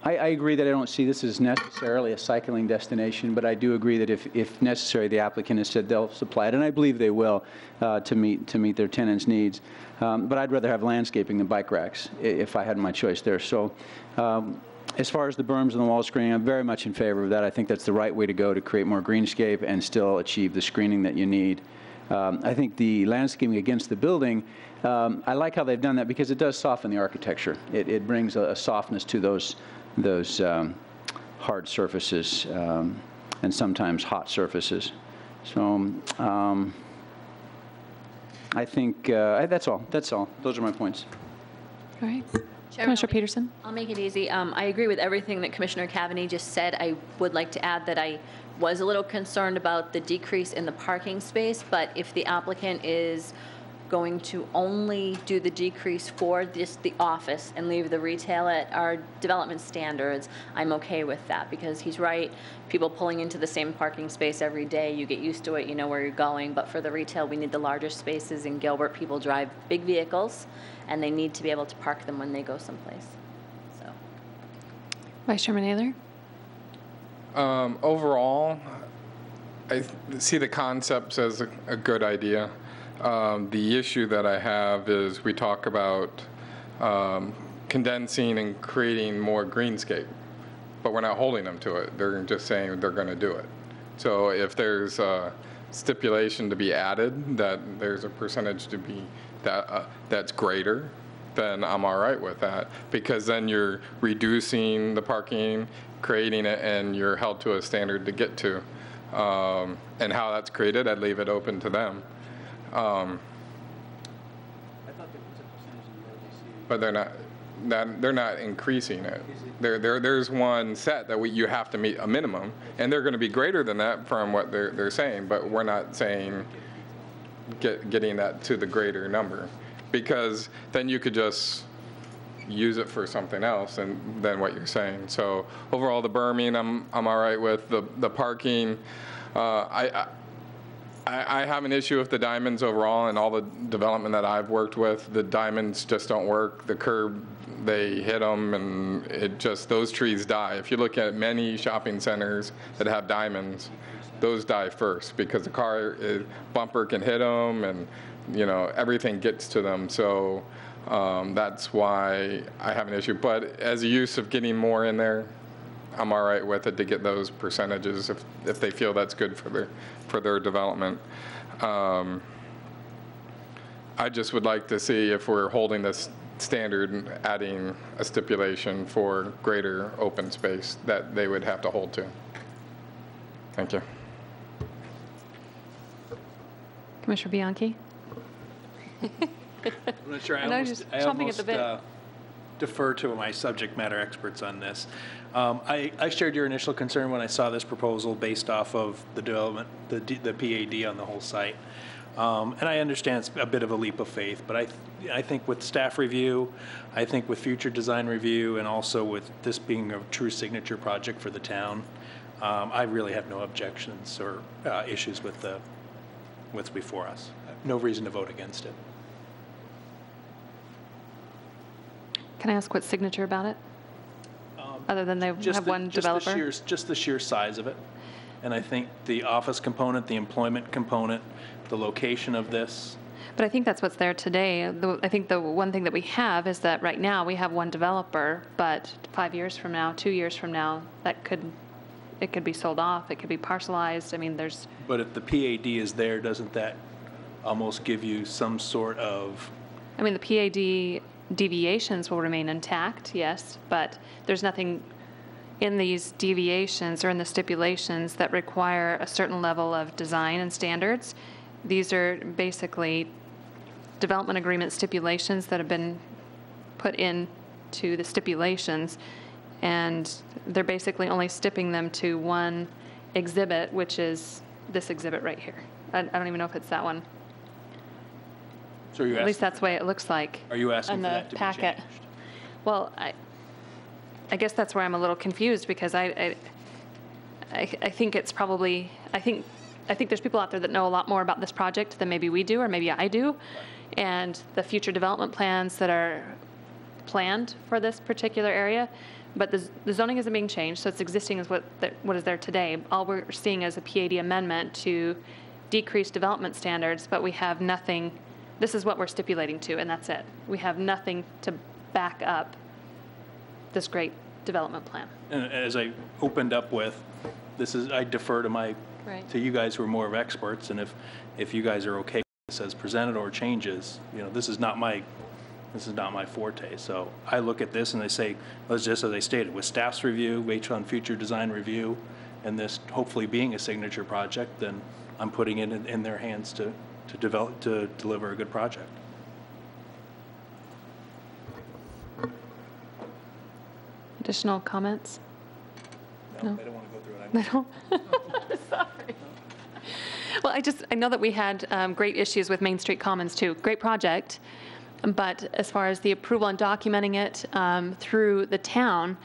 agree that I don't see this as necessarily a cycling destination, but I do agree that if necessary, the applicant has said they'll supply it, and I believe they will to meet their tenants' needs. But I'd rather have landscaping than bike racks if I had my choice there. So. As far as the berms and the wall screening, I'm very much in favor of that. I think that's the right way to go to create more greenscape and still achieve the screening that you need. I think the landscaping against the building, I like how they've done that because it does soften the architecture. It brings a softness to those hard surfaces and sometimes hot surfaces. So I think that's all. That's all. Those are my points. All right. Chairman, Commissioner Peterson? I'll make it easy. I agree with everything that Commissioner Cavaney just said. I would like to add that I was a little concerned about the decrease in the parking space, but if the applicant is going to only do the decrease for the office and leave the retail at our development standards, I'm okay with that, because he's right. People pulling into the same parking space every day, you get used to it, you know where you're going. But for the retail, we need the larger spaces. In Gilbert, people drive big vehicles, and they need to be able to park them when they go someplace. So, Vice Chairman Naylor? Overall, I see the concepts as a good idea. The issue that I have is we talk about condensing and creating more greenscape, but we're not holding them to it. They're just saying they're going to do it. So if there's a stipulation to be added that there's a percentage to be that's greater, then I'm all right with that, because then you're reducing the parking, creating it, and you're held to a standard to get to. And how that's created, I'd leave it open to them. But they're not increasing it. There's one set that you have to meet a minimum, and they're going to be greater than that from what they're saying. But we're not saying getting that to the greater number, because then you could just use it for something else and than what you're saying. So overall, the berming, I'm all right with. The parking, I have an issue with the diamonds overall, and all the development that I've worked with, the diamonds just don't work. The curb, they hit them, and those trees die. If you look at many shopping centers that have diamonds, those die first, because the bumper can hit them, and everything gets to them. So that's why I have an issue. But as a use of getting more in there, I'm all right with it to get those percentages if they feel that's good for their development. I just would like to see, if we're holding this standard, adding a stipulation for greater open space that they would have to hold to. Thank you. Commissioner Bianchi? I'm not sure. I know you're chomping at the bit. Defer to my subject matter experts on this. I shared your initial concern when I saw this proposal based off of the development, the PAD on the whole site. And I understand it's a bit of a leap of faith, but I think with staff review, I think with future design review, and also with this being a true signature project for the town, I really have no objections or issues with what's before us. No reason to vote against it. Can I ask what's signature about it? Other than they have one developer? Just the sheer size of it. And I think the office component, the employment component, the location of this. But I think that's what's there today. I think the one thing that we have is that right now we have one developer, but 5 years from now, 2 years from now, it could be sold off. It could be parcelized. I mean, there's. But if the PAD is there, doesn't that almost give you some sort of? I mean, the PAD deviations will remain intact, yes, but there's nothing in these deviations or in the stipulations that require a certain level of design and standards. These are basically development agreement stipulations that have been put into the stipulations, and they're basically only stipping them to one exhibit, which is this exhibit right here. I don't even know if it's that one. So at least that's the way it looks like. Are you asking on for the that to packet. be changed? Well, I guess that's where I'm a little confused, because I think it's probably, I think there's people out there that know a lot more about this project than maybe we do, or maybe I do, and the future development plans that are planned for this particular area. But the zoning isn't being changed, so it's existing as what is there today. All we're seeing is a PAD amendment to decrease development standards, but we have nothing. This is what we're stipulating to, and that's it. We have nothing to back up this great development plan. And as I opened up with, I defer to my Right. to you guys who are more of experts, and if you guys are okay with this as presented or changes, this is not my forte. So I look at this and I say, let's just, as I stated, with staff's review, based on future design review, and this hopefully being a signature project, then I'm putting it in their hands to deliver a good project. Additional comments? No, they don't want to go through it. They don't? Sorry. Well, I know that we had great issues with Main Street Commons too. Great project, but as far as the approval and documenting it through the town,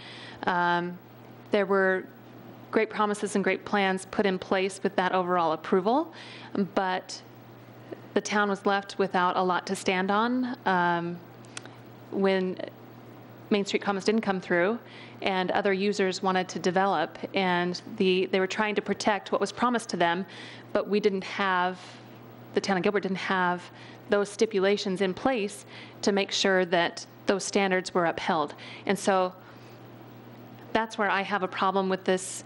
there were great promises and great plans put in place with that overall approval, but the town was left without a lot to stand on when Main Street Commons didn't come through and other users wanted to develop, and they were trying to protect what was promised to them, but we didn't have, the town of Gilbert didn't have those stipulations in place to make sure that those standards were upheld. And so that's where I have a problem with this.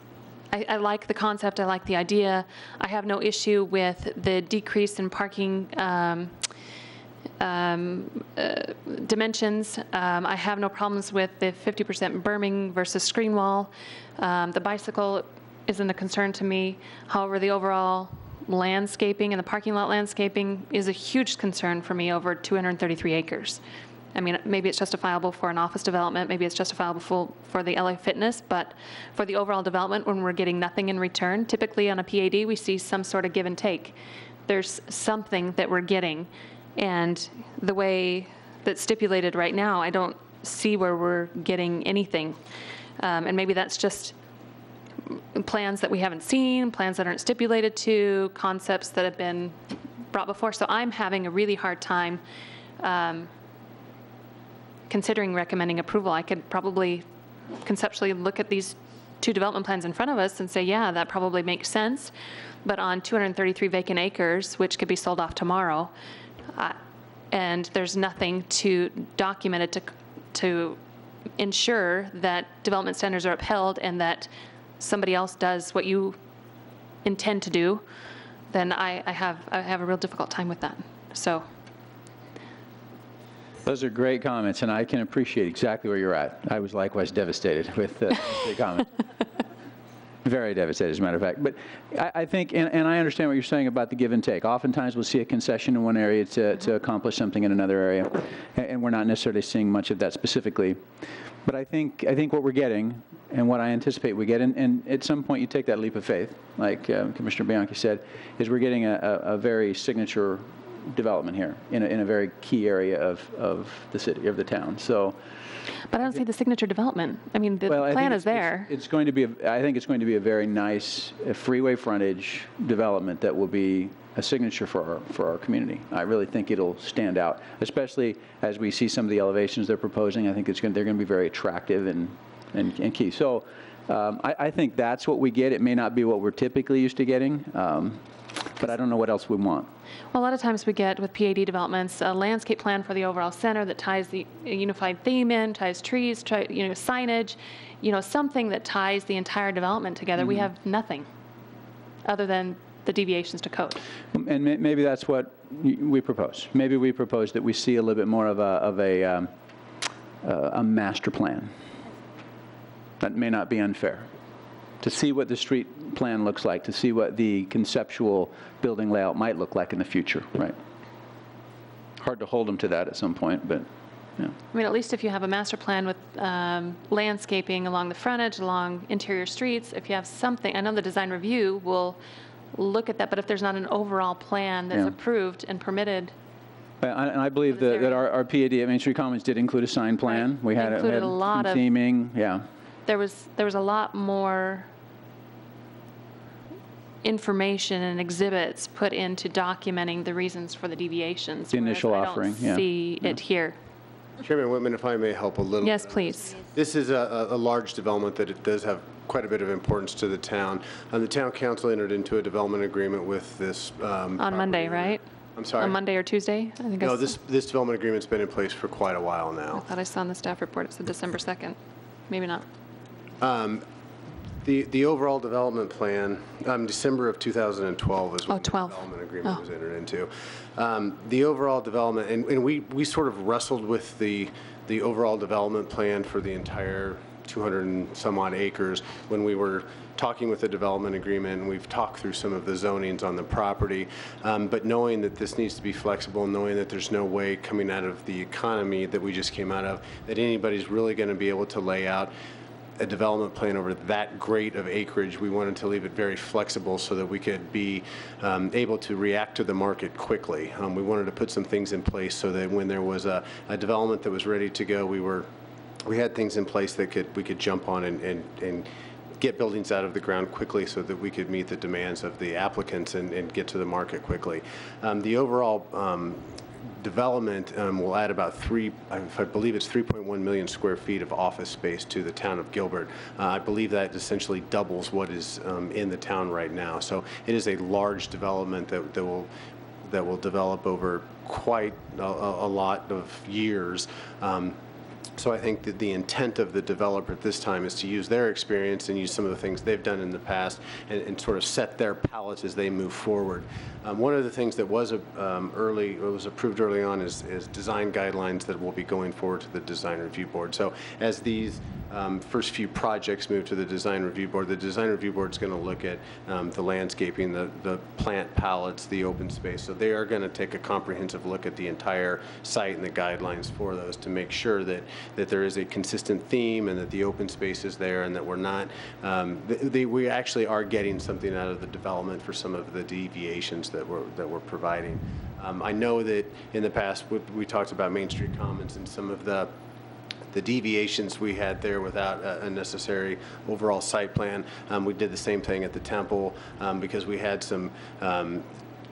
I like the concept, I like the idea. I have no issue with the decrease in parking dimensions. I have no problems with the 50% berming versus screen wall. The bicycle isn't a concern to me. However, the overall landscaping and the parking lot landscaping is a huge concern for me over 233 acres. I mean, maybe it's justifiable for an office development, maybe it's justifiable for the LA Fitness, but for the overall development, when we're getting nothing in return, typically on a PAD, we see some sort of give and take. There's something that we're getting, and the way that's stipulated right now, I don't see where we're getting anything. And maybe that's just plans that we haven't seen, plans that aren't stipulated to, concepts that have been brought before. So I'm having a really hard time considering recommending approval. I could probably conceptually look at these two development plans in front of us and say, yeah, that probably makes sense. But on 233 vacant acres, which could be sold off tomorrow, and there's nothing to document it to ensure that development standards are upheld and that somebody else does what you intend to do, then I have a real difficult time with that. So. Those are great comments, and I can appreciate exactly where you're at. I was likewise devastated with the comment. Very devastated, as a matter of fact. But I think, and I understand what you're saying about the give and take. Oftentimes we'll see a concession in one area to accomplish something in another area, and we're not necessarily seeing much of that specifically. But I think what we're getting, and what I anticipate we get, and at some point you take that leap of faith, like Commissioner Bianchi said, is we're getting a very signature development here in a very key area of the city, of the town. So, but I don't see the signature development. I mean, the plan is there. It's going to be, I think it's going to be a very nice freeway frontage development that will be a signature for our community. I really think it'll stand out, especially as we see some of the elevations they're proposing. I think they're going to be very attractive and key. So I think that's what we get. It may not be what we're typically used to getting, but I don't know what else we want. Well, a lot of times we get with PAD developments a landscape plan for the overall center that ties the unified theme in, ties trees, signage, something that ties the entire development together. We have nothing other than the deviations to code. And maybe that's what we propose. Maybe we propose that we see a little bit more of a master plan. That may not be unfair. To see what the street plan looks like, to see what the conceptual building layout might look like in the future, right? Hard to hold them to that at some point, but, yeah. I mean, at least if you have a master plan with landscaping along the frontage, along interior streets, if you have something, I know the design review will look at that, but if there's not an overall plan that's approved and permitted. And I believe that our PAD at Main Street Commons did include a sign plan. Right. We had a lot of theming, yeah. There was a lot more information and exhibits put into documenting the reasons for the deviations. The initial offering, I don't see it here. Chairman Whitman, if I may help a little. Yes, please. This is a large development that it does have quite a bit of importance to the town. And the town council entered into a development agreement with this on Monday, right? I'm sorry? On Monday or Tuesday? I think. No, this development agreement's been in place for quite a while now. I thought I saw in the staff report it said December 2nd. Maybe not. The overall development plan, December of 2012 is when the 12. development agreement Oh. was entered into. The overall development, and we sort of wrestled with the overall development plan for the entire 200 and some odd acres when we were talking with the development agreement, and we've talked through some of the zonings on the property, but knowing that this needs to be flexible, knowing that there's no way coming out of the economy that we just came out of, that anybody's really going to be able to lay out a development plan over that great of acreage. We wanted to leave it very flexible so that we could be able to react to the market quickly. We wanted to put some things in place so that when there was a development that was ready to go, we had things in place that we could jump on and get buildings out of the ground quickly so that we could meet the demands of the applicants and get to the market quickly. The overall development will add about I believe it's 3.1 million square feet of office space to the town of Gilbert. I believe that essentially doubles what is in the town right now. So it is a large development that will develop over quite a lot of years. So I think that the intent of the developer at this time is to use their experience and use some of the things they've done in the past and sort of set their palette as they move forward. One of the things that was approved early on is design guidelines that will be going forward to the Design Review Board. So as these first few projects move to the Design Review Board is going to look at the landscaping, the plant palettes, the open space. So they are going to take a comprehensive look at the entire site and the guidelines for those to make sure that there is a consistent theme and that the open space is there and that we're not, we actually are getting something out of the development for some of the deviations that we're providing. I know that in the past we talked about Main Street Commons and some of the deviations we had there without a necessary overall site plan. We did the same thing at the Temple because we had some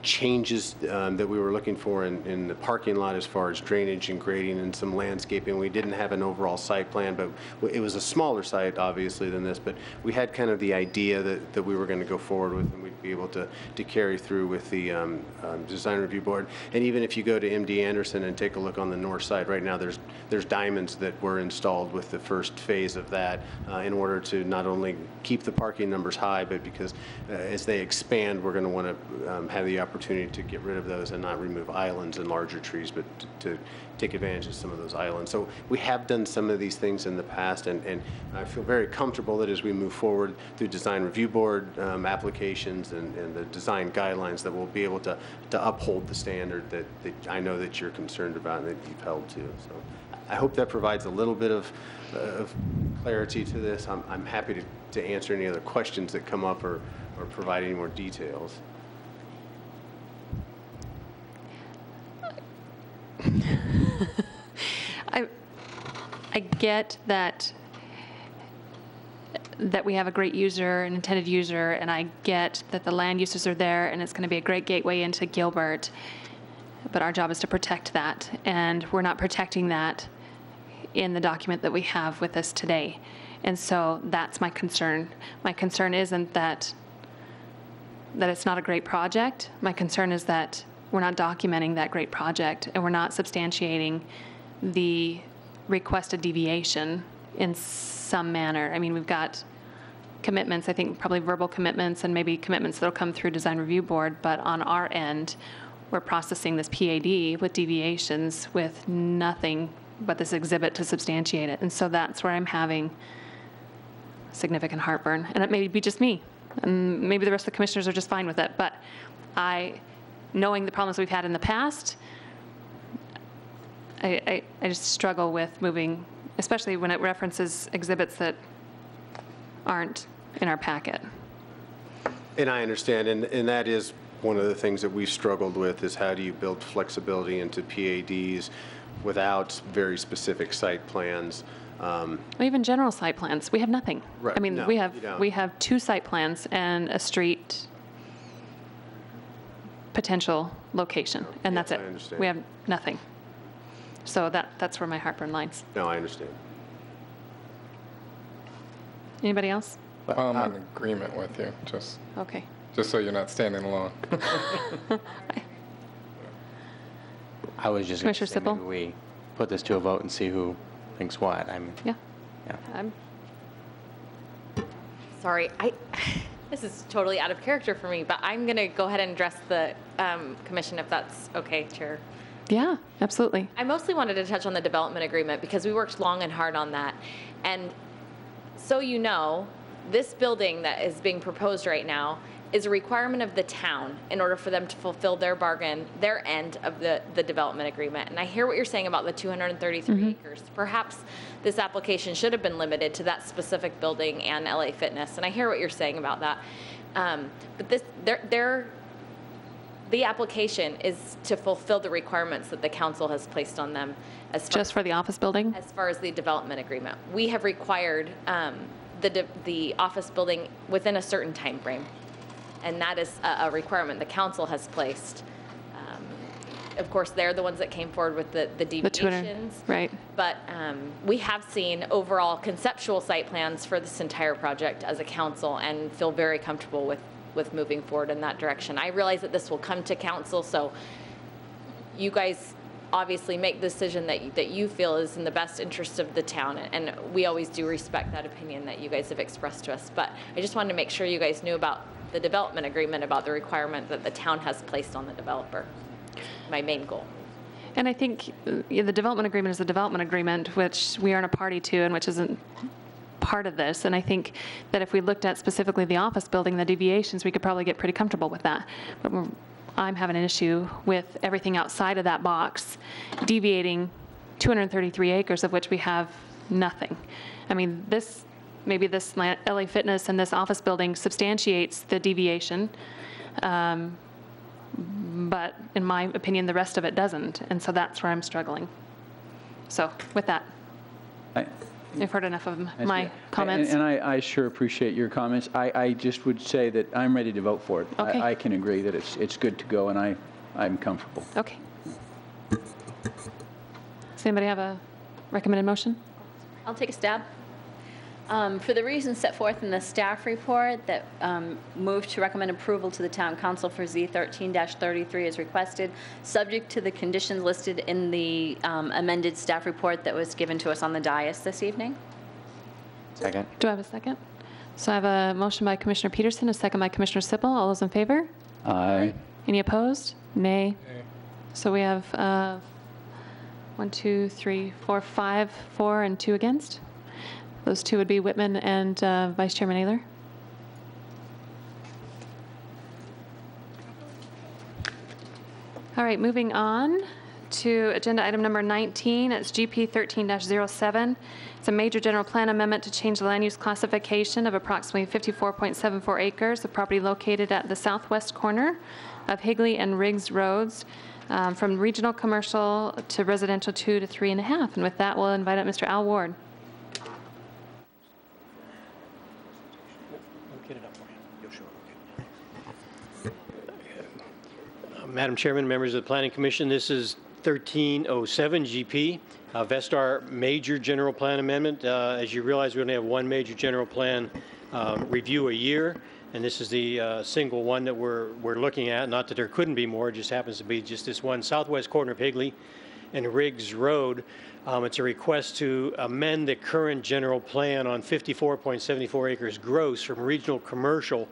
changes that we were looking for in the parking lot as far as drainage and grading and some landscaping. We didn't have an overall site plan, but it was a smaller site, obviously, than this, but we had kind of the idea that we were going to go forward with and we'd be able to carry through with the Design Review Board. And even if you go to MD Anderson and take a look on the north side, right now there's diamonds that were installed with the first phase of that in order to not only keep the parking numbers high, but because as they expand, we're going to want to have the opportunity to get rid of those and not remove islands and larger trees, but to take advantage of some of those islands. So we have done some of these things in the past, and I feel very comfortable that as we move forward through Design Review Board applications and the design guidelines that we'll be able to uphold the standard that I know that you're concerned about and that you've held to. So I hope that provides a little bit of clarity to this. I'm happy to answer any other questions that come up or provide any more details. I get that we have a great user, an intended user, and I get that the land uses are there and it's going to be a great gateway into Gilbert, but our job is to protect that, and we're not protecting that in the document that we have with us today. And so that's my concern. My concern isn't that it's not a great project. My concern is that we're not documenting that great project and we're not substantiating the requested deviation in some manner. I mean, we've got commitments, I think probably verbal commitments and maybe commitments that'll come through Design Review Board, but on our end, we're processing this PAD with deviations with nothing but this exhibit to substantiate it. And so that's where I'm having significant heartburn. And it may be just me, and maybe the rest of the commissioners are just fine with it, but knowing the problems we've had in the past, I just struggle with moving, especially when it references exhibits that aren't in our packet. And I understand, and that is one of the things that we've struggled with is how do you build flexibility into PADs without very specific site plans. Even general site plans, we have nothing. Right. I mean, No, we you don't. have 2 site plans and a street potential location, and Yes, that's it. I understand. We have nothing. So that's where my heartburn lies. No, I understand. Anybody else? I'm in agreement with you, just Okay. so you're not standing alone. I was just going to Commissioner say Sippel? maybe we put this to a vote and see who thinks what. Yeah. Yeah. sorry, this is totally out of character for me, but I'm going to go ahead and address the commission if that's okay, Chair. Yeah, absolutely. I mostly wanted to touch on the development agreement because we worked long and hard on that. And so you know, this building that is being proposed right now is a requirement of the town in order for them to fulfill their bargain, their end of the development agreement. And I hear what you're saying about the 233 acres. Perhaps this application should have been limited to that specific building and LA Fitness. And I hear what you're saying about that. But the application is to fulfill the requirements that the council has placed on them as far, just for the office building? As far as the development agreement. We have required the office building within a certain time frame. And that is a requirement the council has placed. Of course, they're the ones that came forward with the deviations. Right. But we have seen overall conceptual site plans for this entire project as a council and feel very comfortable with moving forward in that direction. I realize that this will come to council, so you guys obviously make the decision that you feel is in the best interest of the town, and we always do respect that opinion that you guys have expressed to us. But I just wanted to make sure you guys knew about the development agreement, about the requirement that the town has placed on the developer. My main goal. And I think the development agreement is a development agreement, which we aren't a party to and which isn't part of this. And I think that if we looked at specifically the office building, the deviations, we could probably get pretty comfortable with that. But I'm having an issue with everything outside of that box, deviating 233 acres of which we have nothing. I mean, maybe this LA Fitness and this office building substantiates the deviation. But in my opinion, the rest of it doesn't. And so that's where I'm struggling. So with that, I've heard enough of my comments. And I sure appreciate your comments. I just would say that I'm ready to vote for it. Okay. I can agree that it's good to go, and I'm comfortable. Okay. Does anybody have a recommended motion? I'll take a stab. For the reasons set forth in the staff report that move to recommend approval to the town council for Z13-33 as requested, subject to the conditions listed in the amended staff report that was given to us on the dais this evening. Second. Do I have a second? So I have a motion by Commissioner Peterson, a second by Commissioner Sippel. All those in favor? Aye. Any opposed? Nay. So we have 1, 2, 3, 4, 5 for, and 2 against. Those 2 would be Whitman and Vice Chairman Ayler. All right, moving on to agenda item number 19. It's GP 13-07. It's a major general plan amendment to change the land use classification of approximately 54.74 acres of property located at the southwest corner of Higley and Riggs Roads from regional commercial to residential 2 to 3.5. And with that, we'll invite up Mr. Al Ward. Madam Chairman, members of the Planning Commission, this is 1307 GP, Vestar Major General Plan Amendment. As you realize, we only have one major general plan review a year, and this is the single one that we're looking at. Not that there couldn't be more, it just happens to be just this one, southwest corner of Higley and Riggs Road. It's a request to amend the current general plan on 54.74 acres gross from regional commercial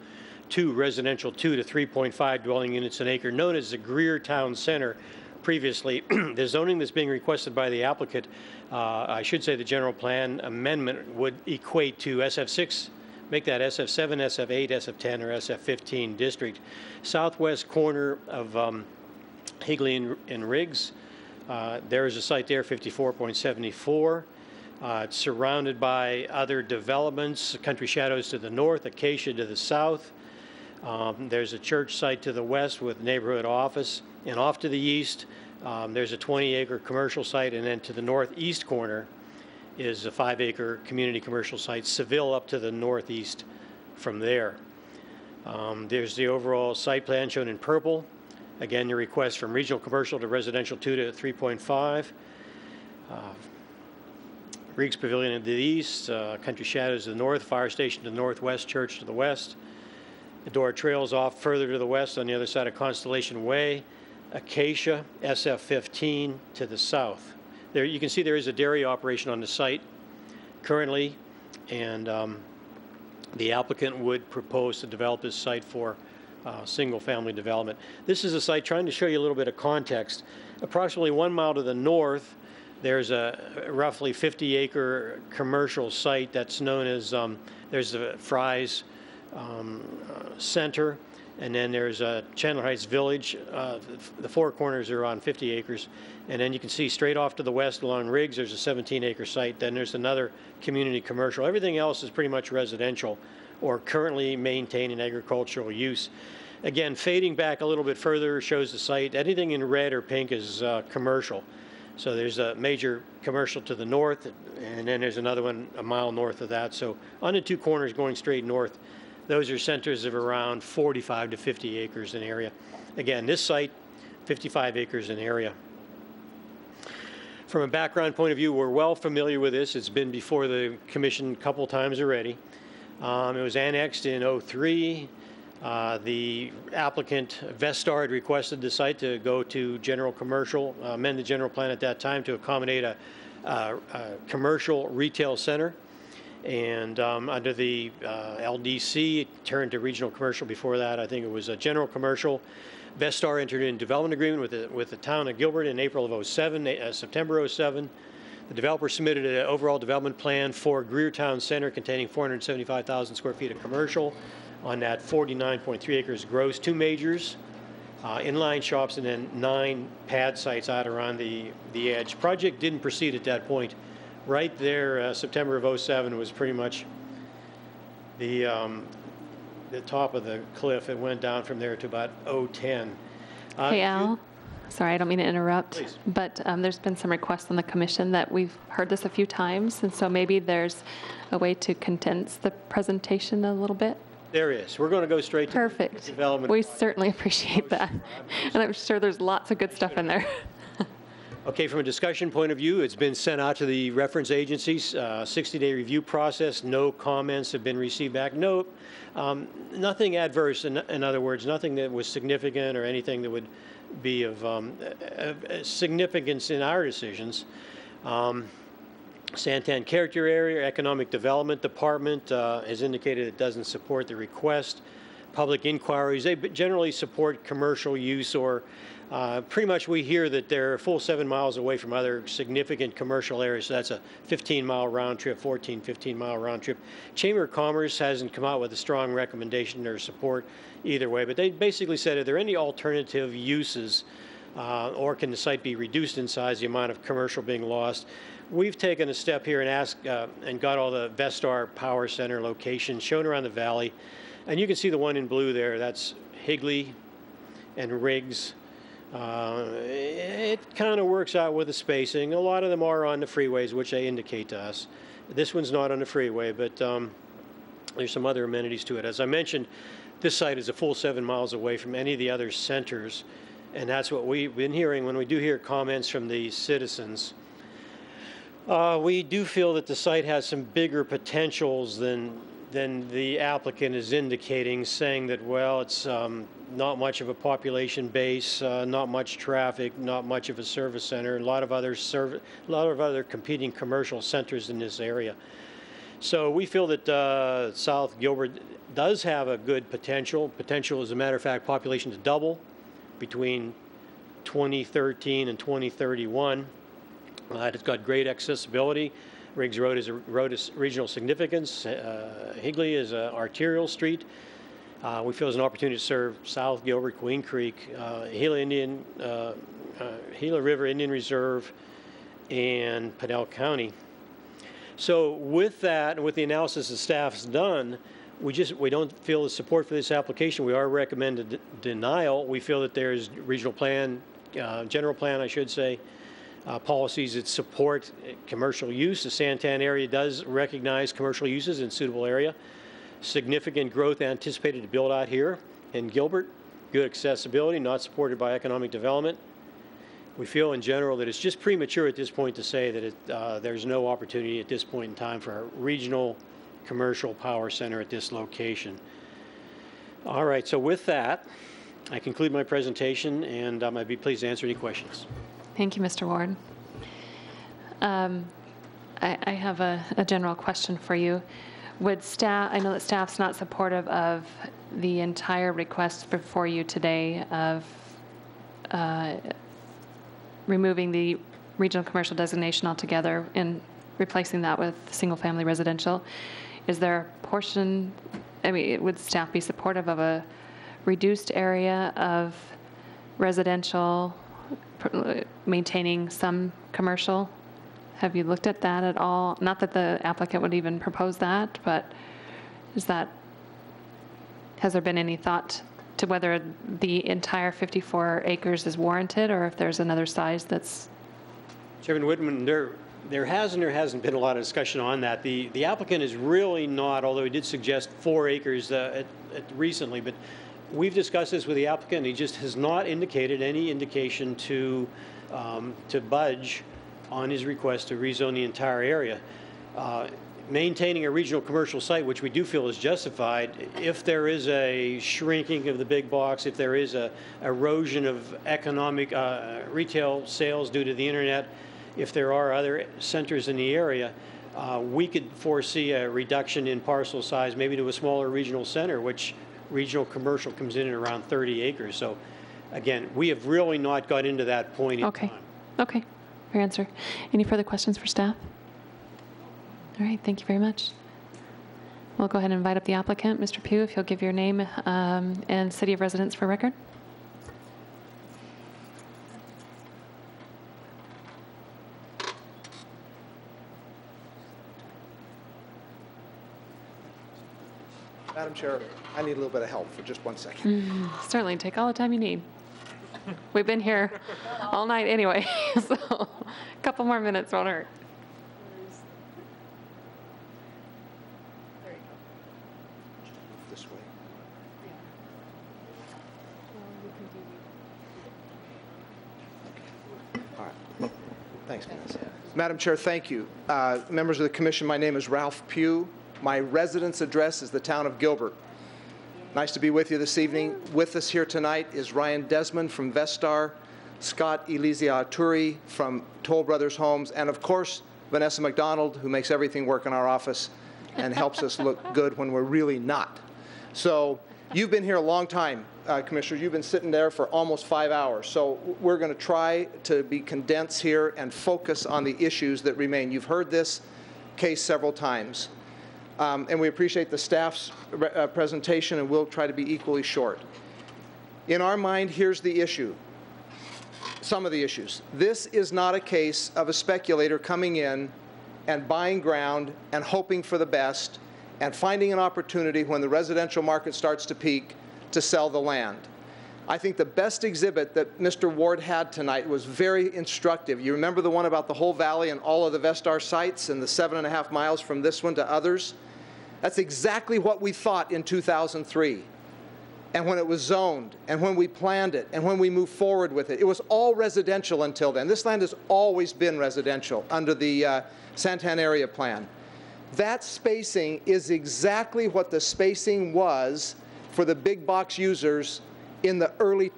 to residential 2 to 3.5 dwelling units an acre, known as the Greer Town Center previously. The zoning that's being requested by the applicant, I should say the general plan amendment would equate to SF6, make that SF7, SF8, SF10, or SF15 district. Southwest corner of Higley and Riggs, there is a site there, 54.74. It's surrounded by other developments, Country Shadows to the north, Acacia to the south. There's a church site to the west with neighborhood office, and off to the east, there's a 20-acre commercial site, and then to the northeast corner is a 5-acre community commercial site, Seville up to the northeast from there. There's the overall site plan shown in purple. Again, the request from regional commercial to residential 2 to 3.5. Riggs Pavilion to the east, Country Shadows to the north, Fire Station to the northwest, Church to the west. Edora Trails off further to the west on the other side of Constellation Way. Acacia, SF15 to the south. There you can see there is a dairy operation on the site currently, and The applicant would propose to develop this site for single-family development. This is a site, trying to show you a little bit of context. Approximately 1 mile to the north, there's a roughly 50-acre commercial site that's known as, there's the Fry's Center, and then there's Chandler Heights Village. The four corners are on 50 acres. And then you can see straight off to the west along Riggs, there's a 17-acre site. Then there's another community commercial. Everything else is pretty much residential or currently maintaining agricultural use. Again, fading back a little bit further shows the site. Anything in red or pink is commercial. So there's a major commercial to the north, and then there's another one a mile north of that. So on the two corners going straight north, those are centers of around 45 to 50 acres in area. Again, this site, 55 acres in area. From a background point of view, we're well familiar with this. It's been before the commission a couple times already. It was annexed in '03. The applicant, Vestar, had requested the site to go to general commercial, amend the general plan at that time to accommodate a commercial retail center. And under the LDC, it turned to regional commercial. Before that, I think it was a general commercial. Vestar entered in a development agreement with the town of Gilbert in April of '07, September '07. The developer submitted an overall development plan for Greertown Center containing 475,000 square feet of commercial on that 49.3 acres gross, 2 majors, inline shops, and then 9 pad sites out around the edge. Project didn't proceed at that point. Right there, September of '07 was pretty much the top of the cliff. It went down from there to about '010. Hey, Al, sorry, I don't mean to interrupt, Please. but there's been some requests on the commission that we've heard this a few times, and so maybe there's a way to condense the presentation a little bit. There is. We're going to go straight to Perfect. development. We certainly appreciate that, and I'm sure there's lots of good stuff in there. Okay, from a discussion point of view, it's been sent out to the reference agencies, 60-day review process. No comments have been received back. No, nothing adverse, in other words, nothing that was significant or anything that would be of significance in our decisions. Santan Character Area, Economic Development Department has indicated it doesn't support the request. Public inquiries, they generally support commercial use, or pretty much we hear that they're a full 7 miles away from other significant commercial areas. So that's a 15-mile round trip, 15-mile round trip. Chamber of Commerce hasn't come out with a strong recommendation or support either way, but they basically said, are there any alternative uses or can the site be reduced in size, the amount of commercial being lost? We've taken a step here and asked and got all the Vestar Power Center locations shown around the valley. And you can see the one in blue there, that's Higley and Riggs. It kind of works out with the spacing. A lot of them are on the freeways, which they indicate to us. This one's not on the freeway, but there's some other amenities to it. As I mentioned, this site is a full 7 miles away from any of the other centers, and that's what we've been hearing when we do hear comments from the citizens. We do feel that the site has some bigger potentials than the applicant is indicating, saying that, well, it's not much of a population base, not much traffic, not much of a service center, a lot of other competing commercial centers in this area. So we feel that South Gilbert does have a good potential. Potential, as a matter of fact, population to double between 2013 and 2031. It's got great accessibility. Riggs Road is a road of regional significance. Higley is an arterial street. We feel there's an opportunity to serve South Gilbert, Queen Creek, Gila River Indian Reserve, and Pinell County. So with that, and with the analysis the staff's done, we don't feel the support for this application. We are recommending denial. We feel that there's regional plan, general plan, I should say, policies that support commercial use. The Santan area does recognize commercial uses in suitable area. Significant growth anticipated to build out here in Gilbert. Good accessibility, not supported by economic development. We feel in general that it's just premature at this point to say that there's no opportunity at this point in time for a regional commercial power center at this location. All right, so with that, I conclude my presentation, and I'd be pleased to answer any questions. Thank you, Mr. Ward. I have a general question for you. Would staff, I know that staff's not supportive of the entire request before you today of removing the regional commercial designation altogether and replacing that with single-family residential. Is there a portion, I mean, would staff be supportive of a reduced area of residential, maintaining some commercial? Have you looked at that at all? Not that the applicant would even propose that, but has there been any thought to whether the entire 54 acres is warranted, or if there's another size that's? Chairman Whitman, there hasn't been a lot of discussion on that. The applicant is really not, although he did suggest 4 acres recently, but we've discussed this with the applicant, and he just has not indicated any indication to budge on his request to rezone the entire area. Maintaining a regional commercial site, which we do feel is justified, if there is a shrinking of the big box, if there is a erosion of economic retail sales due to the internet, if there are other centers in the area, we could foresee a reduction in parcel size, maybe to a smaller regional center, which regional commercial comes in at around 30 acres. So again, we have really not got into that point in time. Okay, fair answer. Any further questions for staff? All right, thank you very much. We'll go ahead and invite up the applicant. Mr. Pugh, if you'll give your name and city of residence for record. Madam Chair, I need a little bit of help for just 1 second. Certainly, take all the time you need. We've been here all night anyway, so a couple more minutes won't hurt. This way. All right. Thanks, Vanessa. Madam Chair, thank you. Members of the Commission, my name is Ralph Pugh. My residence address is the town of Gilbert. Nice to be with you this evening. With us here tonight is Ryan Desmond from Vestar, Scott Elizia-Turi from Toll Brothers Homes, and of course, Vanessa McDonald, who makes everything work in our office and helps us look good when we're really not. So you've been here a long time, Commissioners. You've been sitting there for almost 5 hours. So we're going to try to be condensed here and focus on the issues that remain. You've heard this case several times. And we appreciate the staff's presentation, and we'll try to be equally short. In our mind, here's the issue, some of the issues. This is not a case of a speculator coming in and buying ground and hoping for the best and finding an opportunity when the residential market starts to peak to sell the land. I think the best exhibit that Mr. Ward had tonight was very instructive. You remember the one about the whole valley and all of the Vestar sites and the 7.5 miles from this one to others? That's exactly what we thought in 2003. And when it was zoned, and when we planned it, and when we moved forward with it. It was all residential until then. This land has always been residential under the Santan Area Plan. That spacing is exactly what the spacing was for the big box users in the early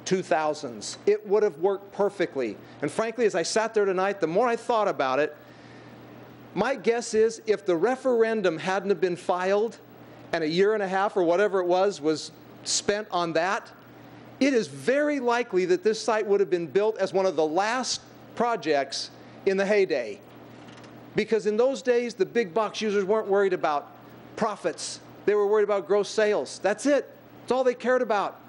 2000s. It would have worked perfectly. And frankly, as I sat there tonight, the more I thought about it, my guess is if the referendum hadn't have been filed and 1.5 years or whatever it was spent on that, it is very likely that this site would have been built as one of the last projects in the heyday. Because in those days, the big box users weren't worried about profits. They were worried about gross sales. That's it. That's all they cared about.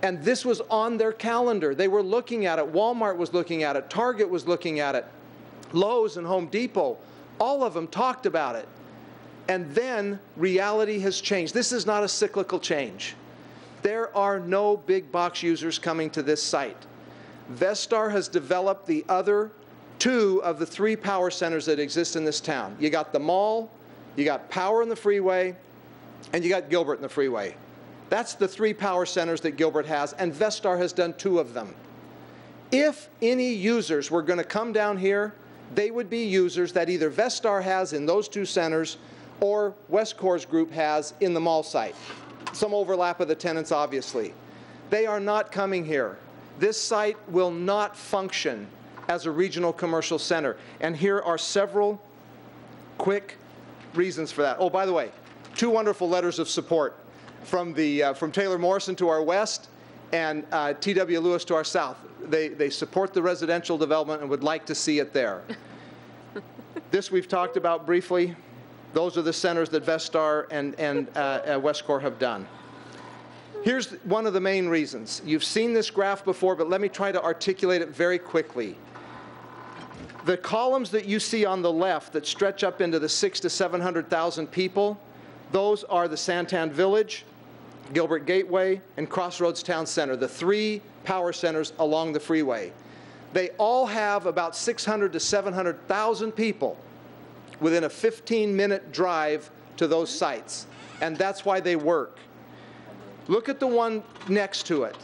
And this was on their calendar. They were looking at it. Walmart was looking at it. Target was looking at it. Lowe's and Home Depot, all of them talked about it. And then reality has changed. This is not a cyclical change. There are no big box users coming to this site. Vestar has developed the other 2 of the 3 power centers that exist in this town. You got the mall, you got Power in the freeway, and you got Gilbert in the freeway. That's the 3 power centers that Gilbert has, and Vestar has done 2 of them. If any users were going to come down here, they would be users that either Vestar has in those 2 centers or Westcor's group has in the mall site. Some overlap of the tenants, obviously. They are not coming here. This site will not function as a regional commercial center. And here are several quick reasons for that. Oh, by the way, 2 wonderful letters of support from Taylor Morrison to our west and T.W. Lewis to our south. They support the residential development and would like to see it there. This we've talked about briefly. Those are the centers that Vestar and Westcor have done. Here's one of the main reasons. You've seen this graph before, but let me try to articulate it very quickly. The columns that you see on the left that stretch up into the 600,000 to 700,000 people, those are the Santan Village, Gilbert Gateway, and Crossroads Town Center, the 3 power centers along the freeway. They all have about 600,000 to 700,000 people within a 15-minute drive to those sites, and that's why they work. Look at the one next to it.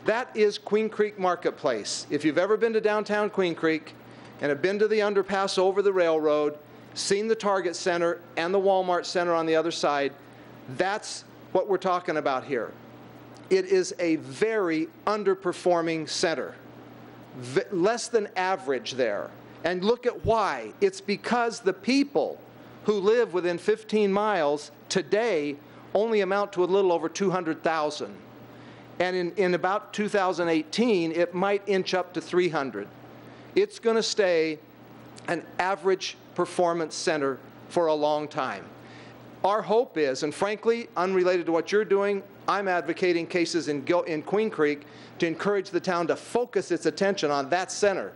That is Queen Creek Marketplace. If you've ever been to downtown Queen Creek and have been to the underpass over the railroad, seen the Target Center and the Walmart Center on the other side, that's what we're talking about here. It is a very underperforming center, less than average there. And look at why. It's because the people who live within 15 miles today only amount to a little over 200,000. And in about 2018, it might inch up to 300. It's going to stay an average performance center for a long time. Our hope is, and frankly, unrelated to what you're doing, I'm advocating cases in Queen Creek to encourage the town to focus its attention on that center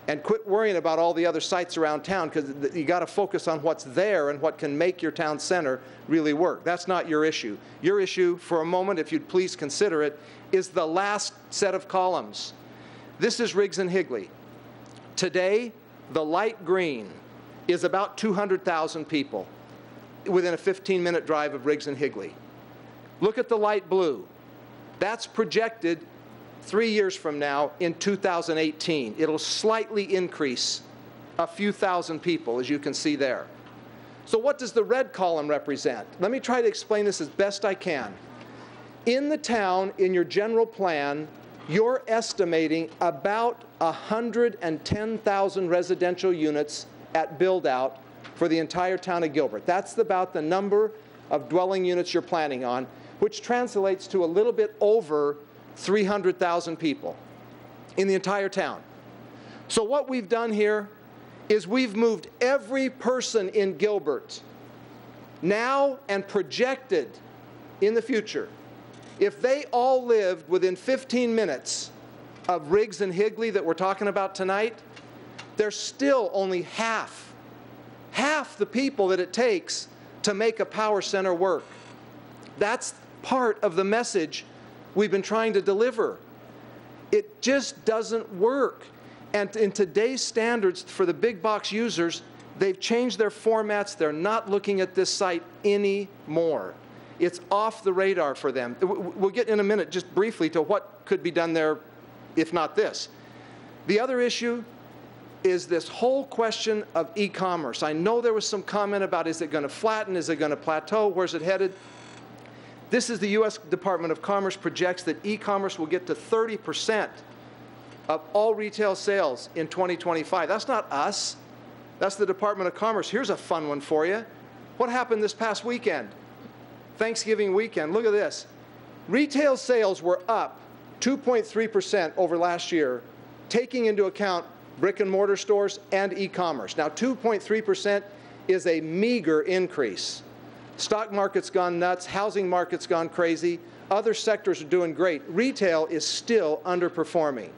and quit worrying about all the other sites around town, because you got to focus on what's there and what can make your town center really work. That's not your issue. Your issue, for a moment, if you'd please consider it, is the last set of columns. This is Riggs and Higley. Today, the light green is about 200,000 people within a 15-minute drive of Riggs and Higley. Look at the light blue. That's projected 3 years from now in 2018. It'll slightly increase a few thousand people, as you can see there. So what does the red column represent? Let me try to explain this as best I can. In the town, in your general plan, you're estimating about 110,000 residential units at build-out for the entire town of Gilbert. That's about the number of dwelling units you're planning on, which translates to a little bit over 300,000 people in the entire town. So what we've done here is we've moved every person in Gilbert now and projected in the future. If they all lived within 15 minutes of Riggs and Higley that we're talking about tonight, there's still only half the people that it takes to make a power center work. That's part of the message we've been trying to deliver. It just doesn't work. And in today's standards for the big box users, they've changed their formats. They're not looking at this site anymore. It's off the radar for them. We'll get in a minute just briefly to what could be done there, if not this. The other issue is this whole question of e-commerce. I know there was some comment about, is it going to flatten? Is it going to plateau? Where's it headed? This is the U.S. Department of Commerce projects that e-commerce will get to 30% of all retail sales in 2025. That's not us. That's the Department of Commerce. Here's a fun one for you. What happened this past weekend? Thanksgiving weekend. Look at this. Retail sales were up 2.3% over last year, taking into account brick and mortar stores and e-commerce. Now, 2.3% is a meager increase. Stock market's gone nuts, housing market's gone crazy, other sectors are doing great. Retail is still underperforming.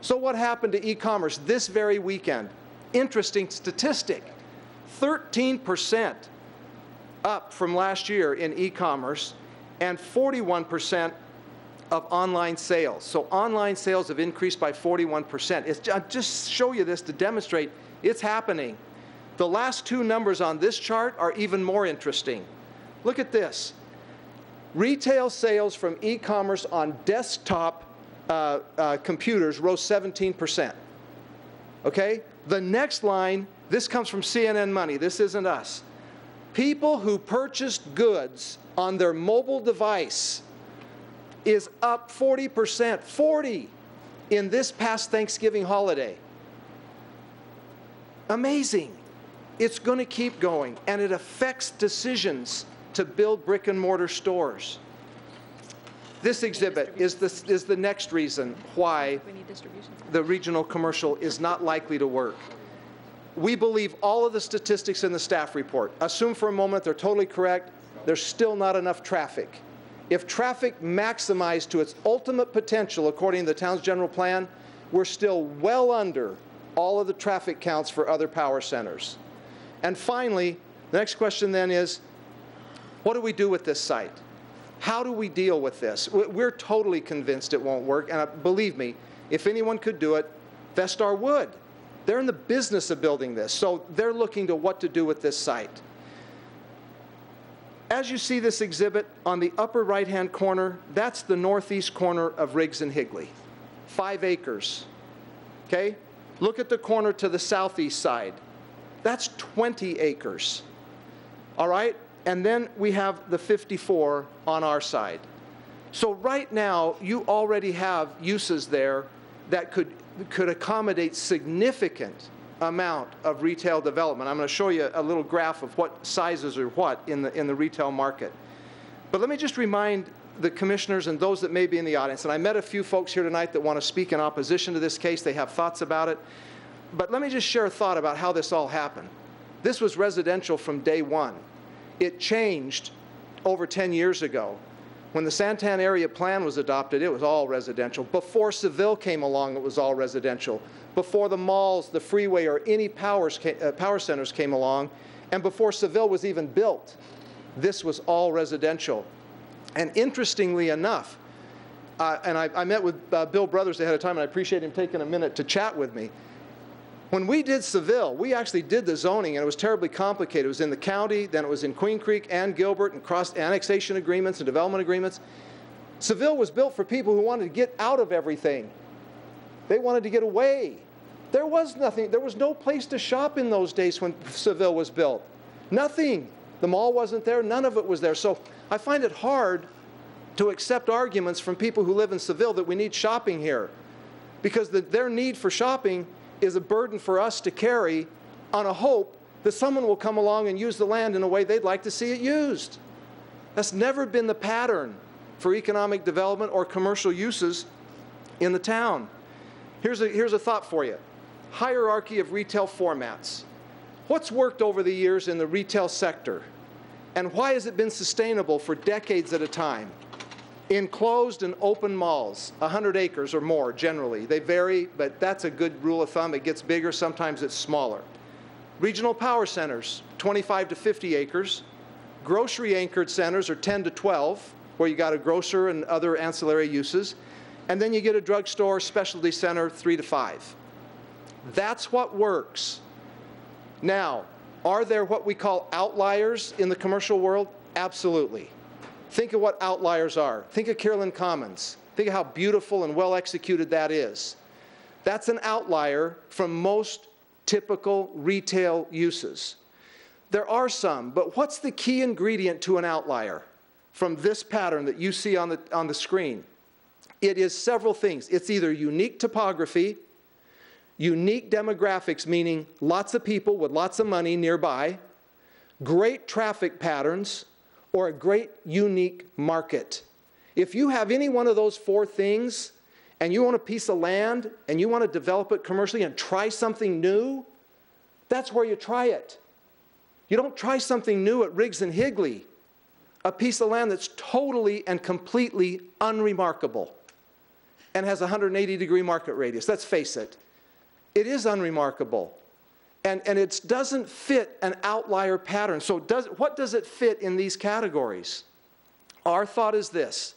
So what happened to e-commerce this very weekend? Interesting statistic, 13% up from last year in e-commerce and 41% of online sales. So online sales have increased by 41%. I'll just show you this to demonstrate it's happening. The last 2 numbers on this chart are even more interesting. Look at this. Retail sales from e-commerce on desktop computers rose 17%. Okay? The next line, this comes from CNN Money. This isn't us. People who purchased goods on their mobile device is up 40%, 40 in this past Thanksgiving holiday. Amazing. It's going to keep going, and it affects decisions to build brick and mortar stores. This exhibit is the next reason why the regional commercial is not likely to work. We believe all of the statistics in the staff report. Assume for a moment they're totally correct. There's still not enough traffic. If traffic maximized to its ultimate potential according to the town's general plan, we're still well under all of the traffic counts for other power centers. And finally, the next question then is, what do we do with this site? How do we deal with this? We're totally convinced it won't work, and believe me, if anyone could do it, Vestar would. They're in the business of building this, so they're looking to what to do with this site. As you see this exhibit on the upper right-hand corner, that's the northeast corner of Riggs and Higley, 5 acres, okay? Look at the corner to the southeast side. That's 20 acres, all right? And then we have the 54 on our side. So right now, you already have uses there that could accommodate significant amount of retail development. I'm going to show you a little graph of what sizes are what in the retail market. But let me just remind the commissioners and those that may be in the audience, and I met a few folks here tonight that want to speak in opposition to this case. They have thoughts about it. But let me just share a thought about how this all happened. This was residential from day one. It changed over 10 years ago. When the Santan area plan was adopted, it was all residential. Before Seville came along, it was all residential. Before the malls, the freeway, or any power centers came along, and before Seville was even built, this was all residential. And interestingly enough, and I met with Bill Brothers ahead of time, and I appreciate him taking a minute to chat with me. When we did Seville, we actually did the zoning, and it was terribly complicated. It was in the county, then it was in Queen Creek and Gilbert, and cross annexation agreements and development agreements. Seville was built for people who wanted to get out of everything. They wanted to get away. There was nothing. There was no place to shop in those days when Seville was built. Nothing. The mall wasn't there. None of it was there. So I find it hard to accept arguments from people who live in Seville that we need shopping here, because their need for shopping is a burden for us to carry on a hope that someone will come along and use the land in a way they'd like to see it used. That's never been the pattern for economic development or commercial uses in the town. Here's a thought for you. Hierarchy of retail formats. What's worked over the years in the retail sector? And why has it been sustainable for decades at a time? Enclosed and open malls, 100 acres or more generally. They vary, but that's a good rule of thumb. It gets bigger, sometimes it's smaller. Regional power centers, 25 to 50 acres. Grocery anchored centers are 10 to 12, where you got a grocer and other ancillary uses. And then you get a drugstore, specialty center, 3 to 5. That's what works. Now, are there what we call outliers in the commercial world? Absolutely. Think of what outliers are. Think of Kierland Commons. Think of how beautiful and well executed that is. That's an outlier from most typical retail uses. There are some, but what's the key ingredient to an outlier from this pattern that you see on the screen? It is several things. It's either unique topography, unique demographics, meaning lots of people with lots of money nearby, great traffic patterns, or a great unique market. If you have any one of those 4 things, and you want a piece of land, and you want to develop it commercially and try something new, that's where you try it. You don't try something new at Riggs and Higley, a piece of land that's totally and completely unremarkable and has a 180-degree market radius. Let's face it. It is unremarkable. And it doesn't fit an outlier pattern. So what does it fit in these categories? Our thought is this.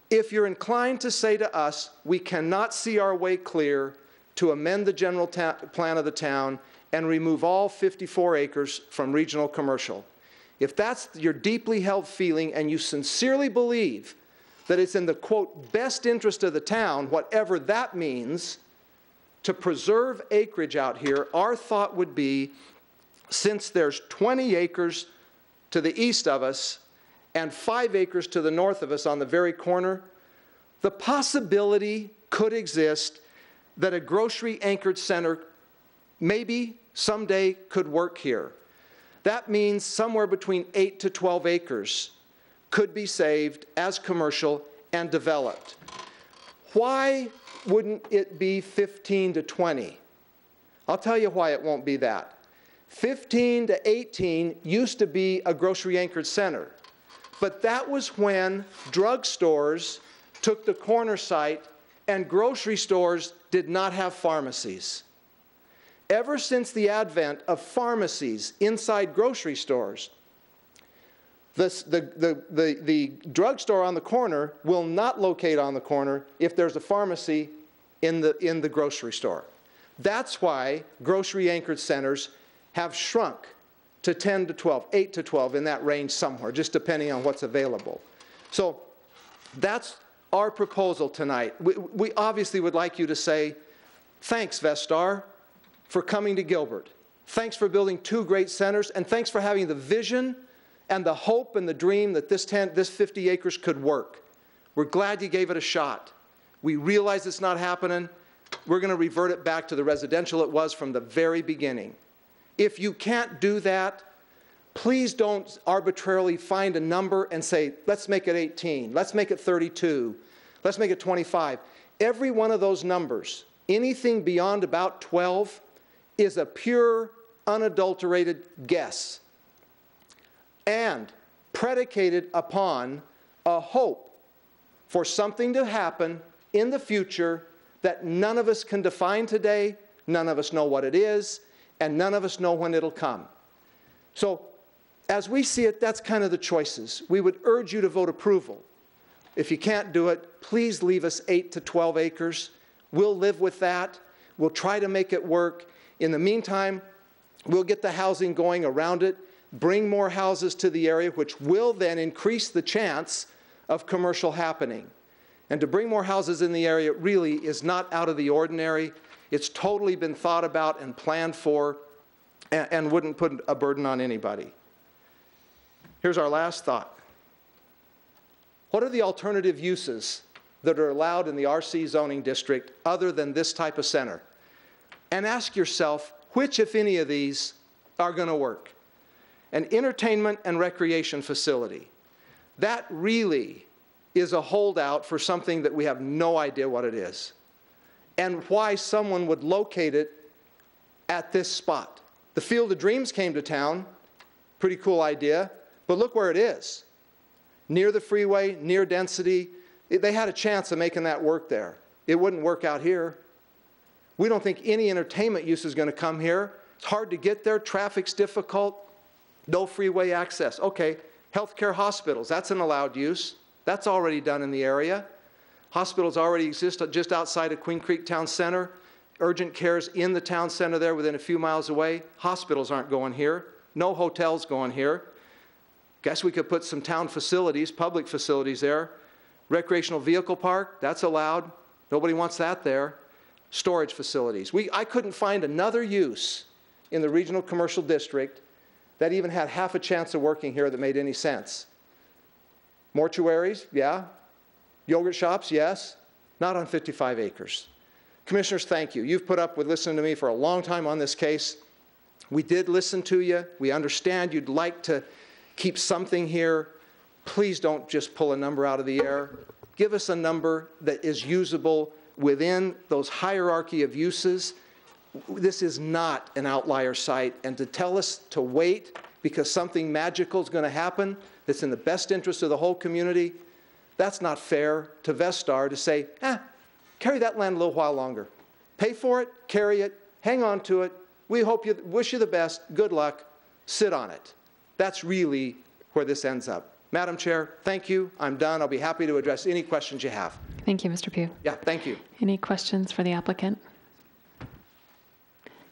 If you're inclined to say to us, we cannot see our way clear to amend the general plan of the town and remove all 54 acres from regional commercial, if that's your deeply held feeling and you sincerely believe that it's in the, quote, best interest of the town, whatever that means, to preserve acreage out here, our thought would be, since there's 20 acres to the east of us and 5 acres to the north of us on the very corner, the possibility could exist that a grocery anchored center maybe someday could work here. That means somewhere between 8 to 12 acres could be saved as commercial and developed. Why wouldn't it be 15 to 20? I'll tell you why it won't be that. 15 to 18 used to be a grocery-anchored center, but that was when drugstores took the corner site and grocery stores did not have pharmacies. Ever since the advent of pharmacies inside grocery stores, the drugstore on the corner will not locate on the corner if there's a pharmacy in the grocery store. That's why grocery-anchored centers have shrunk to 10 to 12, 8 to 12, in that range somewhere, just depending on what's available. So that's our proposal tonight. We obviously would like you to say, thanks, Vestar, for coming to Gilbert. Thanks for building 2 great centers, and thanks for having the vision and the hope and the dream that this 50 acres could work. We're glad you gave it a shot. We realize it's not happening. We're going to revert it back to the residential it was from the very beginning. If you can't do that, please don't arbitrarily find a number and say, let's make it 18, let's make it 32, let's make it 25. Every one of those numbers, anything beyond about 12, is a pure, unadulterated guess and predicated upon a hope for something to happen in the future that none of us can define today, none of us know what it is, and none of us know when it'll come. So as we see it, that's kind of the choices. We would urge you to vote approval. If you can't do it, please leave us 8 to 12 acres. We'll live with that. We'll try to make it work. In the meantime, we'll get the housing going around it, bring more houses to the area, which will then increase the chance of commercial happening. And to bring more houses in the area really is not out of the ordinary. It's totally been thought about and planned for, and wouldn't put a burden on anybody. Here's our last thought. What are the alternative uses that are allowed in the RC zoning district other than this type of center? And ask yourself, which, if any of these, are going to work? An entertainment and recreation facility. That really is a holdout for something that we have no idea what it is, and why someone would locate it at this spot. The Field of Dreams came to town, pretty cool idea, but look where it is. Near the freeway, near density. They had a chance of making that work there. It wouldn't work out here. We don't think any entertainment use is going to come here. It's hard to get there, traffic's difficult, no freeway access. Okay, healthcare hospitals, that's an allowed use. That's already done in the area. Hospitals already exist just outside of Queen Creek Town Center. Urgent care's in the town center there within a few miles away. Hospitals aren't going here. No hotels going here. Guess we could put some town facilities, public facilities there. Recreational vehicle park, that's allowed. Nobody wants that there. Storage facilities. I couldn't find another use in the regional commercial district that even had half a chance of working here that made any sense. Mortuaries, yeah. Yogurt shops, yes. Not on 55 acres. Commissioners, thank you. You've put up with listening to me for a long time on this case. We did listen to you. We understand you'd like to keep something here. Please don't just pull a number out of the air. Give us a number that is usable within those hierarchy of uses. This is not an outlier site, and to tell us to wait because something magical is going to happen that's in the best interest of the whole community, that's not fair to Vestar to say, carry that land a little while longer. Pay for it, carry it, hang on to it. We wish you the best, good luck, sit on it. That's really where this ends up. Madam Chair, thank you. I'm done. I'll be happy to address any questions you have. Thank you, Mr. Pugh. Yeah, thank you. Any questions for the applicant?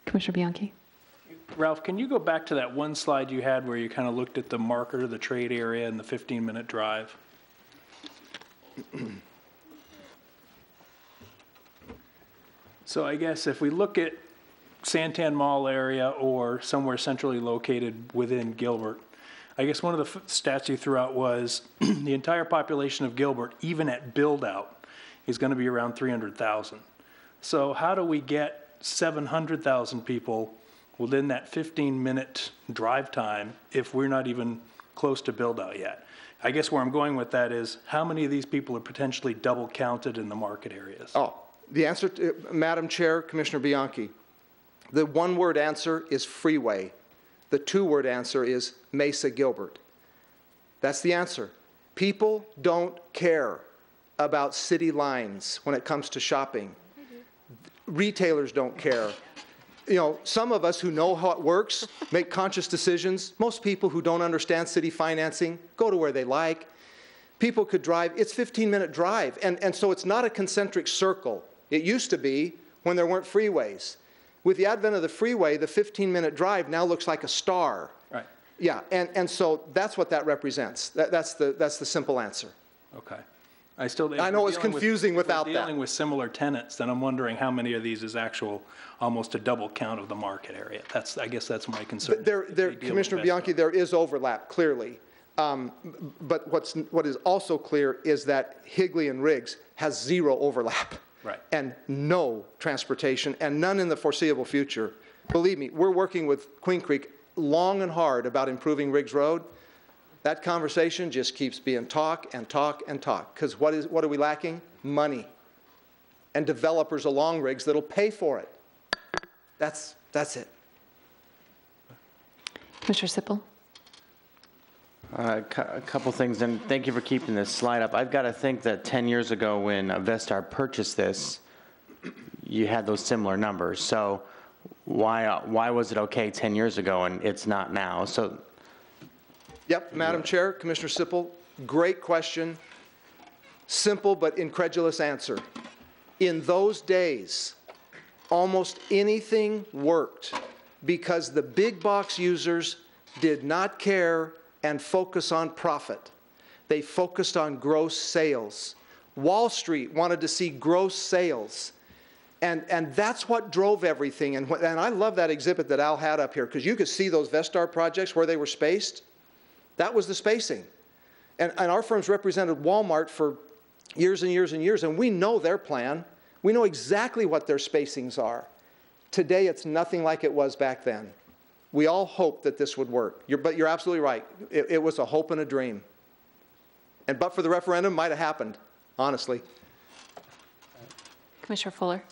Commissioner Bianchi. Ralph, can you go back to that one slide you had where you kind of looked at the marker, the trade area, and the 15-minute drive? So I guess if we look at Santan Mall area or somewhere centrally located within Gilbert, I guess one of the stats you threw out was the entire population of Gilbert, even at build-out, is going to be around 300,000. So how do we get 700,000 people within that 15-minute drive time if we're not even close to build-out yet. I guess where I'm going with that is, how many of these people are potentially double counted in the market areas? Oh, the answer, Madam Chair, Commissioner Bianchi, the one-word answer is freeway. The two-word answer is Mesa Gilbert. That's the answer. People don't care about city lines when it comes to shopping. Retailers don't care. You know, some of us who know how it works make conscious decisions. Most people who don't understand city financing go to where they like. People could drive. It's a 15-minute drive. And so it's not a concentric circle. It used to be when there weren't freeways. With the advent of the freeway, the 15-minute drive now looks like a star. Right. Yeah, and so that's what that represents. That's the simple answer. Okay. I know it's confusing without that. If we're dealing with similar tenants, then I'm wondering how many of these is actual, almost a double count of the market area. I guess that's my concern. Commissioner Bianchi, there is overlap, clearly. But what is also clear is that Higley and Riggs has zero overlap. Right. And no transportation, and none in the foreseeable future. Believe me, we're working with Queen Creek long and hard about improving Riggs Road. That conversation just keeps being talk and talk and talk. Because what are we lacking? Money. And developers along Riggs that'll pay for it. That's it. Commissioner Sippel. A couple things, and thank you for keeping this slide up. I've got to think that 10 years ago when Vestar purchased this, you had those similar numbers. So why was it okay 10 years ago and it's not now? So. Yep, Madam Chair, Commissioner Sippel, great question. Simple but incredulous answer. In those days, almost anything worked because the big box users did not care and focus on profit. They focused on gross sales. Wall Street wanted to see gross sales. And that's what drove everything. And I love that exhibit that Al had up here, because you could see those Vestar projects where they were spaced. That was the spacing. And our firms represented Walmart for years and years and years, and we know their plan. We know exactly what their spacings are. Today, it's nothing like it was back then. We all hoped that this would work. But you're absolutely right. It was a hope and a dream. But for the referendum, it might have happened, honestly. Commissioner Fuller.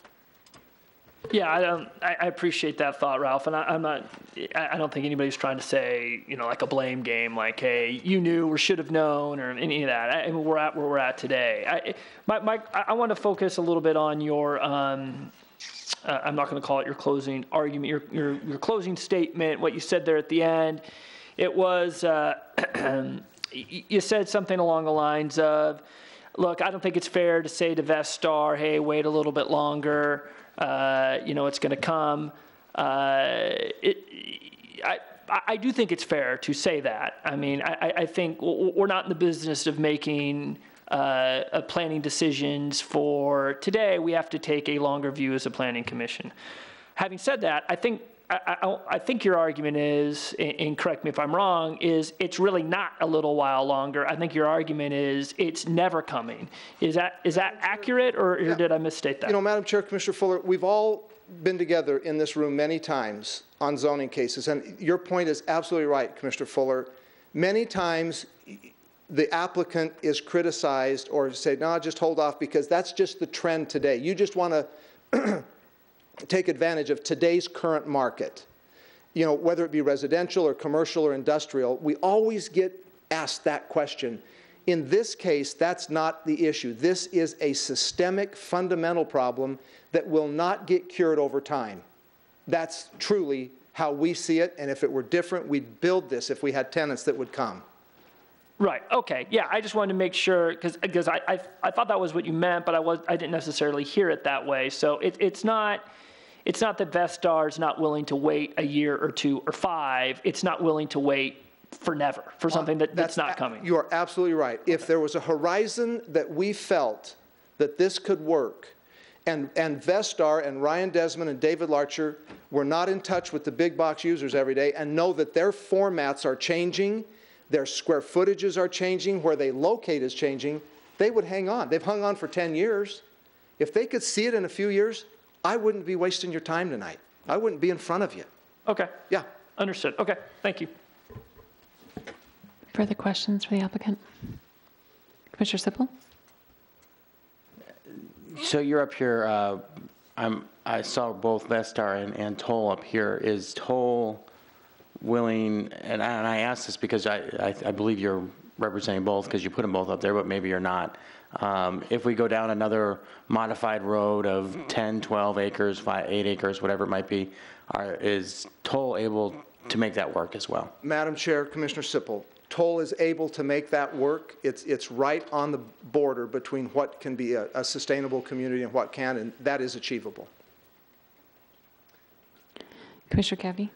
Yeah, I appreciate that thought, Ralph, and I don't think anybody's trying to say, like a blame game, like, hey, you knew or should have known, or any of that. I mean, we're at where we're at today. I want to focus a little bit on your, I'm not going to call it your closing argument, your closing statement, what you said there at the end. It was, you said something along the lines of, look, I don't think it's fair to say to Vestar, hey, wait a little bit longer. It's going to come. I do think it's fair to say that. I mean, I think we're not in the business of making planning decisions for today. We have to take a longer view as a planning commission. Having said that, I think your argument is, and correct me if I'm wrong, is it's really not a little while longer. I think your argument is it's never coming. Is that accurate, or did I misstate that? Madam Chair, Commissioner Fuller, we've all been together in this room many times on zoning cases, and your point is absolutely right, Commissioner Fuller. Many times the applicant is criticized or say, no, just hold off, because that's just the trend today. You just want to take advantage of today's current market. Whether it be residential or commercial or industrial, we always get asked that question. In this case, that's not the issue. This is a systemic, fundamental problem that will not get cured over time. That's truly how we see it, and if it were different, we'd build this if we had tenants that would come. Right. Okay. Yeah. I just wanted to make sure, because I thought that was what you meant, but I didn't necessarily hear it that way. So it's not that Vestar is not willing to wait a year or two or 5. It's not willing to wait for never, for something that's not coming. You are absolutely right. Okay. If there was a horizon that we felt that this could work, and Vestar and Ryan Desmond and David Larcher were not in touch with the big box users every day and know that their formats are changing, their square footages are changing, where they locate is changing, they would hang on. They've hung on for 10 years. If they could see it in a few years, I wouldn't be wasting your time tonight. I wouldn't be in front of you. Okay. Yeah. Understood. Okay, thank you. Further questions for the applicant? Commissioner Sippel? So you're up here, I saw both Vestar and Toll up here. Is Toll willing, and I ask this because I believe you're representing both because you put them both up there, but maybe you're not. If we go down another modified road of 10, 12 acres, 8 acres, whatever it might be, is Toll able to make that work as well? Madam Chair, Commissioner Sippel, Toll is able to make that work. It's right on the border between what can be a sustainable community and what can, and that is achievable. Commissioner Cavney?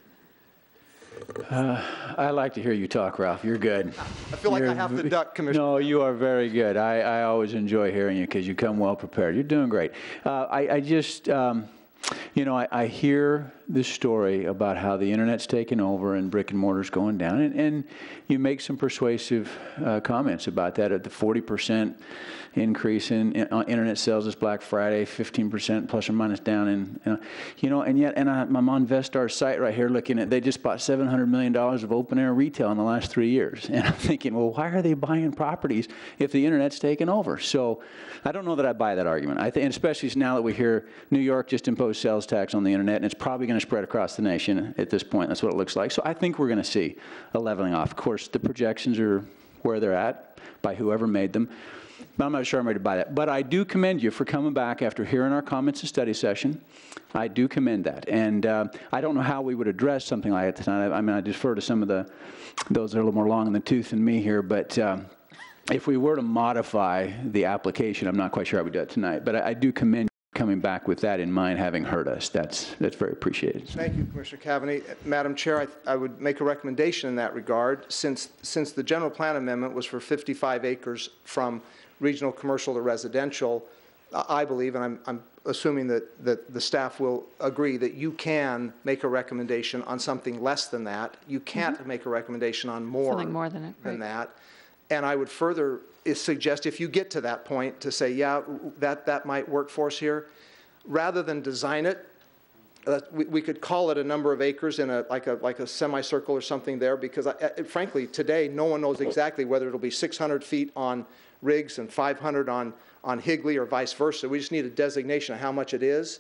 I like to hear you talk, Ralph. You're good. I feel like I have to duck, Commissioner. No, you are very good. I always enjoy hearing you because you come well prepared. You're doing great. I just, you know, I hear this story about how the internet's taken over and brick and mortar's going down, and you make some persuasive comments about that. At the 40% increase in internet sales this Black Friday, 15% plus or minus down, and you know, and yet, and I'm on Vestar's site right here looking at, they just bought $700 million of open air retail in the last 3 years, and I'm thinking, well, why are they buying properties if the internet's taken over? So I don't know that I buy that argument. I think, and especially now that we hear New York just imposed sales tax on the internet, and it's probably going to spread across the nation at this point. That's what it looks like. So I think we're going to see a leveling off. Of course, the projections are where they're at by whoever made them. But I'm not sure I'm ready to buy that. But I do commend you for coming back after hearing our comments and study session. I do commend that. And I don't know how we would address something like that tonight. I mean, I defer to some of those that are a little more long in the tooth than me here. But if we were to modify the application, I'm not quite sure how we do that tonight. But I do commend you coming back with that in mind, having heard us. That's very appreciated. Thank you, Commissioner Cavney. Madam Chair, I would make a recommendation in that regard. Since the general plan amendment was for 55 acres from regional commercial to residential, I believe, and I'm assuming that the staff will agree, that you can make a recommendation on something less than that. You can't make a recommendation on Something more than it, right. that. And I would further suggest, if you get to that point, to say, yeah, that might work for us here, rather than design it, we could call it a number of acres in like a semicircle or something there, because frankly, today, no one knows exactly whether it'll be 600 feet on Riggs and 500 on Higley or vice versa. We just need a designation of how much it is,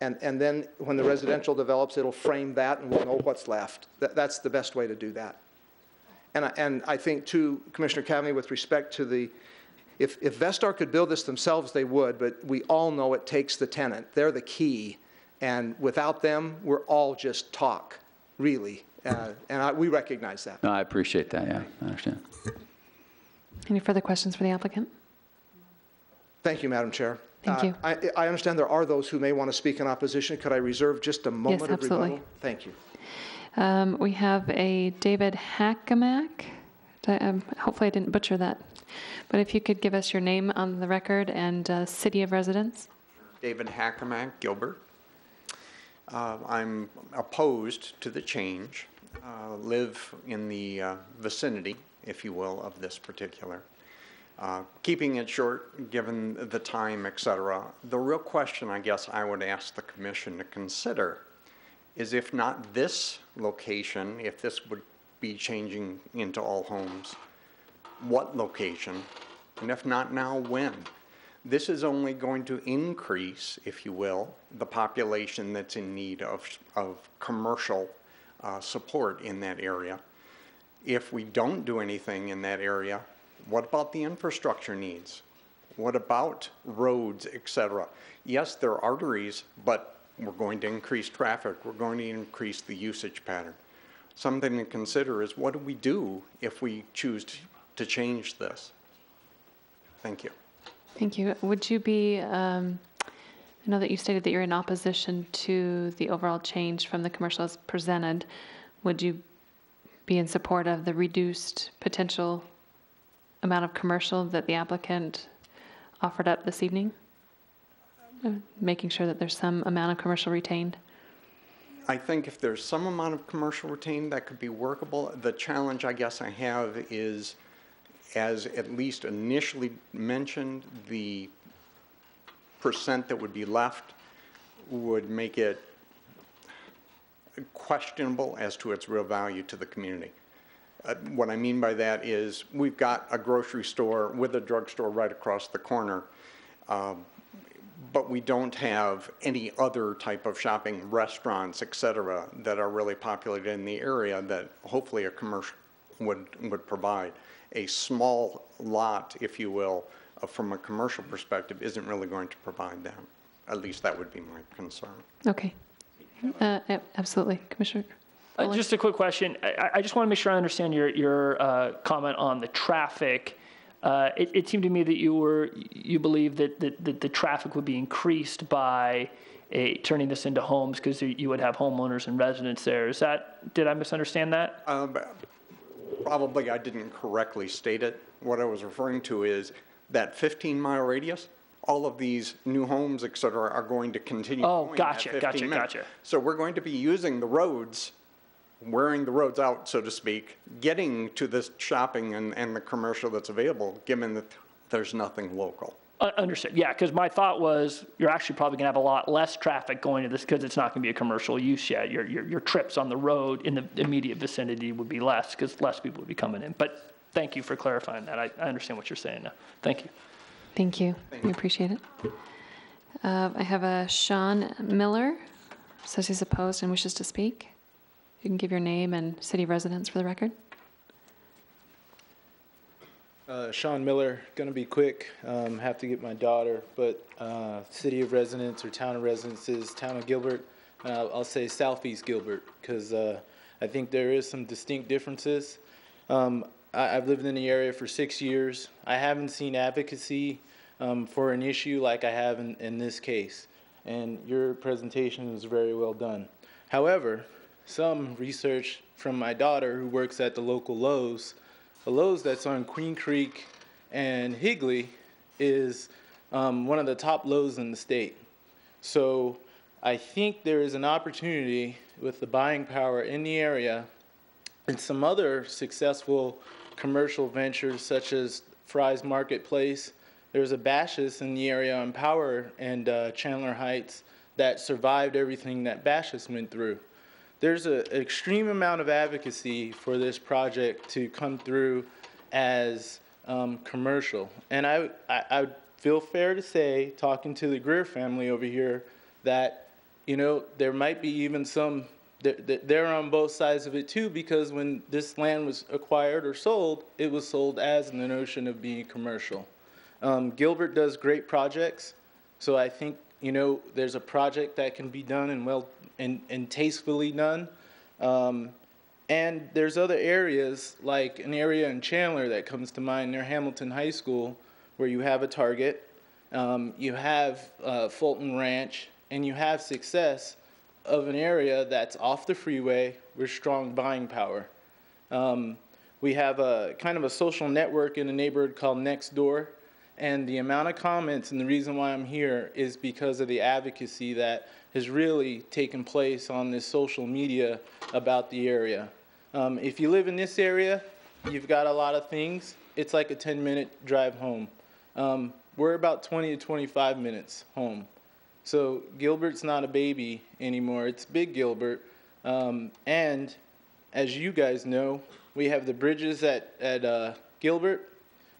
and then when the residential develops, it'll frame that and we'll know what's left. That's the best way to do that. And I think, too, Commissioner Cavney, with respect to if Vestar could build this themselves, they would, but we all know it takes the tenant. They're the key. And without them, we're all just talk, really. We recognize that. No, I appreciate that, yeah, I understand. Any further questions for the applicant? Thank you, Madam Chair. Thank you. I understand there are those who may want to speak in opposition. Could I reserve just a moment of absolutely. rebuttal? Thank you. We have a David Hackamack. Hopefully I didn't butcher that. But if you could give us your name on the record and city of residence. David Hackamack, Gilbert. I'm opposed to the change, live in the vicinity, if you will, of this particular. Keeping it short, given the time, et cetera, the real question I guess I would ask the commission to consider is, if not this location, if this would be changing into all homes, what location? And if not now, when? This is only going to increase, if you will, the population that's in need of commercial support in that area. If we don't do anything in that area, what about the infrastructure needs? What about roads, et cetera? Yes, there are arteries, but we're going to increase traffic. We're going to increase the usage pattern. Something to consider is, what do we do if we choose to change this? Thank you. Thank you. Would you be, I know that you stated that you're in opposition to the overall change from the commercial as presented. Would you be in support of the reduced potential amount of commercial that the applicant offered up this evening? Making sure that there's some amount of commercial retained? I think if there's some amount of commercial retained, that could be workable. The challenge I guess I have is, as at least initially mentioned, the percent that would be left would make it questionable as to its real value to the community. What I mean by that is we've got a grocery store with a drugstore right across the corner, but we don't have any other type of shopping, restaurants, et cetera, that are really populated in the area that hopefully a commercial would provide. A small lot, if you will, from a commercial perspective isn't really going to provide that. At least that would be my concern. Okay. Absolutely. Commissioner? Just a quick question. I just want to make sure I understand your comment on the traffic. It seemed to me that you believe that the traffic would be increased by turning this into homes because you would have homeowners and residents there. Did I misunderstand that? Probably I didn't correctly state it. What I was referring to is that 15-mile radius. All of these new homes, et cetera, are going to continue going at 15 minutes. So we're going to be using the roads, wearing the roads out, so to speak, getting to this shopping and the commercial that's available, given that there's nothing local. Understood. Yeah, because my thought was you're actually probably going to have a lot less traffic going to this because it's not going to be a commercial use yet. Your trips on the road in the immediate vicinity would be less because less people would be coming in. But thank you for clarifying that. I understand what you're saying now. Thank you. Thank you. We appreciate it. I have a Sean Miller, says he's opposed and wishes to speak. You can give your name and city residence for the record. Sean Miller, going to be quick. Have to get my daughter, but city of residence or town of residence is town of Gilbert. I'll say Southeast Gilbert because I think there is some distinct differences. I've lived in the area for 6 years. I haven't seen advocacy for an issue like I have in this case, and your presentation was very well done. However, some research from my daughter who works at the local Lowe's, the Lowe's that's on Queen Creek and Higley is one of the top Lowe's in the state. So I think there is an opportunity with the buying power in the area and some other successful commercial ventures such as Fry's Marketplace. There's a Bashas' in the area on Power and Chandler Heights that survived everything that Bashas' went through. There's an extreme amount of advocacy for this project to come through as commercial. And I feel fair to say, talking to the Greer family over here, that, you know, there might be even some, they're on both sides of it too, because when this land was acquired or sold, it was sold as in the notion of being commercial. Gilbert does great projects, so I think, you know, there's a project that can be done and tastefully done. And there's other areas, like an area in Chandler that comes to mind near Hamilton High School, where you have a Target, you have Fulton Ranch, and you have success of an area that's off the freeway with strong buying power. We have a kind of a social network in a neighborhood called Next Door, and the amount of comments and the reason why I'm here is because of the advocacy that has really taken place on this social media about the area. If you live in this area, you've got a lot of things. It's like a 10-minute drive home. We're about 20 to 25 minutes home. So Gilbert's not a baby anymore. It's Big Gilbert. And as you guys know, we have the bridges at Gilbert.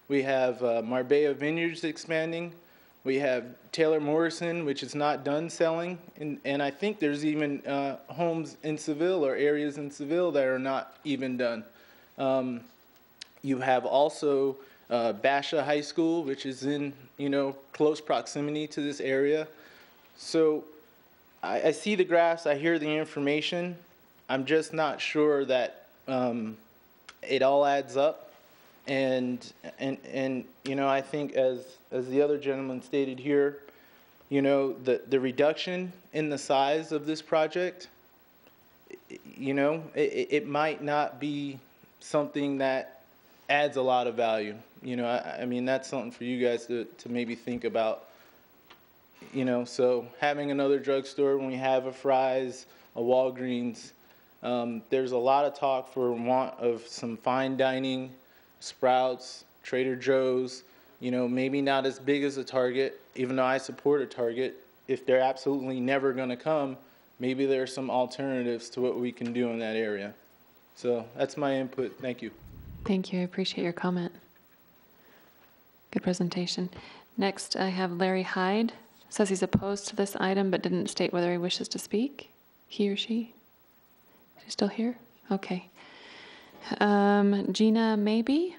We have Marbella Vineyards expanding. We have Taylor Morrison, which is not done selling. And I think there's even homes in Seville or areas in Seville that are not even done. You have also Basha High School, which is in, you know, close proximity to this area. So I see the graphs, I hear the information. I'm just not sure that it all adds up. And you know, I think as the other gentleman stated here, you know, the reduction in the size of this project, you know, it might not be something that adds a lot of value. You know, I mean, that's something for you guys to maybe think about. You know, so having another drugstore when we have a Fry's, a Walgreens, there's a lot of talk for want of some fine dining, Sprouts, Trader Joe's, you know, maybe not as big as a Target, even though I support a Target, if they're absolutely never going to come, maybe there are some alternatives to what we can do in that area. So that's my input. Thank you. Thank you. I appreciate your comment. Good presentation. Next, I have Larry Hyde. Says he's opposed to this item, but didn't state whether he wishes to speak. He or she? Is he still here? Okay. Gina Maybe?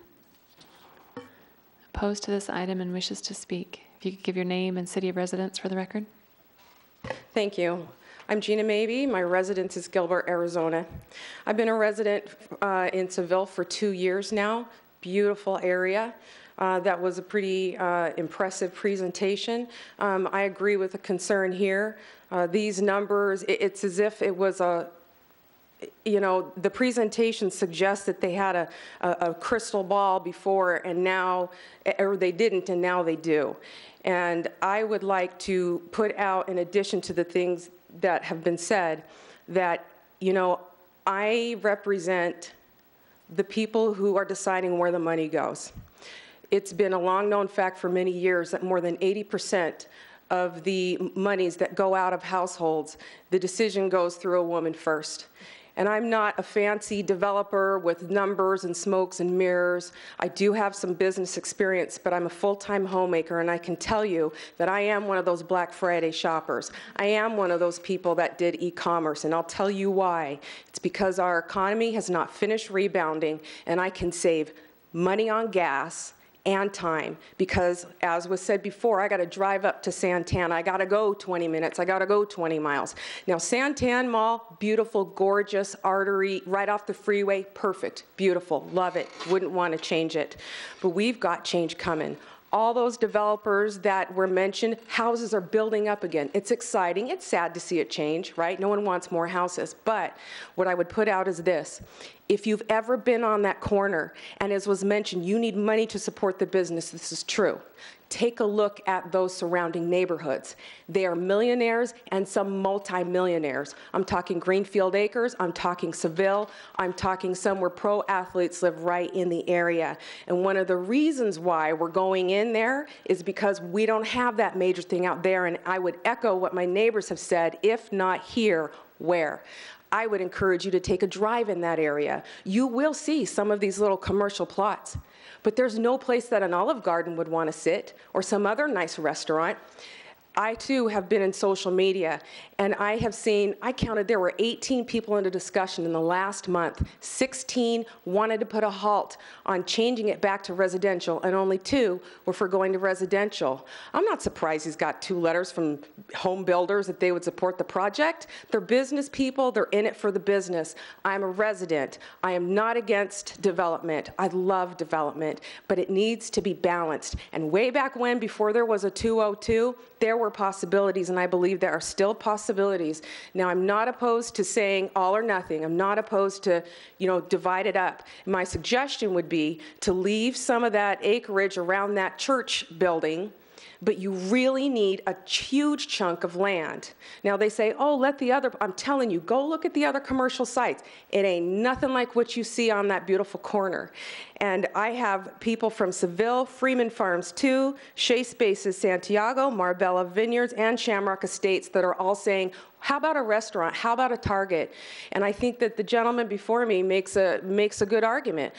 Opposed to this item and wishes to speak. If you could give your name and city of residence for the record. Thank you. I'm Gina Maybe. My residence is Gilbert, Arizona. I've been a resident in Seville for 2 years now. Beautiful area. That was a pretty impressive presentation. I agree with the concern here. These numbers, it's as if it was the presentation suggests that they had a crystal ball before and now, or they didn't and now they do. And I would like to put out, in addition to the things that have been said, that, I represent the people who are deciding where the money goes. It's been a long-known fact for many years that more than 80% of the monies that go out of households, the decision goes through a woman first. And I'm not a fancy developer with numbers and smokes and mirrors. I do have some business experience, but I'm a full-time homemaker, and I can tell you that I am one of those Black Friday shoppers. I am one of those people that did e-commerce, and I'll tell you why. It's because our economy has not finished rebounding, and I can save money on gas and time, because as was said before, I got to drive up to Santan. I got to go 20 minutes. I got to go 20 miles. Now, Santan Mall, beautiful, gorgeous, artery, right off the freeway, perfect, beautiful, love it, wouldn't want to change it. But we've got change coming. All those developers that were mentioned, houses are building up again. It's exciting. It's sad to see it change, right? No one wants more houses. But what I would put out is this. If you've ever been on that corner, and as was mentioned, you need money to support the business, this is true. Take a look at those surrounding neighborhoods. They are millionaires and some multi-millionaires. I'm talking Greenfield Acres, I'm talking Seville, I'm talking some where pro athletes live right in the area. And one of the reasons why we're going in there is because we don't have that major thing out there, and I would echo what my neighbors have said, if not here, where? I would encourage you to take a drive in that area. You will see some of these little commercial plots, but there's no place that an Olive Garden would want to sit or some other nice restaurant. I, too, have been in social media, and I have seen, I counted there were 18 people in a discussion in the last month. 16 wanted to put a halt on changing it back to residential, and only 2 were for going to residential. I'm not surprised he's got 2 letters from home builders that they would support the project. They're business people. They're in it for the business. I'm a resident. I am not against development. I love development, but it needs to be balanced. And way back when, before there was a 202, there were possibilities, and I believe there are still possibilities. Now, I'm not opposed to saying all or nothing. I'm not opposed to, divide it up. My suggestion would be to leave some of that acreage around that church building, but you really need a huge chunk of land. Now, they say, oh, I'm telling you, go look at the other commercial sites. It ain't nothing like what you see on that beautiful corner. And I have people from Seville, Freeman Farms 2, Shea Spaces Santiago, Marbella Vineyards, and Shamrock Estates that are all saying, how about a restaurant? How about a Target? And I think that the gentleman before me makes a good argument.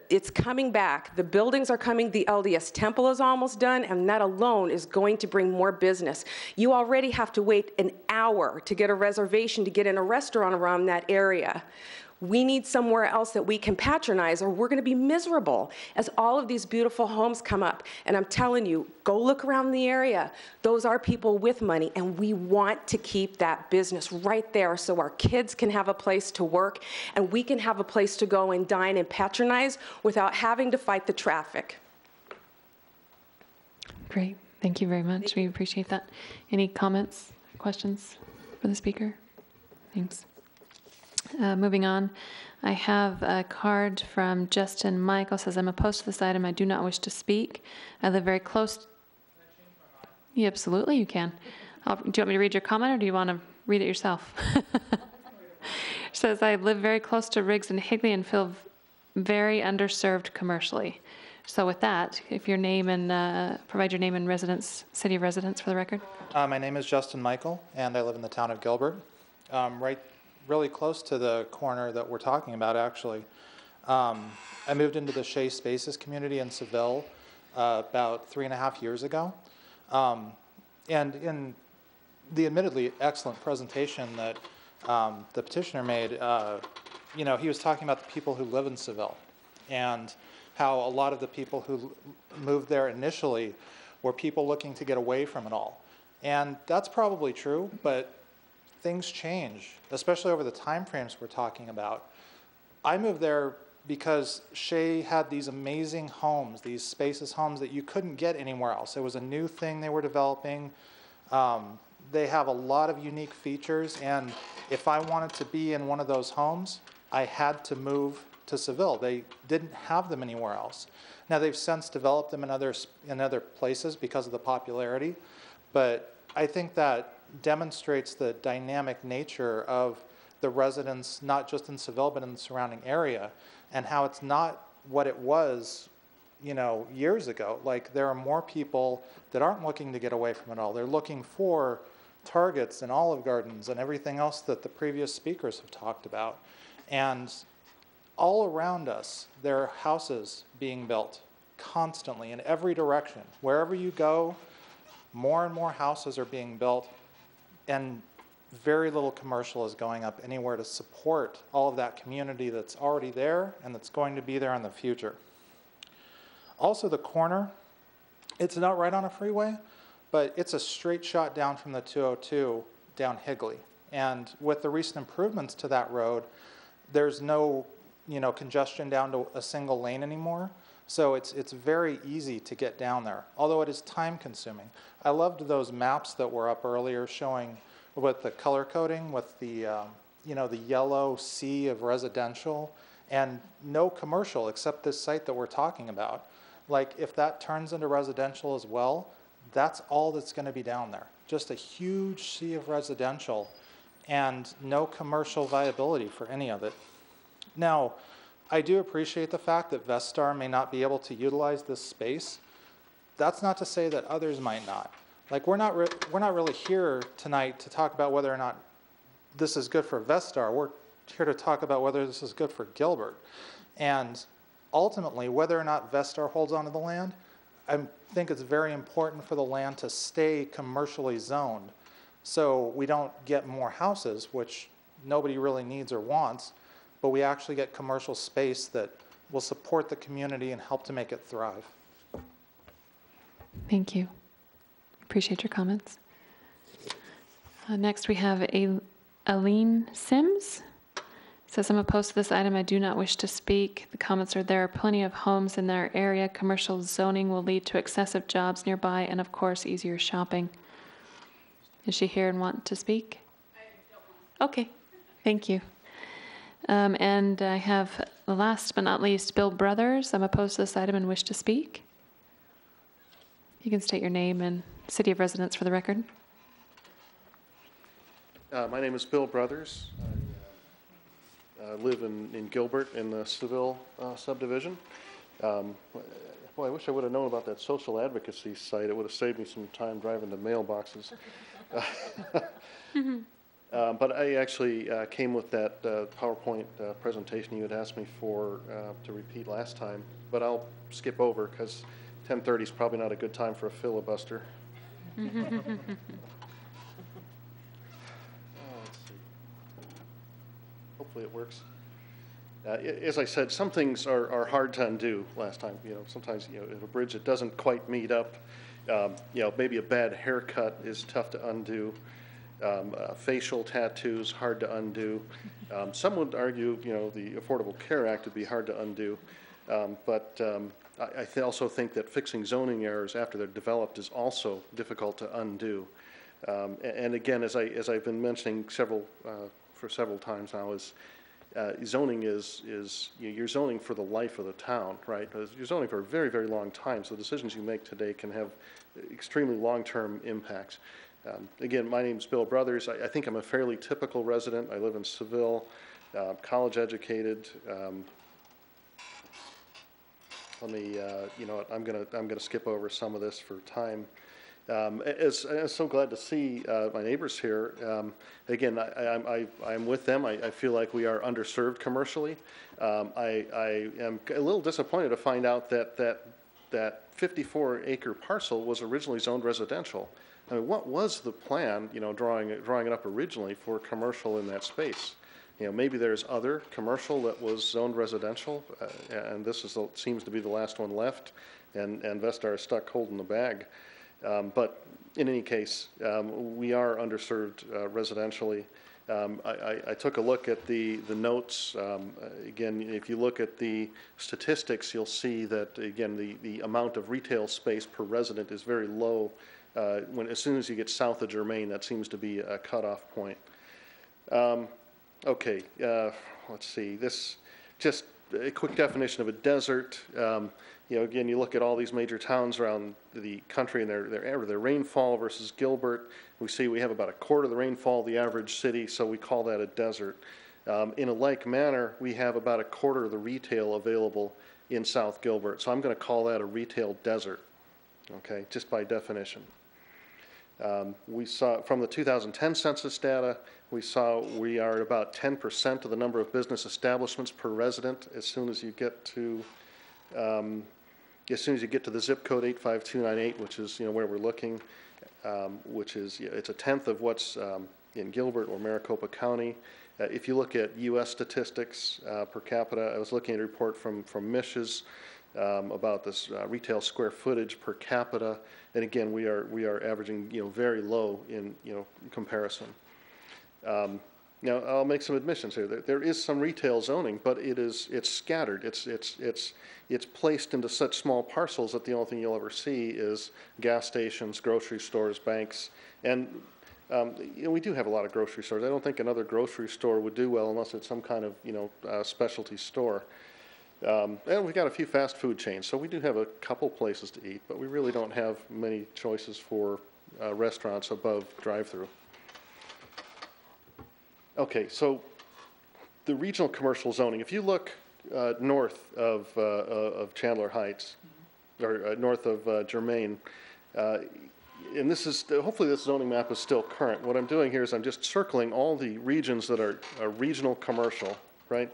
It's coming back. The buildings are coming. The LDS Temple is almost done, and that alone is going to bring more business. You already have to wait an hour to get a reservation to get in a restaurant around that area. We need somewhere else that we can patronize, or we're going to be miserable as all of these beautiful homes come up. And I'm telling you, go look around the area. Those are people with money, and we want to keep that business right there so our kids can have a place to work, and we can have a place to go and dine and patronize without having to fight the traffic. Great. Thank you very much. We appreciate that. Any comments, questions for the speaker? Thanks. Moving on, I have a card from Justin Michael. Says, I'm opposed to this item. I do not wish to speak. I live very close. Yeah, absolutely, you can. Do you want me to read your comment, or do you want to read it yourself? Says, I live very close to Riggs and Higley and feel very underserved commercially. So with that, if your name and, provide your name and residence, city of residence for the record. My name is Justin Michael, and I live in the town of Gilbert, really close to the corner that we're talking about, actually. I moved into the Shea Spaces community in Seville about 3.5 years ago. And in the admittedly excellent presentation that the petitioner made, you know, he was talking about the people who live in Seville and how a lot of the people who moved there initially were people looking to get away from it all. And that's probably true, but things change, especially over the time frames we're talking about. I moved there because Shea had these amazing homes, these spacious homes that you couldn't get anywhere else. It was a new thing they were developing. They have a lot of unique features, and if I wanted to be in one of those homes, I had to move to Seville. They didn't have them anywhere else. Now, they've since developed them in other places because of the popularity, but I think that demonstrates the dynamic nature of the residents, not just in Seville, but in the surrounding area, and how it's not what it was, you know, years ago. Like, there are more people that aren't looking to get away from it all. They're looking for Targets and Olive Gardens and everything else that the previous speakers have talked about. And all around us, there are houses being built constantly in every direction. Wherever you go, more and more houses are being built, and very little commercial is going up anywhere to support all of that community that's already there and that's going to be there in the future. Also, the corner, it's not right on a freeway, but it's a straight shot down from the 202 down Higley. And with the recent improvements to that road, there's no, you know, congestion down to a single lane anymore. So it's very easy to get down there, although it is time consuming. I loved those maps that were up earlier showing with the color coding, with the, you know, the yellow sea of residential and no commercial except this site that we're talking about. Like, if that turns into residential as well, that's all that's going to be down there. Just a huge sea of residential and no commercial viability for any of it. Now, I do appreciate the fact that Vestar may not be able to utilize this space. That's not to say that others might not. Like, we're not really here tonight to talk about whether or not this is good for Vestar. We're here to talk about whether this is good for Gilbert. And ultimately, whether or not Vestar holds onto the land, I think it's very important for the land to stay commercially zoned so we don't get more houses, which nobody really needs or wants, but we actually get commercial space that will support the community and help to make it thrive. Thank you. Appreciate your comments. Next, we have Aline Sims. Says, I'm opposed to this item. I do not wish to speak. The comments are, there are plenty of homes in their area. Commercial zoning will lead to excessive jobs nearby and, of course, easier shopping. Is she here and want to speak? Okay, thank you. And I have, last but not least, Bill Brothers. I'm opposed to this item and wish to speak. You can state your name and city of residence for the record. My name is Bill Brothers. I live in Gilbert in the Seville subdivision. Boy, I wish I would have known about that social advocacy site. It would have saved me some time driving to mailboxes. But I actually came with that PowerPoint presentation you had asked me for to repeat last time, but I'll skip over because 10:30 is probably not a good time for a filibuster. Let's see. Hopefully it works. As I said, some things are hard to undo last time. You know, sometimes, you know, if a bridge that doesn't quite meet up, you know, maybe a bad haircut is tough to undo. Facial tattoos, hard to undo. Some would argue, you know, the Affordable Care Act would be hard to undo. But I also think that fixing zoning errors after they're developed is also difficult to undo. And again, as I've been mentioning for several times now, is zoning is you're zoning for the life of the town, right? You're zoning for a very, very long time, so the decisions you make today can have extremely long-term impacts. Again, my name is Bill Brothers. I think I'm a fairly typical resident. I live in Seville, college educated. let me, you know what, I'm gonna skip over some of this for time. I'm so glad to see my neighbors here. Again, I'm with them. I feel like we are underserved commercially. I am a little disappointed to find out that 54-acre parcel was originally zoned residential. I mean, what was the plan, you know, drawing it up originally for commercial in that space? You know, maybe there's other commercial that was zoned residential, and this seems to be the last one left, and Vestar is stuck holding the bag. But in any case, we are underserved residentially. I took a look at the notes. Again, if you look at the statistics, you'll see that, again, the amount of retail space per resident is very low. As soon as you get south of Germain, that seems to be a cutoff point. Okay, let's see. This just a quick definition of a desert. You know, again, you look at all these major towns around the country and their rainfall versus Gilbert. We see we have about a quarter of the rainfall of the average city, so we call that a desert. In a like manner, we have about a quarter of the retail available in South Gilbert, so I'm going to call that a retail desert, okay, just by definition. We saw from the 2010 census data, we saw we are at about 10% of the number of business establishments per resident as soon as you get to the zip code 85298, which is, you know, where we're looking, which is, it's a tenth of what's in Gilbert or Maricopa County. If you look at U.S. statistics per capita, I was looking at a report from MISH's about this retail square footage per capita, and again, we are averaging, you know, very low in, you know, comparison. Now, I'll make some admissions here. There is some retail zoning, but it's scattered. It's placed into such small parcels that the only thing you'll ever see is gas stations, grocery stores, banks, and you know, we do have a lot of grocery stores. I don't think another grocery store would do well unless it's some kind of, you know, specialty store. And we've got a few fast food chains, so we do have a couple places to eat, but we really don't have many choices for restaurants above drive-through. Okay, so the regional commercial zoning, if you look north of Chandler Heights, or north of Germain, and this is, hopefully this zoning map is still current. What I'm doing here is I'm just circling all the regions that are regional commercial, right?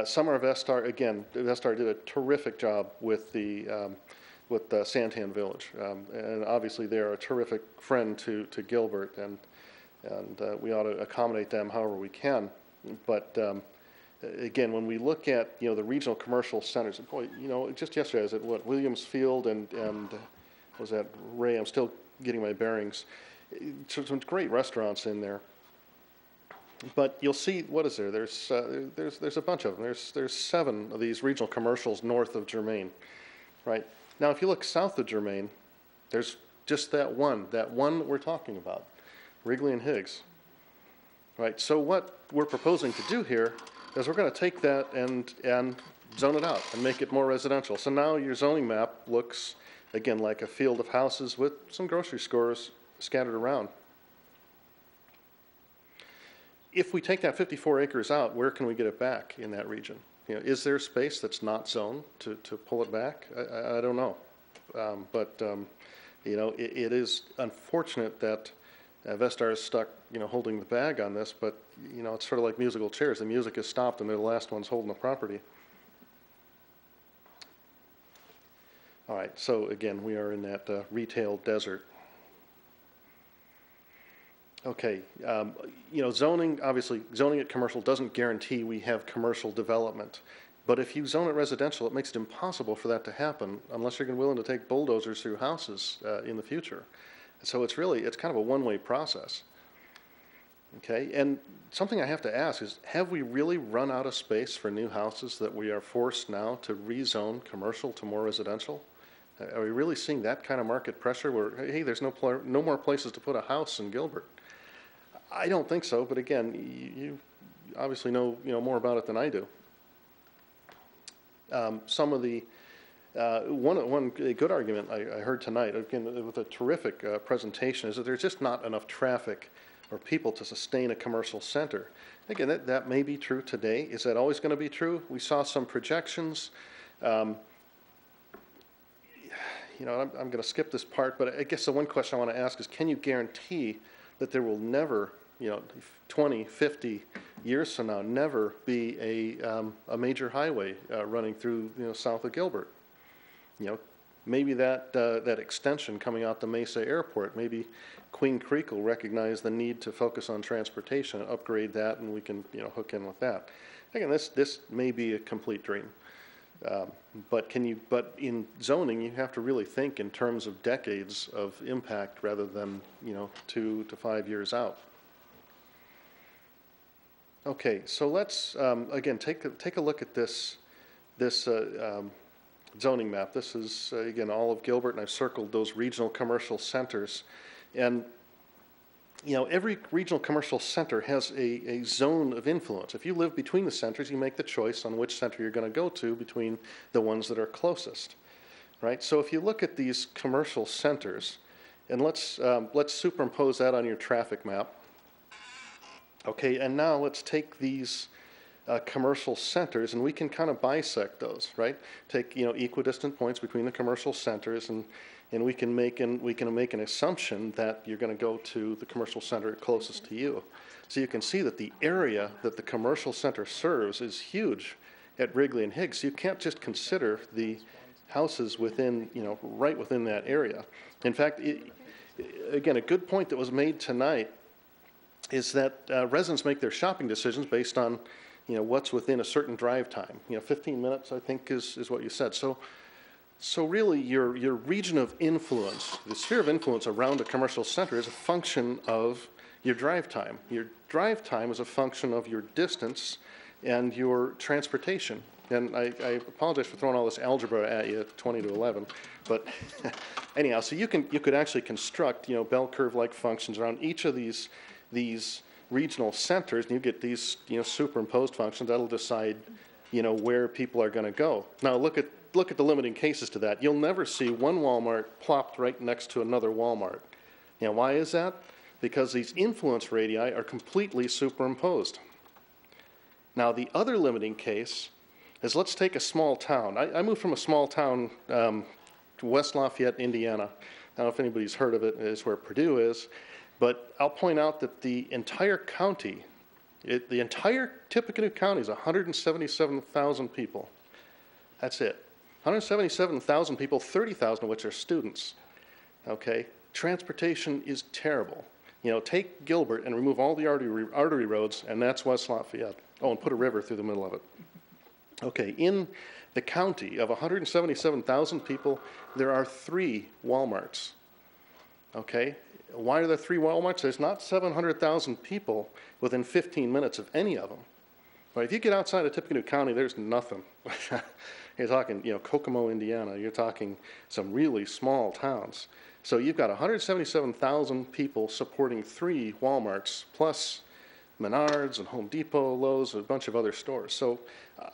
Some are Vestar. Again, Vestar did a terrific job with Santan Village, and obviously they're a terrific friend to Gilbert, and we ought to accommodate them however we can. But again, when we look at, you know, the regional commercial centers, boy, you know, just yesterday I was at what, Williams Field and was that Ray? I'm still getting my bearings. Some great restaurants in there. But you'll see, what is there? There's a bunch of them. There's 7 of these regional commercials north of Germain, right? Now, if you look south of Germain, there's just that one that we're talking about, Wrigley and Higgs, right? So what we're proposing to do here is we're going to take that and zone it out and make it more residential. So now your zoning map looks, again, like a field of houses with some grocery stores scattered around. If we take that 54 acres out, where can we get it back in that region? You know, is there space that's not zoned to pull it back? I don't know. You know, it is unfortunate that Vestar is stuck, you know, holding the bag on this, but, you know, it's sort of like musical chairs. The music is stopped and they're the last ones holding the property. All right, so again, we are in that retail desert. Okay, you know, zoning, obviously, zoning it commercial doesn't guarantee we have commercial development. But if you zone it residential, it makes it impossible for that to happen unless you're willing to take bulldozers through houses in the future. So it's kind of a one-way process. Okay, and something I have to ask is, have we really run out of space for new houses that we are forced now to rezone commercial to more residential? Are we really seeing that kind of market pressure where, hey, there's no more places to put a house in Gilbert? I don't think so, but again, you obviously know more about it than I do. Some of the one good argument I heard tonight, again with a terrific presentation, is that there's just not enough traffic or people to sustain a commercial center. Again, that may be true today. Is that always going to be true? We saw some projections. you know, I'm going to skip this part, but I guess the one question I want to ask is, can you guarantee that there will never, you know, 20, 50 years from now, never be a major highway running through, you know, south of Gilbert? You know, maybe that extension coming out to Mesa Airport, maybe Queen Creek will recognize the need to focus on transportation, upgrade that, and we can, you know, hook in with that. Again, this may be a complete dream. But in zoning, you have to really think in terms of decades of impact rather than, you know, 2 to 5 years out. Okay, so let's again take a look at this zoning map. This is again all of Gilbert, and I've circled those regional commercial centers. And you know, every regional commercial center has a zone of influence. If you live between the centers, you make the choice on which center you're going to go to between the ones that are closest, right? So if you look at these commercial centers, and let's superimpose that on your traffic map. Okay, and now let's take these commercial centers, and we can kind of bisect those, right? Take, you know, equidistant points between the commercial centers, and we can make an assumption that you're going to go to the commercial center closest to you. So you can see that the area that the commercial center serves is huge at Wrigley and Higgs. You can't just consider the houses within, you know, right within that area. In fact, again, a good point that was made tonight is that residents make their shopping decisions based on, you know, what's within a certain drive time. You know, 15 minutes, I think, is what you said. So really, your region of influence, the sphere of influence around a commercial center is a function of your drive time. Your drive time is a function of your distance and your transportation. And I apologize for throwing all this algebra at you, 20 to 11. But anyhow, so you could actually construct, you know, bell curve-like functions around each of these regional centers, and you get these, you know, superimposed functions that'll decide, you know, where people are going to go. Now look at the limiting cases to that. You'll never see one Walmart plopped right next to another Walmart. You know, why is that? Because these influence radii are completely superimposed. Now the other limiting case is, let's take a small town. I moved from a small town to West Lafayette, Indiana. I don't know if anybody's heard of it. It's where Purdue is. But I'll point out that the entire county, the entire Tippecanoe County is 177,000 people. That's it. 177,000 people, 30,000 of which are students. Okay? Transportation is terrible. You know, take Gilbert and remove all the artery roads, and that's West Lafayette. Oh, and put a river through the middle of it. Okay, in the county of 177,000 people, there are 3 Walmarts. Okay? Why are there 3 Walmarts? There's not 700,000 people within 15 minutes of any of them. But if you get outside of Tippecanoe County, there's nothing. You're talking, you know, Kokomo, Indiana. You're talking some really small towns. So you've got 177,000 people supporting 3 Walmarts, plus Menards and Home Depot, Lowe's, and a bunch of other stores. So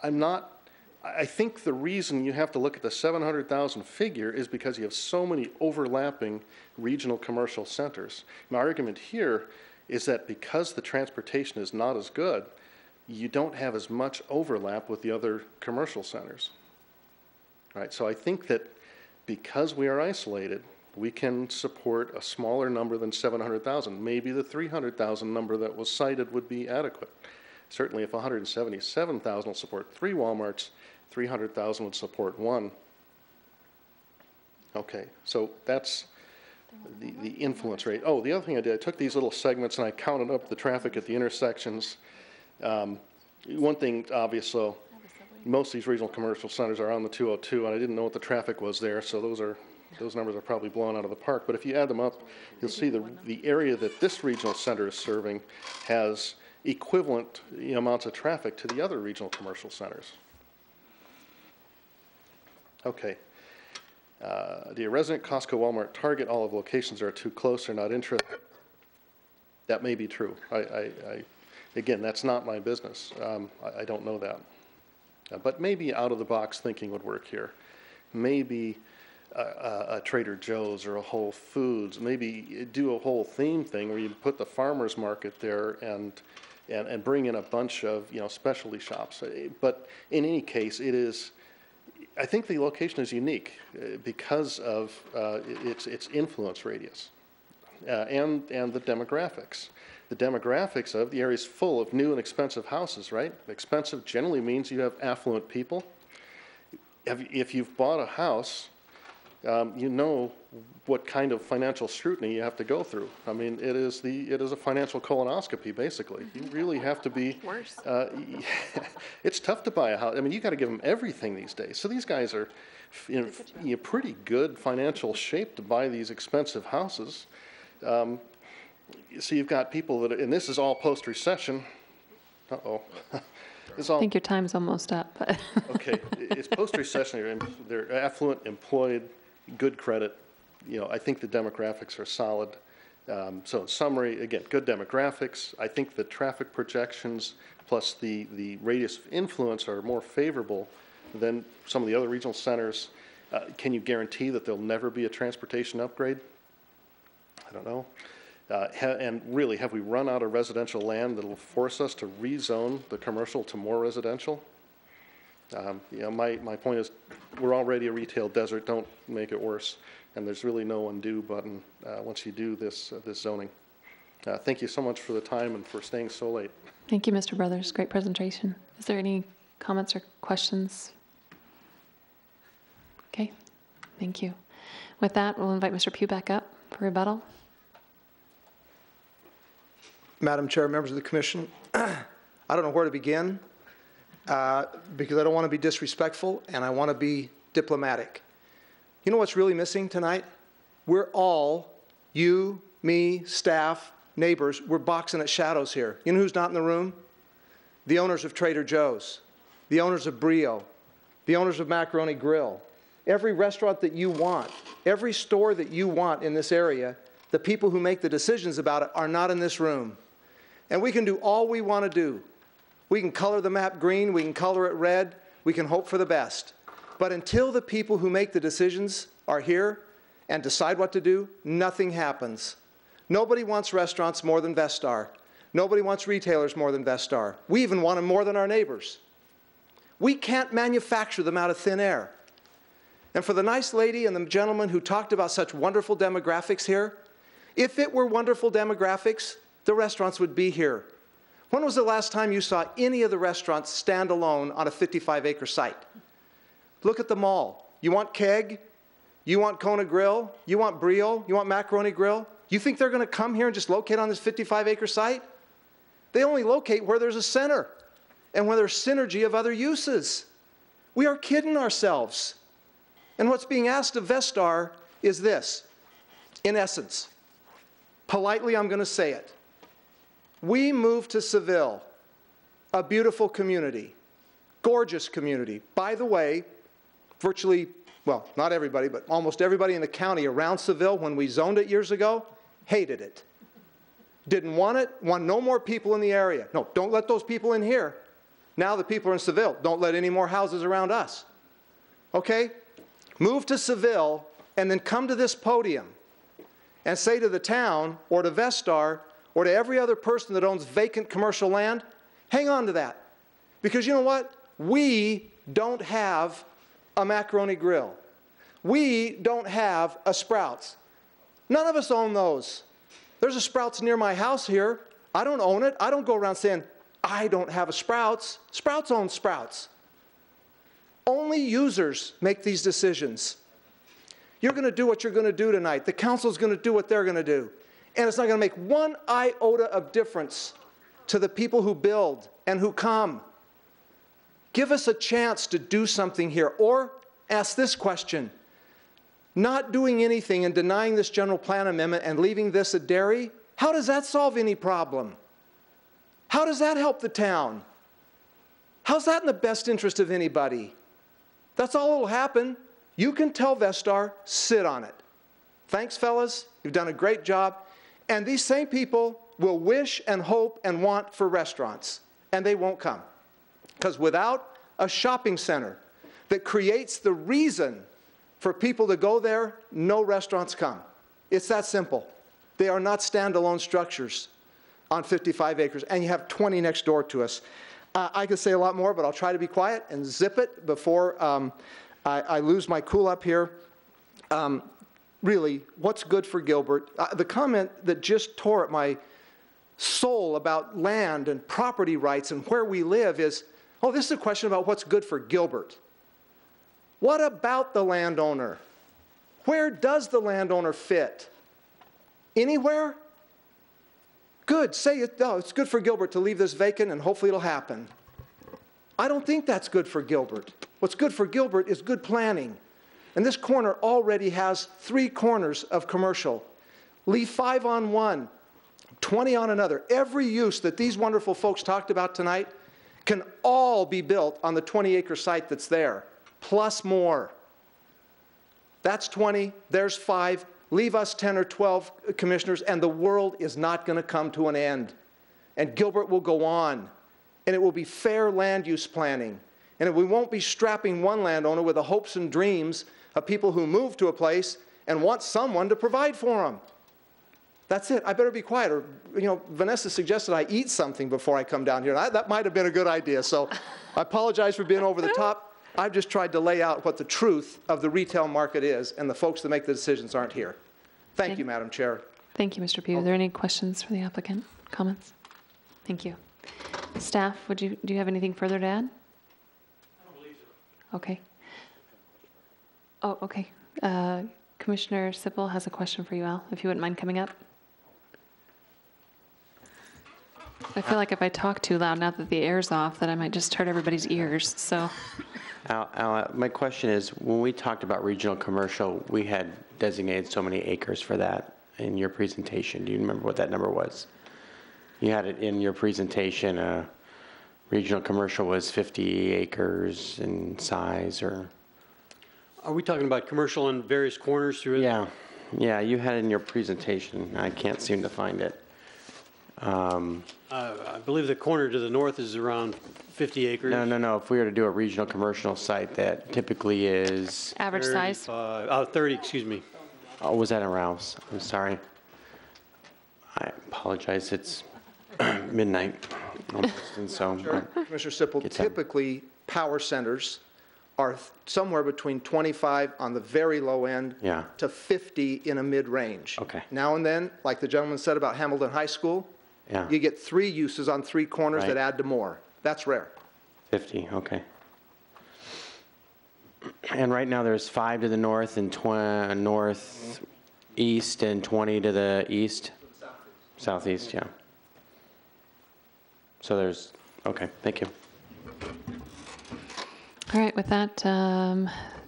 I think the reason you have to look at the 700,000 figure is because you have so many overlapping regional commercial centers. My argument here is that because the transportation is not as good, you don't have as much overlap with the other commercial centers. Right? So I think that because we are isolated, we can support a smaller number than 700,000. Maybe the 300,000 number that was cited would be adequate. Certainly if 177,000 will support 3 Walmarts, 300,000 would support 1. Okay, so that's the influence rate. Oh, the other thing I did, I took these little segments and I counted up the traffic at the intersections. One thing obvious, though, most of these regional commercial centers are on the 202, and I didn't know what the traffic was there, so those numbers are probably blown out of the park. But if you add them up, you'll see the area that this regional center is serving has equivalent amounts of traffic to the other regional commercial centers. Okay. Dear resident, Costco, Walmart, Target, all of locations are too close, they're not interested. That may be true. Again, that's not my business. I don't know that. But maybe out-of-the-box thinking would work here. Maybe a Trader Joe's or a Whole Foods, maybe do a whole theme thing where you put the farmer's market there and bring in a bunch of specialty shops. But in any case, it is, I think the location is unique because of its influence radius and the demographics. The demographics of the area is full of new and expensive houses, right? Expensive generally means you have affluent people. If you've bought a house, you know what kind of financial scrutiny you have to go through. I mean, it is a financial colonoscopy, basically. You really have to be. Worse. It's tough to buy a house. I mean, you got to give them everything these days. So these guys are in pretty good financial shape to buy these expensive houses. So you've got people that, and this is all post-recession. Uh-oh. I think your time's almost up. Okay, it's post-recession. They're affluent, employed, good credit. You know, I think the demographics are solid. So in summary, again, good demographics. I think the traffic projections plus the radius of influence are more favorable than some of the other regional centers. Can you guarantee that there'll never be a transportation upgrade? I don't know. And really, have we run out of residential land that will force us to rezone the commercial to more residential? You know, my point is, we're already a retail desert. Don't make it worse. And there's really no undo button once you do this zoning. Thank you so much for the time and for staying so late. Thank you, Mr. Brothers. Great presentation. Is there any comments or questions? Okay, thank you. With that, we'll invite Mr. Pugh back up for rebuttal. Madam Chair, members of the commission, I don't know where to begin because I don't want to be disrespectful and I want to be diplomatic. You know what's really missing tonight? We're all, you, me, staff, neighbors, we're boxing at shadows here. You know who's not in the room? The owners of Trader Joe's, the owners of Brio, the owners of Macaroni Grill. Every restaurant that you want, every store that you want in this area, the people who make the decisions about it are not in this room. And we can do all we want to do. We can color the map green, we can color it red, we can hope for the best. But until the people who make the decisions are here and decide what to do, nothing happens. Nobody wants restaurants more than Vestar. Nobody wants retailers more than Vestar. We even want them more than our neighbors. We can't manufacture them out of thin air. And for the nice lady and the gentleman who talked about such wonderful demographics here, if it were wonderful demographics, the restaurants would be here. When was the last time you saw any of the restaurants stand alone on a 55-acre site? Look at the mall. You want Keg? You want Kona Grill? You want Brio? You want Macaroni Grill? You think they're going to come here and just locate on this 55-acre site? They only locate where there's a center and where there's synergy of other uses. We are kidding ourselves. And what's being asked of Vestar is this, in essence. Politely, I'm going to say it. We moved to Seville, a beautiful community, gorgeous community. By the way, virtually, well, not everybody, but almost everybody in the county around Seville, when we zoned it years ago, hated it. Didn't want it, want no more people in the area. No, don't let those people in here. Now the people are in Seville, don't let any more houses around us. Okay? Move to Seville and then come to this podium and say to the town or to Vestar or to every other person that owns vacant commercial land, hang on to that. Because you know what? We don't have a Macaroni Grill. We don't have a Sprouts. None of us own those. There's a Sprouts near my house here. I don't own it. I don't go around saying, I don't have a Sprouts. Sprouts owns Sprouts. Only users make these decisions. You're going to do what you're going to do tonight. The council's going to do what they're going to do. And it's not going to make one iota of difference to the people who build and who come. Give us a chance to do something here. Or ask this question. Not doing anything and denying this general plan amendment and leaving this a dairy, how does that solve any problem? How does that help the town? How's that in the best interest of anybody? That's all that will happen. You can tell Vestar, sit on it. Thanks, fellas. You've done a great job. And these same people will wish and hope and want for restaurants, and they won't come. Because without a shopping center that creates the reason for people to go there, no restaurants come. It's that simple. They are not standalone structures on 55 acres, and you have 20 next door to us. I could say a lot more, but I'll try to be quiet and zip it before I lose my cool up here. Really, what's good for Gilbert? The comment that just tore at my soul about land and property rights and where we live is, oh, this is a question about what's good for Gilbert. What about the landowner? Where does the landowner fit? Anywhere? Good, say it. No, it's good for Gilbert to leave this vacant and hopefully it'll happen. I don't think that's good for Gilbert. What's good for Gilbert is good planning. And this corner already has 3 corners of commercial. Leave 5 on one, 20 on another. Every use that these wonderful folks talked about tonight can all be built on the 20-acre site that's there, plus more. That's 20, there's 5. Leave us 10 or 12 commissioners, and the world is not going to come to an end. And Gilbert will go on, and it will be fair land use planning. And we won't be strapping one landowner with the hopes and dreams of people who move to a place and want someone to provide for them. That's it. I better be quiet. Or, you know, Vanessa suggested I eat something before I come down here. And that might have been a good idea. So I apologize for being over the top. I've just tried to lay out what the truth of the retail market is, and the folks that make the decisions aren't here. Thank you, Madam Chair. Thank you, Mr. Pugh. Are there any questions for the applicant? Comments? Thank you. Staff, do you have anything further to add? I don't believe so. Okay. Oh, okay. Commissioner Sippel has a question for you, Al, if you wouldn't mind coming up. I feel like if I talk too loud now that the air's off, that I might just hurt everybody's ears, so. Al, my question is, when we talked about regional commercial, we had designated so many acres for that in your presentation. Do you remember what that number was? You had it in your presentation. Regional commercial was 50 acres in size, or? Are we talking about commercial in various corners through it? Yeah, you had it in your presentation. I can't seem to find it. I believe the corner to the north is around 50 acres. No. If we were to do a regional commercial site, that typically is... Average size? 30, excuse me. Oh, was that in Ralph's? I'm sorry. I apologize. It's midnight. And so Sure. Commissioner Sippel, typically power centers are somewhere between 25 on the very low end to 50 in a mid-range. Okay. Now and then, like the gentleman said about Hamilton High School, you get 3 uses on 3 corners that add to more. That's rare. 50, okay. And right now there's 5 to the north and northeast and 20 to the east? Southeast, yeah. So there's, okay, thank you. All right, with that,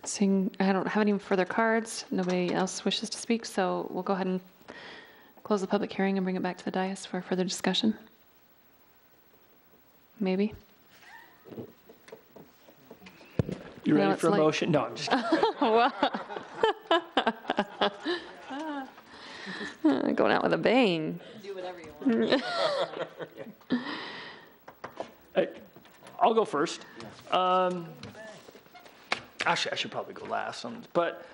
seeing I don't have any further cards, nobody else wishes to speak, so we'll go ahead and close the public hearing and bring it back to the dais for further discussion. Maybe. You ready for a motion? No, I'm just kidding. Going out with a bang. Do whatever you want. I'll go first. Actually, I should probably go last on this, but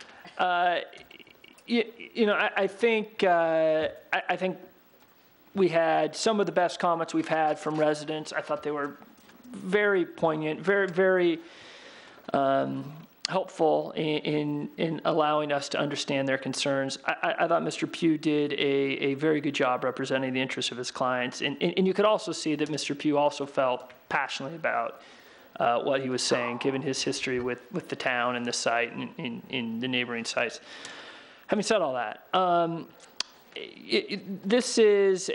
you know, I think we had some of the best comments we've had from residents. I thought they were very poignant, very helpful in allowing us to understand their concerns. I thought Mr. Pugh did a very good job representing the interests of his clients, and you could also see that Mr. Pugh also felt passionately about what he was saying, given his history with the town and the site and in the neighboring sites. Having said all that, this is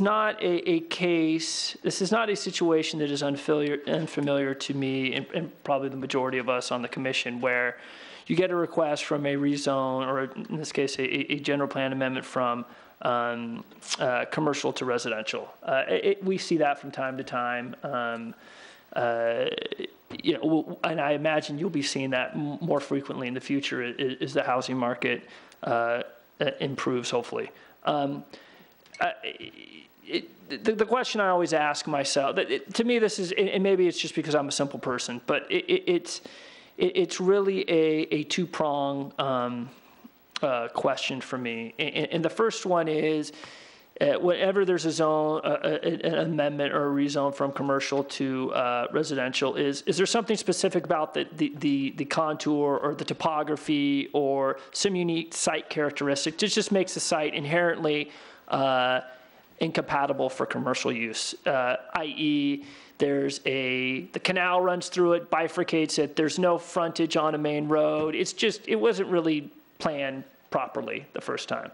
not a case. This is not a situation that is unfamiliar to me and probably the majority of us on the commission, where you get a request from a rezone, or in this case, a general plan amendment from commercial to residential. We see that from time to time. You know, and I imagine you'll be seeing that more frequently in the future as the housing market improves, hopefully. The question I always ask myself, to me this is, and maybe it's just because I'm a simple person, but it's really a two-prong question for me. And the first one is, whenever there's a zone, an amendment or a rezone from commercial to residential, is there something specific about the contour or the topography or some unique site characteristic that just makes the site inherently incompatible for commercial use, i.e., the canal runs through it, bifurcates it, there's no frontage on a main road. It wasn't really planned properly the first time.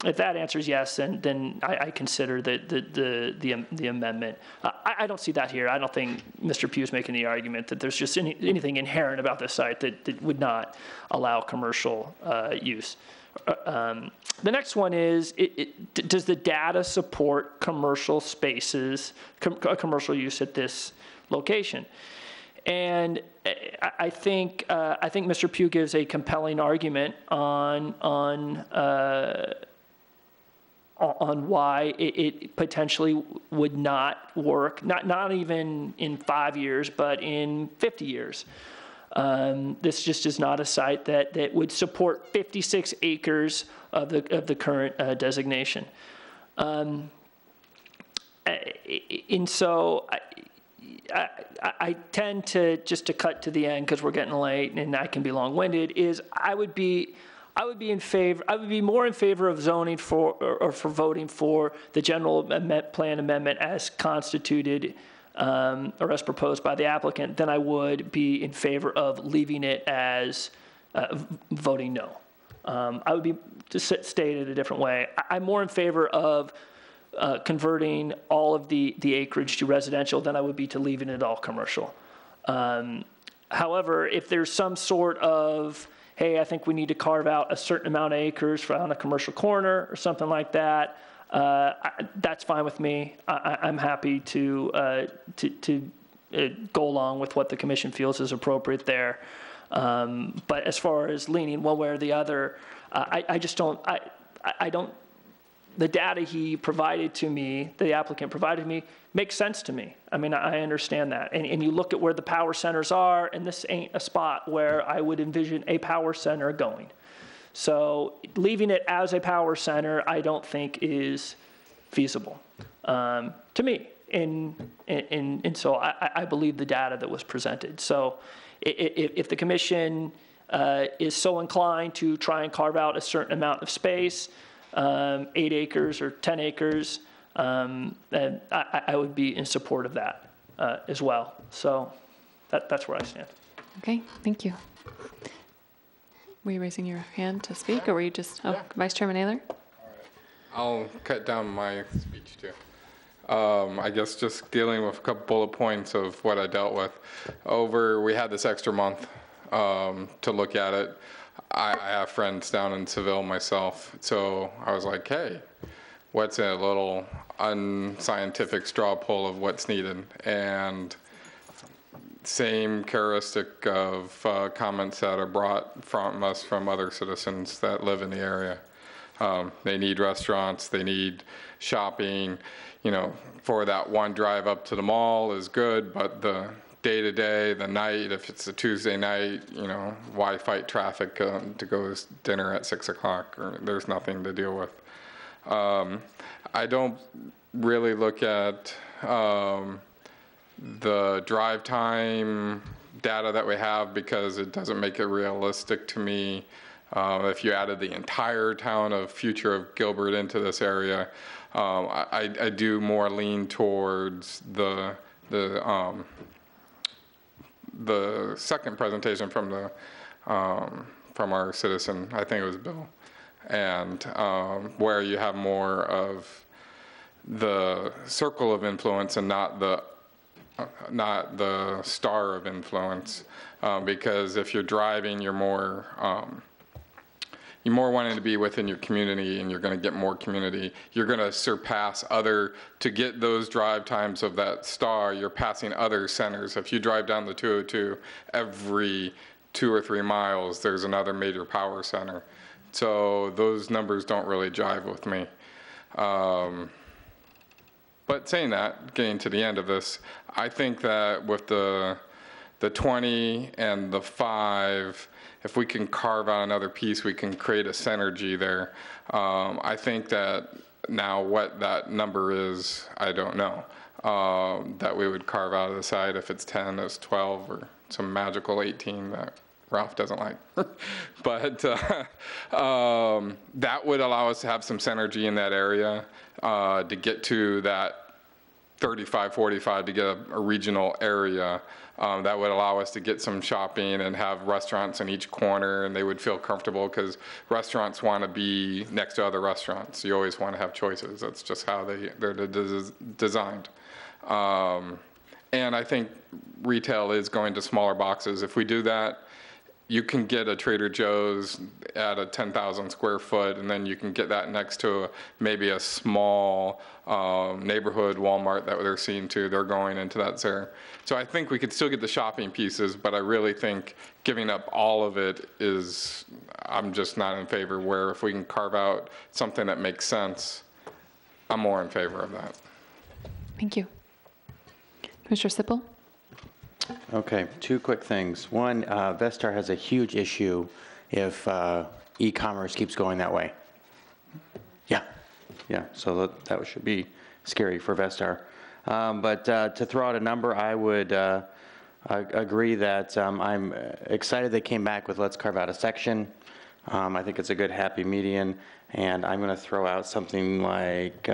If that answers yes, then I consider the amendment. I don't see that here. I don't think Mr. Pugh's making the argument that there's just anything inherent about this site that would not allow commercial use. The next one is, does the data support commercial spaces, commercial use at this location? And I think Mr. Pugh gives a compelling argument on why it potentially would not work, not even in 5 years, but in 50 years. This just is not a site that would support 56 acres of the current designation. And so I tend to, just to cut to the end because we're getting late and I can be long-winded, is I would be more in favor of zoning for, or for voting for the general plan amendment as constituted or as proposed by the applicant than I would be in favor of leaving it as voting no. I would be, to state it a different way, I'm more in favor of converting all of the acreage to residential than I would be to leaving it all commercial. However, if there's some sort of, hey, I think we need to carve out a certain amount of acres on a commercial corner or something like that, that's fine with me. I'm happy to go along with what the commission feels is appropriate there. But as far as leaning one way or the other, I just don't, I don't, the data he provided to me, the applicant provided me, makes sense to me. I mean, I understand that. And you look at where the power centers are, and this ain't a spot where I would envision a power center going. So leaving it as a power center, I don't think is feasible to me. And so I believe the data that was presented. So if the commission is so inclined to try and carve out a certain amount of space, 8 acres or 10 acres, then I would be in support of that as well. So that's where I stand. Okay, thank you. Were you raising your hand to speak, or were you just, Vice Chairman Naylor? I'll cut down my speech too. I guess just dealing with a couple bullet points of what I dealt with. We had this extra month to look at it. I have friends down in Seville myself, so I was like, hey, what's a little unscientific straw poll of what's needed? And same characteristic of comments that are brought from us from other citizens that live in the area. They need restaurants, they need shopping, you know, for that one drive up to the mall is good, but the day-to-day, the night, if it's a Tuesday night, you know, why fight traffic to go to dinner at 6 o'clock? Or there's nothing to deal with. I don't really look at the drive time data that we have because it doesn't make it realistic to me. If you added the entire town of Future of Gilbert into this area, I do more lean towards the second presentation from our citizen, I think it was Bill, and where you have more of the circle of influence and not the star of influence, because if you're driving, you're more wanting to be within your community, and you're going to get more community. You're going to surpass to get those drive times of that star, you're passing other centers. If you drive down the 202, every 2 or 3 miles, there's another major power center. So those numbers don't really jive with me. But saying that, getting to the end of this, I think that with the 20 and the 5, if we can carve out another piece, we can create a synergy there. I think that Now, what that number is, I don't know. That we would carve out of the side, if it's 10, it's 12, or some magical 18 that Ralph doesn't like. But that would allow us to have some synergy in that area to get to that 35, 45 to get a regional area. That would allow us to get some shopping and have restaurants in each corner, and they would feel comfortable, because restaurants want to be next to other restaurants. You always want to have choices. That's just how they're designed. And I think retail is going to smaller boxes. If we do that, you can get a Trader Joe's at a 10,000 square foot, and then you can get that next to maybe a small neighborhood Walmart that they're seeing too. They're going into that there. So I think we could still get the shopping pieces, but I really think giving up all of it is, I'm just not in favor. Where if we can carve out something that makes sense, I'm more in favor of that. Thank you. Commissioner Sippel? Okay, two quick things. One, Vestar has a huge issue if e-commerce keeps going that way. Yeah, so that should be scary for Vestar. But to throw out a number, I would agree that I'm excited they came back with let's carve out a section. I think it's a good happy median, and I'm going to throw out something like,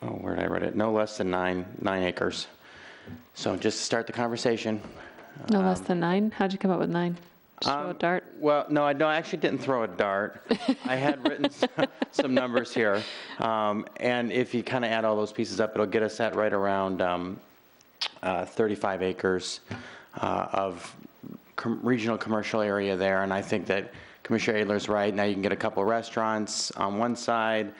where did I write it? No less than 9 acres. So just to start the conversation. No less than 9? How'd you come up with 9? Just throw a dart? Well, no, I actually didn't throw a dart. I had written some numbers here. And if you kind of add all those pieces up, it'll get us at right around 35 acres of regional commercial area there. And I think that Commissioner Adler's right. Now you can get a couple restaurants on one side,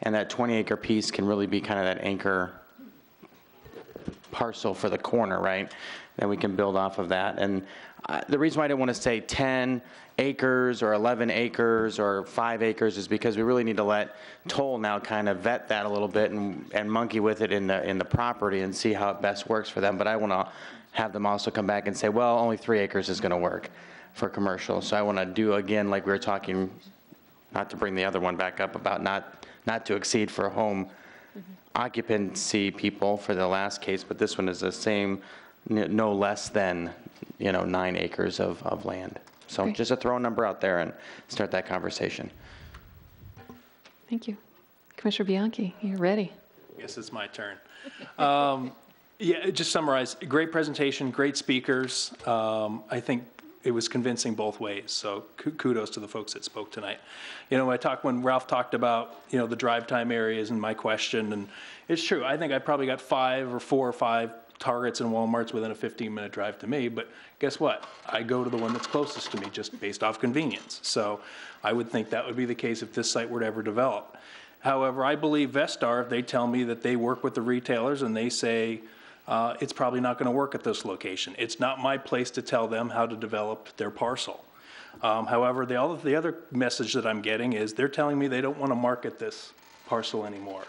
and that 20-acre piece can really be kind of that anchor parcel for the corner, right? Then we can build off of that. And the reason why I didn't want to say 10 acres or 11 acres or 5 acres is because we really need to let Toll now kind of vet that a little bit and monkey with it in the property and see how it best works for them. But I want to have them also come back and say, well, only 3 acres is going to work for commercial. So I want to do, again, like we were talking, not to bring the other one back up, about not to exceed for home occupancy people for the last case, but this one is the same, no less than 9 acres of land. So just to throw a number out there and start that conversation. Thank you. Commissioner Bianchi, you're ready. I guess it's my turn. Yeah, just summarize, great presentation, great speakers. I think it was convincing both ways, so kudos to the folks that spoke tonight. When Ralph talked about, the drive time areas and my question, and it's true, I think I probably got 4 or 5 Targets and Walmarts within a 15-minute drive to me, but guess what? I go to the one that's closest to me just based off convenience. So I would think that would be the case if this site were to ever develop. However, I believe Vestar, if they tell me that they work with the retailers and they say, it's probably not going to work at this location. It's not my place to tell them how to develop their parcel. However, the other message that I'm getting is they're telling me they don't want to market this parcel anymore.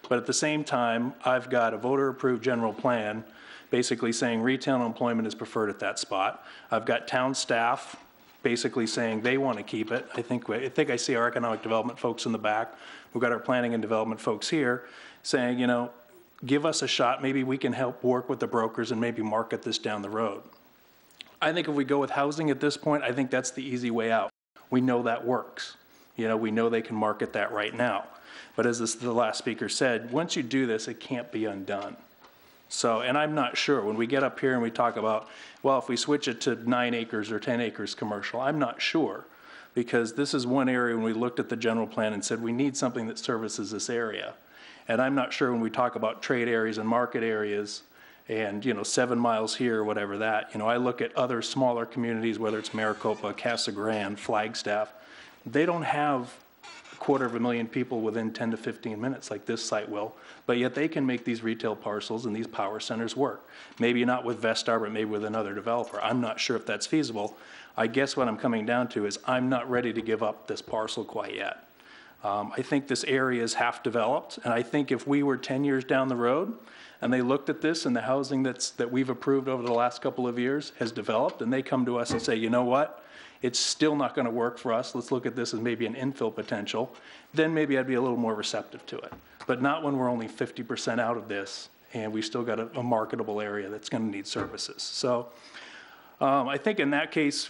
But at the same time, I've got a voter-approved general plan basically saying retail employment is preferred at that spot. I've got town staff basically saying they want to keep it. I think I see our economic development folks in the back. We've got our planning and development folks here saying, give us a shot. Maybe we can help work with the brokers and maybe market this down the road. I think if we go with housing at this point, I think that's the easy way out. We know that works. We know they can market that right now. But as the last speaker said, once you do this, it can't be undone. So, and I'm not sure, when we get up here and we talk about, well, if we switch it to 9 acres or 10 acres commercial, I'm not sure. Because this is one area when we looked at the general plan and said we need something that services this area. And I'm not sure when we talk about trade areas and market areas and, 7 miles here or whatever that, I look at other smaller communities, whether it's Maricopa, Casa Grande, Flagstaff, they don't have 250,000 people within 10 to 15 minutes like this site will, but yet they can make these retail parcels and these power centers work. Maybe not with Vestar, but maybe with another developer. I'm not sure if that's feasible. I guess what I'm coming down to is I'm not ready to give up this parcel quite yet. I think this area is half developed, and I think if we were 10 years down the road and they looked at this and the housing that we've approved over the last couple of years has developed, and they come to us and say, you know what, it's still not going to work for us. Let's look at this as maybe an infill potential. Then maybe I'd be a little more receptive to it. But not when we're only 50% out of this and we still got a marketable area that's going to need services. So I think in that case,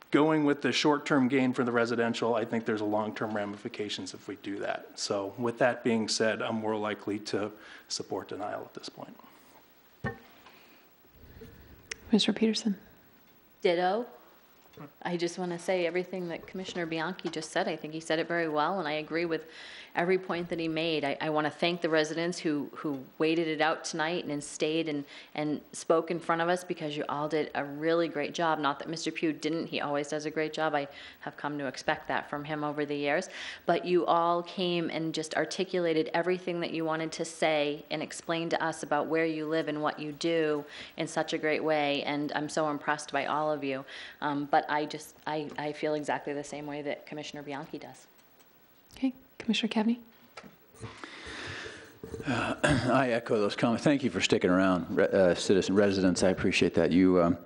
going with the short-term gain for the residential, I think there's a long-term ramifications if we do that. So with that being said, I'm more likely to support denial at this point. Mr. Peterson. Ditto. I just want to say everything that Commissioner Bianchi just said. I think he said it very well, and I agree with every point that he made. I want to thank the residents who waited it out tonight and stayed and spoke in front of us, because you all did a really great job. Not that Mr. Pugh didn't. He always does a great job. I have come to expect that from him over the years. But you all came and just articulated everything that you wanted to say and explained to us about where you live and what you do in such a great way. And I'm so impressed by all of you. But I feel exactly the same way that Commissioner Bianchi does. Okay, Commissioner Kavney. I echo those comments. Thank you for sticking around, citizen residents. I appreciate that. You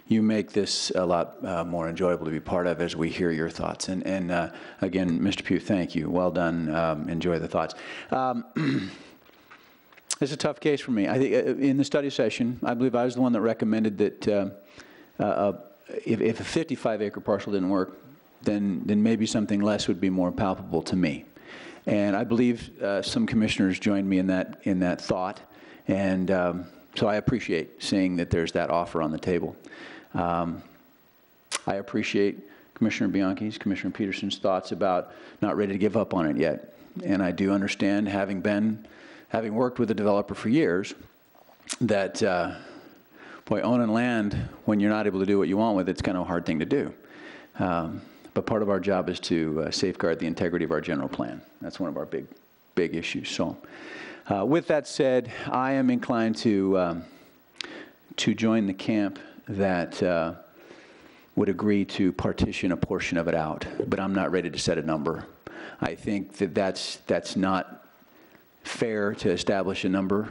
make this a lot more enjoyable to be part of as we hear your thoughts. And again, Mr. Pugh, thank you. Well done. Enjoy the thoughts. It's a tough case for me. I think in the study session, I believe I was the one that recommended that if a 55-acre parcel didn't work, then maybe something less would be more palpable to me. And I believe some commissioners joined me in that thought, and so I appreciate seeing that there's that offer on the table. I appreciate Commissioner Bianchi's, Commissioner Peterson's thoughts about not ready to give up on it yet. And I do understand, having worked with a developer for years, that boy, owning land when you're not able to do what you want with it's kind of a hard thing to do. But part of our job is to safeguard the integrity of our general plan. That's one of our big issues. So with that said, I am inclined to join the camp that would agree to partition a portion of it out, but I'm not ready to set a number. I think that that's not fair to establish a number,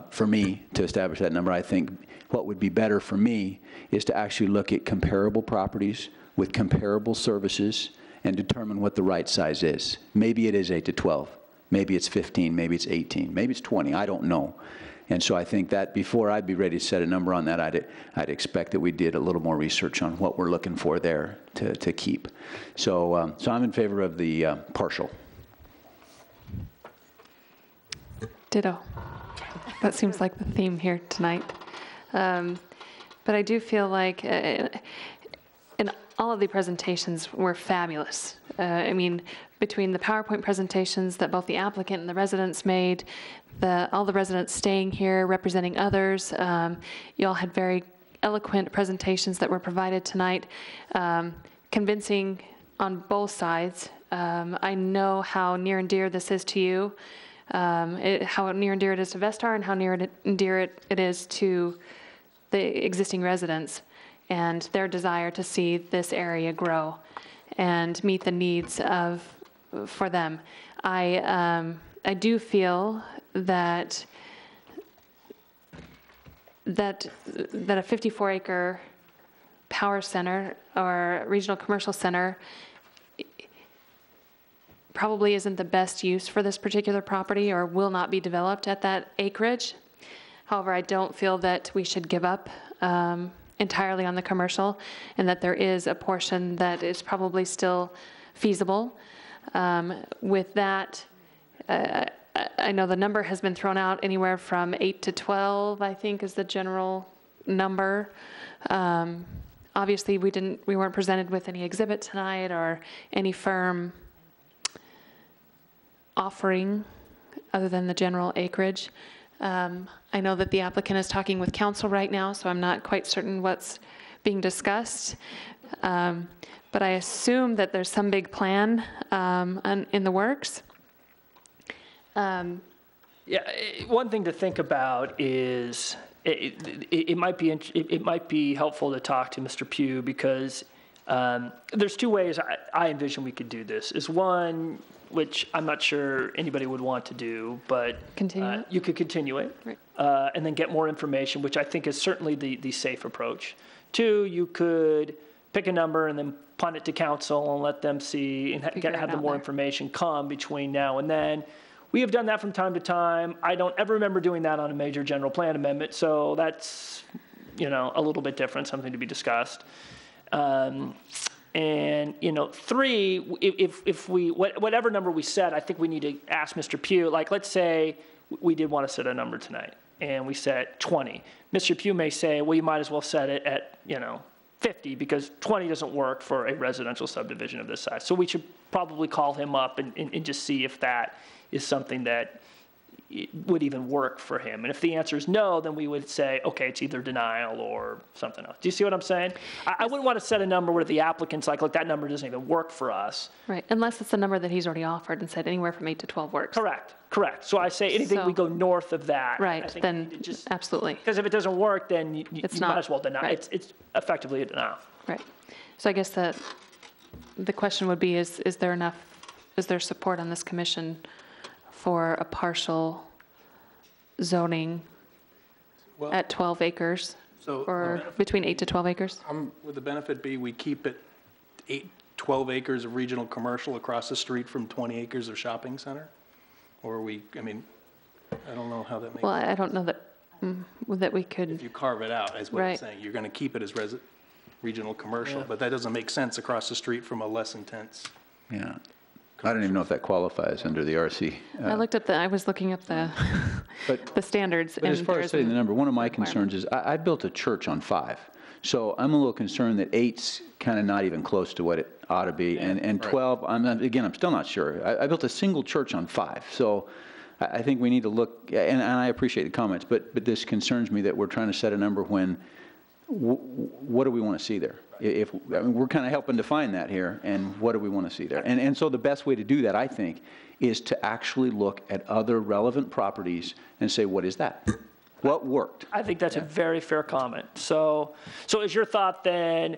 for me to establish that number. I think what would be better for me is to actually look at comparable properties with comparable services and determine what the right size is. Maybe it is 8 to 12. Maybe it's 15. Maybe it's 18. Maybe it's 20. I don't know. And so I think that before I'd be ready to set a number on that, I'd expect that we did a little more research on what we're looking for there to keep. So, so I'm in favor of the partial. Ditto. That seems like the theme here tonight. But I do feel like in all of the presentations were fabulous. I mean, between the PowerPoint presentations that both the applicant and the residents made, all the residents staying here representing others, you all had very eloquent presentations that were provided tonight, convincing on both sides. I know how near and dear this is to you, how near and dear it is to Vestar, and how near and dear it is to the existing residents and their desire to see this area grow and meet the needs for them. I do feel that a 54-acre power center or regional commercial center probably isn't the best use for this particular property or will not be developed at that acreage. However, I don't feel that we should give up entirely on the commercial, and that there is a portion that is probably still feasible. With that, I know the number has been thrown out anywhere from 8 to 12, I think, is the general number. Obviously, we weren't presented with any exhibit tonight or any firm offering other than the general acreage. I know that the applicant is talking with council right now, so I'm not quite certain what's being discussed. But I assume that there's some big plan in the works. Yeah, one thing to think about is it might be helpful to talk to Mr. Pugh, because there's two ways I envision we could do this. Is one, which I'm not sure anybody would want to do, but you could continue it, right, and then get more information, which I think is certainly the safe approach. Two, you could pick a number and then punt it to council and let them see and Figure it have the out more there. information come between now and then. We have done that from time to time. I don't ever remember doing that on a major general plan amendment, so that's, you know, a little bit different, something to be discussed. And, you know, 3, if we, whatever number we set, I think we need to ask Mr. Pugh, like, let's say we did want to set a number tonight, and we set 20. Mr. Pugh may say, well, you might as well set it at, you know, 50, because 20 doesn't work for a residential subdivision of this size. So we should probably call him up and just see if that is something that would even work for him. And if the answer is no, then we would say, okay, it's either denial or something else. Do you see what I'm saying? I wouldn't want to set a number where the applicant's like, look, that number doesn't even work for us. Right, unless it's the number that he's already offered and said anywhere from 8 to 12 works. Correct. So I say anything we go north of that. Right, then absolutely. Because if it doesn't work, then you It's might not, as well deny. right. It's effectively a denial. Right. So I guess the question would be, is there support on this commission for a partial zoning at 12 acres? So Or between 8 to 12 acres? Would the benefit be we keep it 12 acres of regional commercial across the street from 20 acres of shopping center? Or I mean, I don't know how that makes Well, sense. I don't know that we could. If you carve it out, is what I'm Right. saying. You're going to keep it as regional commercial, but that doesn't make sense across the street from a less intense. Yeah. I don't even know if that qualifies under the RC. I was looking up the standards. But as and far there's as setting the an number, one of my requirement. concerns is I built a church on 5. So I'm a little concerned that 8's kind of not even close to what it ought to be. And 12, I'm still not sure. I built a single church on 5. So I think we need to look, and I appreciate the comments, but this concerns me that we're trying to set a number when, what do we want to see there? We're kind of helping define that here, and what do we want to see there? And so the best way to do that, I think, is to actually look at other relevant properties and say, what is that? What worked? I think that's a very fair comment. So is your thought then,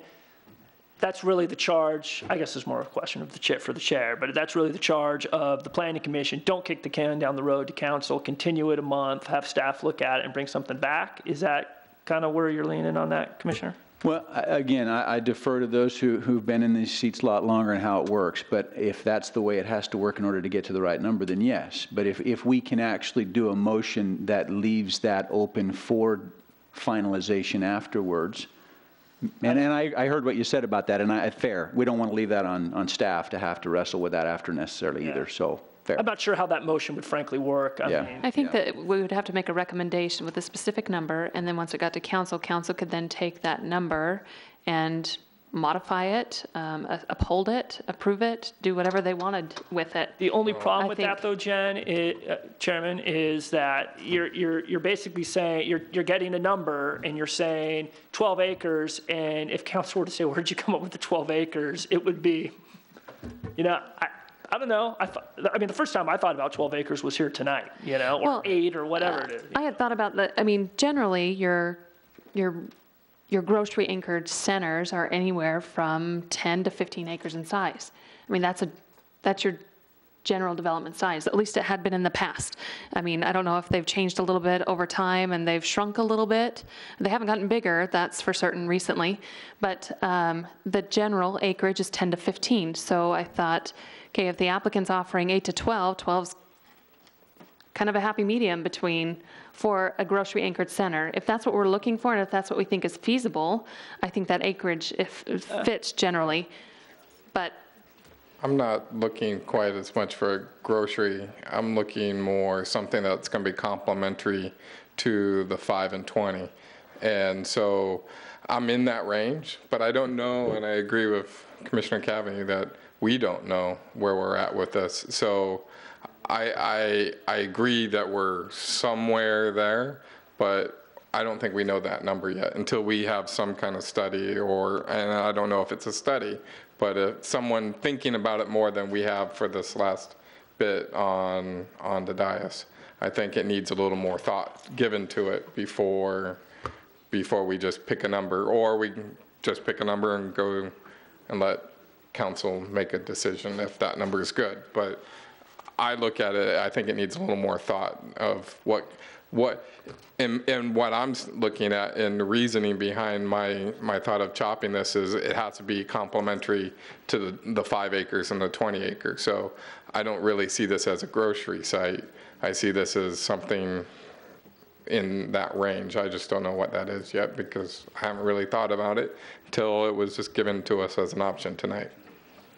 that's really the charge, I guess it's more a question of for the chair, but that's really the charge of the planning commission. Don't kick the can down the road to council, continue it a month, have staff look at it and bring something back? Is that kind of where you're leaning on that, Commissioner? Well, again, I defer to those who've been in these seats a lot longer and how it works. But if that's the way it has to work in order to get to the right number, then yes. But if we can actually do a motion that leaves that open for finalization afterwards, and I heard what you said about that, and fair. We don't want to leave that on staff to have to wrestle with that after necessarily either. So fair. I'm not sure how that motion would frankly work. I think that we would have to make a recommendation with a specific number, and then once it got to council, council could then take that number and modify it, uphold it, approve it, do whatever they wanted with it. The only problem with that, though, Jen, Chairman, is that you're basically saying you're getting a number and you're saying 12 acres, and if council were to say, where'd you come up with the 12 acres? It would be, I don't know. I mean, the first time I thought about 12 acres was here tonight, or 8 or whatever it is. I had thought about that. I mean, generally, your grocery anchored centers are anywhere from 10 to 15 acres in size. I mean, that's your general development size. At least it had been in the past. I mean, I don't know if they've changed a little bit over time and they've shrunk a little bit. They haven't gotten bigger, that's for certain recently. But the general acreage is 10 to 15. So I thought, okay, if the applicant's offering 8 to 12, 12's kind of a happy medium for a grocery anchored center. If that's what we're looking for and if that's what we think is feasible, I think that acreage fits generally. But I'm not looking quite as much for a grocery. I'm looking more something that's going to be complementary to the 5 and 20. And so I'm in that range, but I don't know, and I agree with Commissioner Cavany that we don't know where we're at with this. So I agree that we're somewhere there, but I don't think we know that number yet until we have some kind of study and I don't know if it's a study, but someone thinking about it more than we have for this last bit on the dais. I think it needs a little more thought given to it before we just pick a number, or we can just pick a number and go and let council make a decision if that number is good. But I look at it, I think it needs a little more thought of And what I'm looking at and the reasoning behind my thought of chopping this is it has to be complementary to the 5 acres and the 20 acres. So I don't really see this as a grocery site. I see this as something in that range. I just don't know what that is yet because I haven't really thought about it until it was just given to us as an option tonight.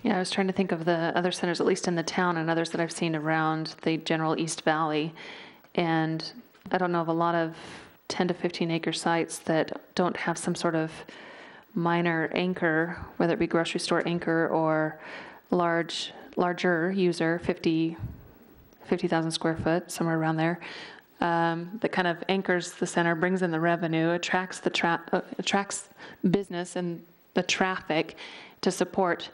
Yeah, I was trying to think of the other centers, at least in the town, and others that I've seen around the general East Valley. And I don't know of a lot of 10 to 15 acre sites that don't have some sort of minor anchor, whether it be grocery store anchor or larger user, 50,000 square foot, somewhere around there, that kind of anchors the center, brings in the revenue, attracts business and the traffic to support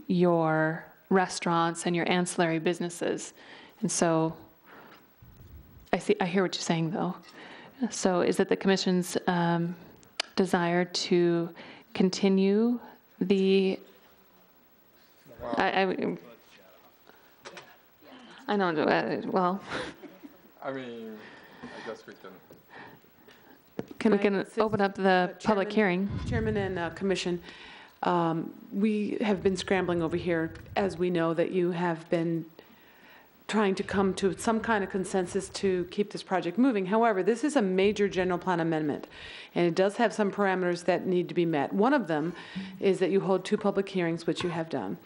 your restaurants and your ancillary businesses. And so I hear what you're saying, though. So is it the commission's desire to continue the, I know, well. I mean, I guess we can. We can open up the public hearing. Chairman and Commission, we have been scrambling over here, as we know that you have been trying to come to some kind of consensus to keep this project moving. However, this is a major general plan amendment, and it does have some parameters that need to be met. One of them is that you hold 2 public hearings, which you have done.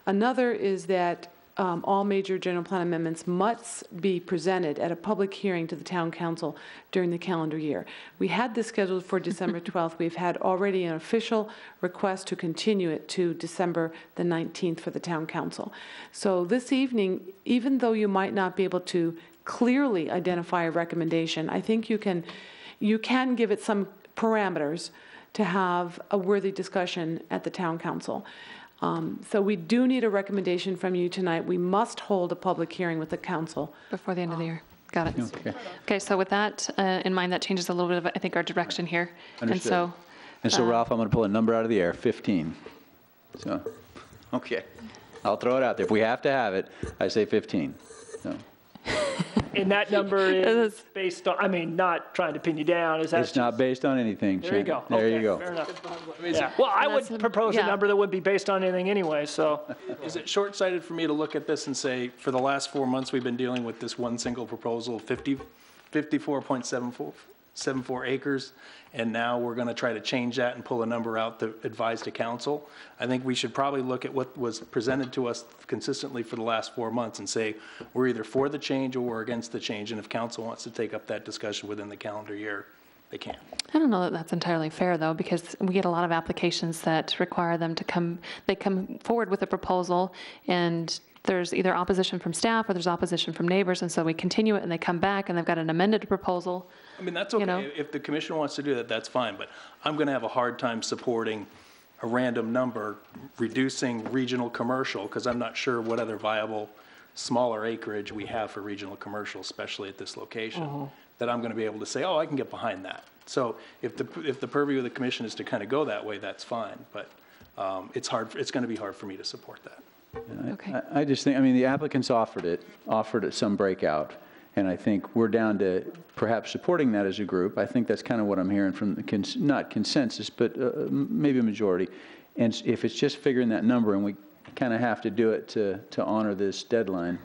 Another is that all major general plan amendments must be presented at a public hearing to the town council during the calendar year. We had this scheduled for December 12th. We've had already an official request to continue it to December the 19th for the town council. So this evening, even though you might not be able to clearly identify a recommendation, I think you can give it some parameters to have a worthy discussion at the town council. So we do need a recommendation from you tonight. We must hold a public hearing with the council. Before the end of the year. Got it. Okay. Okay, so with that in mind, that changes a little bit of, I think, our direction here. Understood. And so, Ralph, I'm going to pull a number out of the air, 15. So, okay. I'll throw it out there. If we have to have it, I say 15. So. And that number is based on, I mean, not trying to pin you down, is that It's not based on anything, There you Shannon. go. There Okay, you go. Fair enough. Yeah. Well, I would propose a number that wouldn't be based on anything anyway, so. Is it short-sighted for me to look at this and say, for the last 4 months, we've been dealing with this one single proposal, 54.74 acres, and now we're going to try to change that and pull a number out to advise to council? I think we should probably look at what was presented to us consistently for the last 4 months and say, we're either for the change or we're against the change, and if council wants to take up that discussion within the calendar year, they can. I don't know that that's entirely fair, though, because we get a lot of applications that require them to come forward with a proposal, and there's either opposition from staff or there's opposition from neighbors, and so we continue it and they come back and they've got an amended proposal. I mean, that's okay. You know? If the commission wants to do that, that's fine, but I'm going to have a hard time supporting a random number, reducing regional commercial, because I'm not sure what other viable smaller acreage we have for regional commercial, especially at this location, that I'm going to be able to say, oh, I can get behind that. So if the purview of the commission is to kind of go that way, that's fine, but it's going to be hard for me to support that. Okay. I just think, I mean, the applicants offered it some breakout, and I think we're down to perhaps supporting that as a group. I think that's kind of what I'm hearing from the, not consensus, but maybe a majority. And if it's just figuring that number and we kind of have to do it to honor this deadline,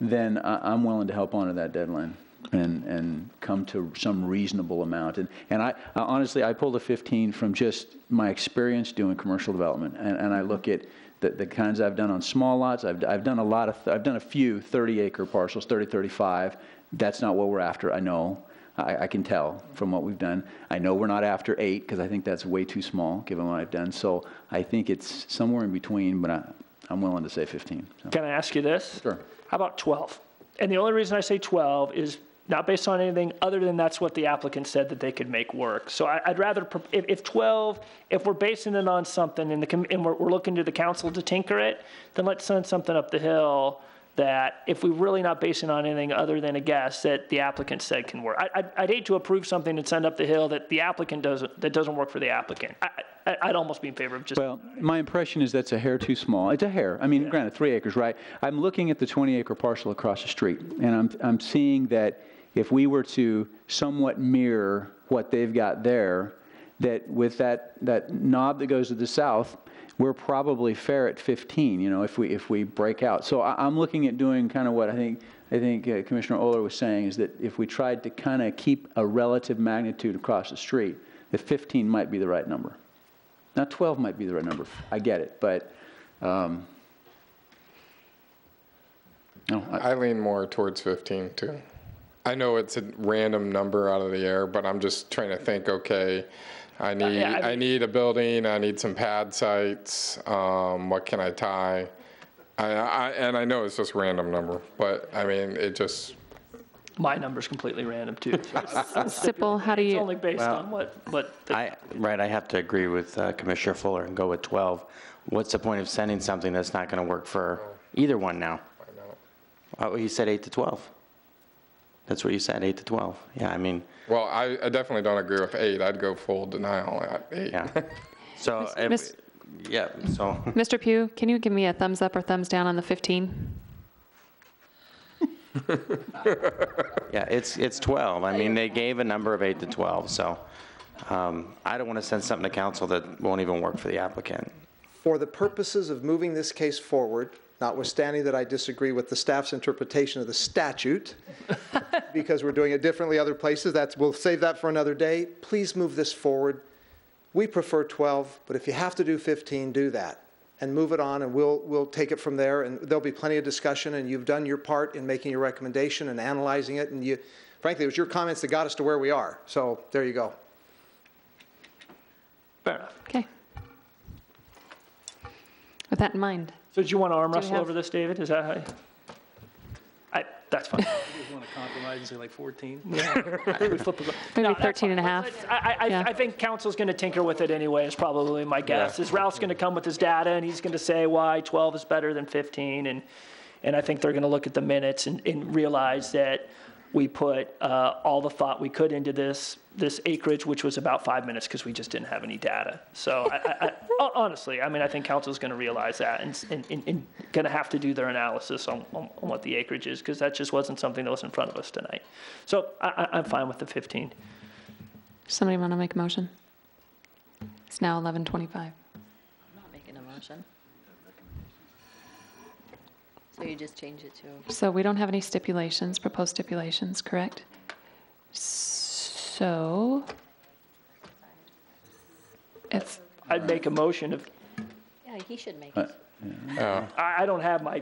then I'm willing to help honor that deadline and come to some reasonable amount. And I honestly, I pulled a 15 from just my experience doing commercial development, and I look at the kinds I've done on small lots. I've done a few 30-acre parcels, 30, 35. That's not what we're after. I know. I can tell from what we've done. I know we're not after 8 because I think that's way too small given what I've done. So I think it's somewhere in between, but I'm willing to say 15. So. Can I ask you this? Sure. How about 12? And the only reason I say 12 is not based on anything other than that's what the applicant said that they could make work. So I'd rather, if 12, if we're basing it on something and we're looking to the council to tinker it, then let's send something up the hill that if we're really not basing on anything other than a guess that the applicant said can work. I'd hate to approve something and send up the hill that the applicant doesn't work for the applicant. I'd almost be in favor of just. Well, my impression is that's a hair too small. It's a hair. I mean, granted, 3 acres, right? I'm looking at the 20-acre parcel across the street, and I'm seeing that if we were to somewhat mirror what they've got there, that with that knob that goes to the south, we're probably fair at 15, you know, if we break out. So I'm looking at doing kind of what I think Commissioner Oler was saying, is that if we tried to kind of keep a relative magnitude across the street, the 15 might be the right number. Now 12 might be the right number. I get it, but no, I lean more towards 15 too. I know it's a random number out of the air, but I'm just trying to think, okay, I need a building, I need some pad sites, what can I tie? And I know it's just a random number, but I mean, it just. My number's completely random too. Sipple, how do you? It's only based on what. Right, I have to agree with Commissioner Fuller and go with 12. What's the point of sending something that's not going to work for either one now? Oh, you said 8 to 12. That's what you said, 8 to 12. Yeah, I mean. Well, I definitely don't agree with 8. I'd go full denial at 8. Yeah. So, yeah, so. Mr. Pugh, can you give me a thumbs up or thumbs down on the 15? Yeah, it's 12. I mean, they gave a number of 8 to 12, so I don't want to send something to council that won't even work for the applicant. For the purposes of moving this case forward, notwithstanding that I disagree with the staff's interpretation of the statute, because we're doing it differently other places, we'll save that for another day. Please move this forward. We prefer 12, but if you have to do 15, do that. And move it on, and we'll take it from there, and there'll be plenty of discussion, and you've done your part in making your recommendation and analyzing it, and frankly, it was your comments that got us to where we are. So there you go. Fair enough. Okay. With that in mind. So do you want to arm wrestle over this, David? Is that how you? That's fine. You just want to compromise and say like 14? Yeah. Maybe 13 and a half. I think council's going to tinker with it anyway, is probably my guess. Is Ralph's going to come with his data, and he's going to say why 12 is better than 15, and I think they're going to look at the minutes and realize that we put all the thought we could into this acreage, which was about 5 minutes because we just didn't have any data. So honestly, I mean, I think council's going to realize that and going to have to do their analysis on what the acreage is, because that just wasn't something that was in front of us tonight. So I'm fine with the 15. Somebody want to make a motion? It's now 11:25. I'm not making a motion. So you just change it to? So we don't have any stipulations, proposed stipulations, correct? So if I'd make a motion of. Yeah, he should make it. I don't have my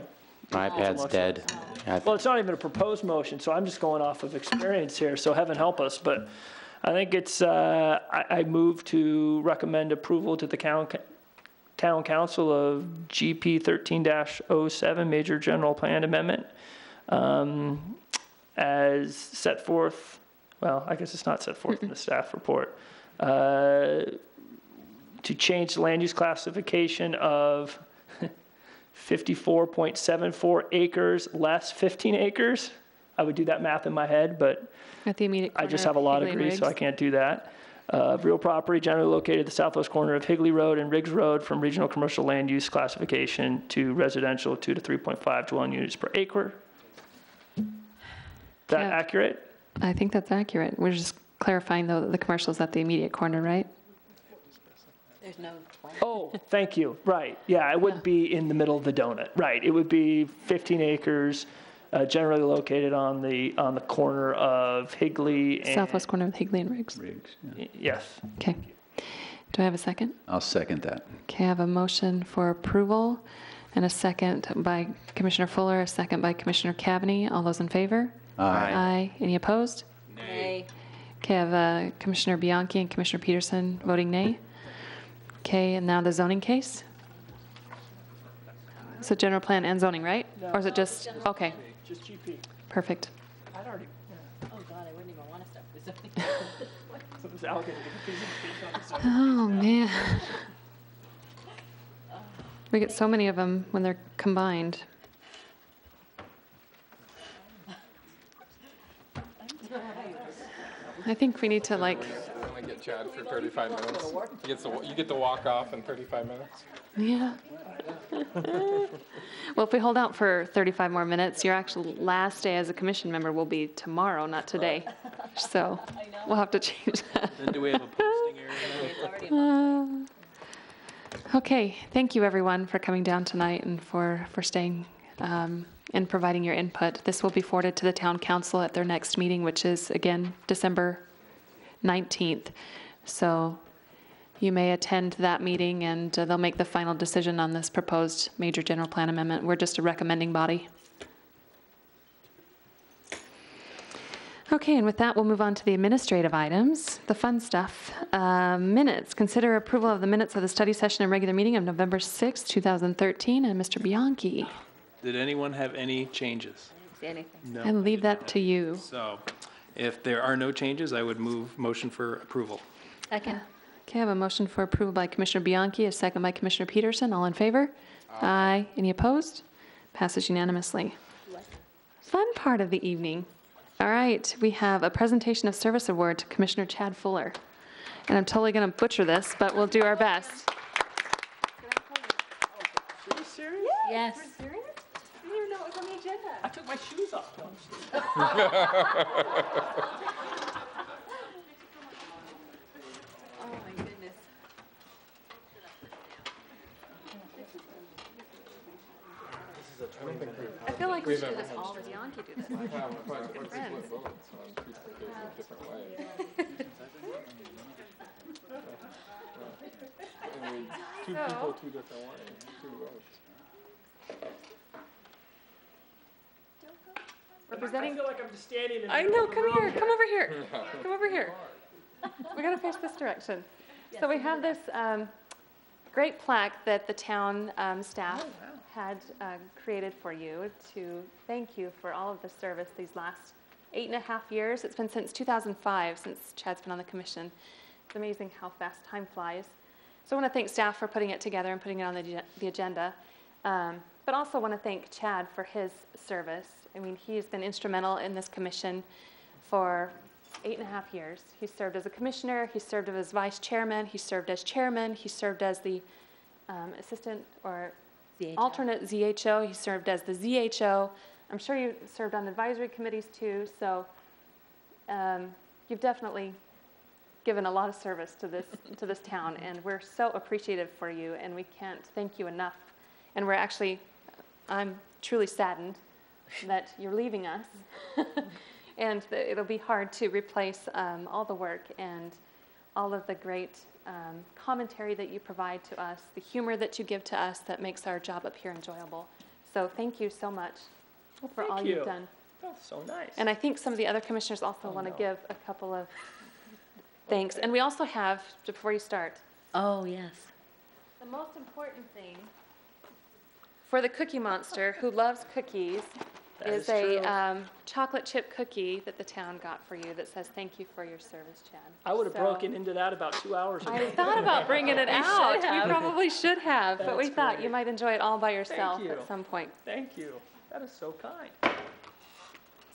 iPad's dead. Well, it's not even a proposed motion, so I'm just going off of experience here, so heaven help us. But I think it's, I move to recommend approval to the Town Council of GP 13-07 Major General Plan Amendment as set forth, well, I guess it's not set forth in the staff report, to change the land use classification of 54.74 acres less 15 acres. I would do that math in my head, but at the immediate I just have a law degree, so I can't do that. Real property generally located at the southwest corner of Higley Road and Riggs Road from regional commercial land use classification to residential 2 to 3.5 dwelling units per acre. That accurate? I think that's accurate. We're just clarifying, though, that the commercial is at the immediate corner, right? There's no plan. Oh, thank you. Right. Yeah, it wouldn't be in the middle of the donut. Right. It would be 15 acres, generally located on the corner of Higley and southwest corner of Higley and Riggs. Yes. Okay. Do I have a second? I'll second that. Okay, I have a motion for approval and a second by Commissioner Fuller, a second by Commissioner Cavaney. All those in favor? Aye. Aye. Any opposed? Nay. Okay, I have Commissioner Bianchi and Commissioner Peterson voting nay. Okay, and now the zoning case? So general plan and zoning, right? Or is it just, okay. Just GP. Perfect. I'd already, Oh, God, I wouldn't even want to start with something. So this Al getting confusing. Oh, man. We get so many of them when they're combined. I think we need to like. Only get Chad for 35 minutes. You get to walk off in 35 minutes. Yeah. Well, if we hold out for 35 more minutes, your actual last day as a commission member will be tomorrow, not today. So we'll have to change that. Then do we have a posting area? Okay, thank you everyone for coming down tonight and for staying and providing your input. This will be forwarded to the town council at their next meeting, which is again December 19th. So you may attend that meeting and they'll make the final decision on this proposed major general plan amendment. We're just a recommending body. Okay, and with that, we'll move on to the administrative items, the fun stuff. Minutes. Consider approval of the minutes of the study session and regular meeting of November 6, 2013. And Mr. Bianchi. Did anyone have any changes? See anything? No. I leave that to you. So if there are no changes, I would move motion for approval. Second. Okay, I have a motion for approval by Commissioner Bianchi, a second by Commissioner Peterson. All in favor? Aye. Any opposed? Passes unanimously. Fun part of the evening. All right, we have a presentation of service award to Commissioner Chad Fuller. And I'm totally going to butcher this, but we'll do our best. Are you serious? Yes. I didn't even know it was on the agenda. I took my shoes off. Oh my goodness. I feel like we should do this all as Bianchi do this. Good friends. Two people, two different ways, two votes. Representing. I feel like I'm just standing in I the know, middle of the come here, room come over here. Come over here. We gotta face this direction. So we have this great plaque that the town staff had created for you to thank you for all of the service these last 8.5 years. It's been since 2005 since Chad's been on the commission. It's amazing how fast time flies. So I want to thank staff for putting it together and putting it on the agenda, but also want to thank Chad for his service. I mean, he has been instrumental in this commission for 8.5 years. He served as a commissioner, he served as vice chairman, he served as chairman, he served as the assistant or alternate ZHO, he served as the ZHO. I'm sure you served on advisory committees too, so you've definitely given a lot of service to this town, and we're so appreciative for you, and we can't thank you enough. And I'm truly saddened that you're leaving us, and it'll be hard to replace all the work and all of the great commentary that you provide to us, the humor that you give to us that makes our job up here enjoyable. So thank you so much for all you've done. That's so nice. And I think some of the other commissioners also want to give a couple of thanks. And we also have, before you start. Oh, yes. The most important thing for the Cookie Monster, who loves cookies, is a chocolate chip cookie that the town got for you that says, "Thank you for your service, Chad." I would have broken into that about 2 hours ago. I thought about bringing it out. We probably should have, but we That's thought great. you might enjoy it all by yourself Thank you. at some point. Thank you. That is so kind.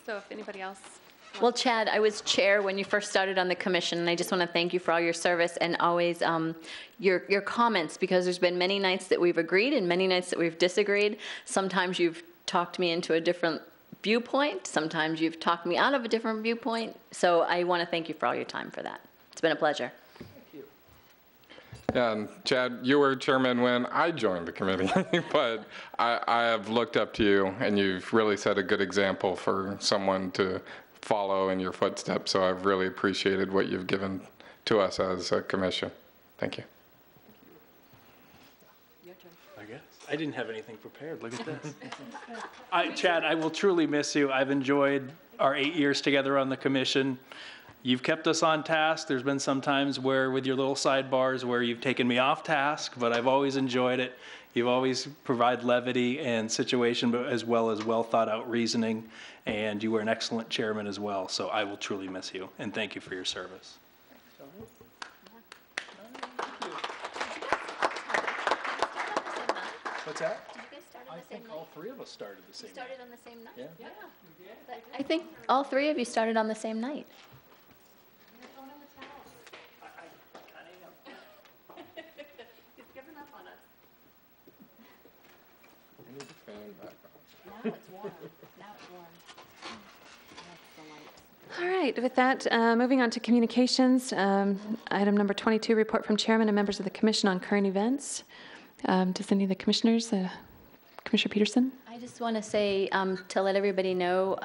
So if anybody else. Well, Chad, I was chair when you first started on the commission, and I just want to thank you for all your service and always your comments, because there's been many nights that we've agreed and many nights that we've disagreed. Sometimes you've talked me into a different viewpoint. Sometimes you've talked me out of a different viewpoint. So I want to thank you for all your time for that. It's been a pleasure. Yeah, and Chad, you were chairman when I joined the committee, but I have looked up to you, and you've really set a good example for someone to follow in your footsteps, so I've really appreciated what you've given to us as a commission. Thank you. Your turn. I guess. I didn't have anything prepared. Look at this. Chad, I will truly miss you. I've enjoyed our 8 years together on the commission. You've kept us on task. There's been some times where, with your little sidebars, where you've taken me off task, but I've always enjoyed it. You've always provided levity and situation, but as well as well thought out reasoning, and you were an excellent chairman as well. So I will truly miss you, and thank you for your service. What's that? Did you guys start on I the same think night? all three of us started the same You night. started on the same night? Yeah. But I think all three of you started on the same night. He's given up on us. We need the fan back on. Now it's warm. Now it's warm. All right, with that, moving on to communications. Item number 22, report from chairman and members of the commission on current events. Does any of the commissioners, Commissioner Peterson? I just want to say, to let everybody know,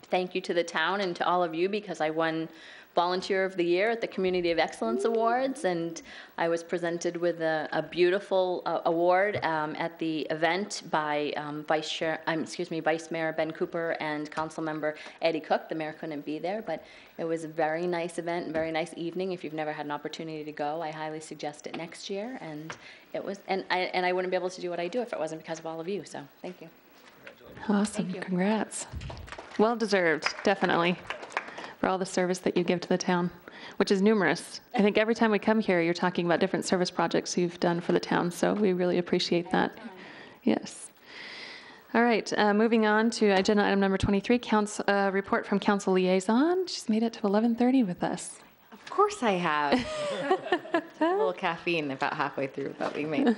thank you to the town and to all of you, because I won Volunteer of the Year at the Community of Excellence Awards, and I was presented with a beautiful award at the event by Vice Mayor Ben Cooper and Council Member Eddie Cook. The mayor couldn't be there, but it was a very nice event, very nice evening. If you've never had an opportunity to go, I highly suggest it next year. And it was, and I wouldn't be able to do what I do if it wasn't because of all of you. So thank you. Awesome, congrats. Well deserved, definitely, for all the service that you give to the town, which is numerous. I think every time we come here, you're talking about different service projects you've done for the town, so we really appreciate that. Yes. All right, moving on to agenda item number 23, report from council liaison. She's made it to 11:30 with us. Of course I have. A little caffeine about halfway through, but we made.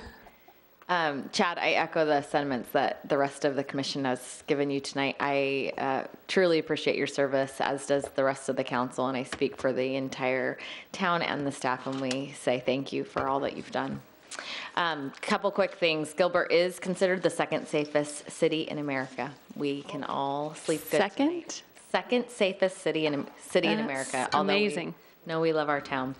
Chad, I echo the sentiments that the rest of the commission has given you tonight. I truly appreciate your service, as does the rest of the council, and I speak for the entire town and the staff when we say thank you for all that you've done. Couple quick things. Gilbert is considered the second safest city in America. We can all sleep good tonight. Second safest city in America. Amazing. We love our town.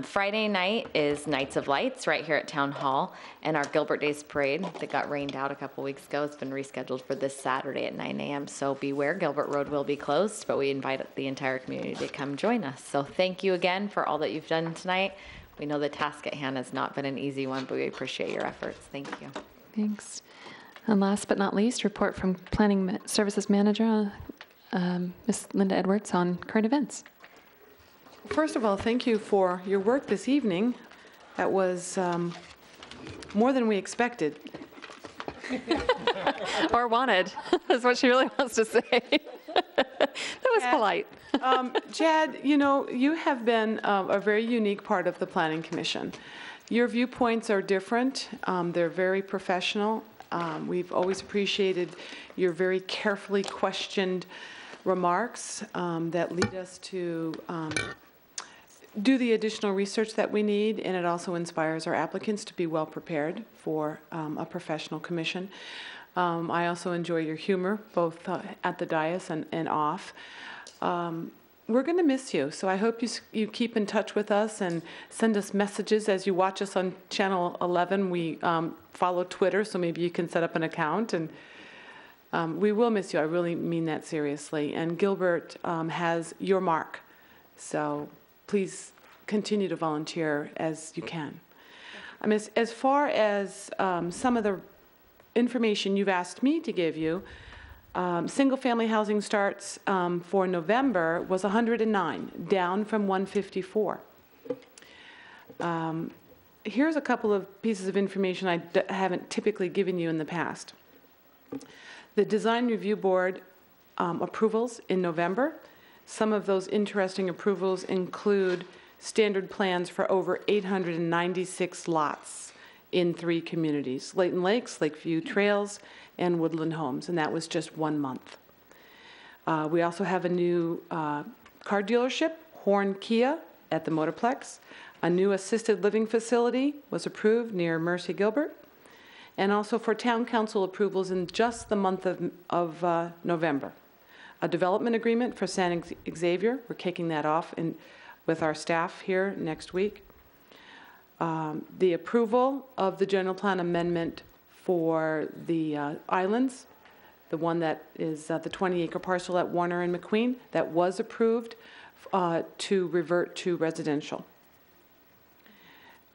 Friday night is Nights of Lights right here at Town Hall, and our Gilbert Days Parade that got rained out a couple weeks ago has been rescheduled for this Saturday at 9 a.m. So beware, Gilbert Road will be closed, but we invite the entire community to come join us. So thank you again for all that you've done tonight. We know the task at hand has not been an easy one, but we appreciate your efforts. Thank you. Thanks. And last but not least, report from Planning Services Manager, Ms. Linda Edwards, on current events. First of all, thank you for your work this evening. That was more than we expected. Or wanted, is what she really wants to say. That was polite. Chad, you know, you have been a very unique part of the Planning Commission. Your viewpoints are different. They're very professional. We've always appreciated your very carefully questioned remarks that lead us to do the additional research that we need, and it also inspires our applicants to be well prepared for a professional commission. I also enjoy your humor, both at the dais and off. We're going to miss you, so I hope you keep in touch with us and send us messages as you watch us on Channel 11. We follow Twitter, so maybe you can set up an account, and we will miss you. I really mean that seriously. And Gilbert has your mark, so please continue to volunteer as you can. I mean, as far as some of the information you've asked me to give you, single-family housing starts for November was 109, down from 154. Here's a couple of pieces of information I haven't typically given you in the past. The Design Review Board approvals in November. Some of those interesting approvals include standard plans for over 896 lots in 3 communities: Layton Lakes, Lakeview Trails, and Woodland Homes, and that was just 1 month. We also have a new car dealership, Horn Kia, at the Motorplex. A new assisted living facility was approved near Mercy Gilbert, and also for town council approvals in just the month of November. A development agreement for San Xavier. We're kicking that off with our staff here next week. The approval of the general plan amendment for the islands, the one that is the 20-acre parcel at Warner and McQueen, that was approved to revert to residential.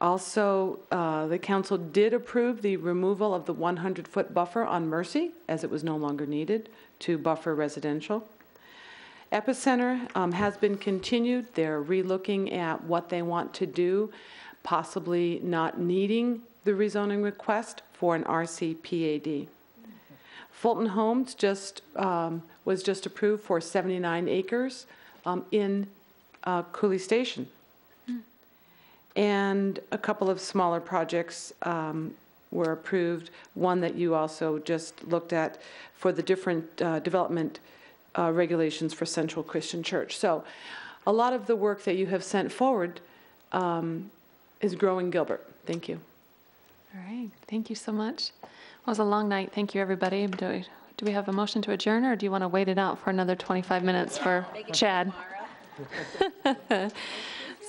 Also, the council did approve the removal of the 100-foot buffer on Mercy, as it was no longer needed, to buffer residential. Epicenter has been continued. They're relooking at what they want to do, possibly not needing the rezoning request for an RCPAD. Fulton Homes was just approved for 79 acres in Cooley Station. And a couple of smaller projects were approved, one that you also just looked at for the different development regulations for Central Christian Church. So a lot of the work that you have sent forward is growing Gilbert. Thank you. All right, thank you so much. It was a long night. Thank you, everybody. Do we have a motion to adjourn, or do you want to wait it out for another 25 minutes for Chad?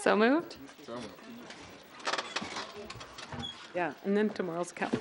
So moved? Yeah, and then tomorrow's count.